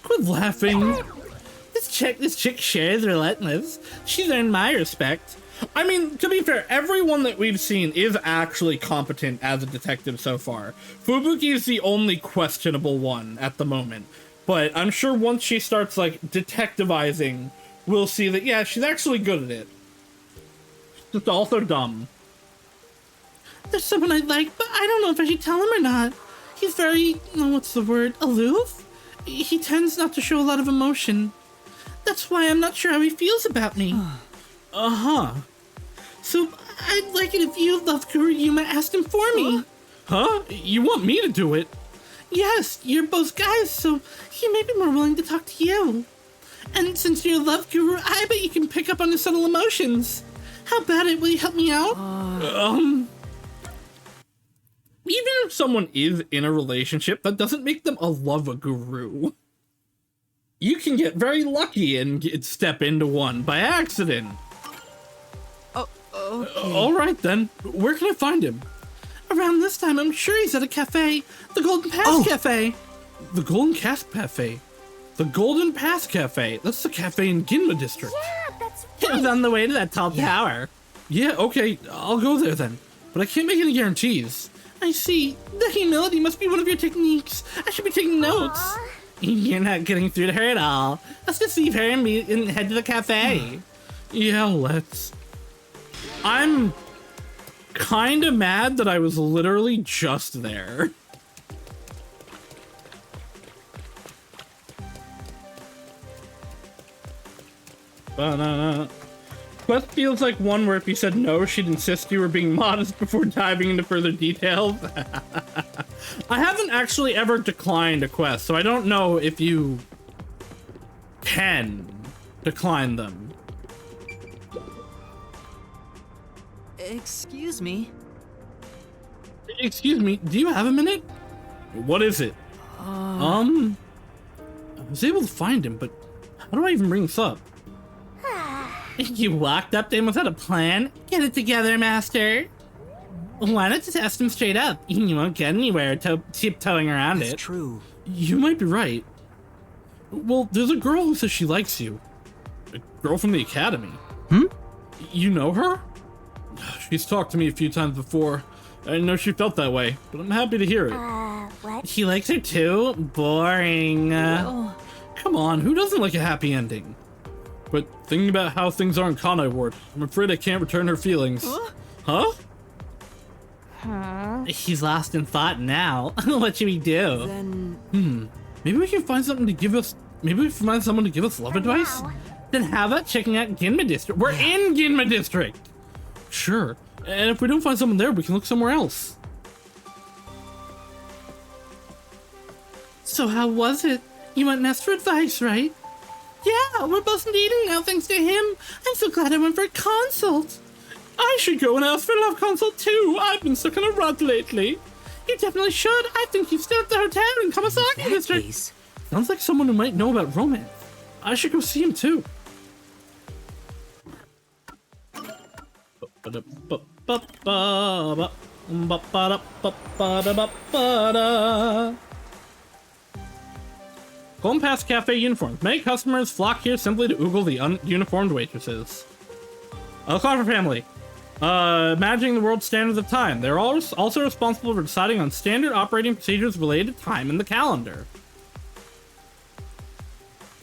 Quit laughing. This chick shares relentless. She's earned my respect. I mean, to be fair, everyone that we've seen is actually competent as a detective so far. Fubuki is the only questionable one at the moment. But I'm sure once she starts, like, detectivizing, we'll see that, yeah, she's actually good at it. Just also dumb. There's someone I like, but I don't know if I should tell him or not. He's very, what's the word, aloof? He tends not to show a lot of emotion. That's why I'm not sure how he feels about me. Uh-huh. So, I'd like it if you, Love Guru Yuma, asked him for me. Huh? You want me to do it? Yes, you're both guys, so he may be more willing to talk to you. And since you're a Love Guru, I bet you can pick up on his subtle emotions. How about it? Will you help me out? Even if someone is in a relationship, that doesn't make them a love guru. You can get very lucky and step into one by accident. Okay. All right then. Where can I find him? Around this time, I'm sure he's at a cafe. The Golden Pass Cafe. The Golden Pass Cafe. The Golden Pass Cafe. That's the cafe in Ginma District. Yeah, that's It was on the way to that tall tower. Yeah, okay. I'll go there then. But I can't make any guarantees. I see. The humility must be one of your techniques. I should be taking notes. You're not getting through to her at all. Let's just leave her and head to the cafe. Yeah, let's. I'm kind of mad that I was literally just there. Quest feels like one where if you said no, she'd insist you were being modest before diving into further details. I haven't actually ever declined a quest, so I don't know if you can decline them. Excuse me. Excuse me, do you have a minute? What is it? I was able to find him, but how do I even bring this up? You walked up to him without a plan? Get it together, Master. Why not just ask him straight up? You won't get anywhere tiptoeing around it. That's true. You might be right. Well, there's a girl who says she likes you. A girl from the academy. You know her? She's talked to me a few times before. I didn't know she felt that way, but I'm happy to hear it. What? He likes her too? Boring. Come on, who doesn't like a happy ending? But thinking about how things are in Kanai Ward, I'm afraid I can't return her feelings. Huh? He's lost in thought now. What should we do? Then... Maybe we can find something to give us... Maybe we can find someone to give us love advice? Then how about checking out Ginma District? We're in Ginma District! Sure. And if we don't find someone there, we can look somewhere else. So how was it? You went and asked for advice, right? Yeah, we're both dating now thanks to him. I'm so glad I went for a consult. I should go and ask for a love consult too. I've been stuck in a rut lately. You definitely should. I think he's still at the hotel in Kamasaki District. Sounds like someone who might know about romance. I should go see him too. Going past cafe uniforms. Many customers flock here simply to oogle the uniformed waitresses. The Clover family. Managing the world's standards of time. They're also responsible for deciding on standard operating procedures related to time in the calendar.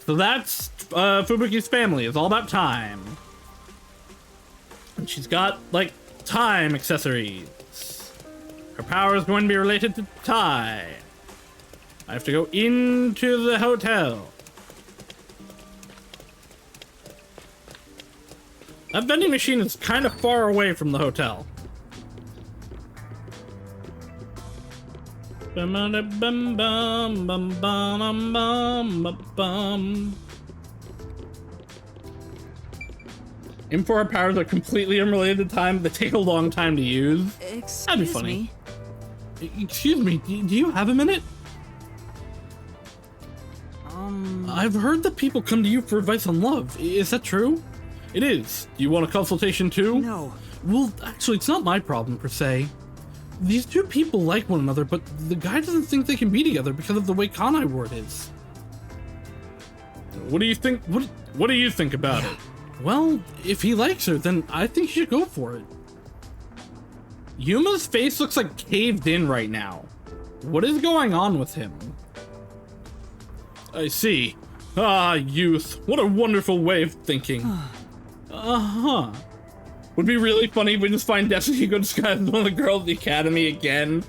So that's Fubuki's family. It's all about time. And she's got, like, time accessories. Her power is going to be related to time. I have to go into the hotel. That vending machine is kind of far away from the hotel. Info our powers are completely unrelated to time. They take a long time to use. That'd be funny. Excuse me, do you have a minute? I've heard that people come to you for advice on love. Is that true? It is. Do you want a consultation too? No. Well, actually, it's not my problem per se. These two people like one another, but the guy doesn't think they can be together because of the way Kanai Ward is. What do you think? What do you think about it? Well, if he likes her, then I think he should go for it. Yuma's face looks like caved in right now. What is going on with him? I see. Ah, youth. What a wonderful way of thinking. Uh-huh. Would be really funny if we just find Destiny disguised as one of the girls at the academy again.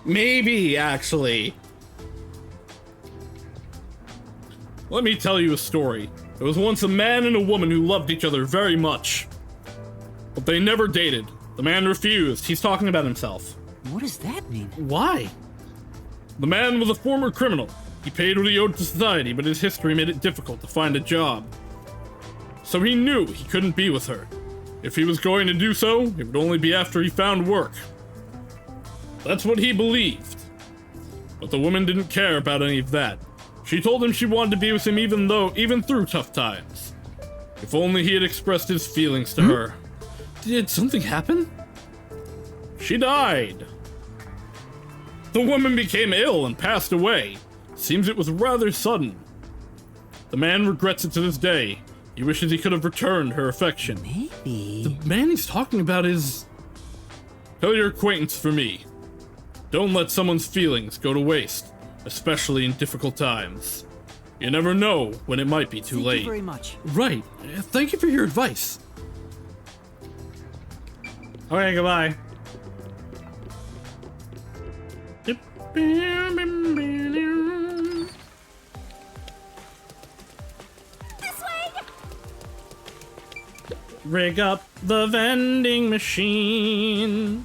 Maybe, actually. Let me tell you a story. There was once a man and a woman who loved each other very much. But they never dated. The man refused. He's talking about himself. What does that mean? Why? The man was a former criminal. He paid what he owed to society, but his history made it difficult to find a job. So he knew he couldn't be with her. If he was going to do so, it would only be after he found work. That's what he believed. But the woman didn't care about any of that. She told him she wanted to be with him even through tough times. If only he had expressed his feelings to her. Did something happen? She died. The woman became ill and passed away. Seems it was rather sudden. The man regrets it to this day. He wishes he could have returned her affection. Maybe. The man he's talking about is... Tell your acquaintance for me. Don't let someone's feelings go to waste, especially in difficult times. You never know when it might be too late. Thank you very much. Right. Thank you for your advice. Okay, goodbye. Rig up the vending machine.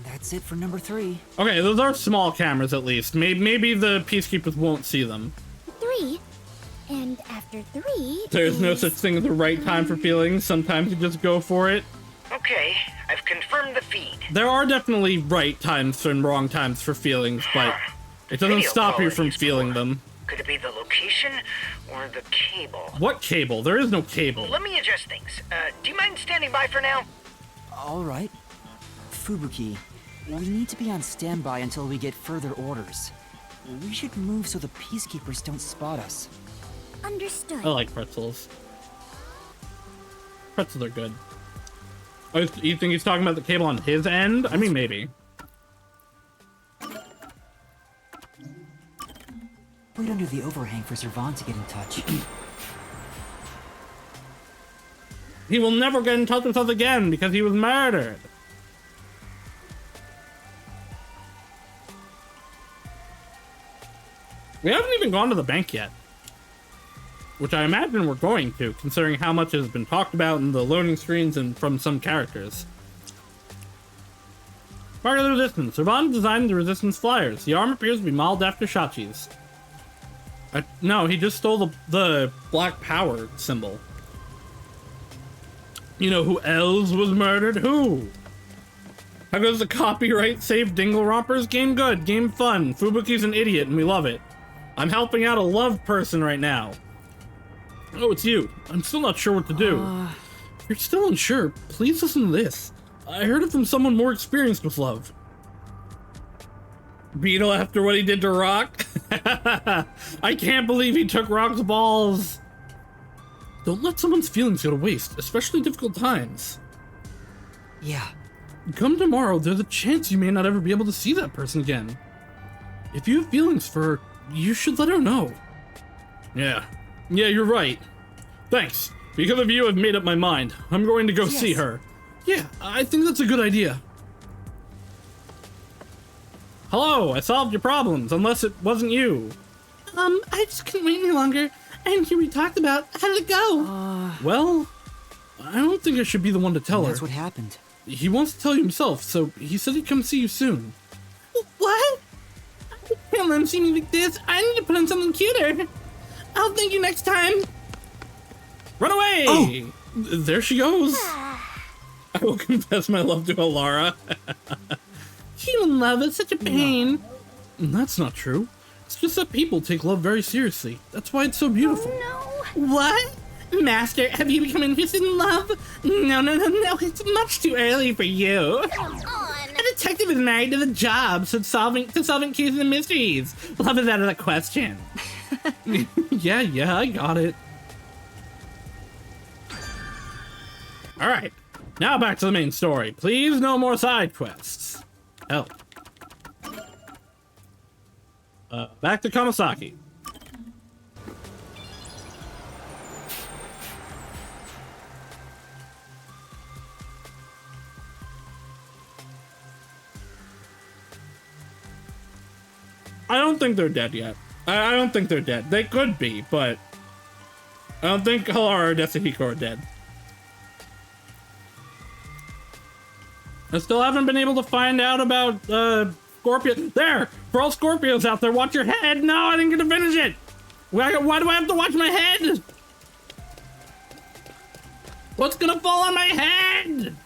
That's it for number 3. Okay, those are small cameras at least. Maybe the peacekeepers won't see them. 3. And after 3... There's no such thing as the right time for feelings. Sometimes you just go for it. Okay, I've confirmed the feed. There are definitely right times and wrong times for feelings, but it doesn't Video stop you from quality's feeling poor. them. Could it be the location or the cable? What cable? There is no cable. Let me adjust things. Do you mind standing by for now? All right. Fubuki, we need to be on standby until we get further orders. We should move so the peacekeepers don't spot us. Understood. I like pretzels. Pretzels are good. Oh, you think he's talking about the cable on his end? I mean, maybe. Wait under the overhang for Servan to get in touch. He will never get in touch with us again because he was murdered. We haven't even gone to the bank yet. Which I imagine we're going to, considering how much has been talked about in the loading screens and from some characters. Part of the Resistance. Servan designed the Resistance flyers. The arm appears to be modeled after Shachi's. No, he just stole the Black Power symbol. You know who else was murdered? Who? How goes the copyright save Dingle Rompers? Game good, game fun. Fubuki's an idiot and we love it. I'm helping out a love person right now. Oh, it's you. I'm still not sure what to do. If you're still unsure, please listen to this. I heard it from someone more experienced with love. Beetle after what he did to Rock? I can't believe he took Rock's balls. Don't let someone's feelings go to waste, especially in difficult times. Yeah. Come tomorrow, there's a chance you may not ever be able to see that person again. If you have feelings for her, you should let her know. Yeah, you're right. Thanks. Because of you, I've made up my mind. I'm going to go see her. Yeah, I think that's a good idea. Hello, I solved your problems, unless it wasn't you. I just couldn't wait any longer. And here we talked about how did it go? Well, I don't think I should be the one to tell her. That's what happened. He wants to tell you himself, so he said he'd come see you soon. What? Can't let him see me like this. I need to put on something cuter. I'll thank you next time. Run away! Oh. There she goes. I will confess my love to Alara. Human love is such a pain. No. That's not true. It's just that people take love very seriously. That's why it's so beautiful. Oh, no. What? Master, have you become interested in love? No. It's much too early for you. Come on. A detective is married to the job, so solving cases and mysteries. Love is out of the question. Yeah, I got it. All right, now back to the main story. Please, no more side quests. Hell. Back to Kamasaki. I don't think they're dead yet. I don't think they're dead. They could be, but I don't think Halara or Desahiko are dead. I still haven't been able to find out about Scorpio. There! For all Scorpios out there, watch your head! No, I didn't get to finish it! Why do I have to watch my head? What's gonna fall on my head?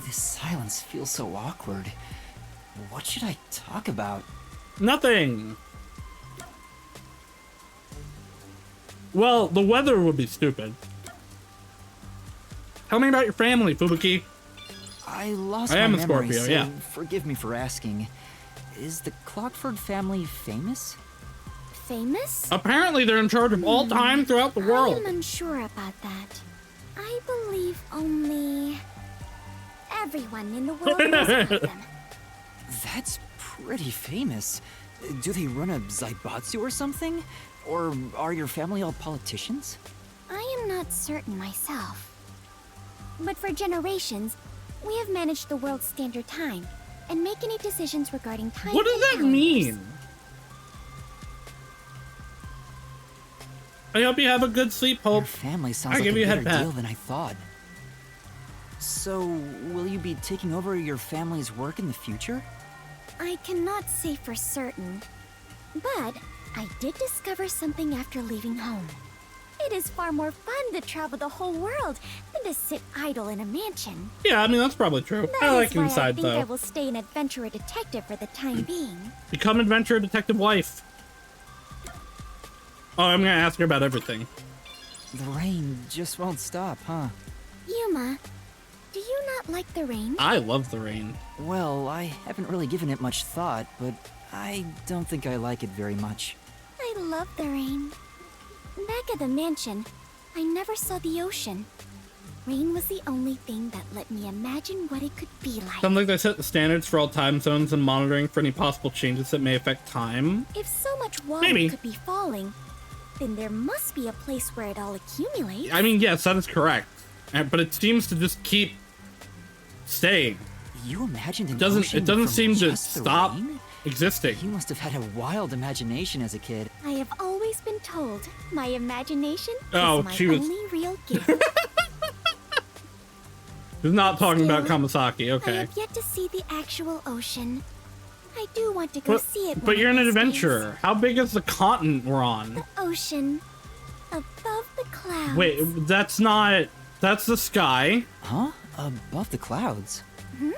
This silence feels so awkward. What should I talk about? Nothing. Well, the weather would be stupid. Tell me about your family, Fubuki. I lost I my am a memory, Scorpio, so yeah. forgive me for asking. Is the Clockford family famous? Famous? Apparently they're in charge of all time throughout the world. I'm unsure about that. I believe only everyone in the world knows about them. That's pretty famous. Do they run a Zaibatsu or something? Or are your family all politicians? I am not certain myself. But for generations, we have managed the world's standard time and make any decisions regarding time. What does that mean? I hope you have a good sleep, Hope. Your family sounds I like give a you a bigger head pat. deal than I thought. So, will you be taking over your family's work in the future? I cannot say for certain, but I did discover something after leaving home. It is far more fun to travel the whole world than to sit idle in a mansion. Yeah, I mean, that's probably true. I like inside, I think though. I will stay an adventurer detective for the time being. Become adventurer detective wife. Oh, I'm gonna ask her about everything. The rain just won't stop, huh? Yuma, Do you not like the rain? I love the rain. Well, I haven't really given it much thought, but I don't think I like it very much. I love the rain. Back at the mansion, I never saw the ocean. Rain was the only thing that let me imagine what it could be like. Sounds like they set the standards for all time zones and monitoring for any possible changes that may affect time. If so much water Maybe. could be falling, then there must be a place where it all accumulates. I mean, yes, that is correct. But it seems to just keep staying. You imagined an It ocean doesn't from seem to just the stop rain? existing. You must have had a wild imagination as a kid. I have always been told my imagination Oh, is my she was- only real gift. Who's not talking about Still, Kamasaki, I okay. have yet to see the actual ocean. I do want to go But, see it. but one you're of an these adventurer. How big is the continent we're on? days. Ocean, above the clouds. Wait, that's not... That's the sky. Huh? Above the clouds? Hmm?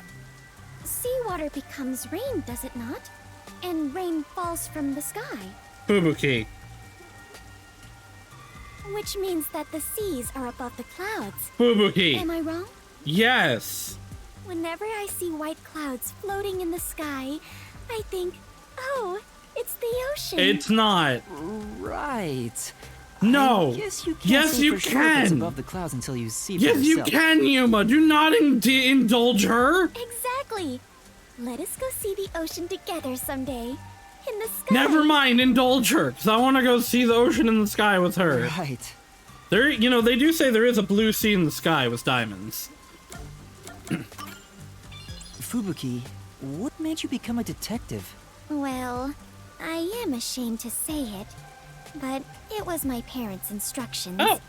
Seawater becomes rain, does it not? And rain falls from the sky. Fubuki. Which means that the seas are above the clouds. Fubuki. Am I wrong? Yes. Whenever I see white clouds floating in the sky, I think, oh, it's the ocean. It's not. Right. No. I guess you can't Yes, say you for sure if it's can. above the clouds until you see for Yes, you yourself. can, Yuma. Do not indulge her. Exactly. Let us go see the ocean together someday. In the sky. Never mind, indulge her, because I want to go see the ocean in the sky with her. Right. There, you know, they do say there is a blue sea in the sky with diamonds. Fubuki, what made you become a detective? Well, I am ashamed to say it, but it was my parents' instructions. Oh.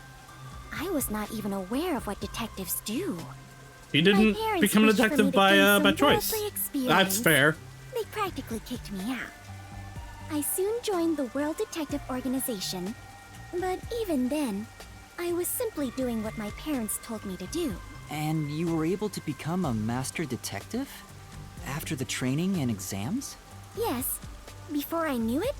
I was not even aware of what detectives do. You didn't parents become a wished for me detective to by gain some choice. worldly experience. That's fair. They practically kicked me out. I soon joined the World Detective Organization, but even then, I was simply doing what my parents told me to do. And you were able to become a master detective? After the training and exams? Yes, before I knew it,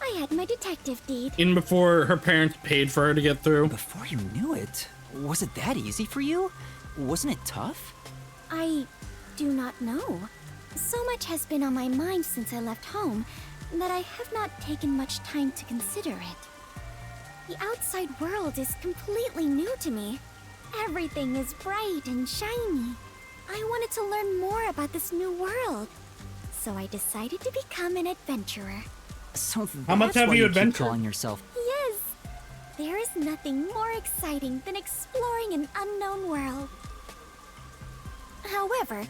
I had my detective deed. In before her parents paid for her to get through. Before you knew it? Was it that easy for you? Wasn't it tough? I do not know. So much has been on my mind since I left home that I have not taken much time to consider it. The outside world is completely new to me. Everything is bright and shiny. I wanted to learn more about this new world, so I decided to become an adventurer. So How much that's have why you keep adventured? calling yourself? Yes, there is nothing more exciting than exploring an unknown world. However,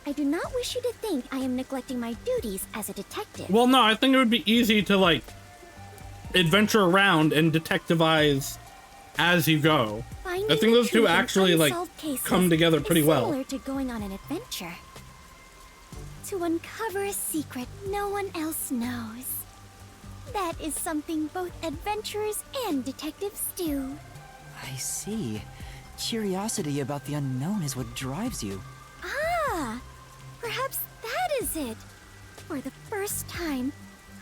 I do not wish you to think I am neglecting my duties as a detective. Well, no, I think it would be easy to, like, adventure around and detectivize as you go. Finding I think those two truth in actually, like, unsolved cases come together pretty is well. Similar to going on an adventure. To uncover a secret no one else knows. That is something both adventurers and detectives do. I see. Curiosity about the unknown is what drives you. Ah, perhaps that is it. For the first time,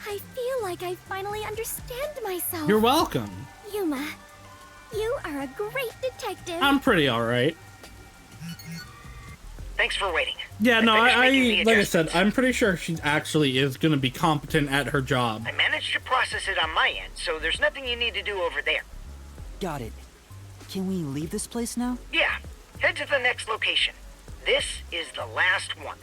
I feel like I finally understand myself. You're welcome. Yuma, you are a great detective. I'm pretty alright. Thanks for waiting. Yeah, no, finished making the like I adjustments. said, I'm pretty sure she actually is going to be competent at her job. I managed to process it on my end, so there's nothing you need to do over there. Got it. Can we leave this place now? Yeah, head to the next location. This is the last one.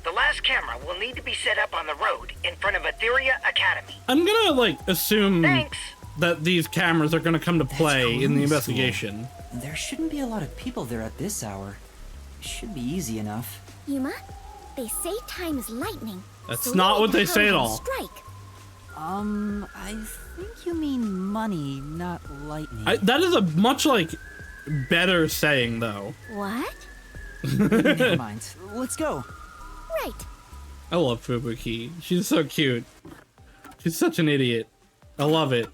The last camera will need to be set up on the road in front of Etheria Academy. I'm going to, like, assume Thanks. that these cameras are going to come to play in the investigation. There shouldn't be a lot of people there at this hour. Should be easy enough. Yuma, they say time is lightning. That's so not we what need to they say hurry at and all. Strike. I think you mean money, not lightning. That is a much, like, better saying, though. What? Never mind. Let's go. Right. I love Fubuki. She's so cute. She's such an idiot. I love it.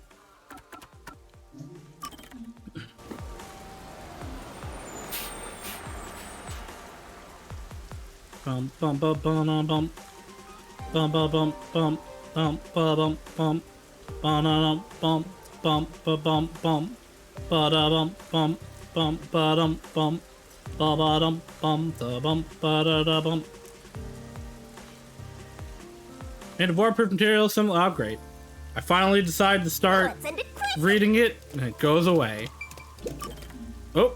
Bum bum bum bum bum bum bum bum bum bum bum bum bum bum bum bum bum bum bum ba-da-bum bum bum ba-dum bum Ba-ba-dum, bum, da bum, ba-da-da-bum. And waterproof material, similar. Oh, great. I finally decide to start reading it, and it goes away. Oh.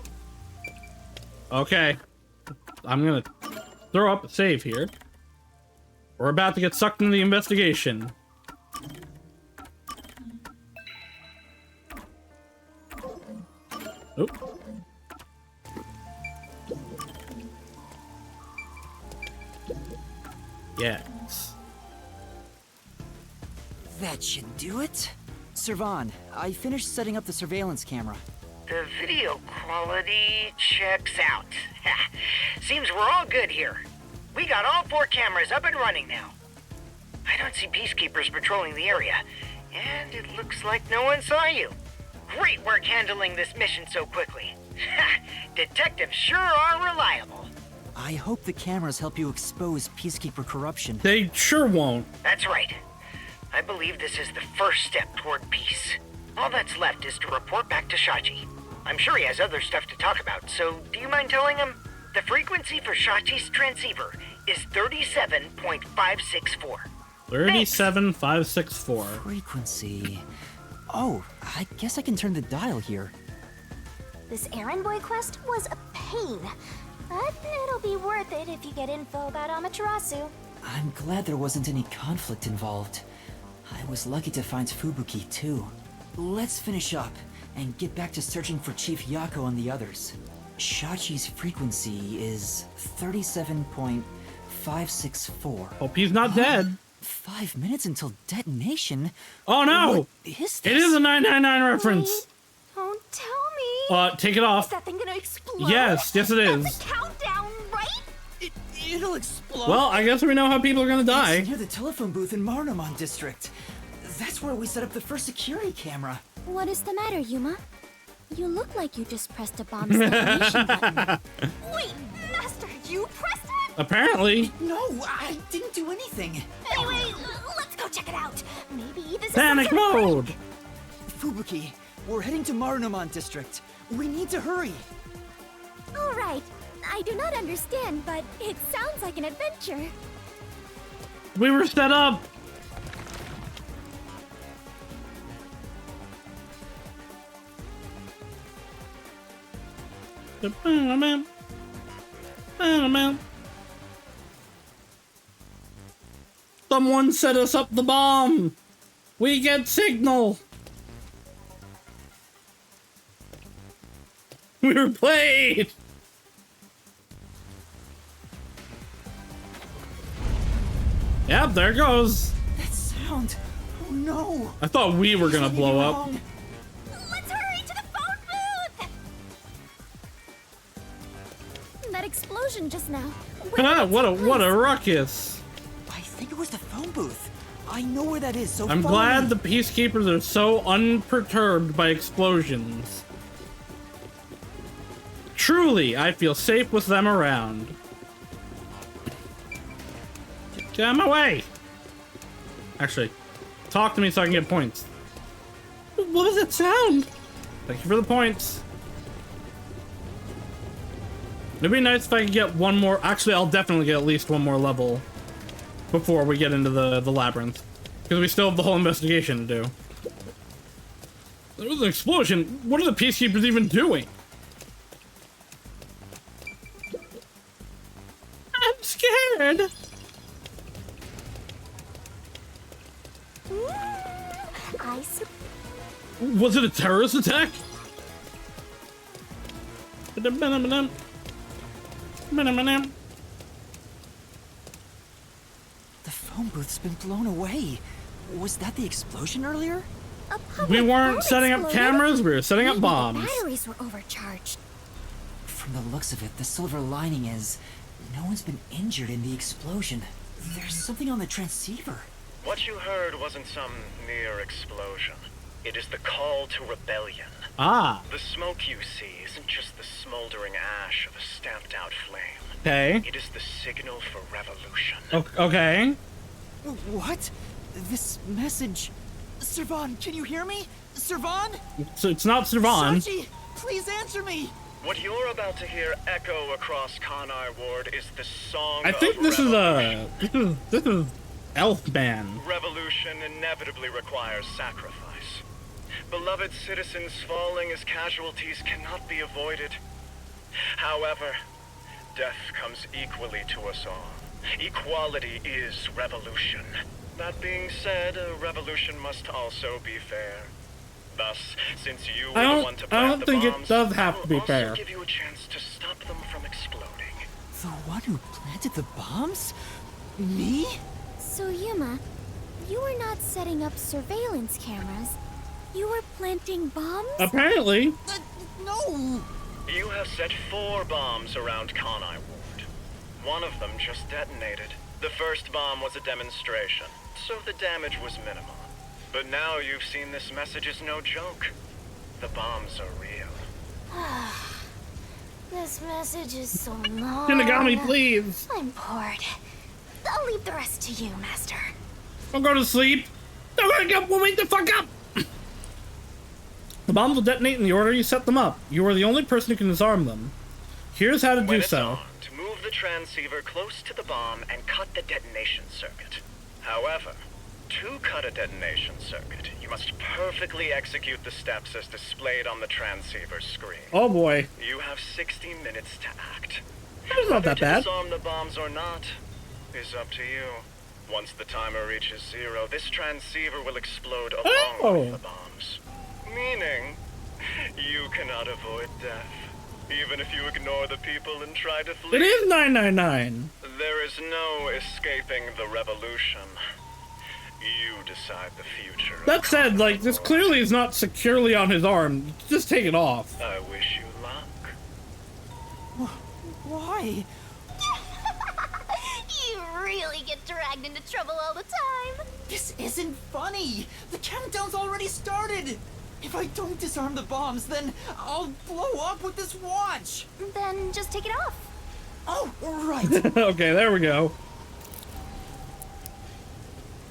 Okay. I'm gonna throw up a save here. We're about to get sucked into the investigation. Oh. Yes. That should do it. Servan, I finished setting up the surveillance camera. The video quality checks out. Seems we're all good here. We got all 4 cameras up and running now. I don't see peacekeepers patrolling the area, and it looks like no one saw you. Great work handling this mission so quickly. Detectives sure are reliable. I hope the cameras help you expose Peacekeeper corruption. They sure won't. That's right. I believe this is the first step toward peace. All that's left is to report back to Shachi. I'm sure he has other stuff to talk about, so do you mind telling him? The frequency for Shachi's transceiver is 37.564. 37564. Frequency. Oh, I guess I can turn the dial here. This errand boy quest was a pain, but it'll be worth it if you get info about Amaterasu. I'm glad there wasn't any conflict involved. I was lucky to find Fubuki too. Let's finish up and get back to searching for Chief Yako and the others. Shachi's frequency is 37.564. Hope he's not dead. 5 minutes until detonation? Oh no! What is this? It is a 999 reference. Don't tell me. Take it off. Is that thing gonna explode? Yes, it is. That's the countdown, right? It'll explode. Well, I guess we know how people are gonna die. It's near the telephone booth in Marnamon District. That's where we set up the first security camera. What is the matter, Yuma? You look like you just pressed a bomb's detonation button. Wait, Master, you pressed it? Apparently. No, I didn't do anything. Anyway, let's go check it out. Maybe this Panic is mode. Fubuki, we're heading to Marnamon District. We need to hurry. All right. I do not understand, but it sounds like an adventure. We were set up. Someone set us up the bomb. We get signal. We were played. Yep, there it goes. That sound. Oh no. I thought we were gonna blow up. Let's hurry to the phone booth. That explosion just now. What a ruckus. I think it was the phone booth. I know where that is, so I'm follow glad me. the peacekeepers are so unperturbed by explosions. Truly, I feel safe with them around. Get out of my way! Actually, talk to me so I can get points. What does that sound? Thank you for the points. It'd be nice if I could get one more. Actually, I'll definitely get at least one more level before we get into the labyrinth. Because we still have the whole investigation to do. There was an explosion. What are the peacekeepers even doing? I'm scared. Was it a terrorist attack? The phone booth's been blown away. Was that the explosion earlier? We weren't setting up cameras, we were setting up Maybe bombs. The batteries were overcharged. From the looks of it, the silver lining is no one's been injured in the explosion. There's something on the transceiver. What you heard wasn't some mere explosion. It is the call to rebellion. Ah. The smoke you see isn't just the smoldering ash of a stamped-out flame. Okay. It is the signal for revolution. Okay. What? This message... Servan, can you hear me? Servan? So it's not Servan. Shachi, please answer me. What you're about to hear echo across Kanai Ward is the song I think of this is revolution. this is Elfman. Revolution inevitably requires sacrifice. Beloved citizens falling as casualties cannot be avoided. However, death comes equally to us all. Equality is revolution. That being said, a revolution must also be fair. Thus, since you were the one to plant the bombs, it does have to be I will fair. also give you a chance to stop them from exploding. The one who planted the bombs? Me? So, Yuma, you were not setting up surveillance cameras. You were planting bombs? Apparently. No! You have set 4 bombs around Kanai Ward. One of them just detonated. The first bomb was a demonstration, so the damage was minimal. But now you've seen this message is no joke. The bombs are real. This message is so long. Shinigami, please. I'm bored. I'll leave the rest to you, Master. Don't go to sleep. Don't wake up. We'll wake the fuck up. The bombs will detonate in the order you set them up. You are the only person who can disarm them. Here's how to do so. To move the transceiver close to the bomb and cut the detonation circuit. However, to cut a detonation circuit, you must perfectly execute the steps as displayed on the transceiver screen. Oh boy. You have 60 minutes to act. It's not that Whether to bad. disarm the bombs or not is up to you. Once the timer reaches 0, this transceiver will explode along with the bombs. Meaning, you cannot avoid death, even if you ignore the people and try to flee. It is 999. There is no escaping the revolution. You decide the future. That said, like, this clearly is not securely on his arm. Just take it off. I wish you luck. Why? You really get dragged into trouble all the time. This isn't funny. The countdown's already started. If I don't disarm the bombs, then I'll blow up with this watch. Then just take it off. Oh, right. Okay, there we go.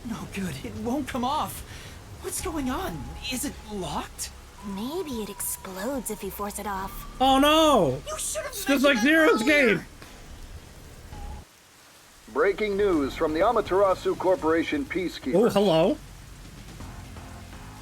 No good. It won't come off. What's going on? Is it locked? Maybe it explodes if you force it off. Oh no! You should have It's just like Zero's game. Breaking news from the Amaterasu Corporation Peacekeepers. Oh, hello.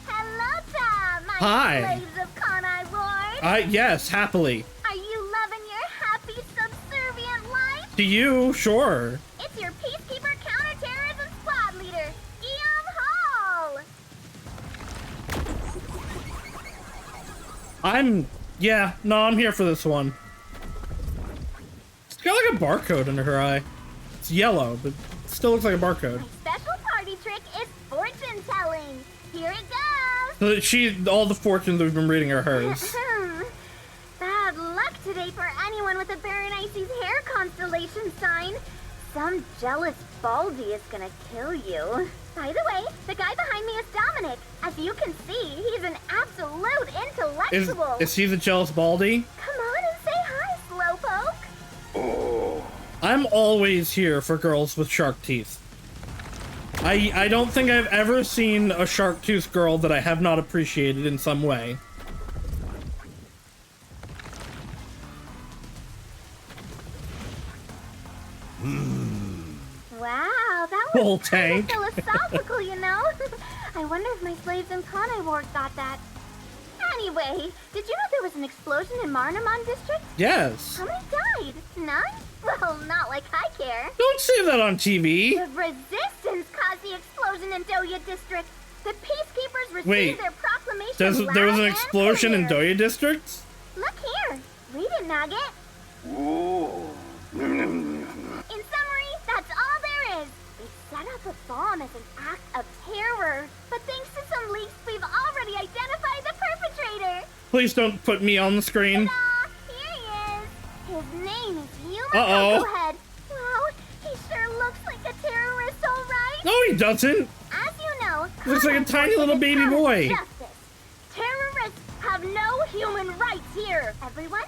Hello, Tom, my Hi. slaves of Kanai Ward. Yes, happily. Are you loving your happy, subservient life? To you, sure. It's your Peacekeeper counterterrorism squad leader, Guillaume Hall. I'm here for this one. It's got like a barcode under her eye. It's yellow, but it still looks like a barcode. Special party trick is fortune telling. Here it goes. So all the fortunes we've been reading are hers. Bad luck today for anyone with a Berenice's hair constellation sign. Some jealous Baldy is gonna kill you. By the way, the guy behind me is Dominic. As you can see, he's an absolute intellectual. Is he the jealous Baldy? Come on and say hi, Slowpoke. Oh. I'm always here for girls with shark teeth. I don't think I've ever seen a shark tooth girl that I have not appreciated in some way. Wow, that Full was kind of tank. philosophical, you know? I wonder if my slaves in Kanai Ward got that. Anyway, did you know there was an explosion in Marnamon district? Yes. How many died? None? Well, not like I care. Don't say that on TV. The resistance caused the explosion in Doya district. The peacekeepers received Wait, their proclamation there was loud an and explosion in clear. Doya district? Look here. Read it, Nugget. In summary, that's all there is. They set up a bomb as an act of terror. But thanks to some leaks, we've already identified the perpetrator. Please don't put me on the screen. Ta-da! Here he is. His name is Yuma Uh-oh. Cocohead. Wow, he sure looks like a terrorist, all right? No, he doesn't. As you know, Looks like a tiny little baby boy. justice. Terrorists have no human rights here. Everyone,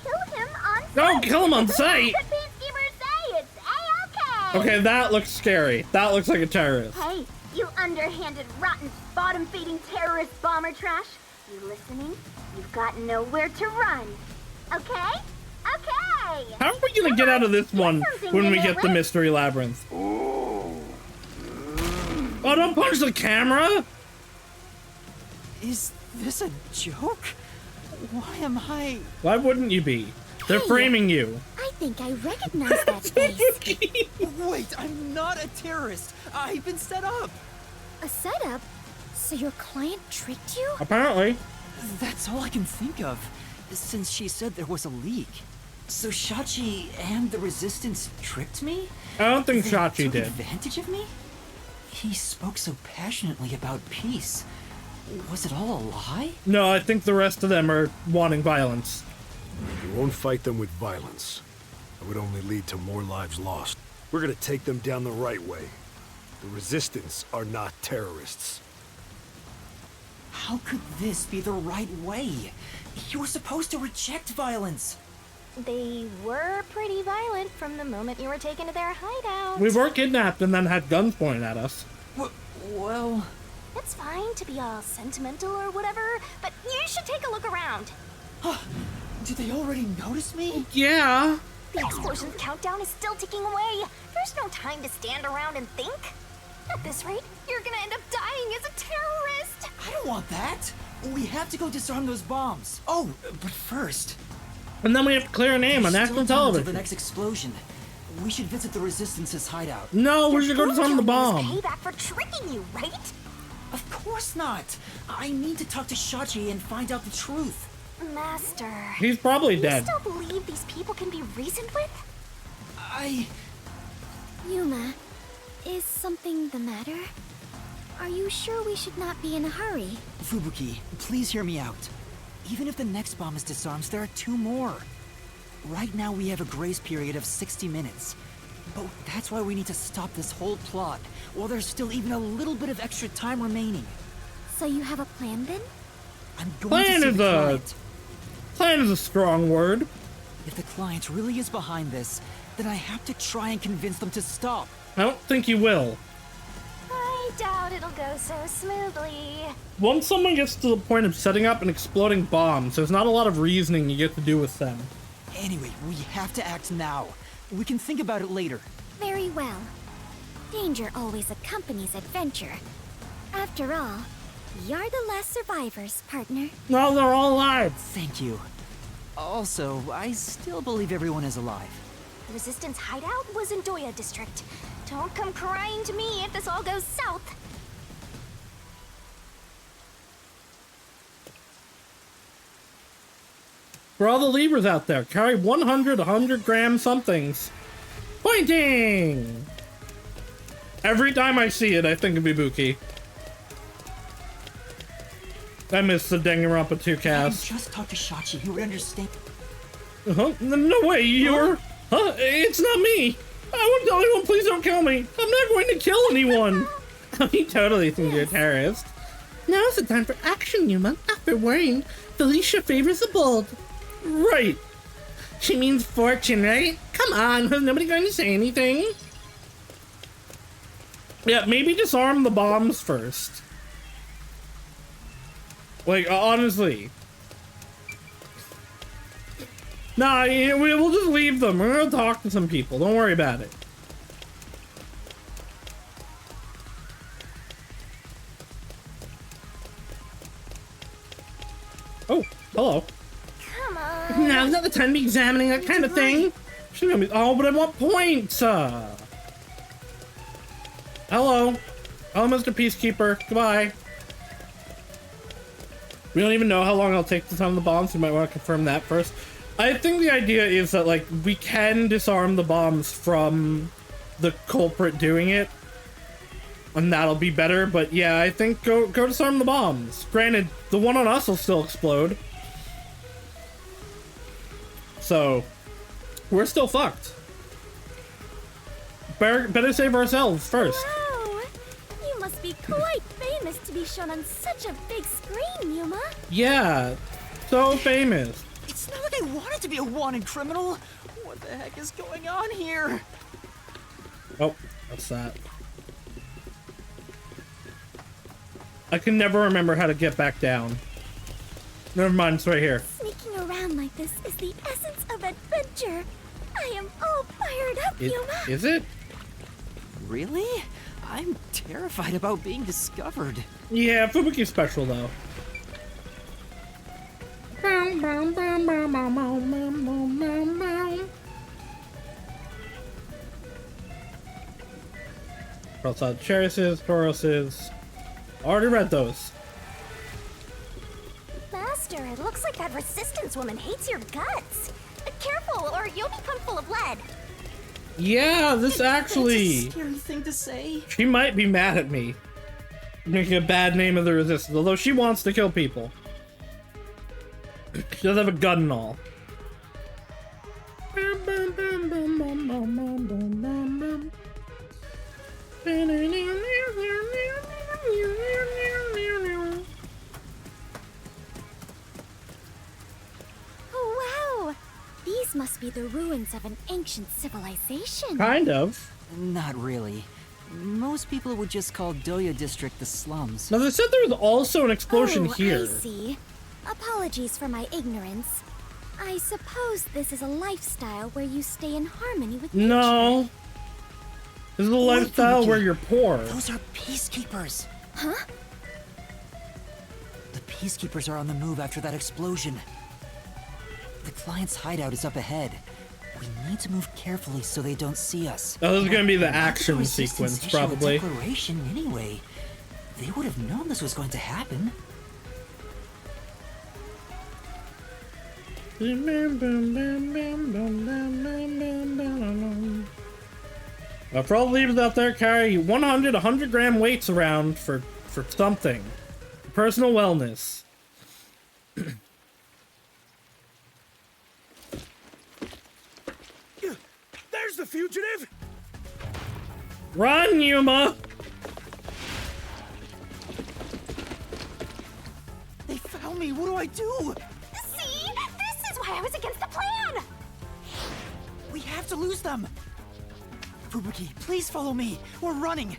kill him on sight. No, kill him on sight. The peacekeepers say it's A-okay. Okay, that looks scary. That looks like a terrorist. Hey, you underhanded, rotten, bottom-feeding terrorist bomber trash. You listening? You've got nowhere to run. Okay? Okay! How are we gonna get out of this one when we get the mystery labyrinth? Oh, don't punch the camera! Is this a joke? Why am I... Why wouldn't you be? They're Hey, framing you. I think I recognize that face. Wait, I'm not a terrorist. I've been set up. A setup? So your client tricked you? Apparently. That's all I can think of, since she said there was a leak. So Shachi and the Resistance tricked me? I don't think They Shachi took did. advantage of me? He spoke so passionately about peace. Was it all a lie? No, I think the rest of them are wanting violence. You won't fight them with violence. It would only lead to more lives lost. We're gonna take them down the right way. The Resistance are not terrorists. How could this be the right way? You were supposed to reject violence. They were pretty violent from the moment you were taken to their hideout. We were kidnapped and then had guns pointed at us. Well... It's fine to be all sentimental or whatever, but you should take a look around. Did they already notice me? Yeah. The explosion countdown is still ticking away. There's no time to stand around and think. At this rate, you're gonna end up dying as a terrorist. I don't want that. We have to go disarm those bombs. Oh, but first... And then we have to clear a name on national television. The next explosion. We should visit the Resistance's hideout. No, we should go disarm the bomb. Payback for tricking you, right? Of course not. I need to talk to Shachi and find out the truth. Master. He's probably dead. You still believe these people can be reasoned with? Yuma, is something the matter? Are you sure we should not be in a hurry? Fubuki, please hear me out. Even if the next bomb is disarmed, there are 2 more. Right now we have a grace period of 60 minutes. But that's why we need to stop this whole plot, while there's still even a little bit of extra time remaining. So you have a plan then? I'm going to see the client. Plan is a strong word. If the client really is behind this, then I have to try and convince them to stop. I don't think you will. I doubt it'll go so smoothly. Once someone gets to the point of setting up and exploding bombs, there's not a lot of reasoning you get to do with them. Anyway, we have to act now. We can think about it later. Very well. Danger always accompanies adventure. After all, you're the last survivors, partner. No, they're all alive. Thank you. Also, I still believe everyone is alive. The Resistance hideout was in Doya District. Don't come crying to me if this all goes south. For all the Libras out there, carry 100 gram somethings. Pointing! Every time I see it, I think of Ibuki. I miss the Danganronpa 2 cast. Just talk to Shachi, he would understand. No way, you're... Huh? It's not me! I won't tell anyone, please don't kill me! I'm not going to kill anyone! He totally thinks you're a terrorist. Now's the time for action, Yuma. After worrying, Felicia favors the bold. Right. She means fortune, right? Come on, is nobody going to say anything? Yeah, maybe disarm the bombs first. Like, honestly. Nah, we'll just leave them. We're gonna talk to some people. Don't worry about it. Oh, hello. Come on. Now's not the time to be examining that kind of thing. Oh, but I want points. Hello. Hello, Mr. Peacekeeper. Goodbye. We don't even know how long it'll take to disarm the bombs. We might want to confirm that first. I think the idea is that, like, we can disarm the bombs from the culprit doing it. And that'll be better, but yeah, I think go disarm the bombs. Granted, the one on us will still explode. So, we're still fucked. Better save ourselves first. Wow! You must be quite famous to be shown on such a big screen, Yuma. Yeah, so famous. It's not like I wanted to be a wanted criminal. What the heck is going on here? Oh, what's that? I can never remember how to get back down. Never mind, it's right here. Sneaking around fun like this is the essence of adventure. I am all fired up, Yuma. Is it? Really? I'm terrified about being discovered. Yeah, Fubuki's special though. Outside Cherises, Tauroses. Already read those. Master, it looks like that resistance woman hates your guts. Careful, or you'll become full of lead. Yeah, this actually... That's a scary thing to say. She might be mad at me. Making a bad name of the resistance, although she wants to kill people. She does have a gun and all. Oh, wow! These must be the ruins of an ancient civilization. Kind of. Not really. Most people would just call Doya District the slums. Now, they said there was also an explosion here. I see. Apologies for my ignorance. I suppose this is a lifestyle where you stay in harmony with nature. No. This is a lifestyle where you're poor. Those are peacekeepers. Huh? The peacekeepers are on the move after that explosion. The client's hideout is up ahead. We need to move carefully so they don't see us. Oh, this is gonna be the Why did action resistance sequence, issue a probably. declaration anyway. They would have known this was going to happen. For all the leaders out there, carry 100 gram weights around for something. Personal wellness. There's the fugitive! Run, Yuma! They found me. What do I do? See? This is why I was against the plan! We have to lose them. Fubuki, please follow me. We're running.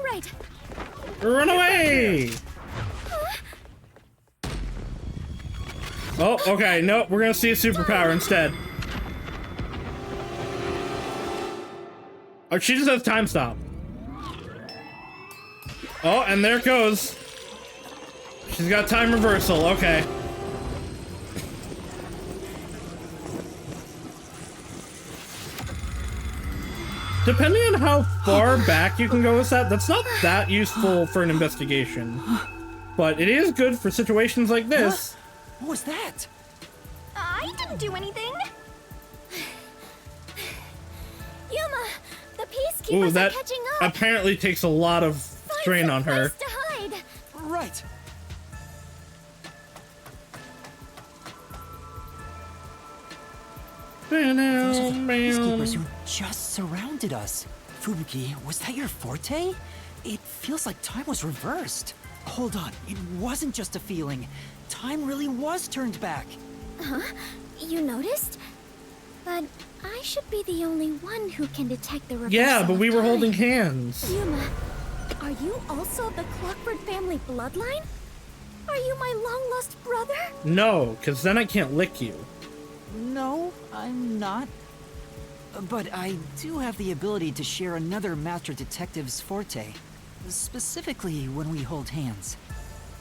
Right. Run away! Oh, okay. No, we're gonna see a superpower instead. Oh, she just has time stop. Oh, and there it goes. She's got time reversal. Okay. Depending on how far back you can go with that, that's not that useful for an investigation. But it is good for situations like this. What was that? I didn't do anything. Yuma, the peacekeepers Ooh, that are catching up. apparently takes a lot of strain on her. Place to hide. Right. Those are the peacekeepers who just surrounded us. Fubuki, was that your forte? It feels like time was reversed. Hold on, it wasn't just a feeling. Time really was turned back. Huh? You noticed? But I should be the only one who can detect the reversal. Yeah, but we of were time. holding hands. Yuma, are you also of the Clockford family bloodline? Are you my long-lost brother? No, because then I can't lick you. No, I'm not. But I do have the ability to share another Master Detective's forte. Specifically when we hold hands.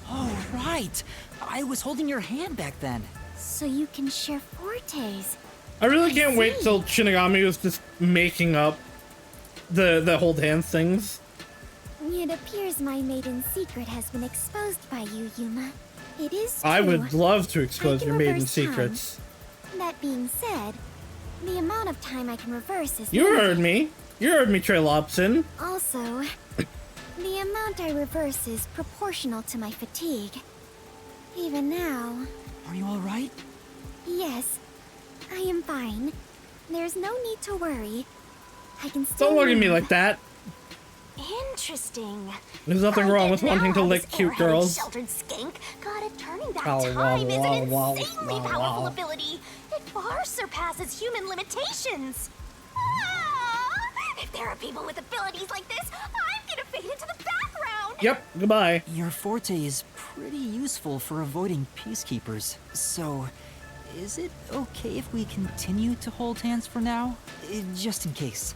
Oh, right! I was holding your hand back then. So you can share fortes. I really can't wait till Shinigami was just making up the hold hands things. It appears my maiden secret has been exposed by you, Yuma. It is true. I would love to expose I can your maiden reverse time. secrets. That being said, the amount of time I can reverse is You limited. heard me. You heard me, Trey Lobson. Also, the amount I reverse is proportional to my fatigue. Even now... Are you alright? Yes, I am fine. There's no need to worry. I can still Don't look at me move. like that. Interesting. There's nothing wrong with wanting to lick cute girls. Sheltered skank. God, if turning back Wow, time is an wow, insanely wow, powerful wow. ability. It far surpasses human limitations. Ah! If there are people with abilities like this, I'm gonna fade into the background. Yep, goodbye. Your forte is pretty useful for avoiding peacekeepers. So, is it okay if we continue to hold hands for now? Just in case.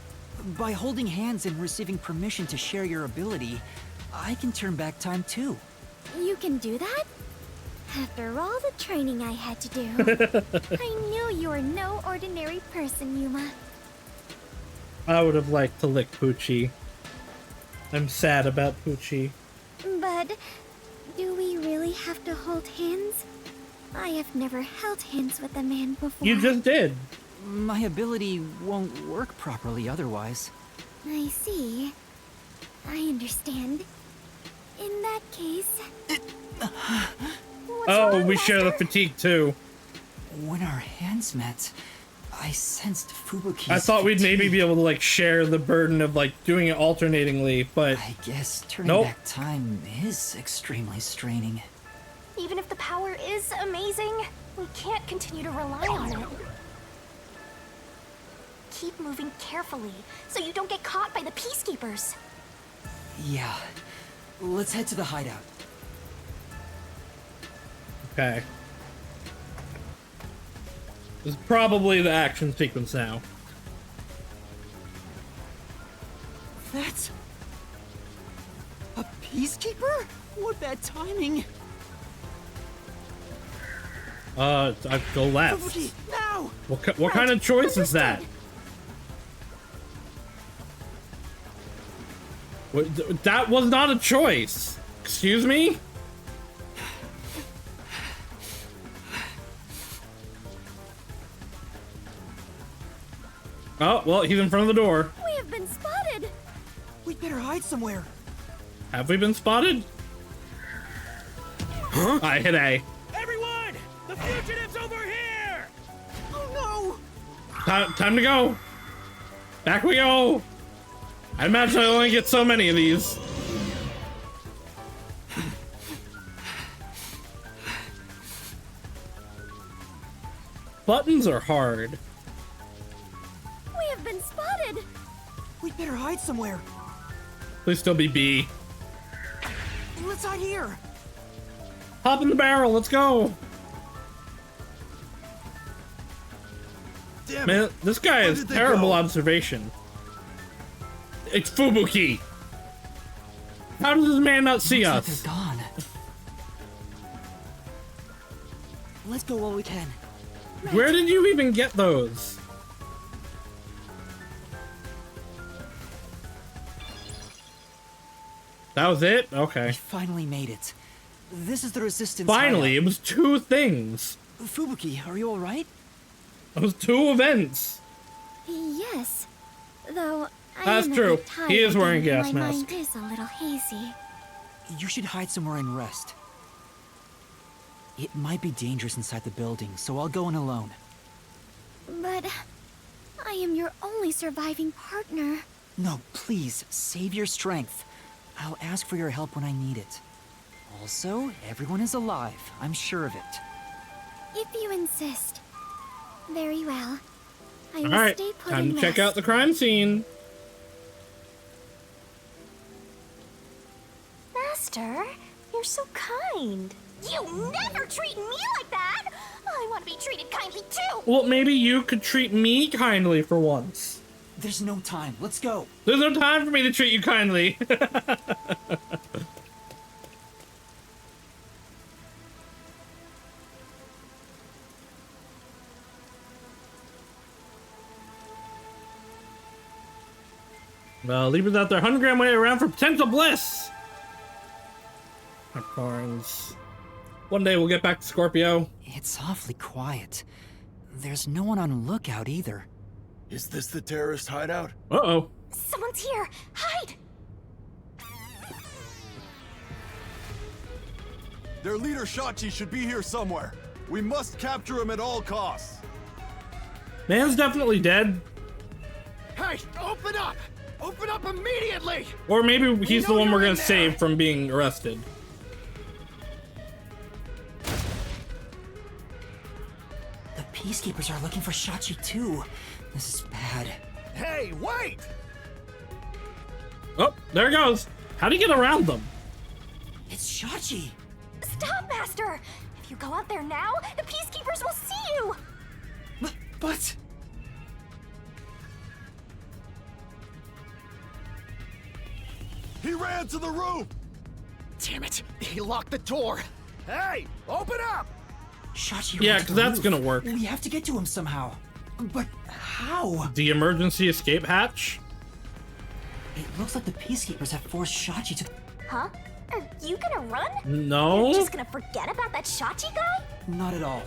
By holding hands and receiving permission to share your ability, I can turn back time too. You can do that? After all the training I had to do, I knew you were no ordinary person, Yuma. I would have liked to lick Poochie. I'm sad about Poochie. But do we really have to hold hands? I have never held hands with a man before. You just did. My ability won't work properly otherwise. I see. I understand. In that case... Oh, we share the fatigue too. When our hands met, I sensed Fubuki's I thought we'd maybe be able to like share the burden of like doing it alternatingly, but I guess turning back time is extremely straining. Even if the power is amazing, we can't continue to rely on it. Keep moving carefully, so you don't get caught by the Peacekeepers. Yeah. Let's head to the hideout. Okay. This is probably the action sequence now. That's... a Peacekeeper? What bad timing! I go left. Fubuki, now! What kind of choice is that? That was not a choice. Excuse me? Oh, well, he's in front of the door. We have been spotted! We'd better hide somewhere. Have we been spotted? Huh? I hit A. Everyone! The fugitive's over here! Oh Time to go. Back we go. I imagine I only get so many of these. Buttons are hard. We have been spotted! We'd better hide somewhere. Please still be B. Let's hide here. Hop in the barrel, let's go. Damn Man, it. this guy Where has did they terrible go? observation. It's Fubuki. How does this man not see Looks us? like they're gone. Let's go while we can. Where did you even get those? That was it? Okay. We finally made it. This is the resistance. Finally, hideout. it was 2 things. Fubuki, are you alright? It was 2 events. Yes. Though I That's am a true. bit tired He is wearing a and gas my mask. mind is a little hazy. You should hide somewhere and rest. It might be dangerous inside the building, so I'll go in alone. But I am your only surviving partner. No, please, save your strength. I'll ask for your help when I need it. Also, everyone is alive. I'm sure of it. If you insist. Very well. I will Alright, stay put time and to check rest. out the crime scene. Master, you're so kind. You never treat me like that! I want to be treated kindly too! Well, maybe you could treat me kindly for once. There's no time. Let's go. There's no time for me to treat you kindly. Well, Libra's out there 100-gram way around for potential bliss. Barnes. One day we'll get back to Scorpio. It's awfully quiet. There's no one on lookout either. Is this the terrorist hideout? Uh-oh. Someone's here! Hide! Their leader Shachi should be here somewhere. We must capture him at all costs. Man's definitely dead. Hey, open up! Open up immediately! Or maybe he's the know one we're you're gonna in there. save from being arrested. The Peacekeepers are looking for Shachi too. This is bad. Hey, wait! Oh, there it goes. How do you get around them? It's Shachi. Stop, Master! If you go out there now, the Peacekeepers will see you! But... He ran to the roof! Damn it! He locked the door! Hey! Open up! Shachi Yeah, ran to 'cause the that's roof. gonna work. We have to get to him somehow. But how? The emergency escape hatch? It looks like the Peacekeepers have forced Shachi to... Huh? Are you gonna run? No. You're just gonna forget about that Shachi guy? Not at all.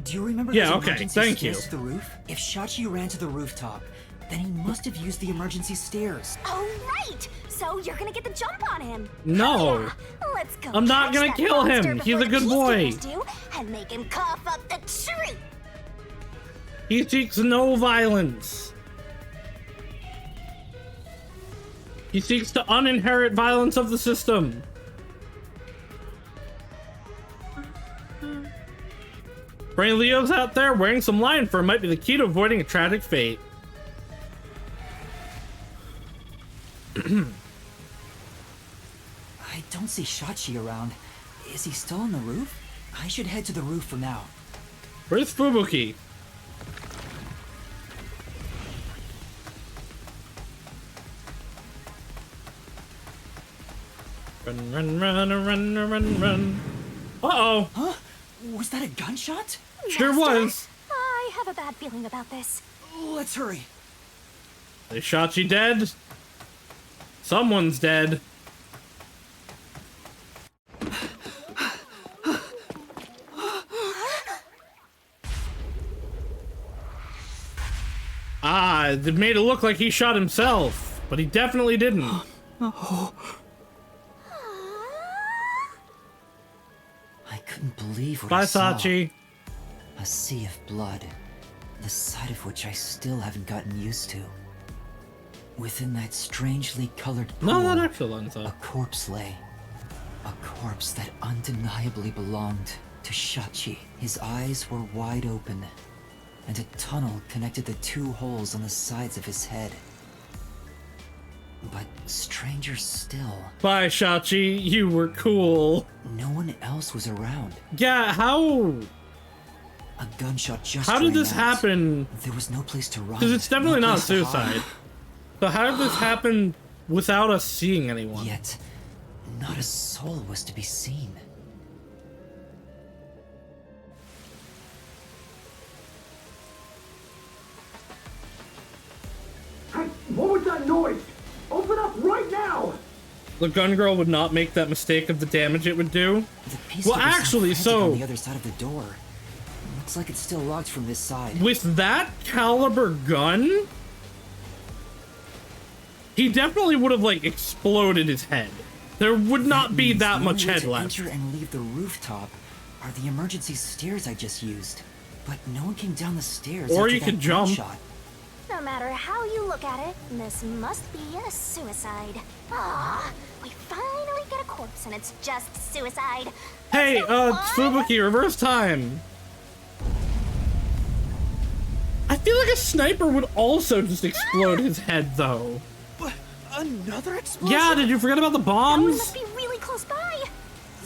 Do you remember Yeah, those okay, emergency thank stairs you. to the roof? If Shachi ran to the rooftop, then he must have used the emergency stairs. Oh, right! So you're gonna get the jump on him. No. Yeah. Let's go. I'm not catch gonna that kill monster him. He's before a good the boy. Peacekeepers do, and make him cough up the truth. He seeks no violence. He seeks to uninherit violence of the system. Brain Leo's out there wearing some lion fur might be the key to avoiding a tragic fate. I don't see Shachi around. Is he still on the roof? I should head to the roof for now. Where's Fubuki? Run, run, run, run, run, run. Uh-oh. Huh? Was that a gunshot? Sure Master, was. I have a bad feeling about this. Let's hurry. Is Shachi dead? Someone's dead. Ah, it made it look like he shot himself, but he definitely didn't. I couldn't believe what Bye, I saw. Sachi. A sea of blood, the sight of which I still haven't gotten used to. Within that strangely colored pool, No, not actual lens, a corpse lay. A corpse that undeniably belonged to Shachi. His eyes were wide open, and a tunnel connected the two holes on the sides of his head. But stranger still, Bye, Shachi. You were cool. no one else was around. Yeah, how? A gunshot just How did rang this out. happen? There was no place to run. Because it's definitely no not place to hide. suicide. So how did this happen without us seeing anyone? Yet, not a soul was to be seen. Hey, what was that noise? Open up right now! The gun girl would not make that mistake of the damage it would do. Peacekeepers Well, sound actually, frantic so on the other side of the door. Looks like it's still locked from this side. with that caliber gun, he definitely would have like exploded his head. There would not be means that the much only way head to left. Enter and leave the rooftop are the emergency stairs I just used. But no one came down the stairs. Or after you that could jump. gunshot. No matter how you look at it, this must be a suicide. Ah, we finally get a corpse and it's just suicide. Hey, Fubuki, reverse time. I feel like a sniper would also just explode his head, though. Another explosion? Yeah, did you forget about the That one bombs? must be really close by.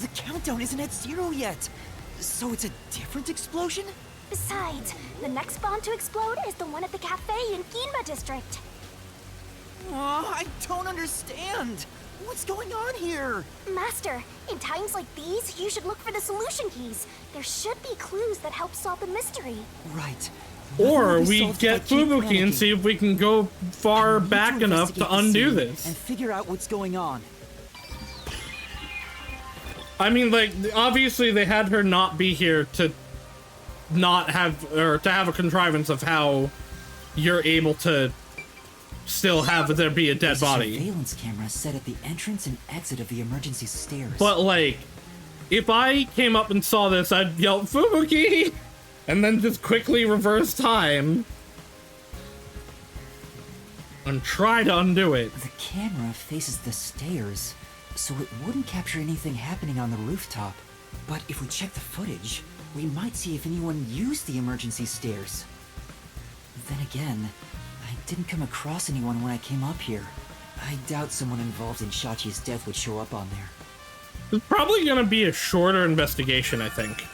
The countdown isn't at 0 yet. So it's a different explosion? Besides, the next bomb to explode is the one at the cafe in Ginba district. I don't understand. What's going on here? Master, in times like these, you should look for the solution keys. There should be clues that help solve the mystery. Right. Or Nothing will be we solved get if I keep Fubuki and panicking. see if we can go far back enough to Investigate the undo scene this. and figure out what's going on. I mean, like, obviously they had her not be here to not have, or to have a contrivance of how you're able to still have there be a dead There's a body. surveillance camera set at the entrance and exit of the emergency stairs. But, like, if I came up and saw this, I'd yell, Fubuki! And then just quickly reverse time. And try to undo it. The camera faces the stairs, so it wouldn't capture anything happening on the rooftop. But if we check the footage, we might see if anyone used the emergency stairs. Then again, I didn't come across anyone when I came up here. I doubt someone involved in Shachi's death would show up on there. It's probably gonna be a shorter investigation, I think.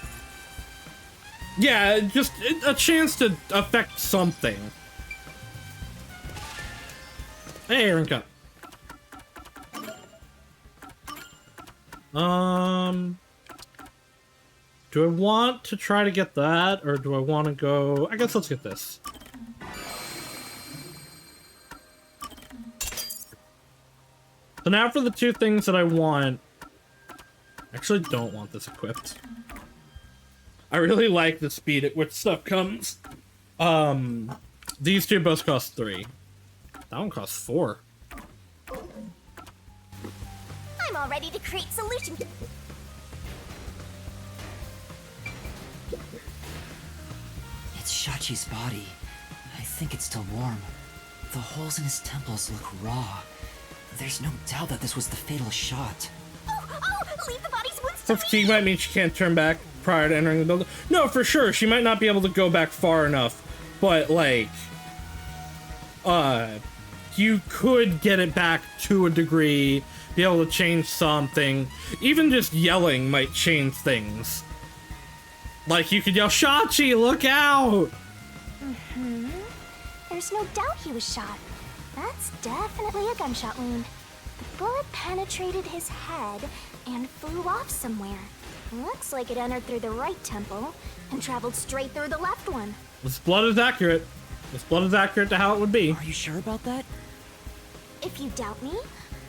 Yeah, just a chance to affect something. Hey, Aaron Cup. Do I want to try to get that, or do I want to go... I guess let's get this. So now for the two things that I want... I actually don't want this equipped. I really like the speed at which stuff comes. These two both cost 3. That one costs 4. I'm all ready to create solutions. It's Shachi's body. I think it's still warm. The holes in his temples look raw. There's no doubt that this was the fatal shot. Oh, leave the body's wounds to So fatigue might mean she can't turn back prior to entering the building. No, for sure, she might not be able to go back far enough, but like, you could get it back to a degree, be able to change something. Even just yelling might change things. Like, you could yell, Shachi, look out! Mm-hmm. There's no doubt he was shot. That's definitely a gunshot wound. The bullet penetrated his head and flew off somewhere. Looks like it entered through the right temple and traveled straight through the left one. This blood is accurate. This blood is accurate to how it would be. Are you sure about that? If you doubt me,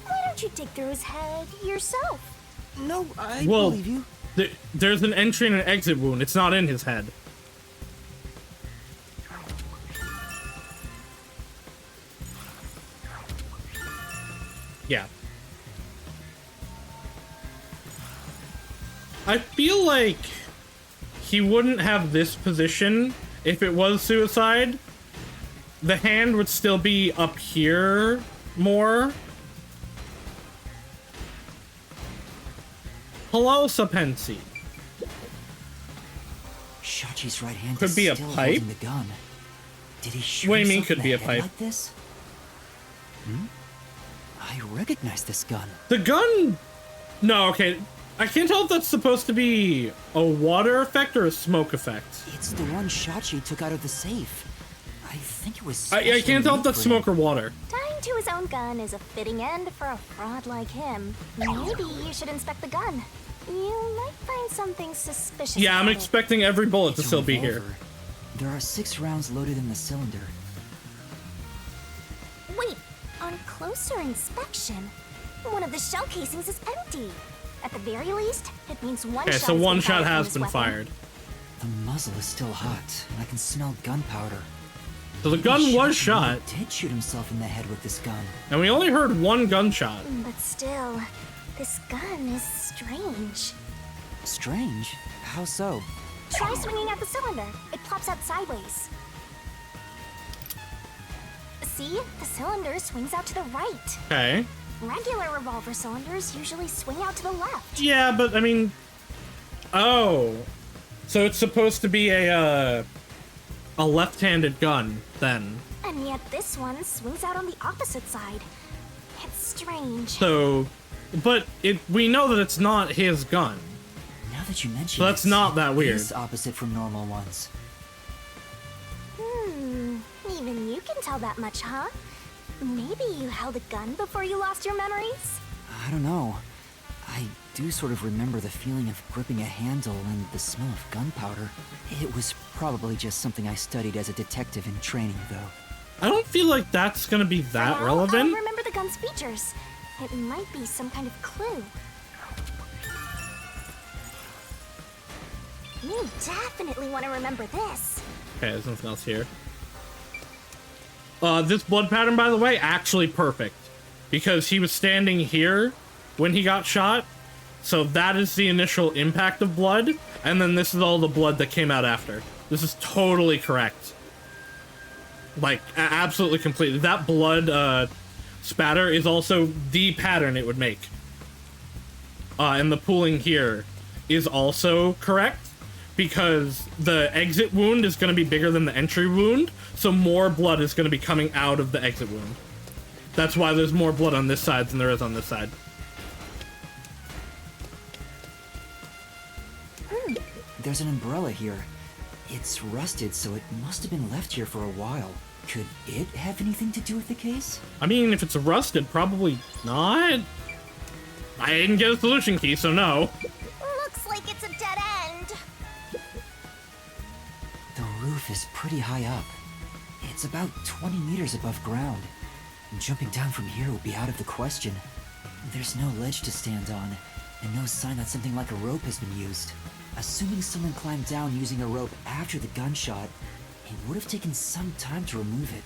why don't you dig through his head yourself? No, I Well, believe you. There's an entry and an exit wound. It's not in his head. Yeah. I feel like he wouldn't have this position if it was suicide. The hand would still be up here more. Hello, Sapensi. Shachi's right hand Could is be a still pipe? holding the gun. Did he shoot What do you mean himself in could be the a head pipe? like this? I recognize this gun. The gun... No, okay. I can't tell if that's supposed to be a water effect or a smoke effect. It's the one Shachi took out of the safe. I think it was. I can't tell if that's smoke or water. Tying to his own gun is a fitting end for a fraud like him. Maybe you should inspect the gun. You might find something suspicious. Yeah, I'm about it. expecting every bullet to It's a still be here. revolver. There are 6 rounds loaded in the cylinder. Wait, on closer inspection, one of the shell casings is empty. At the very least, it means one Okay, shot so has one been shot fired from has this been weapon. fired. The muzzle is still hot, and I can smell gunpowder. So the gun was shot. He did shoot himself in the head with this gun. And we only heard one gunshot. But still, this gun is strange. Strange? How so? Try swinging at the cylinder. It plops out sideways. See? The cylinder swings out to the right. Okay. Regular revolver cylinders usually swing out to the left. Yeah, but I mean... Oh. So it's supposed to be a left-handed gun, then. And yet this one swings out on the opposite side. It's strange. So... But we know that it's not his gun. Now that you mention So that's it, not that weird. It's opposite from normal ones. Even you can tell that much, huh? Maybe you held a gun before you lost your memories? I don't know. I do sort of remember the feeling of gripping a handle and the smell of gunpowder. It was probably just something I studied as a detective in training, though. I don't feel like that's gonna be that relevant. I'll remember the gun's features. It might be some kind of clue. You definitely want to remember this. Okay, there's nothing else here. This blood pattern, by the way, actually perfect. Because he was standing here when he got shot. So that is the initial impact of blood. And then this is all the blood that came out after. This is totally correct. Like, absolutely completely. That blood spatter is also the pattern it would make. And the pooling here is also correct. Because the exit wound is going to be bigger than the entry wound, so more blood is going to be coming out of the exit wound. That's why there's more blood on this side than there is on this side. There's an umbrella here. It's rusted, so it must have been left here for a while. Could it have anything to do with the case? I mean, if it's rusted, probably not. I didn't get a solution key, so no. Looks like it's a dead end. The roof is pretty high up. It's about 20 meters above ground. Jumping down from here would be out of the question. There's no ledge to stand on, and no sign that something like a rope has been used. Assuming someone climbed down using a rope after the gunshot, it would have taken some time to remove it.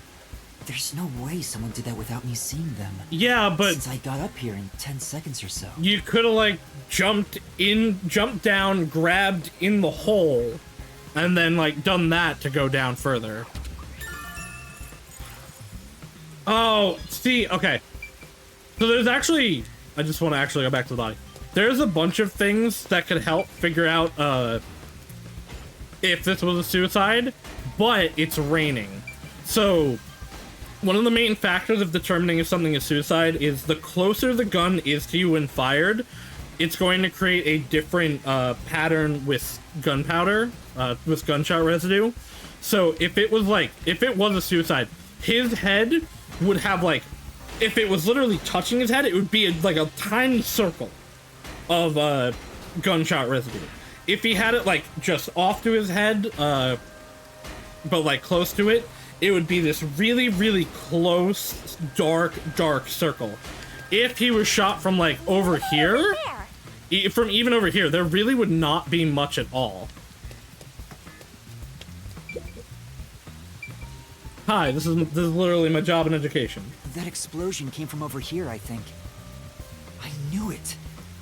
There's no way someone did that without me seeing them. Yeah, but since I got up here in 10 seconds or so. You could have, like, jumped down, grabbed in the hole, and then, like, done that to go down further. Oh, see, okay. So there's actually, I just want to actually go back to the body. There's a bunch of things that could help figure out, if this was a suicide, but it's raining. So, one of the main factors of determining if something is suicide is the closer the gun is to you when fired, it's going to create a different, pattern with gunpowder, with gunshot residue. So, if it was a suicide, his head would have, like, if it was literally touching his head, it would be like a tiny circle of gunshot residue. If he had it like just off to his head, but like close to it, it would be this really, really close, dark circle. If he was shot from like over here, from even over here, there really would not be much at all. Hi, this is literally my job in education. That explosion came from over here, I think. I knew it.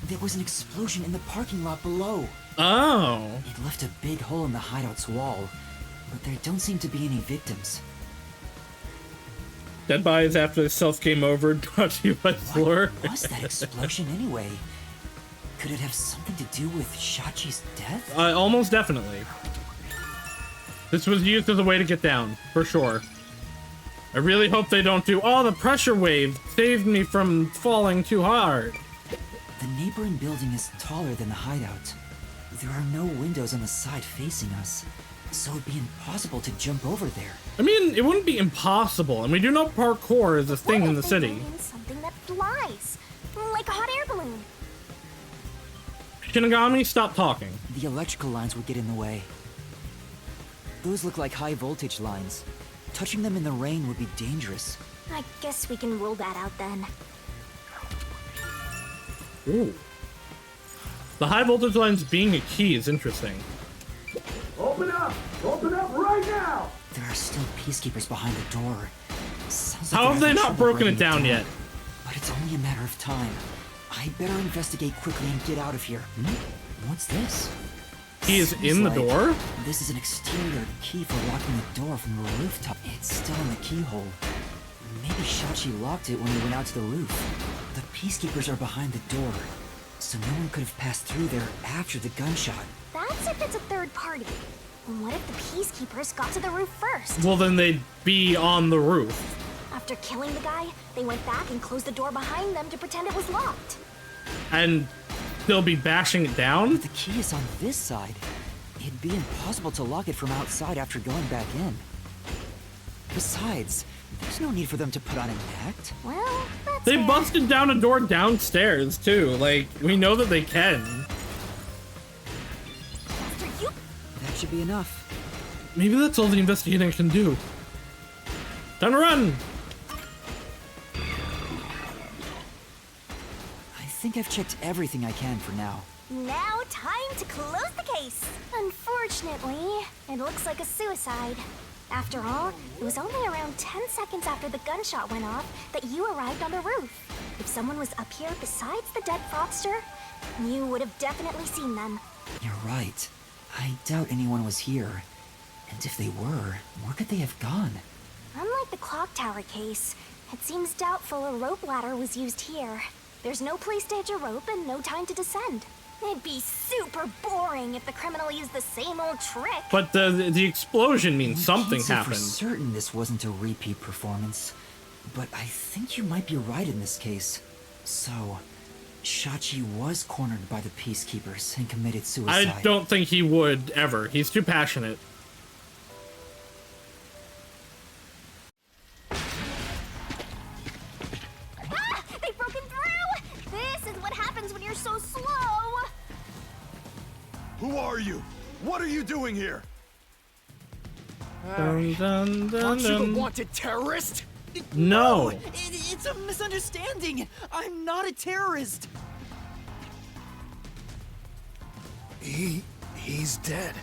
There was an explosion in the parking lot below. Oh. It left a big hole in the hideout's wall, but there don't seem to be any victims. Dead bodies after the self came over, brought to you by Floor. What was that explosion anyway? Could it have something to do with Shachi's death? Almost definitely. This was used as a way to get down, for sure. I really hope they don't do, oh, the pressure wave saved me from falling too hard. The neighboring building is taller than the hideout. There are no windows on the side facing us, so it'd be impossible to jump over there. I mean, it wouldn't be impossible, and we do know parkour is a thing in the city. Something that flies, like a hot air balloon. Shinigami, stop talking. The electrical lines would get in the way. Those look like high voltage lines. Touching them in the rain would be dangerous. I guess we can rule that out then. Ooh. The high voltage lines being a key is interesting. Open up! Open up right now! There are still peacekeepers behind the door. Sounds How like have they not broken it down yet? But it's only a matter of time. I better investigate quickly and get out of here. What's this? He is in the door? This is an exterior key for locking the door from the rooftop. It's still in the keyhole. Maybe Shachi locked it when he went out to the roof. The peacekeepers are behind the door, so no one could have passed through there after the gunshot. That's if it's a third party. What if the peacekeepers got to the roof first? Well, then they'd be on the roof. After killing the guy, they went back and closed the door behind them to pretend it was locked. And they'll be bashing it down? But the key is on this side. It'd be impossible to lock it from outside after going back in. Besides, there's no need for them to put on an act. Well, that's They fair. busted down a door downstairs, too. Like, we know that they can. That should be enough. Maybe that's all the investigating can do. Time to run! I think I've checked everything I can for now. Now, time to close the case. Unfortunately, it looks like a suicide. After all, it was only around 10 seconds after the gunshot went off that you arrived on the roof. If someone was up here besides the dead fraudster, you would have definitely seen them. You're right. I doubt anyone was here. And if they were, where could they have gone? Unlike the clock tower case, it seems doubtful a rope ladder was used here. There's no place to hitch a rope and no time to descend. It'd be super boring if the criminal used the same old trick. But the explosion means something happened. For certain this wasn't a repeat performance, but I think you might be right in this case. So, Shachi was cornered by the peacekeepers and committed suicide. I don't think he would ever. He's too passionate. doing here? Dun, dun, dun, Aren't you dun. the wanted terrorist? No. It's a misunderstanding. I'm not a terrorist. He's dead.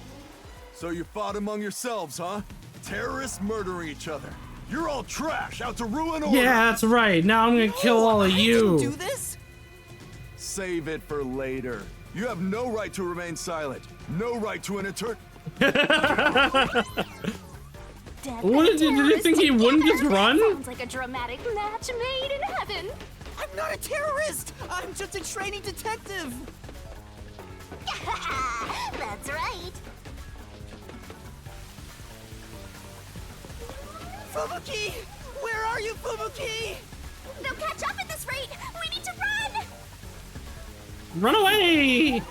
So you fought among yourselves, huh? Terrorists murdering each other. You're all trash, out to ruin order. Yeah, that's right. Now I'm gonna kill all of you. Do this? Save it for later. You have no right to remain silent. No right to an What did you think he wouldn't just run? Sounds like a dramatic match made in heaven. I'm not a terrorist. I'm just a training detective. That's right. Fubuki! Where are you, Fubuki? They'll catch up at this rate. We need to run. Run away!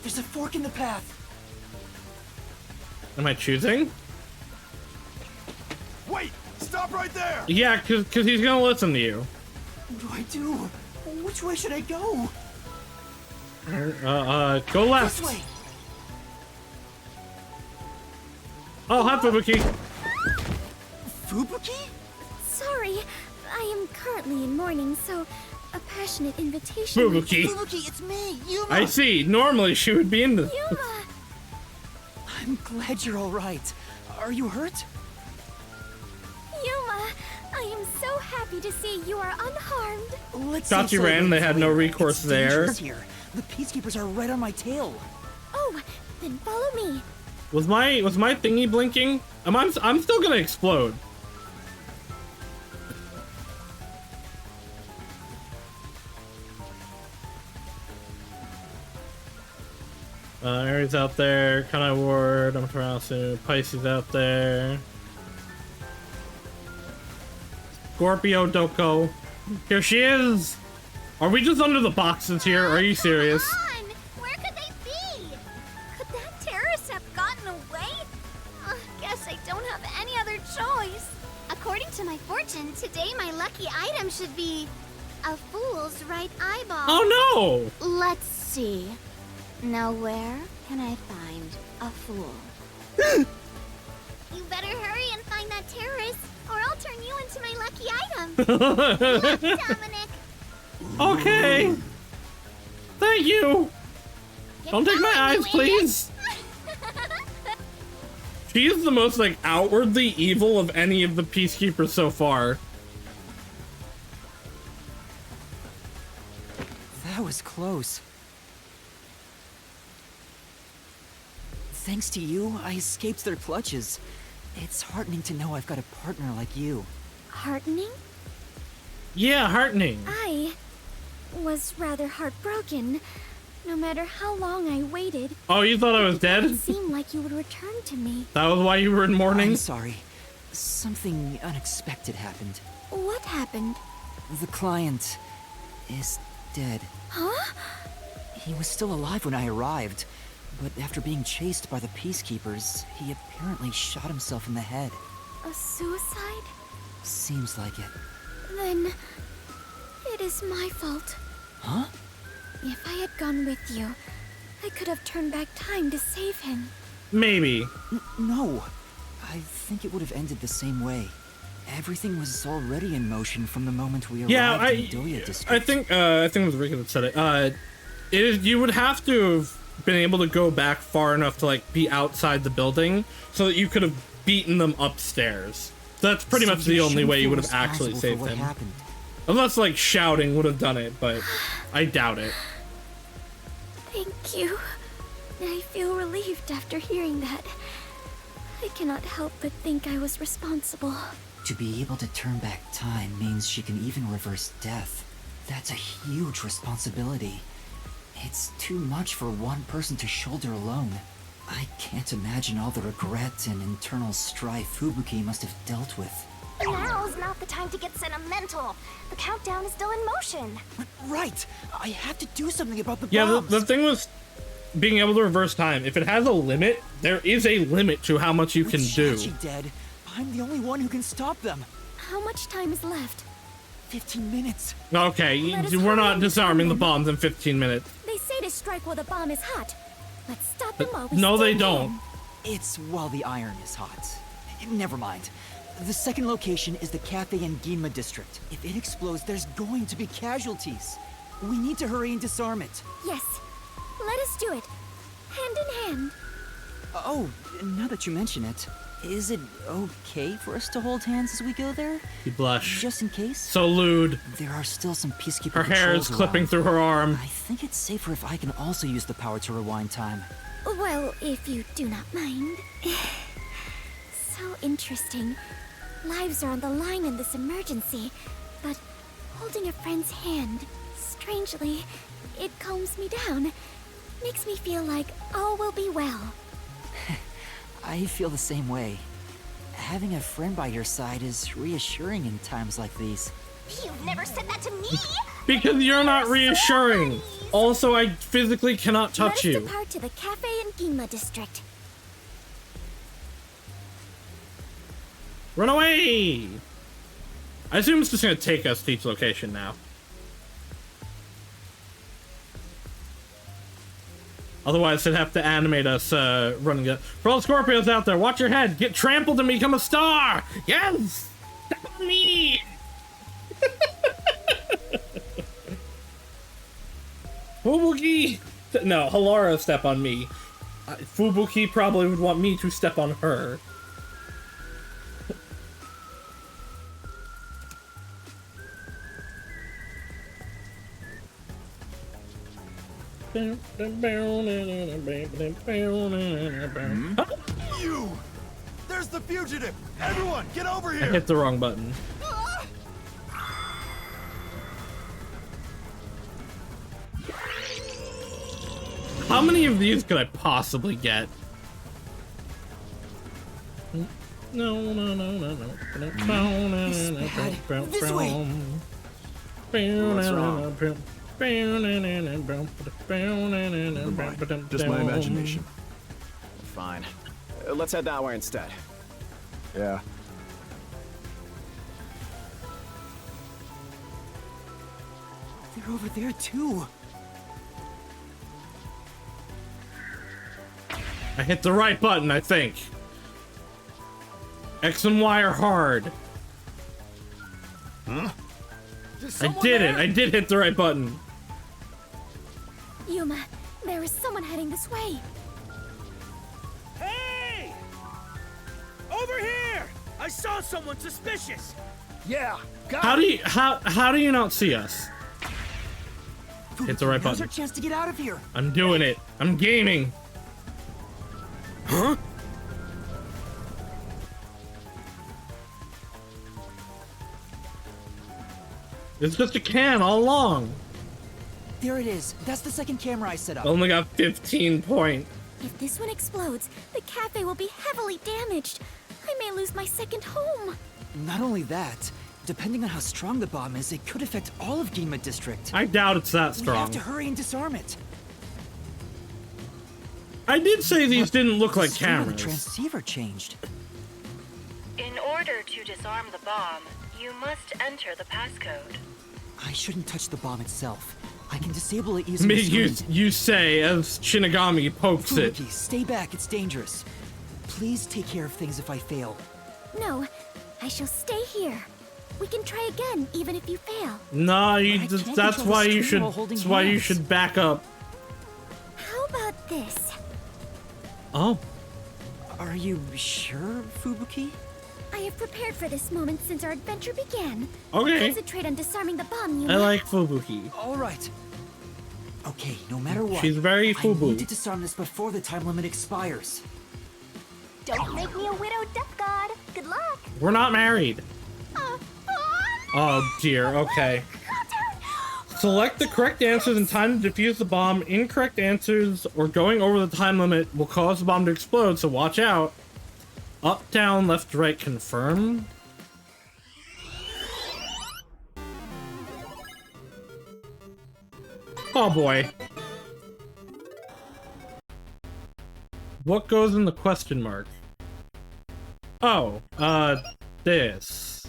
There's a fork in the path. Am I choosing? Wait! Stop right there! Yeah, cause he's gonna listen to you. What do I do? Which way should I go? Go left. This way. Oh, hi, Fubuki. Fubuki? Sorry, I am currently in mourning, so a passionate invitation. Fubuki. Fubuki, it's me, Yuma. I see. Normally she would be in the. Yuma! I'm glad you're all right. Are you hurt? Yuma, I am so happy to see you are unharmed. Let's Chachi ran. They had no recourse there. Here. The peacekeepers are right on my tail. Oh, then follow me. Was my thingy blinking? I'm still gonna explode. Ares out there, Kanai Ward, Amaterasu, Pisces out there. Scorpio Doko. Here she is! Are we just under the boxes here? Are you serious? Come on! Where could they be? Could that terrorist have gotten away? Guess I don't have any other choice. According to my fortune, today my lucky item should be a fool's right eyeball. Oh no! Let's see. Now where can I find a fool? You better hurry and find that terrorist, or I'll turn you into my lucky item. Look, Dominic. Okay. Thank you. Don't take my eyes, please. She is the most like outwardly evil of any of the peacekeepers so far. That was close. Thanks to you, I escaped their clutches. It's heartening to know I've got a partner like you. Heartening? Yeah, heartening. I was rather heartbroken. No matter how long I waited. Oh, you thought I was It dead? seemed like you would return to me. That was why you were in mourning? I'm sorry. Something unexpected happened. What happened? The client is dead. Huh? He was still alive when I arrived, but after being chased by the peacekeepers, he apparently shot himself in the head. A suicide? Seems like it. Then it is my fault. Huh? If I had gone with you, I could have turned back time to save him. Maybe. No. I think it would have ended the same way. Everything was already in motion from the moment we arrived in Doya district. I think it was Rika that said it. You would have to have been able to go back far enough to like be outside the building so that you could have beaten them upstairs. So that's pretty much the only way you would have actually saved him. Happened. Unless like shouting would have done it, but I doubt it. Thank you. I feel relieved after hearing that. I cannot help but think I was responsible. To be able to turn back time means she can even reverse death. That's a huge responsibility. It's too much for one person to shoulder alone. I can't imagine all the regret and internal strife Fubuki must have dealt with. Now's not the time to get sentimental. The countdown is still in motion. Right! I have to do something about the Yeah, bombs. the thing was being able to reverse time. If it has a limit, there is a limit to how much you can do. With Chachi dead, I'm the only one who can stop them. How much time is left? 15 minutes. Okay, we're not disarming the bombs in 15 minutes. They say to strike while the bomb is hot. Let's stop them while we No, they still don't. can. It's while the iron is hot. Never mind. The second location is the Cafe and Ginma district. If it explodes, there's going to be casualties. We need to hurry and disarm it. Yes, let us do it. Hand in hand. Oh, now that you mention it, is it okay for us to hold hands as we go there? You blush. Just in case? So lewd. There are still some peacekeeper Her hair is patrols clipping around. through her arm. I think it's safer if I can also use the power to rewind time. Well, if you do not mind. So interesting. Lives are on the line in this emergency, but holding a friend's hand, strangely, it calms me down. Makes me feel like all will be well. I feel the same way. Having a friend by your side is reassuring in times like these. You've never said that to me! Because you're not reassuring. Also, I physically cannot touch Let us you. depart to the Cafe and Ginma district. Run away! I assume it's just gonna take us to each location now. Otherwise, it'd have to animate us running it. For all the Scorpios out there, watch your head. Get trampled and become a star. Yes! Step on me! Fubuki! No, Halara step on me. Fubuki probably would want me to step on her. You! There's the fugitive! Everyone, get over I here! hit the wrong button. How many of these could I possibly get? No. This way. What's wrong? Just my imagination. Fine. Let's head that way instead. Yeah. They're over there too. I hit the right button, I think. X and Y are hard. Huh? I did it. I did hit the right button. Yuma, there is someone heading this way. Hey! Over here! I saw someone suspicious. Yeah. How do you not see us? Hit the right Now's our button. chance to get out of here. I'm doing it. I'm gaming. Huh? It's just a can all along. There it is. That's the second camera I set up. Only got 15 points. If this one explodes, the cafe will be heavily damaged. I may lose my second home. Not only that, depending on how strong the bomb is, it could affect all of Ginma District. I doubt it's that We strong. have to hurry and disarm it. I did say these didn't look like The screen of the cameras. transceiver changed. In order to disarm the bomb, you must enter the passcode. I shouldn't touch the bomb itself. I can disable it using the You, screen. you say as Shinigami pokes it. Furuki, stay back. It's dangerous. Please take care of things if I fail. No, I shall stay here. We can try again, even if you fail. Nah, you, I can't that's control why the you screen should. while holding That's why you hands. should back up. How about this? Oh. Are you sure, Fubuki? I have prepared for this moment since our adventure began. Okay. Concentrate on disarming the bomb, you I like Fubuki. All right. Okay, no matter what. She's very I Fubu. need to disarm this before the time limit expires. Don't make me a widow death god. Good luck. We're not married. Oh dear, okay. Select the correct answers in time to defuse the bomb. Incorrect answers or going over the time limit will cause the bomb to explode, so watch out. Up, down, left, right, confirm. Oh boy. What goes in the question mark? Oh, this.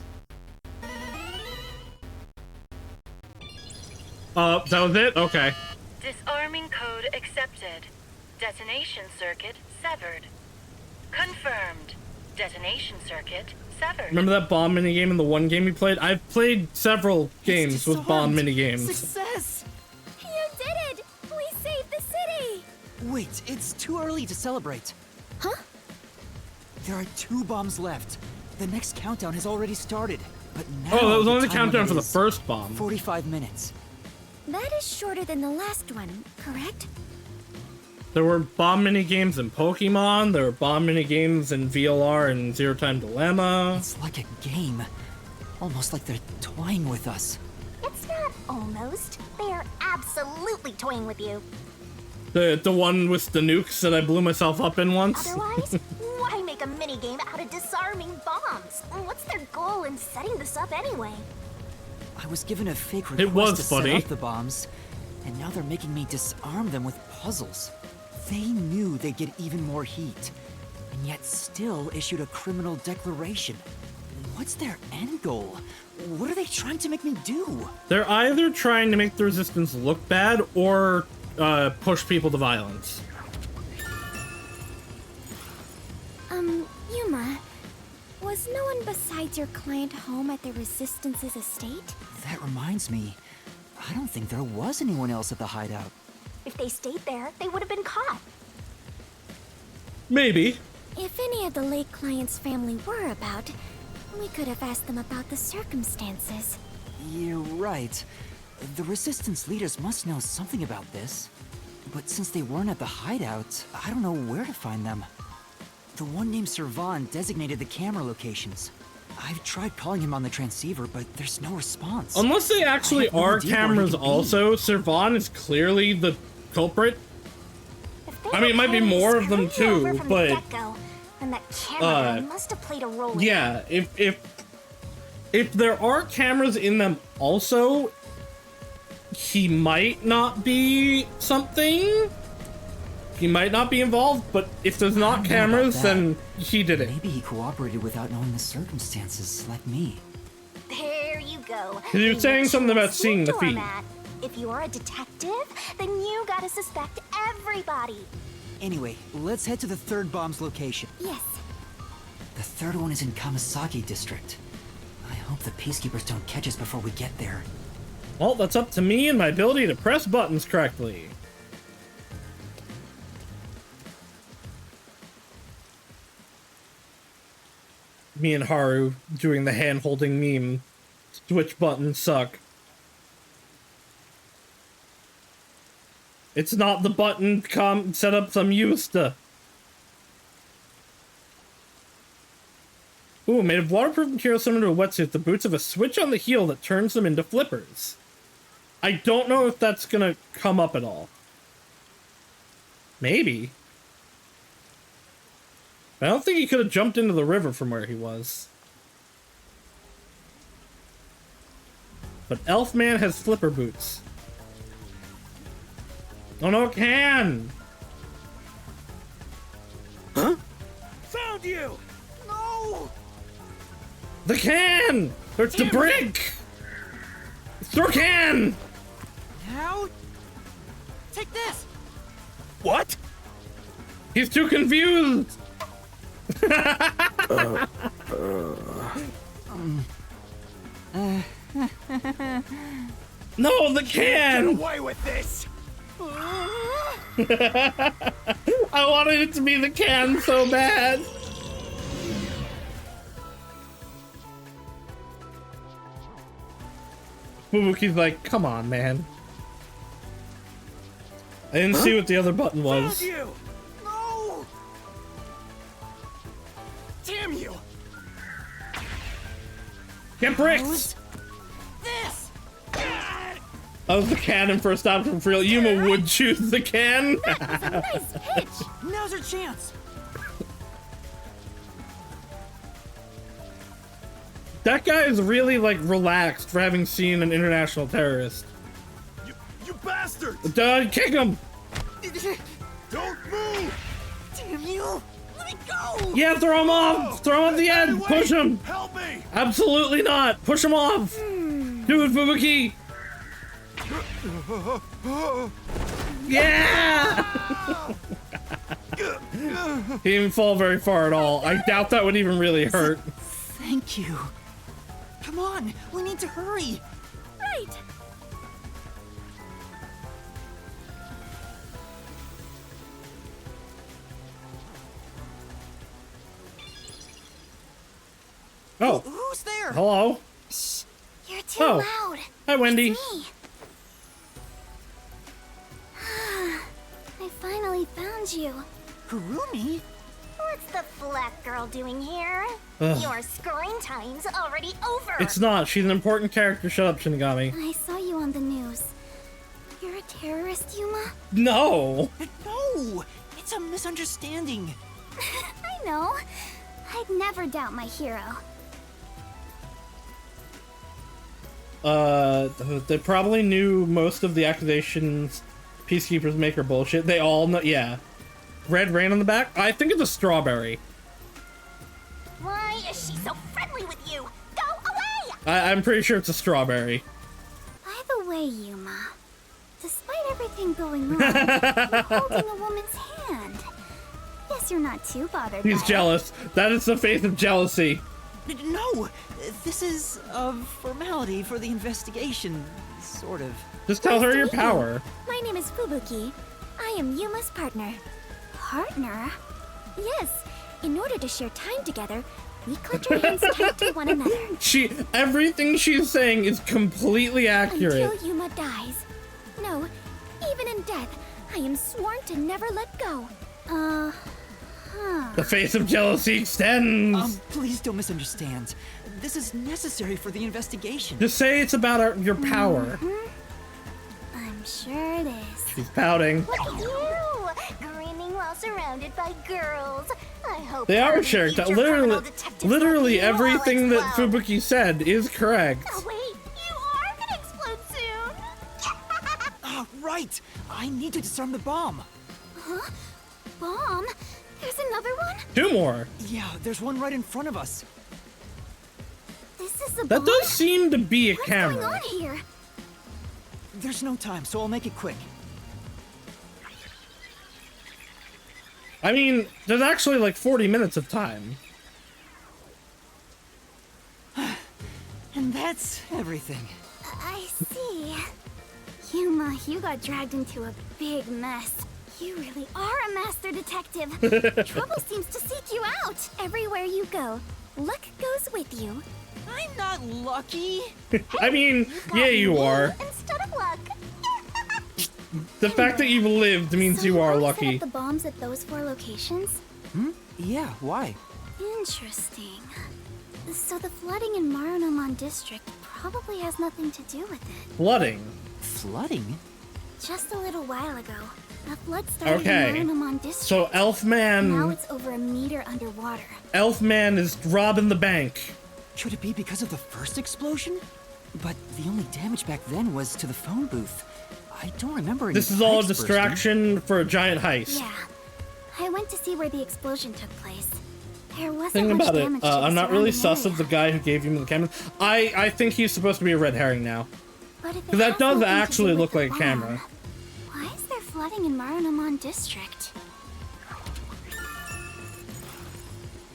That was it? Okay. Disarming code accepted. Detonation circuit severed. Confirmed. Detonation circuit severed. Remember that bomb minigame in the one game we played? I've played several games with bomb minigames. Success! You did it! We saved the city! Wait, it's too early to celebrate. Huh? There are 2 bombs left. The next countdown has already started. But now Oh, that was only the time countdown limit for the is first bomb. 45 minutes. That is shorter than the last one, correct? There were bomb minigames in Pokemon, there were bomb minigames in VLR and Zero Time Dilemma. It's like a game. Almost like they're toying with us. It's not almost. They are absolutely toying with you. The one with the nukes that I blew myself up in once. Otherwise, why make a minigame out of disarming bombs? What's their goal in setting this up anyway? I was given a fake It request was to funny. set up the bombs, and now they're making me disarm them with puzzles. They knew they'd get even more heat, and yet still issued a criminal declaration. What's their end goal? What are they trying to make me do? They're either trying to make the resistance look bad or push people to violence. Yuma, was no one besides your client home at the Resistance's estate? That reminds me, I don't think there was anyone else at the hideout. If they stayed there, they would have been caught. Maybe. If any of the late client's family were about, we could have asked them about the circumstances. You're right. The Resistance leaders must know something about this. But since they weren't at the hideout, I don't know where to find them. The one named Servan designated the camera locations. I've tried calling him on the transceiver, but there's no response. Unless they actually are cameras also, Servan is clearly the culprit. I mean, it might be more of them too, but and that camera must have played a role. Yeah, if there are cameras in them also, he might not be something. He might not be involved, but if there's not cameras, then he did it. Maybe he cooperated without knowing the circumstances, like me. There you go. He was saying something about seeing the feed. If you're a detective, then you gotta suspect everybody. Anyway, let's head to the 3rd bomb's location. Yes. The 3rd one is in Kamisaki District. I hope the peacekeepers don't catch us before we get there. Well, that's up to me and my ability to press buttons correctly. Me and Haru doing the hand-holding meme. Switch buttons suck. It's not the button setups I'm used to. Ooh, made of waterproof material similar to a wetsuit. The boots have a switch on the heel that turns them into flippers. I don't know if that's gonna come up at all. Maybe. I don't think he could have jumped into the river from where he was. But Elfman has flipper boots. Oh no, it can! Huh? Found you! No! The can! It's the brick! It's the can! Now? Take this! What? He's too confused! No, the can! Get away with this! I wanted it to be the can so bad. Fubuki's like, come on, man. I didn't see what the other button was. Found you! No! Damn you! Get bricks! This! That was the cannon first option for real. Yuma would choose the can. That was a nice pitch! Now's our chance! That guy is really, like, relaxed for having seen an international terrorist. You bastard! Kick him! Don't move! Damn you! Let me go! Yeah, throw him off! Throw him off the edge! Push him! Help me! Absolutely not! Push him off! Do it, Fubuki! Yeah! He didn't fall very far at all. I doubt that would even really hurt. Thank you. Come on, we need to hurry. Right. Oh. Who's there? Hello. Shh. You're too Oh. loud. Hi, Wendy. It's me. I finally found you. Kurumi? What's the flat girl doing here? Ugh. Your screen time's already over. It's not. She's an important character. Shut up, Shinigami. I saw you on the news. You're a terrorist, Yuma? No. No! It's a misunderstanding. I know. I'd never doubt my hero. They probably knew most of the accusations Peacekeepers make are bullshit. They all know. Yeah. Red rain on the back? I think it's a strawberry. Why is she so friendly with you? Go away! I'm pretty sure it's a strawberry. By the way, Yuma, despite everything going on, you're holding a woman's hand. Guess you're not too bothered He's by it. jealous. That is the face of jealousy. No! This is a formality for the investigation, sort of. Just tell her Nice to your meet you. power. My name is Fubuki. I am Yuma's partner. Partner? Yes. In order to share time together, we clutch our hands tight to one another. Everything she's saying is completely accurate. Until Yuma dies. No, even in death, I am sworn to never let go. The face of jealousy extends. Please don't misunderstand. This is necessary for the investigation. Just say it's about your power. I'm sure it is. She's pouting. Look at you! Grinning while surrounded by girls. I hope They are some shared. future criminal detectives Literally like you all everything that explode. Fubuki said is correct. Oh, wait, you are gonna explode soon! Ah, right! I need to disarm the bomb. Huh? Bomb? There's another one? 2 more. Yeah, there's one right in front of us. This is the That bomb? does seem to be a What's camera. going on here? There's no time, so I'll make it quick. I mean, there's actually like 40 minutes of time. And that's everything. I see. Yuma, you got dragged into a big mess. You really are a master detective. Trouble seems to seek you out. Everywhere you go, luck goes with you. I'm not lucky. I mean, yeah, you are. Instead of luck. The fact that you've lived means you are Set lucky. up the bombs at those 4 locations? Hmm? Yeah, why? Interesting. So the flooding in Marunomon District probably has nothing to do with it. Flooding. Flooding? Just a little while ago, a flood started Okay. in Marunomon District. So Now Elfman, it's over a meter underwater. Elfman is robbing the bank. Could it be because of the first explosion? But the only damage back then was to the phone booth. I don't remember any This is all a pipes bursting. distraction for a giant heist. Yeah. I went to see where the explosion took place. There wasn't Thing much about it, damage to the I'm not really surrounding sus of the guy who gave him the camera. I think he's supposed to be a red herring now. But if it Because that has does nothing to actually do look with like a the camera. bomb, why is there flooding in Marunomon District?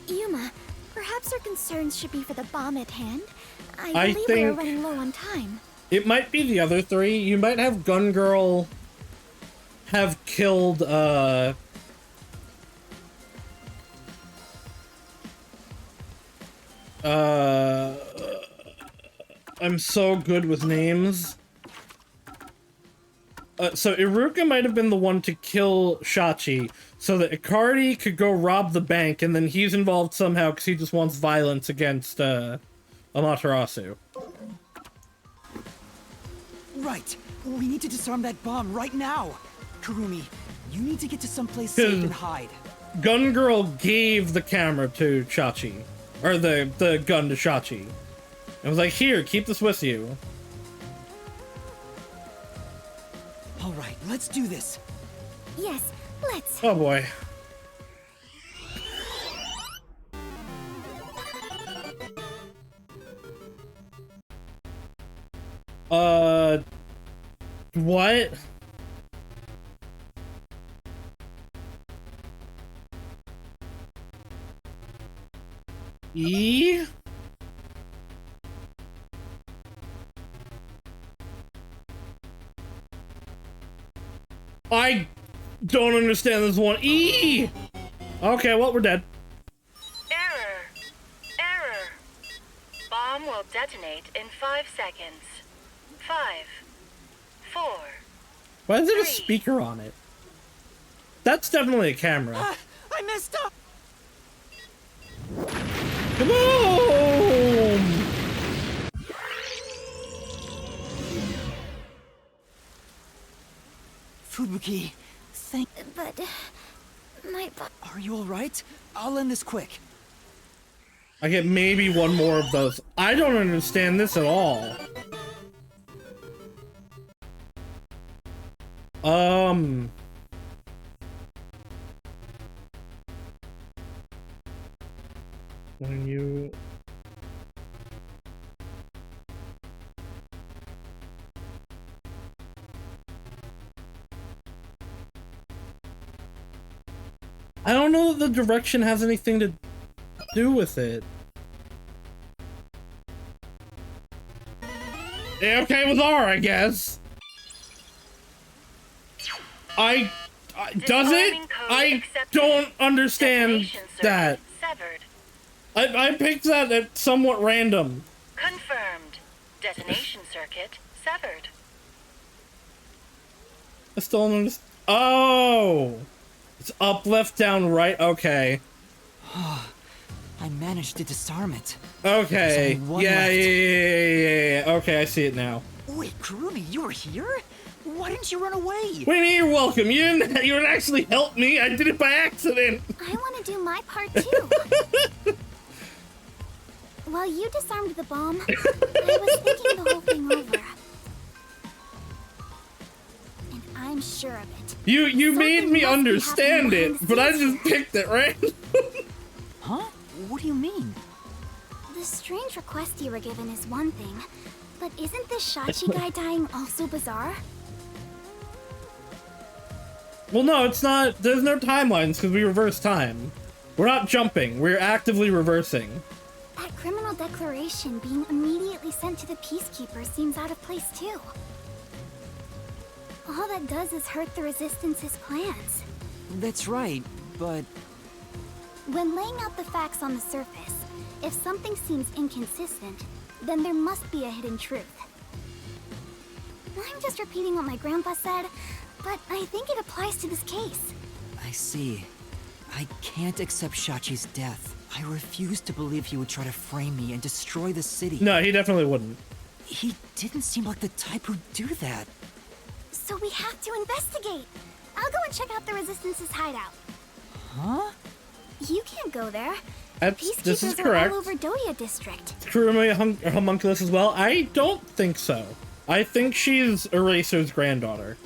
Yuma, perhaps our concerns should be for the bomb at hand. I believe we are think- running low on time. It might be the other 3. You might have Gun Girl have killed, I'm so good with names. So Iruka might have been the one to kill Shachi so that Icardi could go rob the bank, and then he's involved somehow because he just wants violence against, Amaterasu. Right. We need to disarm that bomb right now. Kurumi, you need to get to someplace safe and hide. Gun Girl gave the camera to Shachi. Or the gun to Shachi. And was like, here, keep this with you. All right, let's do this. Yes, let's. Oh boy. What? E? I don't understand this one. E! Okay, well, we're dead. Error. Error. Bomb will detonate in 5 seconds. 5, 4. Why is there a speaker on it? That's definitely a camera. I messed up! Kaboom! Fubuki, But... my... Are you alright? I'll end this quick. I get maybe one more of those. I don't understand this at all. When you... I don't know that the direction has anything to do with it. Yeah, okay with R, I guess. Does it? I don't understand that. I picked that at somewhat random. Confirmed. Detonation circuit severed. I still don't understand. Oh! It's up, left, down, right. Okay. I managed to disarm it. Okay. Yeah. Okay, I see it now. Wait, Kurumi, you were here? Why didn't you run away? What do you mean you're welcome? You didn't actually help me. I did it by accident. I want to do my part too. While you disarmed the bomb, I was thinking the whole thing over. And I'm sure of it. You made me understand it, but I just picked it, right? Huh? What do you mean? The strange request you were given is one thing, but isn't this Shachi guy dying also bizarre? Well, no, it's not. There's no timelines because we reverse time. We're not jumping. We're actively reversing. That criminal declaration being immediately sent to the Peacekeeper seems out of place too. All that does is hurt the Resistance's plans. That's right, but... When laying out the facts on the surface, if something seems inconsistent, then there must be a hidden truth. I'm just repeating what my grandpa said, but I think it applies to this case. I see. I can't accept Shachi's death. I refuse to believe he would try to frame me and destroy the city. No, he definitely wouldn't. He didn't seem like the type who'd do that. So we have to investigate. I'll go and check out the Resistance's hideout. Huh? You can't go there. This is Peacekeepers are correct. all over Doya District. Kurumi homunculus as well? I don't think so. I think she's Eraser's granddaughter.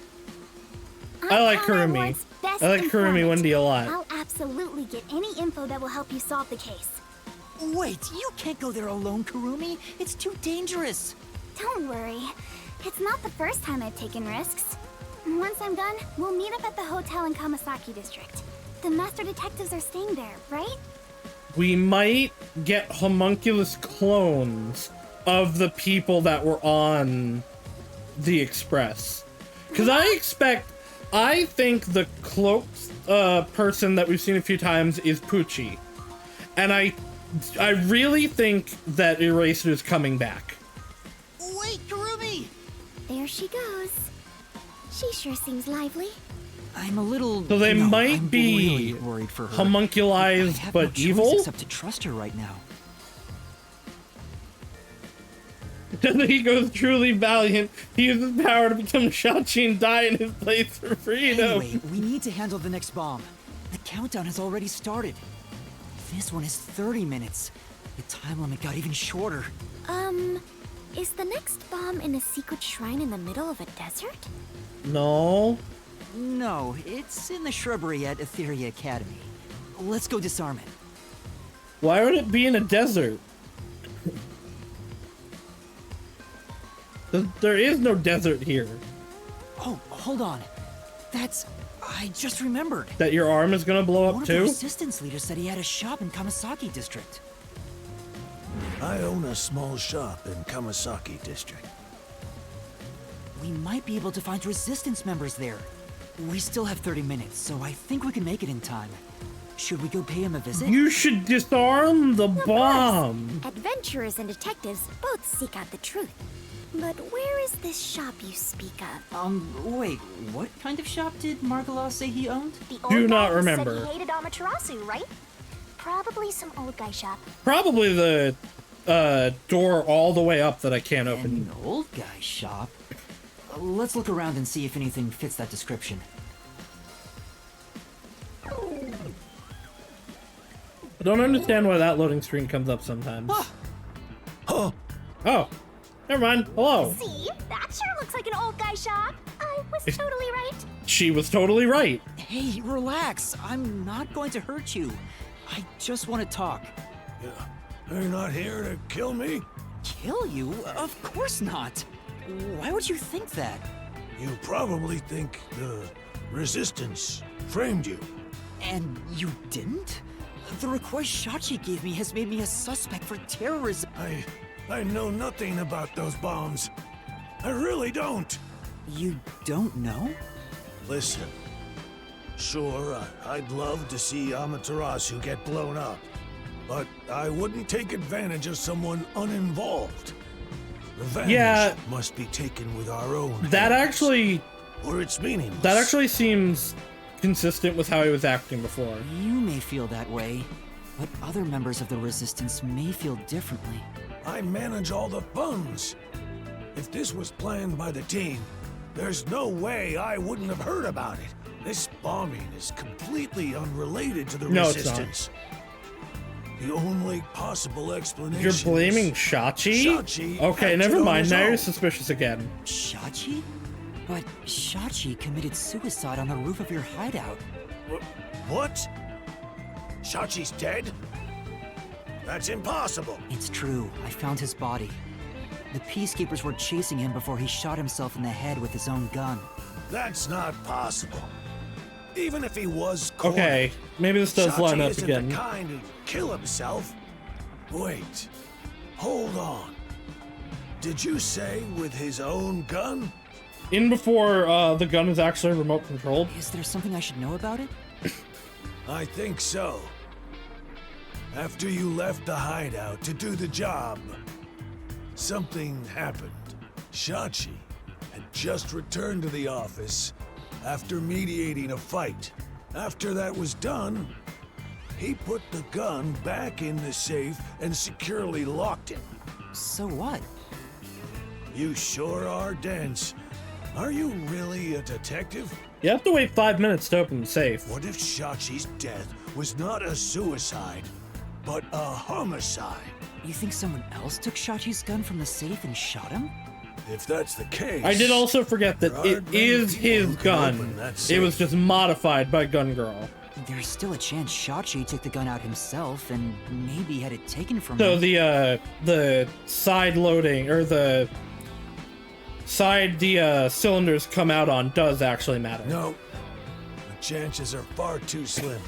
I like Kurumi. I like Kurumi Wendy a lot. I'll absolutely get any info that will help you solve the case. Wait, you can't go there alone, Kurumi. It's too dangerous. Don't worry. It's not the first time I've taken risks. Once I'm done, we'll meet up at the hotel in Kamasaki District. The master detectives are staying there, right? We might get homunculus clones of the people that were on the Express. Because I think the cloaked person that we've seen a few times is Pucci. And I really think that Eraser is coming back. Wait, Kurumi! There she goes. She sure seems lively. I'm a little... So they might I'm be really worried for her. homunculized but no evil? Except to trust her right now. He goes truly valiant. He uses power to become Shachi and die in his place for freedom. Anyway, we need to handle the next bomb. The countdown has already started. This one is 30 minutes. The time limit got even shorter. Is the next bomb in a secret shrine in the middle of a desert? No. No, it's in the shrubbery at Etheria Academy. Let's go disarm it. Why would it be in a desert? There is no desert here. Oh, hold on. I just remembered. That your arm is gonna blow up One of too? the resistance leaders said he had a shop in Kamasaki District. I own a small shop in Kamasaki District. We might be able to find resistance members there. We still have 30 minutes, so I think we can make it in time. Should we go pay him a visit? You should disarm the bomb! Adventurers and detectives both seek out the truth. But where is this shop you speak of? Wait, what kind of shop did Margala say he owned? The old Do guy not who remember. said he hated Amaterasu, right? Probably some old guy shop. Probably the door all the way up that I can't open. An old guy shop? Let's look around and see if anything fits that description. I don't understand why that loading screen comes up sometimes. Huh? Oh, never mind. Hello. See? That sure looks like an old guy shop. I was totally right. She was totally right. Hey, relax. I'm not going to hurt you. I just want to talk. You're not here to kill me? Kill you? Of course not. Why would you think that? You probably think the Resistance framed you. And you didn't? The request Shachi gave me has made me a suspect for terrorism. I know nothing about those bombs. I really don't. You don't know? Listen. Sure, I'd love to see Amaterasu get blown up. But I wouldn't take advantage of someone uninvolved. Revenge must be taken with our own That hands, actually... or it's meaningless. That actually seems consistent with how he was acting before. You may feel that way, but other members of the Resistance may feel differently. I manage all the funds. If this was planned by the team, there's no way I wouldn't have heard about it. This bombing is completely unrelated to the Resistance. The only possible explanation You're blaming Shachi? Okay, never mind. Now you're suspicious again. Shachi? But Shachi committed suicide on the roof of your hideout. What? Shachi's dead? That's impossible. It's true. I found his body. The Peacekeepers were chasing him before he shot himself in the head with his own gun. That's not possible. Even if he was cornered, Okay, maybe this does line up isn't again. the kind who'd kill himself. Wait. Hold on. Did you say with his own gun? In before the gun was actually remote controlled. Is there something I should know about it? I think so. After you left the hideout to do the job, something happened. Shachi had just returned to the office after mediating a fight. After that was done, he put the gun back in the safe and securely locked it. So what? You sure are dense. Are you really a detective? You have to wait 5 minutes to open the safe. What if Shachi's death was not a suicide, but a homicide? You think someone else took Shachi's gun from the safe and shot him? If that's the case... I did also forget that it is his gun. It was just modified by Gun Girl. There's still a chance Shachi took the gun out himself and maybe had it taken from So him. the side loading, or the side the cylinders come out on does actually matter. No. The chances are far too slim.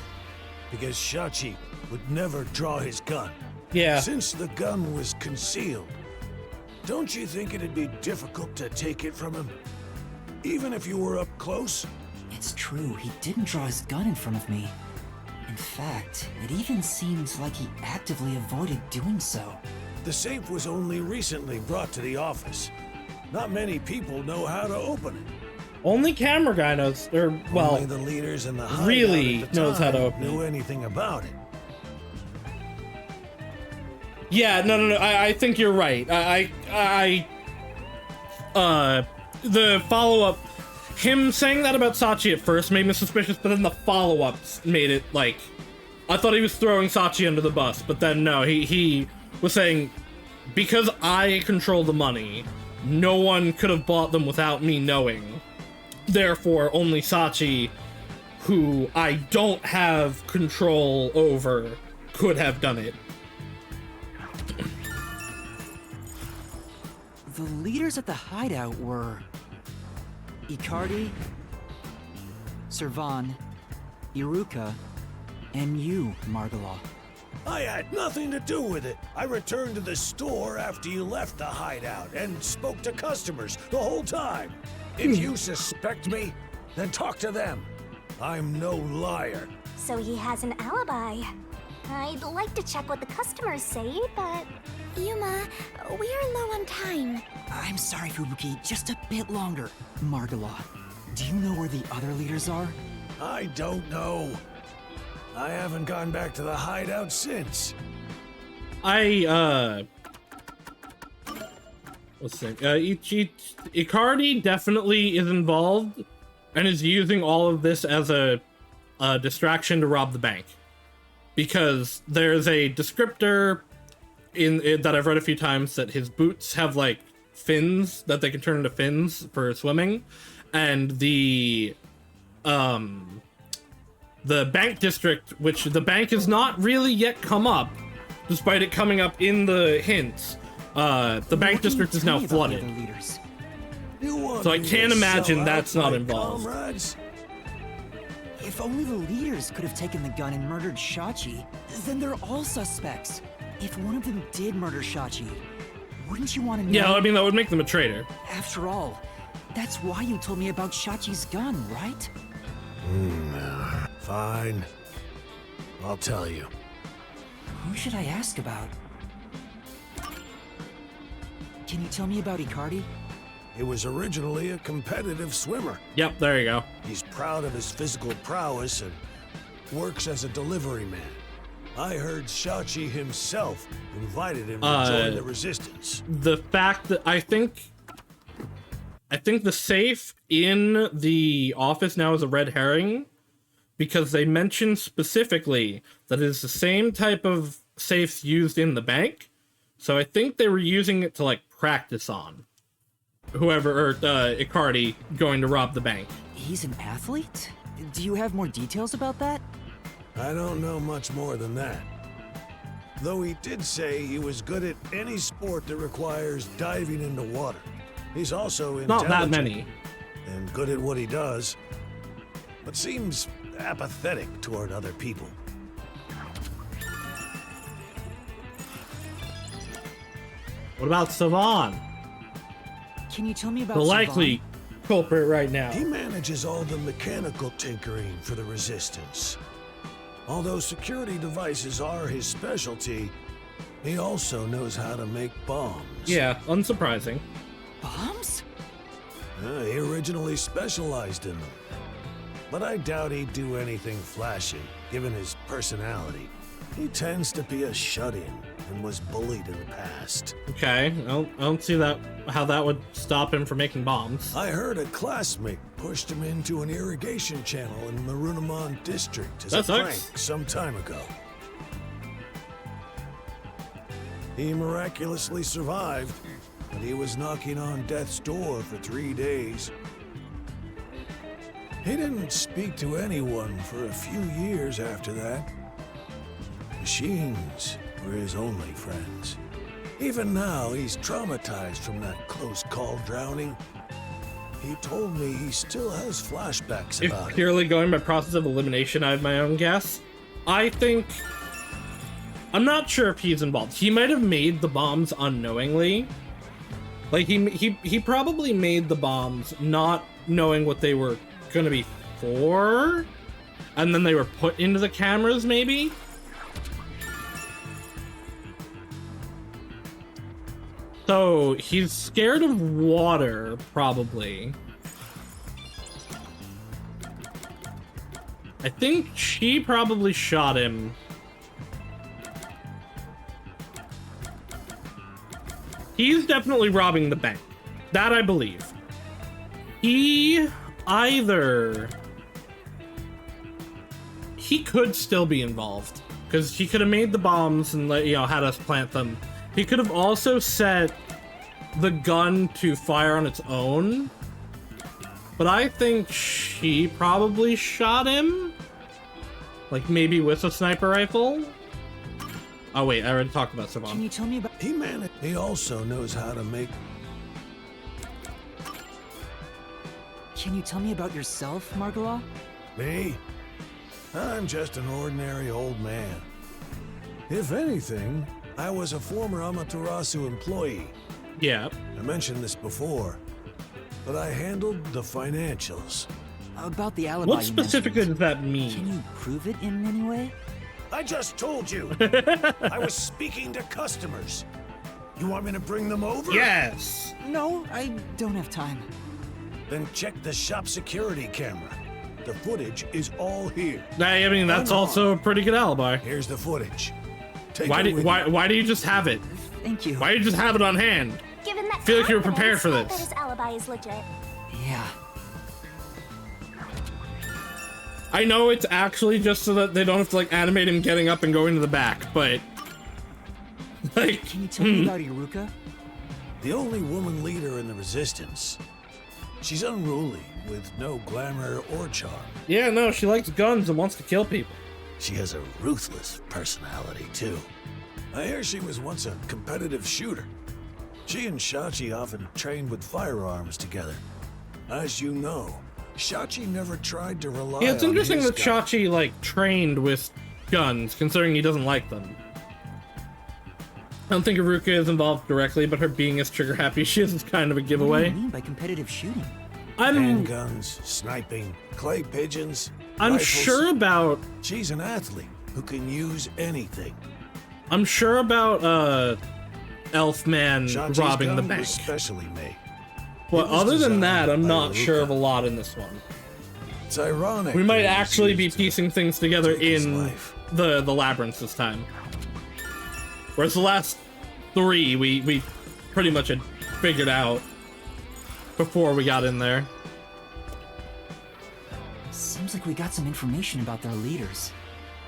Because Shachi would never draw his gun. Yeah. Since the gun was concealed, don't you think it'd be difficult to take it from him? Even if you were up close? It's true, he didn't draw his gun in front of me. In fact, it even seems like he actively avoided doing so. The safe was only recently brought to the office. Not many people know how to open it. Only camera guy knows, or well, only the leaders in the hideout really at the knows how to time open knew it. anything about it. Yeah, no. I think you're right. The follow-up, him saying that about Sachi at first made me suspicious, but then the follow-ups made it like, I thought he was throwing Sachi under the bus, but then no, he was saying, because I control the money, no one could have bought them without me knowing. Therefore, only Sachi, who I don't have control over, could have done it. The leaders at the hideout were Icardi, Servan, Iruka, and you, Margala. I had nothing to do with it. I returned to the store after you left the hideout and spoke to customers the whole time. If you suspect me, then talk to them. I'm no liar. So he has an alibi. I'd like to check what the customers say, but... Yuma, we're low on time. I'm sorry, Fubuki, just a bit longer. Margala, do you know where the other leaders are? I don't know. I haven't gone back to the hideout since. Let's think. Icardi definitely is involved and is using all of this as a distraction to rob the bank. Because there's a descriptor that I've read a few times that his boots have like fins that they can turn into fins for swimming, and the bank district, which the bank has not really yet come up, despite it coming up in the hints. The bank district is now flooded. So I can't imagine that's not involved. Comrades? If only the leaders could have taken the gun and murdered Shachi, then they're all suspects. If one of them did murder Shachi, wouldn't you want to know? Yeah, I mean, that would make them a traitor. After all, that's why you told me about Shachi's gun, right? Fine. I'll tell you. Who should I ask about? Can you tell me about Icardi? He was originally a competitive swimmer. Yep, there you go. He's proud of his physical prowess and works as a delivery man. I heard Shachi himself invited him to join the resistance. The fact that I think the safe in the office now is a red herring, because they mentioned specifically that it is the same type of safes used in the bank. So I think they were using it to like practice on whoever, or Icardi going to rob the bank. He's an athlete? Do you have more details about that? I don't know much more than that. Though he did say he was good at any sport that requires diving into water. He's also intelligent. Not that many. And good at what he does, but seems apathetic toward other people. What about Savan? Can you tell me about The likely culprit right now. He manages all the mechanical tinkering for the Resistance. Although security devices are his specialty, he also knows how to make bombs. Yeah, unsurprising. Bombs? He originally specialized in them. But I doubt he'd do anything flashy, given his personality. He tends to be a shut-in and was bullied in the past. Okay, I don't see how that would stop him from making bombs. I heard a classmate pushed him into an irrigation channel in Marunamon district as a prank some time ago. He miraculously survived, but he was knocking on death's door for 3 days. He didn't speak to anyone for a few years after that. Machines were his only friends. Even now, he's traumatized from that close call drowning. He told me he still has flashbacks about it. Purely going by process of elimination, I have my own guess. I'm not sure if he's involved. He might have made the bombs unknowingly. Like, he probably made the bombs not knowing what they were gonna be for, and then they were put into the cameras, maybe? So, he's scared of water, probably. I think she probably shot him. He's definitely robbing the bank. That I believe. He could still be involved, because he could have made the bombs and had us plant them. He could have also set the gun to fire on its own, but I think she probably shot him, like maybe with a sniper rifle. Oh wait, I already talked about Savan. Can you tell me about... He also knows how to make... Can you tell me about yourself, Margala? Me? I'm just an ordinary old man. If anything, I was a former Amaterasu employee. Yeah. I mentioned this before, but I handled the financials. About the alibi. What specifically does that mean? Can you prove it in any way? I just told you. I was speaking to customers. You want me to bring them over? Yes. No, I don't have time. Then check the shop security camera. The footage is all here. I mean, that's also a pretty good alibi. Here's the footage. Take Why it do with why do you just have it? Thank you. Why do you just have it on hand? Given that I feel like you were confidence, prepared for I bet this. his alibi is legit. Yeah. I know it's actually just so that they don't have to like animate him getting up and going to the back, but like, can you tell me about Iruka? The only woman leader in the resistance. She's unruly, with no glamour or charm. Yeah, no, she likes guns and wants to kill people. She has a ruthless personality, too. I hear she was once a competitive shooter. She and Shachi often trained with firearms together. As you know, Shachi never tried to rely on Yeah, it's interesting his that gun. Shachi like trained with guns, considering he doesn't like them. I don't think Iruka is involved directly, but her being as trigger happy she is kind of a giveaway. What do you mean by competitive shooting? Handguns, sniping, clay pigeons. I'm rifles. sure about. She's an athlete who can use anything. I'm sure about Elfman Shachi's robbing the gun bank. was specially made. But It was other than designed that, I'm by not Iruka. sure of a lot in this one. It's ironic. We might that he actually was be used to piecing things together take his in life. the labyrinth this time. Whereas the last three we pretty much had figured out before we got in there. Seems like we got some information about their leaders.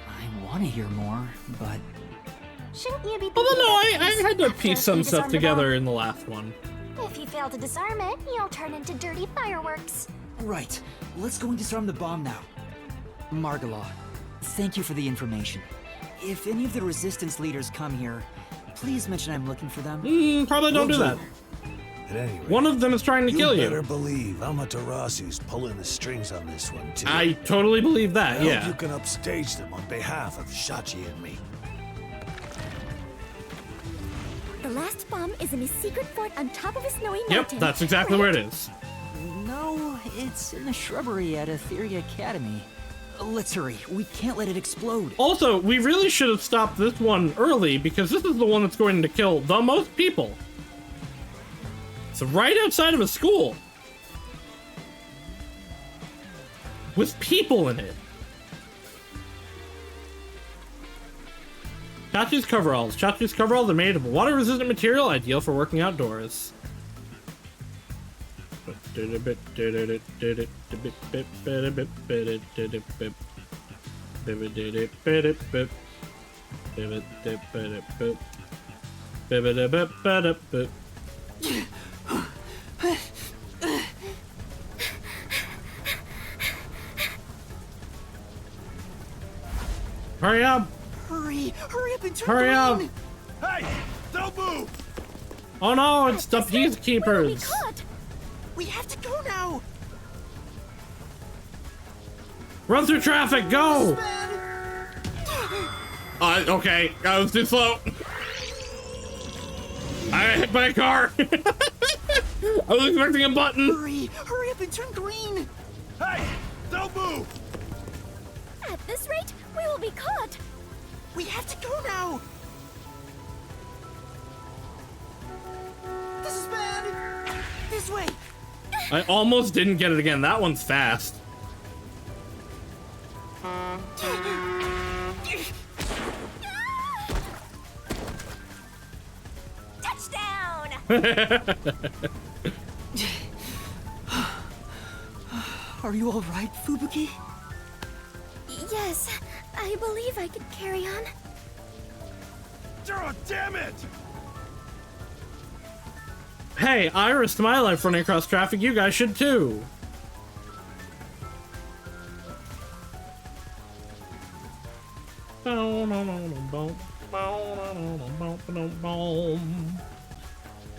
I want to hear more, but Shouldn't you be Although thinking no, about I this had to after piece some you stuff disarm the together in the last one. bomb? If you fail to disarm it, you'll turn into dirty fireworks. right. Let's go and disarm the bomb now. Margala, thank you for the information. If any of the resistance leaders come here, please mention I'm looking for them. Probably don't do that. At any rate, One of them is trying to kill You better you. believe Amaterasu's pulling the strings on this one, too. I totally believe I that, hope yeah. you can upstage them on behalf of Shachi and me. The last bomb is in a secret fort on top of a snowy Yep, mountain. that's exactly where it is. No, it's in the shrubbery at Etheria Academy. Let's hurry. We can't let it explode. Also, we really should have stopped this one early because this is the one that's going to kill the most people. It's right outside of a school. With people in it. Chachi's coveralls. Chachi's coveralls are made of water-resistant material, ideal for working outdoors. Hurry up! Hurry up and turn Hurry up! green. Hey, don't move! Oh no, it's the peacekeepers! Caught. We have to go now. Run through traffic, go! Okay, I was too slow. I got hit by a car. I was expecting a button. Hurry up and turn green. Hey, don't move! At this rate, we will be caught. We have to go now. This is bad. This way. I almost didn't get it again. That one's fast. Touchdown! Are you all right, Fubuki? Yes, I believe I can carry on. Oh, damn it! Hey, I risked my life running across traffic. You guys should too.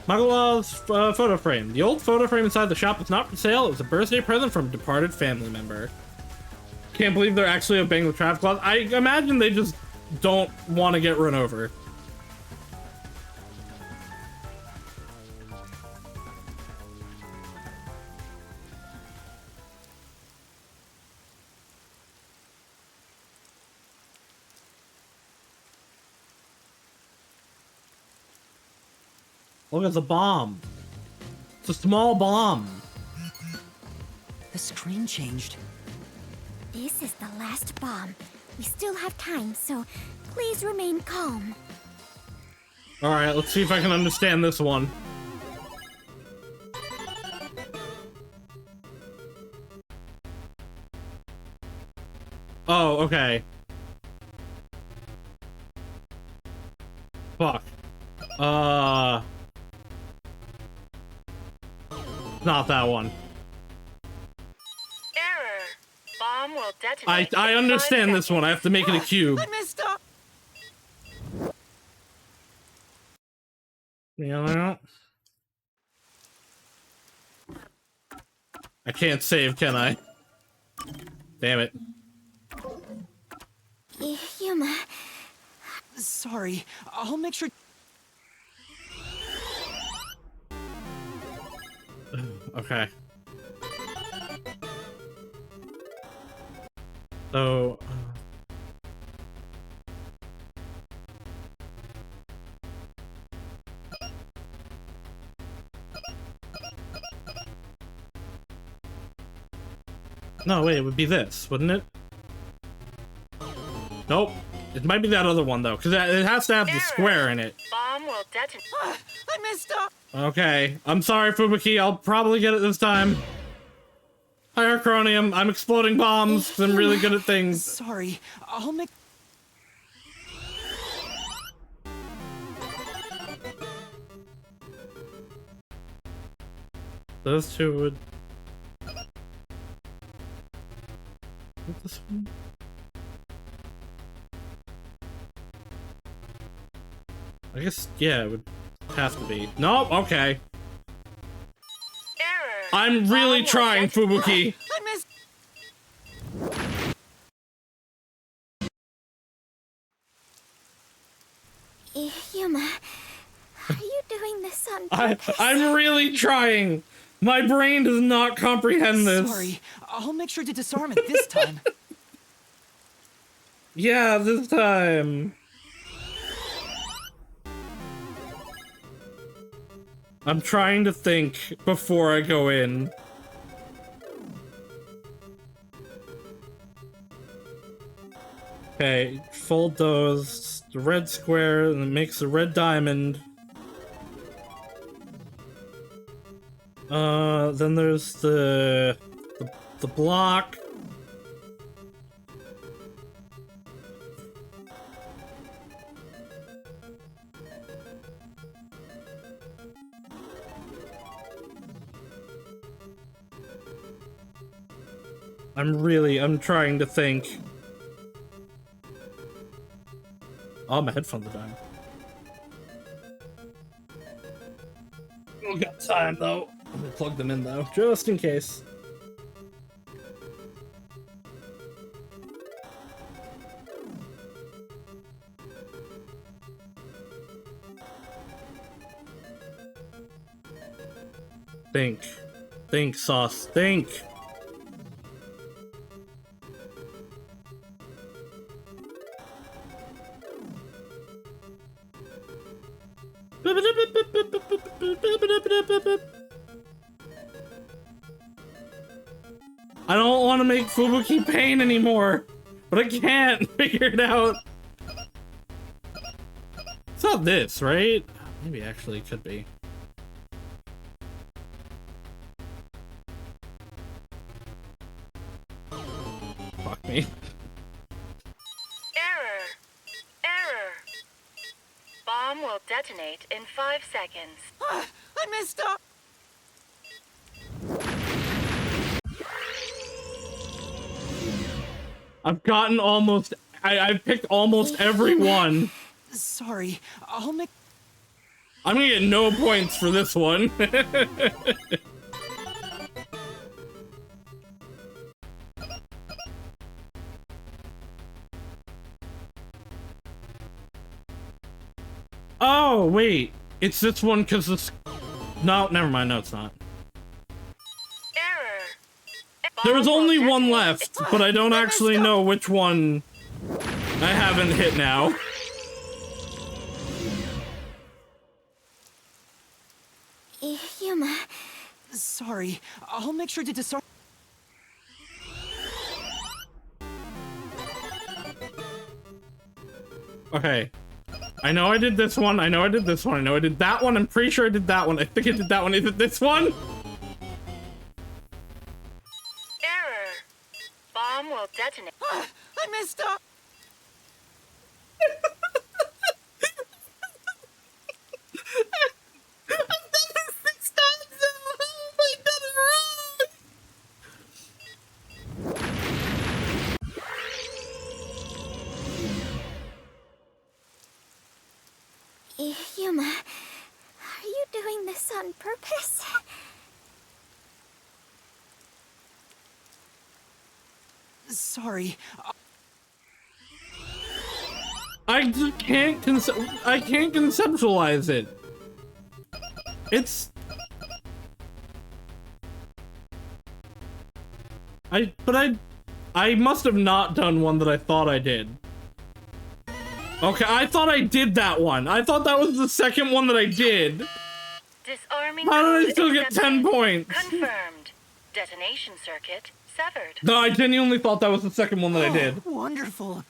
Magalaw's photo frame. The old photo frame inside the shop was not for sale. It was a birthday present from a departed family member. Can't believe they're actually obeying the traffic laws. I imagine they just don't want to get run over. Look, it's a bomb. It's a small bomb. The screen changed. This is the last bomb. We still have time, so please remain calm. Alright, let's see if I can understand this one. Oh, okay. Fuck. Not that one. Error. Bomb will detonate. I in understand 5 this one. I have to make it a cube. I messed up. Yeah. I can't save, can I? Damn it. Yuma. Sorry, I'll make sure. Okay. So... No, wait, it would be this, wouldn't it? Nope. It might be that other one, though, because it has to have the square in it. Bomb will detonate. I messed up. Okay. I'm sorry, Fubuki. I'll probably get it this time. Hi, Archronium. I'm exploding bombs 'cause I'm really good at things. Sorry, I'll make... Those two would... This one? I guess, yeah, it would have to be. Nope, okay. Error. I'm really trying, Fubuki. I missed... Yuma, are you doing this on purpose? I'm really trying. My brain does not comprehend this. Sorry, I'll make sure to disarm it this time. Yeah, this time. I'm trying to think before I go in. Okay, fold those. The red square, and it makes a red diamond. Then there's the block. I'm trying to think. Oh, my headphones are dying. We got time, though. I'm gonna plug them in, though, just in case. Think. Think, Saus. Think! I don't want to make Fubuki pain anymore, but I can't figure it out. It's not this, right? Maybe actually it could be. Fuck me. Error. Error. Bomb will detonate in 5 seconds. I messed up. I've gotten almost... I've picked almost every one. Sorry, I'll make... I'm gonna get no points for this one. Oh, wait. It's this one because this... No, never mind. No, it's not. There was only one left, but I don't actually know which one I haven't hit now. Yuma. Sorry. I'll make sure to disarm... Okay. I know I did this one. I know I did this one. I know I did that one. I'm pretty sure I did that one. I think I did that one. Is it this one? Error. Bomb will detonate. I messed up. Yuma, are you doing this on purpose? Sorry. I just can't conceptualize it. It's... I must have not done one that I thought I did. Okay, I thought I did that one. I thought that was the second one that I did. Disarming. How did I still get 10 points? Confirmed. Detonation circuit severed. No, I genuinely thought that was the second one that I did. Wonderful.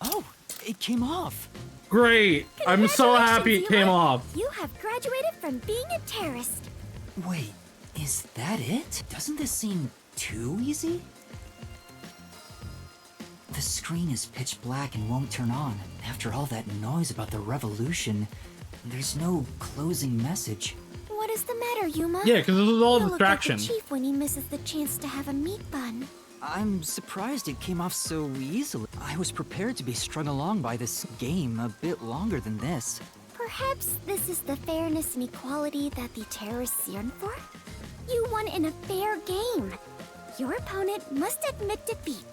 Oh, it came off. Great. I'm so happy it came off. You have graduated from being a terrorist. Wait, is that it? Doesn't this seem too easy? The screen is pitch black and won't turn on. After all that noise about the revolution, there's no closing message. What is the matter, Yuma? Yeah, because this is all a He'll distraction. look like the chief when he misses the chance to have a meat bun. I'm surprised it came off so easily. I was prepared to be strung along by this game a bit longer than this. Perhaps this is the fairness and equality that the terrorists yearn for? You won in a fair game. Your opponent must admit defeat.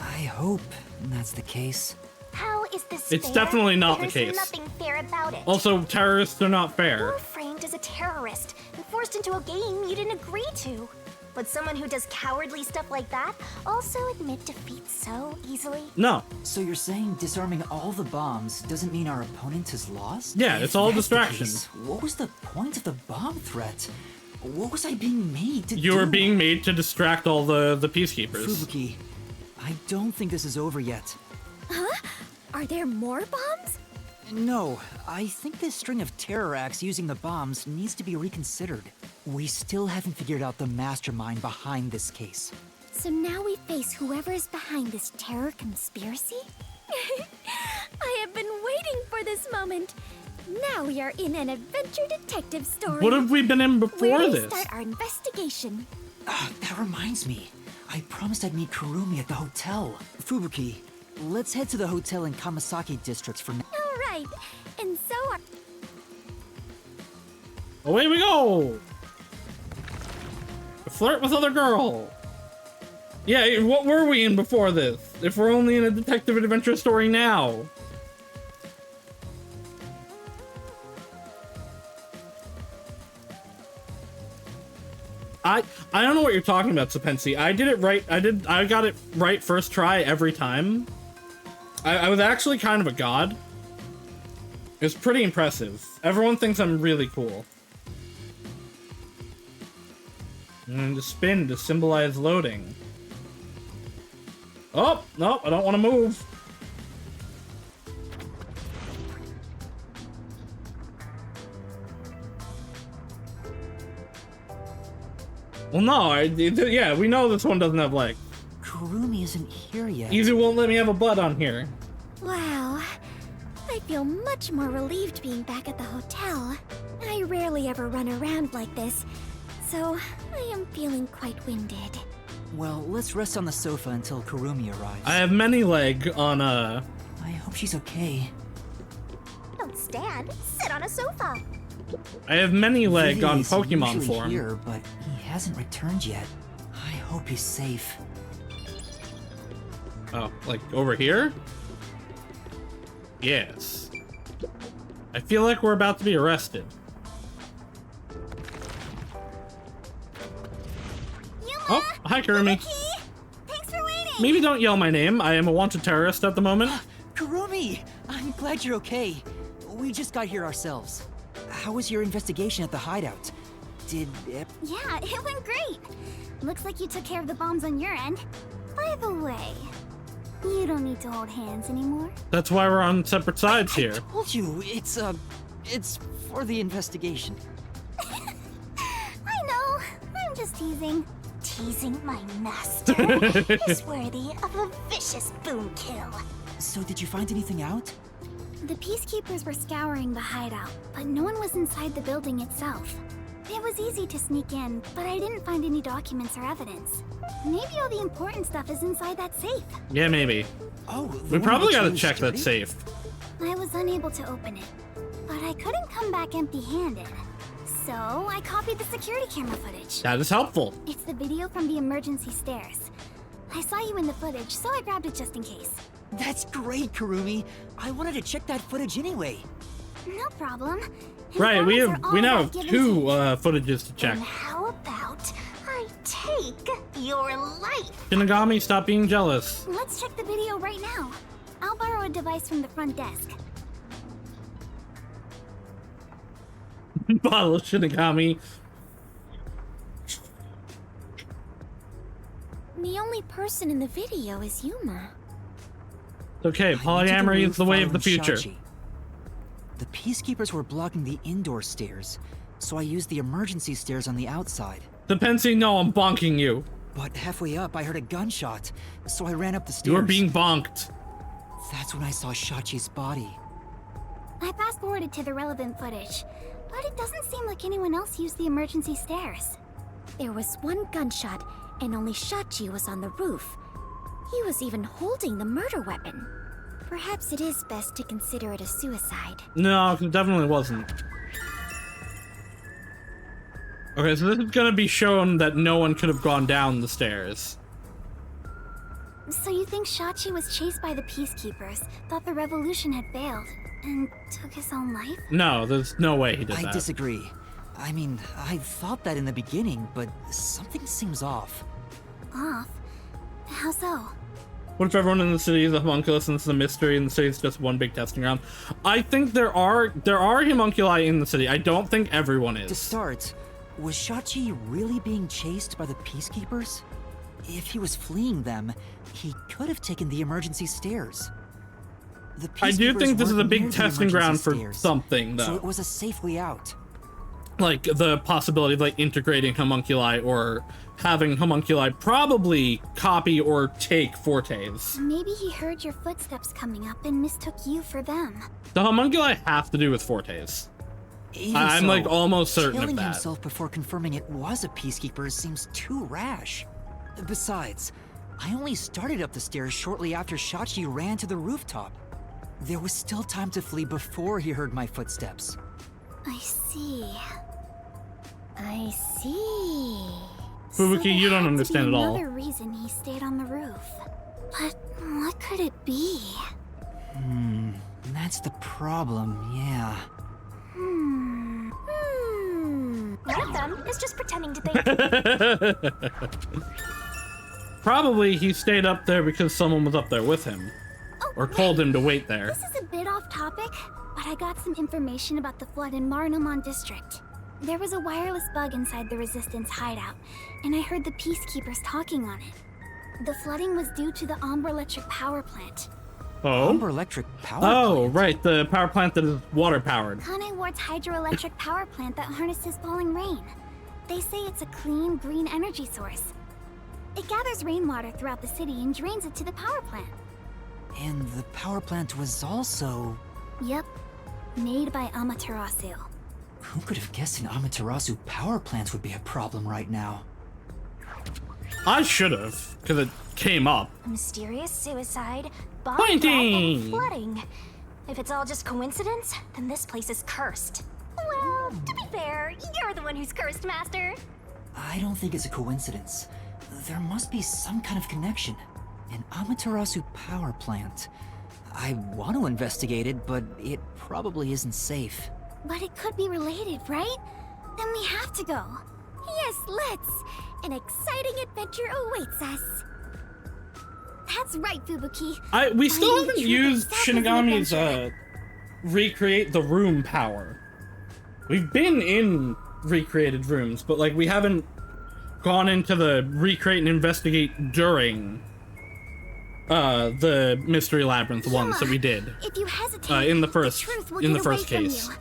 I hope that's the case. How is this It's fair? definitely not the There's case. nothing fair about it. Also, terrorists are not fair. You're framed as a terrorist and forced into a game you didn't agree to. Would someone who does cowardly stuff like that also admit defeat so easily? No. So you're saying disarming all the bombs doesn't mean our opponent has lost? Yeah, it's all If that's the distraction. case, what was the point of the bomb threat? What was I being made to do? You were being made to distract all the peacekeepers. Fubuki, I don't think this is over yet. Huh? Are there more bombs? No, I think this string of terror acts using the bombs needs to be reconsidered. We still haven't figured out the mastermind behind this case. So now we face whoever is behind this terror conspiracy? I have been waiting for this moment. Now we are in an adventure detective story. What have we been in before Where this? to start our investigation? That reminds me. I promised I'd meet Kurumi at the hotel. Fubuki, let's head to the hotel in Kamasaki districts for now. All right, and so are... Away we go! Flirt with other girl. Yeah, what were we in before this? If we're only in a detective adventure story now. I don't know what you're talking about, Sapensi. I did it right. I got it right first try every time. I was actually kind of a god. It was pretty impressive. Everyone thinks I'm really cool. And to spin to symbolize loading. Oh, no, I don't want to move. Well, no, yeah, we know this one doesn't have legs. Kurumi isn't here yet. Easy won't let me have a butt on here. Wow. I feel much more relieved being back at the hotel. I rarely ever run around like this, so I am feeling quite winded. Well, let's rest on the sofa until Kurumi arrives. I have many leg on, I hope she's okay. Don't stand, sit on a sofa. I have many leg on Vivi's Pokemon usually form. here, but he hasn't returned yet. I hope he's safe. Oh, like over here? Yes. I feel like we're about to be arrested. Oh, hi, Kurumi. Thanks for waiting. Maybe don't yell my name. I am a wanted terrorist at the moment. Kurumi! I'm glad you're okay. We just got here ourselves. How was your investigation at the hideout? Did it... Yeah, it went great. Looks like you took care of the bombs on your end. By the way, you don't need to hold hands anymore. That's why we're on separate sides here. I told you, it's for the investigation. I know. I'm just teasing. Teasing my master is worthy of a vicious boom kill. So did you find anything out? The peacekeepers were scouring the hideout, but no one was inside the building itself. It was easy to sneak in, but I didn't find any documents or evidence. Maybe all the important stuff is inside that safe. Yeah, maybe. Oh, we probably gotta check that safe. I was unable to open it, but I couldn't come back empty-handed. So I copied the security camera footage. That is helpful. It's the video from the emergency stairs. I saw you in the footage, so I grabbed it just in case. That's great, Kurumi. I wanted to check that footage anyway. No problem. Right, we now have two footages to check. And how about I take your life? Shinigami, stop being jealous. Let's check the video right now. I'll borrow a device from the front desk. Bottle of Shinigami. The only person in the video is Yuma. It's okay, polyamory is the way of the future. Shachi. The peacekeepers were blocking the indoor stairs, so I used the emergency stairs on the outside. Dependency, no, I'm bonking you. But halfway up, I heard a gunshot, so I ran up the stairs. You were being bonked. That's when I saw Shachi's body. I fast-forwarded to the relevant footage, but it doesn't seem like anyone else used the emergency stairs. There was one gunshot, and only Shachi was on the roof. He was even holding the murder weapon. Perhaps it is best to consider it a suicide. No, it definitely wasn't. Okay, so this is gonna be shown that no one could have gone down the stairs. So you think Shachi was chased by the peacekeepers, thought the revolution had failed, and took his own life? No, there's no way he did that. I disagree. I mean, I thought that in the beginning, but something seems off. Off? How so? What if everyone in the city is a homunculus and it's a mystery and the city's just one big testing ground? I think there are homunculi in the city. I don't think everyone is. To start, was Shachi really being chased by the peacekeepers? If he was fleeing them, he could have taken the emergency stairs. I do think this is a big testing ground for something, though. So it was a safe way out. Like the possibility of like integrating homunculi or having homunculi probably copy or take Fortes. Maybe he heard your footsteps coming up and mistook you for them. The homunculi have to do with Fortes. I'm like almost certain of Killing that. himself before confirming it was a peacekeeper seems too rash. Besides, I only started up the stairs shortly after Shachi ran to the rooftop. There was still time to flee before he heard my footsteps. I see. I see. Fubuki, you don't understand at all. Another reason he stayed on the roof. But what could it be? That's the problem, yeah. One of them is just pretending to think. Probably he stayed up there because someone was up there with him. Or told him to wait there. This is a bit off topic, but I got some information about the flood in Marunouman district. There was a wireless bug inside the Resistance hideout, and I heard the peacekeepers talking on it. The flooding was due to the Ombre Electric power plant. Oh? Ombre Electric power plant? Right, the power plant that is water-powered. Kanai Ward's hydroelectric power plant that harnesses falling rain. They say it's a clean, green energy source. It gathers rainwater throughout the city and drains it to the power plant. And the power plant was also... Yep, made by Amaterasu. Who could have guessed an Amaterasu power plant would be a problem right now? I should have, because it came up. Mysterious suicide, bomb Pointing! and flooding. If it's all just coincidence, then this place is cursed. Well, to be fair, you're the one who's cursed, Master. I don't think it's a coincidence. There must be some kind of connection. An Amaterasu power plant. I want to investigate it, but it probably isn't safe. But it could be related, right? Then we have to go. Yes, let's! An exciting adventure awaits us. That's right, Fubuki. We still Finding haven't the truth used itself is an Shinigami's adventure. recreate the room power. We've been in recreated rooms, but like we haven't gone into the recreate and investigate during the Mystery Labyrinth ones that we did. If you hesitate, in the first truth will in the get away first from case. you.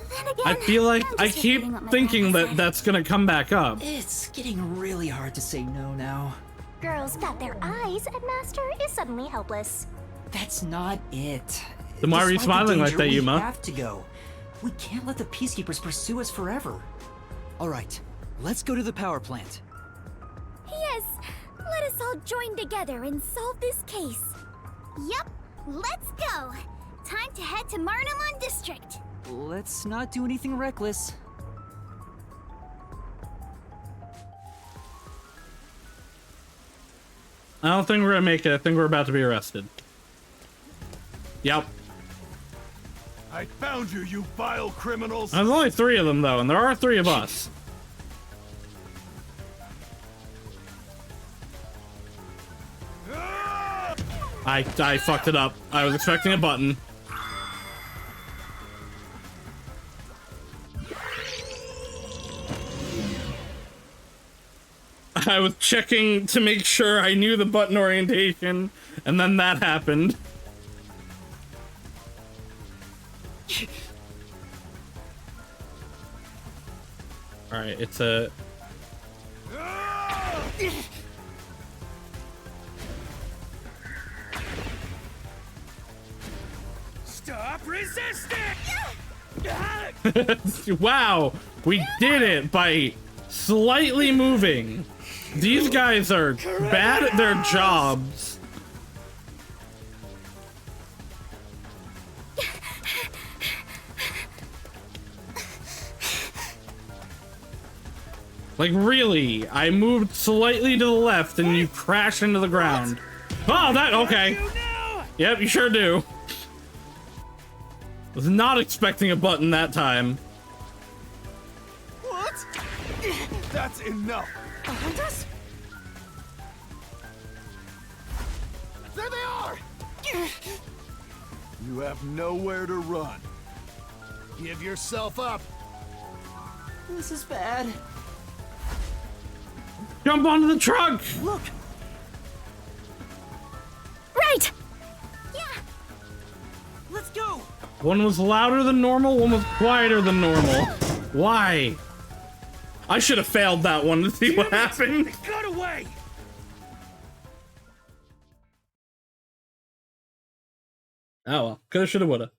Then again, I feel like I'm I just keep repeating what my thinking grandma that said. that's gonna come back up. It's getting really hard to say no now. Girls bat their eyes and Master is suddenly helpless. That's not it. Then why are you Despite the smiling like danger, that, we Yuma? have to go. We can't let the Peacekeepers pursue us forever. All right, let's go to the power plant. Yes, let us all join together and solve this case. Yup, let's go. Time to head to Marnamon District. Let's not do anything reckless. I don't think we're gonna make it. I think we're about to be arrested. Yep. I found you, you vile criminals! There's only 3 of them though, and there are 3 of us. I fucked it up. I was expecting a button. I was checking to make sure I knew the button orientation, and then that happened. Alright, it's a... Stop resisting! Wow, we did it by slightly moving. These guys are bad at their jobs. Like really, I moved slightly to the left and you crash into the ground. Oh, that, okay. Yep, you sure do. Was not expecting a button that time. What? That's enough. Behind us? There they are! You have nowhere to run. Give yourself up. This is bad. Jump onto the truck! Look! Right! Yeah! Let's go! One was louder than normal, one was quieter than normal. Why? I should have failed that one to see what happened. It got away! Oh well, coulda, shoulda, woulda.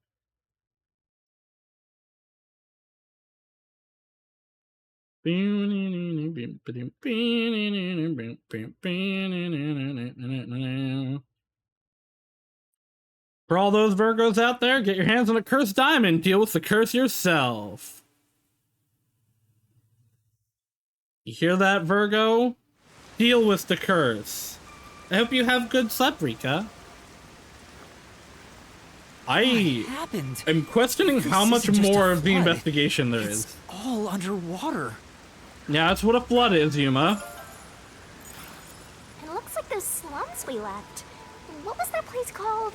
For all those Virgos out there, get your hands on a cursed diamond. Deal with the curse yourself. You hear that, Virgo? Deal with the curse. I hope you have good sleep, Rika. I am questioning how much more of the investigation there is. It's all underwater. Yeah, that's what a flood is, Yuma. It looks like those slums we left. What was that place called?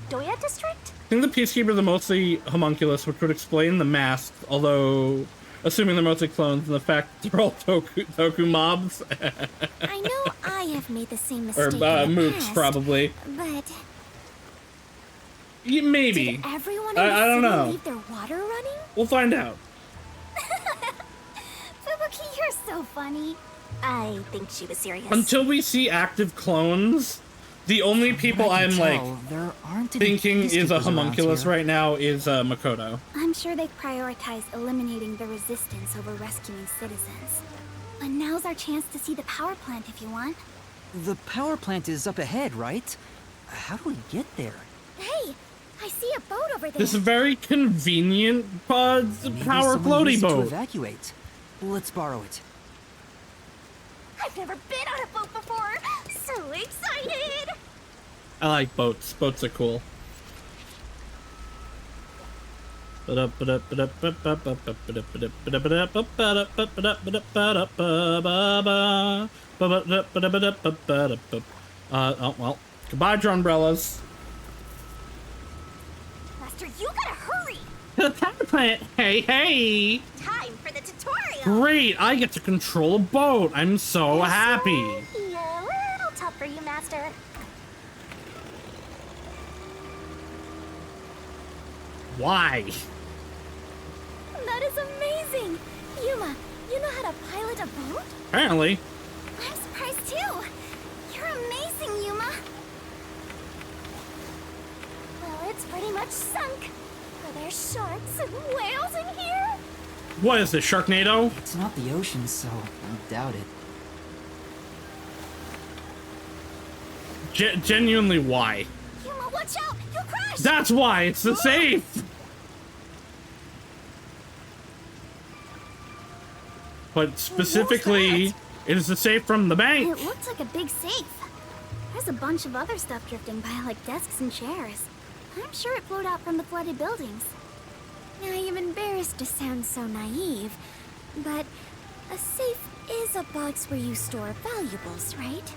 Doya District? I think the Peacekeepers are mostly homunculus, which would explain the masks, although assuming they're mostly clones and the fact that they're all toku mobs. I know I have made the same Or mistake in the mooks, past, probably. But Maybe. did everyone in I the don't city know. leave their water running? We'll find out. Fubuki, you're so funny. I think she was serious. Until we see active clones, the only people I'm like thinking is a homunculus right now is Makoto. I'm sure they prioritize eliminating the resistance over rescuing citizens. But now's our chance to see the power plant if you want. The power plant is up ahead, right? How do we get there? Hey, I see a boat over there. This very convenient power Maybe someone floaty needs to boat. evacuate. Let's borrow it. I've never been on a boat before. So excited! I like boats. Boats are cool. Oh, well. Goodbye, drone umbrellas. Master, you gotta hurry! The power plant! Hey! Time for the tutorial! Great! I get to control a boat! I'm so happy! Yeah, a little tough for you, Master. Why? That is amazing! Yuma, you know how to pilot a boat? Apparently. I'm surprised too! You're amazing, Yuma! Well, it's pretty much sunk. Are there sharks and whales in here? What is this, Sharknado? It's not the ocean, so I doubt it. Genuinely, why? Yuma, watch out! You'll crash! That's why! It's the safe! But specifically, it is the safe from the bank. It looks like a big safe. There's a bunch of other stuff drifting by, like desks and chairs. I'm sure it flowed out from the flooded buildings. I am embarrassed to sound so naive, but a safe is a box where you store valuables, right?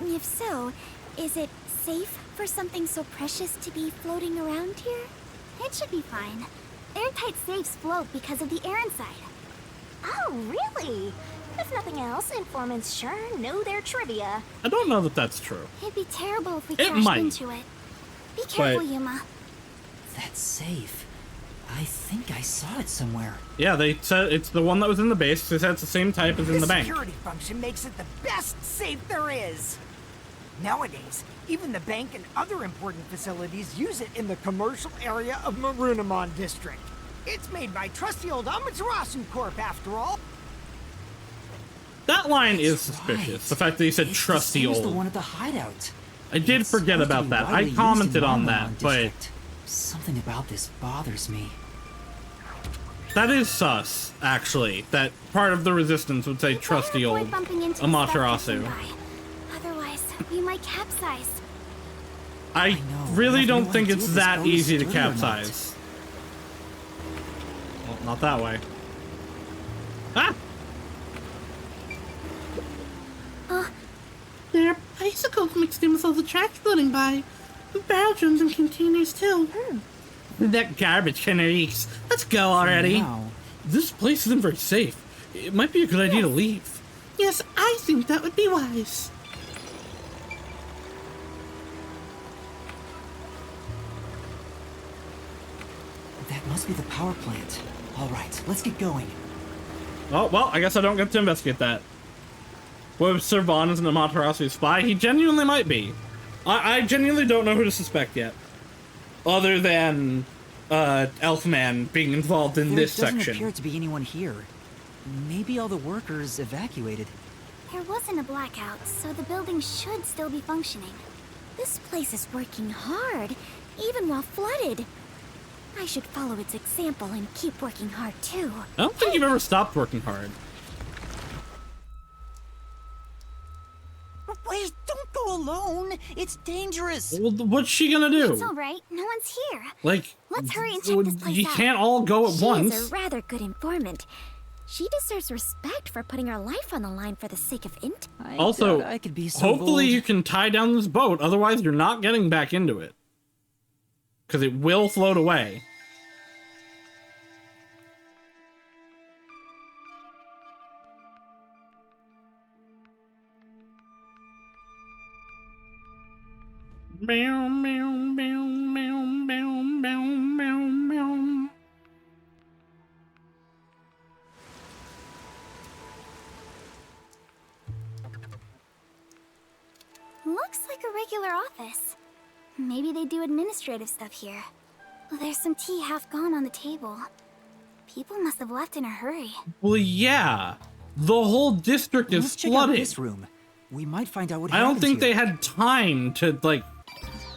If so, is it safe for something so precious to be floating around here? It should be fine. Airtight safes float because of the air inside. Oh, really? If nothing else, informants sure know their trivia. I don't know that that's true. It'd be terrible if we It crashed might. into it. Be careful, But- Yuma. That's safe. I think I saw it somewhere. Yeah, they said it's the one that was in the base. They said it's the same type as in the bank. security function makes it the best safe there is. Nowadays, even the bank and other important facilities use it in the commercial area of Marunimon District. It's made by trusty old Amaterasu Corp, after all. That line is suspicious. The fact that he said trusty It was the old. one at the hideout. I did It's forget supposed to about be that. widely I used commented in on Marunimon that, but District. Something about this bothers me. that is sus, actually. That part of the resistance would say trusty Avoid old bumping into Amaterasu. stuff drifting by. Otherwise, we might capsize. I really don't think it's that easy to capsize. Well, not that way. Ah! There are bicycles mixed in with all the trash floating by. Barrel drums and containers too. That garbage can reeks. Let's go already. now- This place isn't very safe. It might be a good idea to leave. Yes, I think that would be wise. That must be the power plant. All right, let's get going. Oh, well, I guess I don't get to investigate that. Whether Sir Vaughn is an Amaterasu spy, he genuinely might be. I genuinely don't know who to suspect yet. Other than, Elfman being involved in this There doesn't section. appear to be anyone here. Maybe all the workers evacuated. There wasn't a blackout, so the building should still be functioning. This place is working hard, even while flooded. I should follow its example and keep working hard too. I don't think you've ever stopped working hard. Wait, don't go alone. It's dangerous. Well, what's she gonna do? It's all right. No one's here. Like, Let's hurry and check this place you out. can't all go at She once. is a rather good informant. She deserves respect for putting her life on the line for the sake of int. Also, I could be so hopefully bold. you can tie down this boat, otherwise you're not getting back into it. Because it will float away. Meow, meow, meow, meow, meow, meow, meow, meow. Looks like a regular office. Maybe they do administrative stuff here. There's some tea half gone on the table. People must have left in a hurry. Well, yeah. The whole district is Let's check out flooded. this room. We might find out what I don't happened think here. they had time to, like,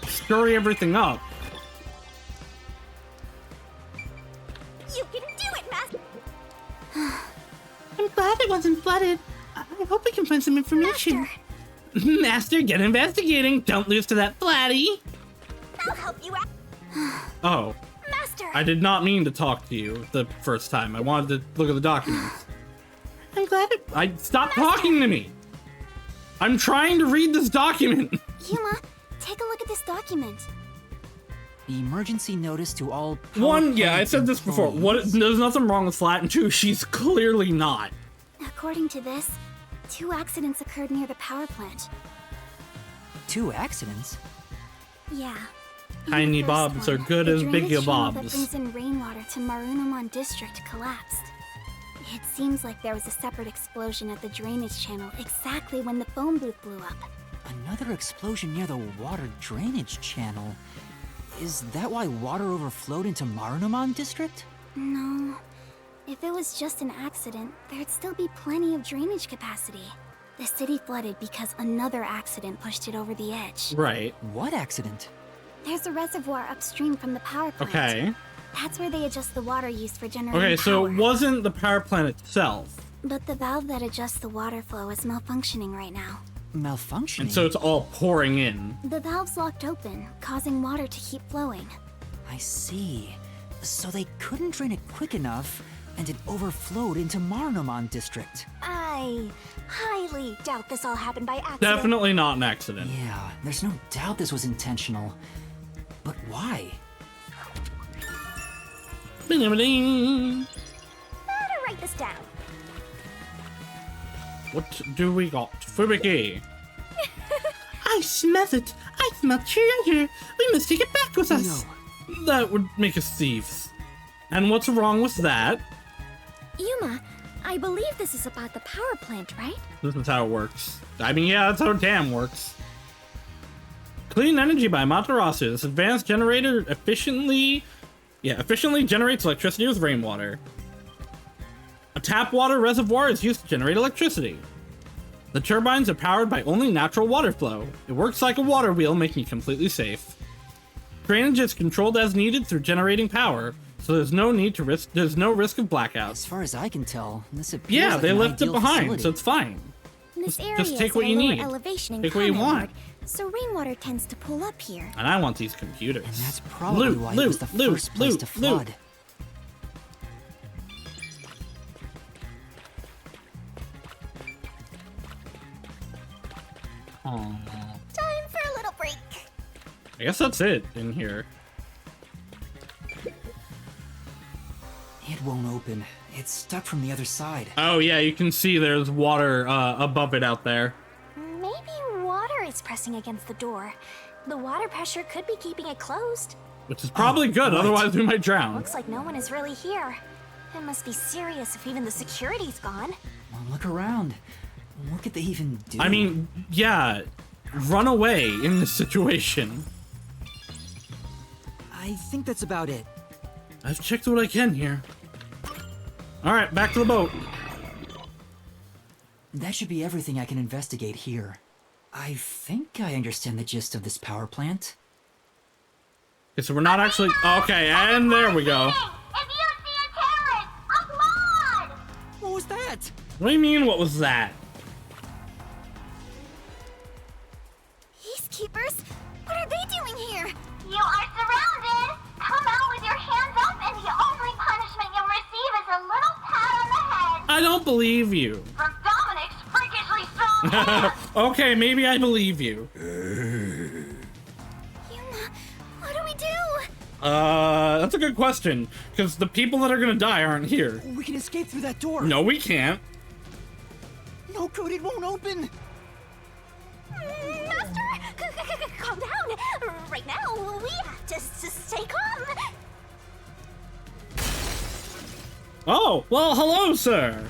scurry everything up. You can do it, Master! I'm glad it wasn't flooded. I hope we can find some information. Master, get investigating. Don't lose to that flatty. I'll help you out. Oh. Master, I did not mean to talk to you the first time. I wanted to look at the documents. I'm glad stop talking to me. I'm trying to read this document. Yuma, take a look at this document. Emergency notice to all. One, yeah, I said this before. There's nothing wrong with Flat, and two, she's clearly not. According to this, 2 accidents occurred near the power plant. 2 accidents? Yeah. Tiny bobs are good as big The bobs. that brings in rainwater to Marunamon District collapsed. It seems like there was a separate explosion at the drainage channel exactly when the phone booth blew up. Another explosion near the water drainage channel. Is that why water overflowed into Marunamon District? No. If it was just an accident, there'd still be plenty of drainage capacity. The city flooded because another accident pushed it over the edge. Right. What accident? There's a reservoir upstream from the power plant. Okay. That's where they adjust the water used for generating Okay, so power. it wasn't the power plant itself. But the valve that adjusts the water flow is malfunctioning right now. Malfunctioning? And so it's all pouring in. The valve's locked open, causing water to keep flowing. I see. So they couldn't drain it quick enough, and it overflowed into Marunamon District. I highly doubt this all happened by accident. Definitely not an accident. Yeah, there's no doubt this was intentional. But why? Better write this down. What do we got? Fubiki. I smell it. I smell treasure. We must take it back with us. No. That would make us thieves. And what's wrong with that? Yuma, I believe this is about the power plant, right? This is how it works. I mean, yeah, that's how DAM works. Clean energy by Amaterasu. This advanced generator efficiently generates electricity with rainwater. A tap water reservoir is used to generate electricity. The turbines are powered by only natural water flow. It works like a water wheel, making it completely safe. Drainage is controlled as needed through generating power, so there's no risk of blackouts. As far as I can tell, this appears Yeah, like they an left it ideal behind, facility. so it's fine. This area Just take is what at a you lower need. elevation in Take what you Kanai want. Ward, so rainwater tends to pull up here. And I want these computers. And that's probably why it was the first place to flood. Time for a little break. I guess that's it in here. It won't open. It's stuck from the other side. Oh yeah, you can see there's water above it out there. Maybe water is pressing against the door. The water pressure could be keeping it closed. Which is probably good, otherwise we might drown. Looks like no one is really here. It must be serious if even the security's gone. Well, look around. What could they even do? I mean, yeah, run away in this situation. I think that's about it. I've checked what I can here. All right, back to the boat. That should be everything I can investigate here. I think I understand the gist of this power plant. Okay, so we're not actually... Okay, and there we go. What was that? What do you mean, what was that? Peacekeepers? What are they doing here? You are surrounded! Come out with your hands up, and the only punishment you'll receive is a little pat on the head! I don't believe you. From Dominic's freakishly strong hands! Okay, maybe I believe you. Yuma, what do we do? That's a good question, because the people that are gonna die aren't here. We can escape through that door. No, we can't. No, code, it won't open. Master, calm down. Right now, we have to stay calm. Oh, well, hello, sir.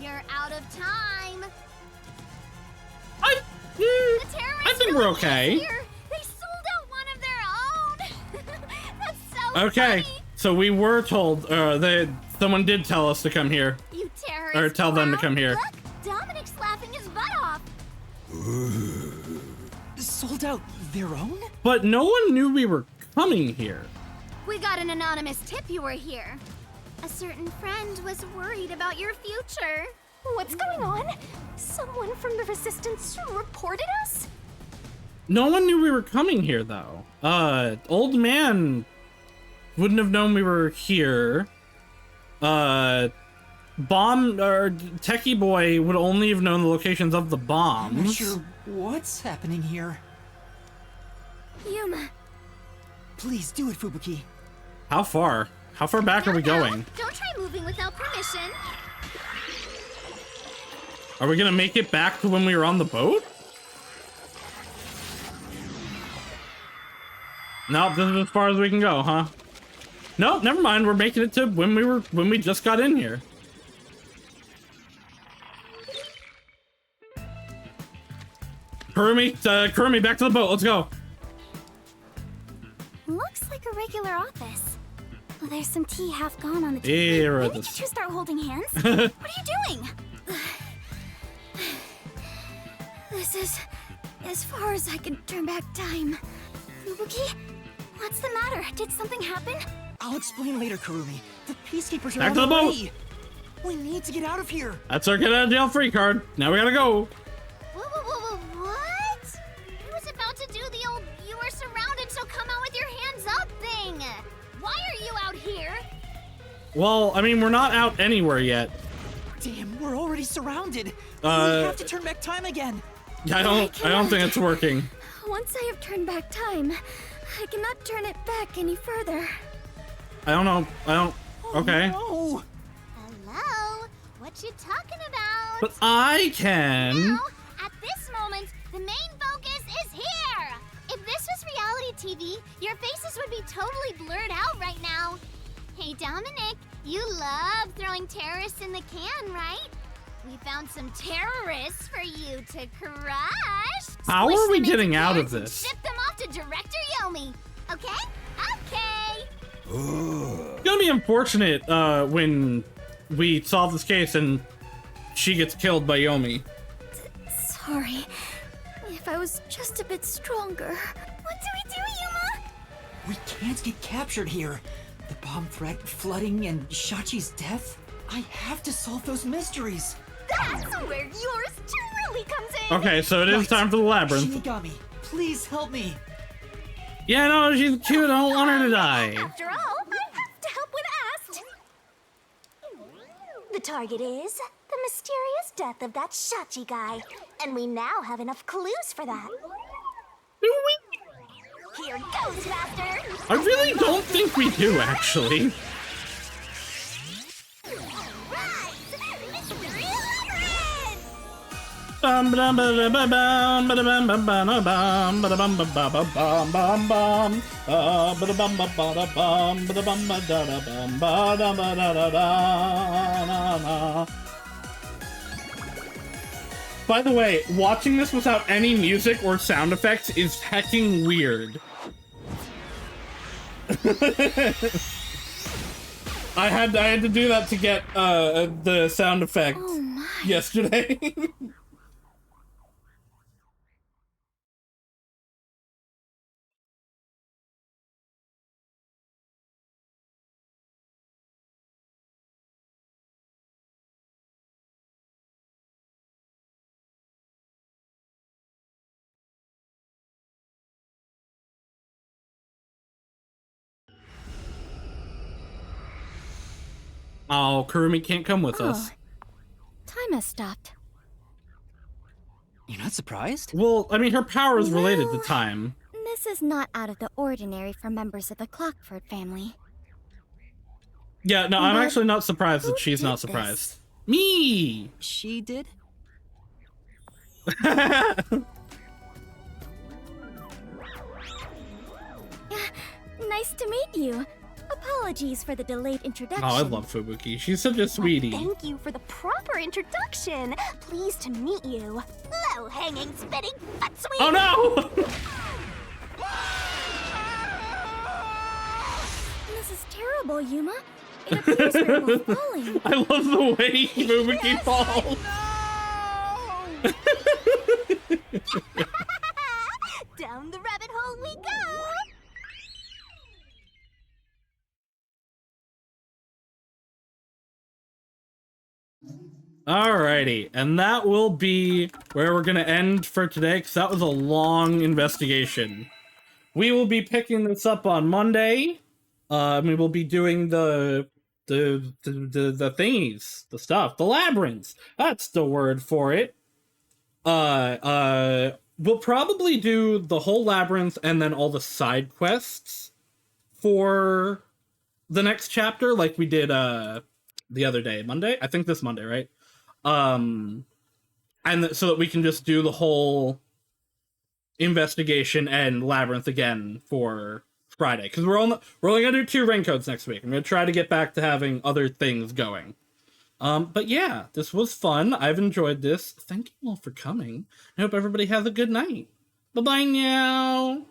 You're out of time! I think we're okay. They sold out one of their own! That's so Okay, funny. so we were told, someone did tell us to come here. You terrorist Or tell them to come here. Look, Dominic's laughing his butt off! Sold out their own? But no one knew we were coming here. We got an anonymous tip you were here. A certain friend was worried about your future. What's going on? Someone from the Resistance reported us? No one knew we were coming here, though. Old man wouldn't have known we were here. Bomb or Techie Boy would only have known the locations of the bombs. I'm not sure what's happening here. Yuma. Please do it, Fubuki. How far? How far back are we going? Don't try moving without permission. Are we gonna make it back to when we were on the boat? Nope, this is as far as we can go, huh? Nope, never mind. We're making it to when we just got in here. Kurumi, back to the boat. Let's go. Looks like a regular office. Well, there's some tea half gone on the table. Here When it did is. you two start holding hands? What are you doing? This is as far as I can turn back time. Fubuki, what's the matter? Did something happen? I'll explain later, Kurumi. The peacekeepers are Back on to the boat. way. We need to get out of here. That's our get out of jail free card. Now we gotta go. What? I was about to do the old "you are surrounded, so come out with your hands up" thing. Why are you out here? Well, I mean, we're not out anywhere yet. Damn, we're already surrounded. We Uh, have to turn back time again. I don't think it's working. Once I have turned back time, I cannot turn it back any further. I don't know. Okay. No. Hello? What you talking about? But I can. Now, at this moment, the main focus is here! If this was reality TV, your faces would be totally blurred out right now. Hey, Dominic, you love throwing terrorists in the can, right? We found some terrorists for you to crush. How Squish are we them into getting out of cans and this? Ship them off to Director Yomi. Okay? Okay. It's gonna be unfortunate when we solve this case and she gets killed by Yomi. Sorry. If I was just a bit stronger. What do we do, Yuma? We can't get captured here. The bomb threat, flooding, and Shachi's death. I have to solve those mysteries. That's where yours truly comes in. Okay, so it is time for the labyrinth. Shinigami, please help me. Yeah, no, she's cute. I don't want her to die. After all, I have to help when asked. The target is the mysterious death of that Shachi guy. And we now have enough clues for that. Here goes, Master! I really don't think we do, actually. By the way, watching this without any music or sound effects is hecking weird. I had to do that to get the sound effect yesterday. Oh, Kurumi can't come with us. Time has stopped. You're not surprised? Well, I mean, her power is related to time. This is not out of the ordinary for members of the Clockford family. Yeah, no, I'm But actually not surprised that she's not did surprised. Me! She did? Nice to meet you. Apologies for the delayed introduction. Oh, I love Fubuki. She's such a sweetie. Thank you for the proper introduction. Pleased to meet you. Low-hanging, spitting, butt sweet. Oh no! This is terrible, Yuma. It appears we're both falling. I love the way Fubuki falls. Down the rabbit hole we go. Alrighty, and that will be where we're gonna end for today, because that was a long investigation. We will be picking this up on Monday. We will be doing the thingies, the stuff, the labyrinths. That's the word for it. We'll probably do the whole labyrinth and then all the side quests for the next chapter, like we did the other day, Monday. I think this Monday, right? And so that we can just do the whole investigation and labyrinth again for Friday, because we're only gonna do 2 raincoats next week. I'm gonna try to get back to having other things going. But yeah, this was fun. I've enjoyed this. Thank you all for coming. I hope everybody has a good night. Bye bye now.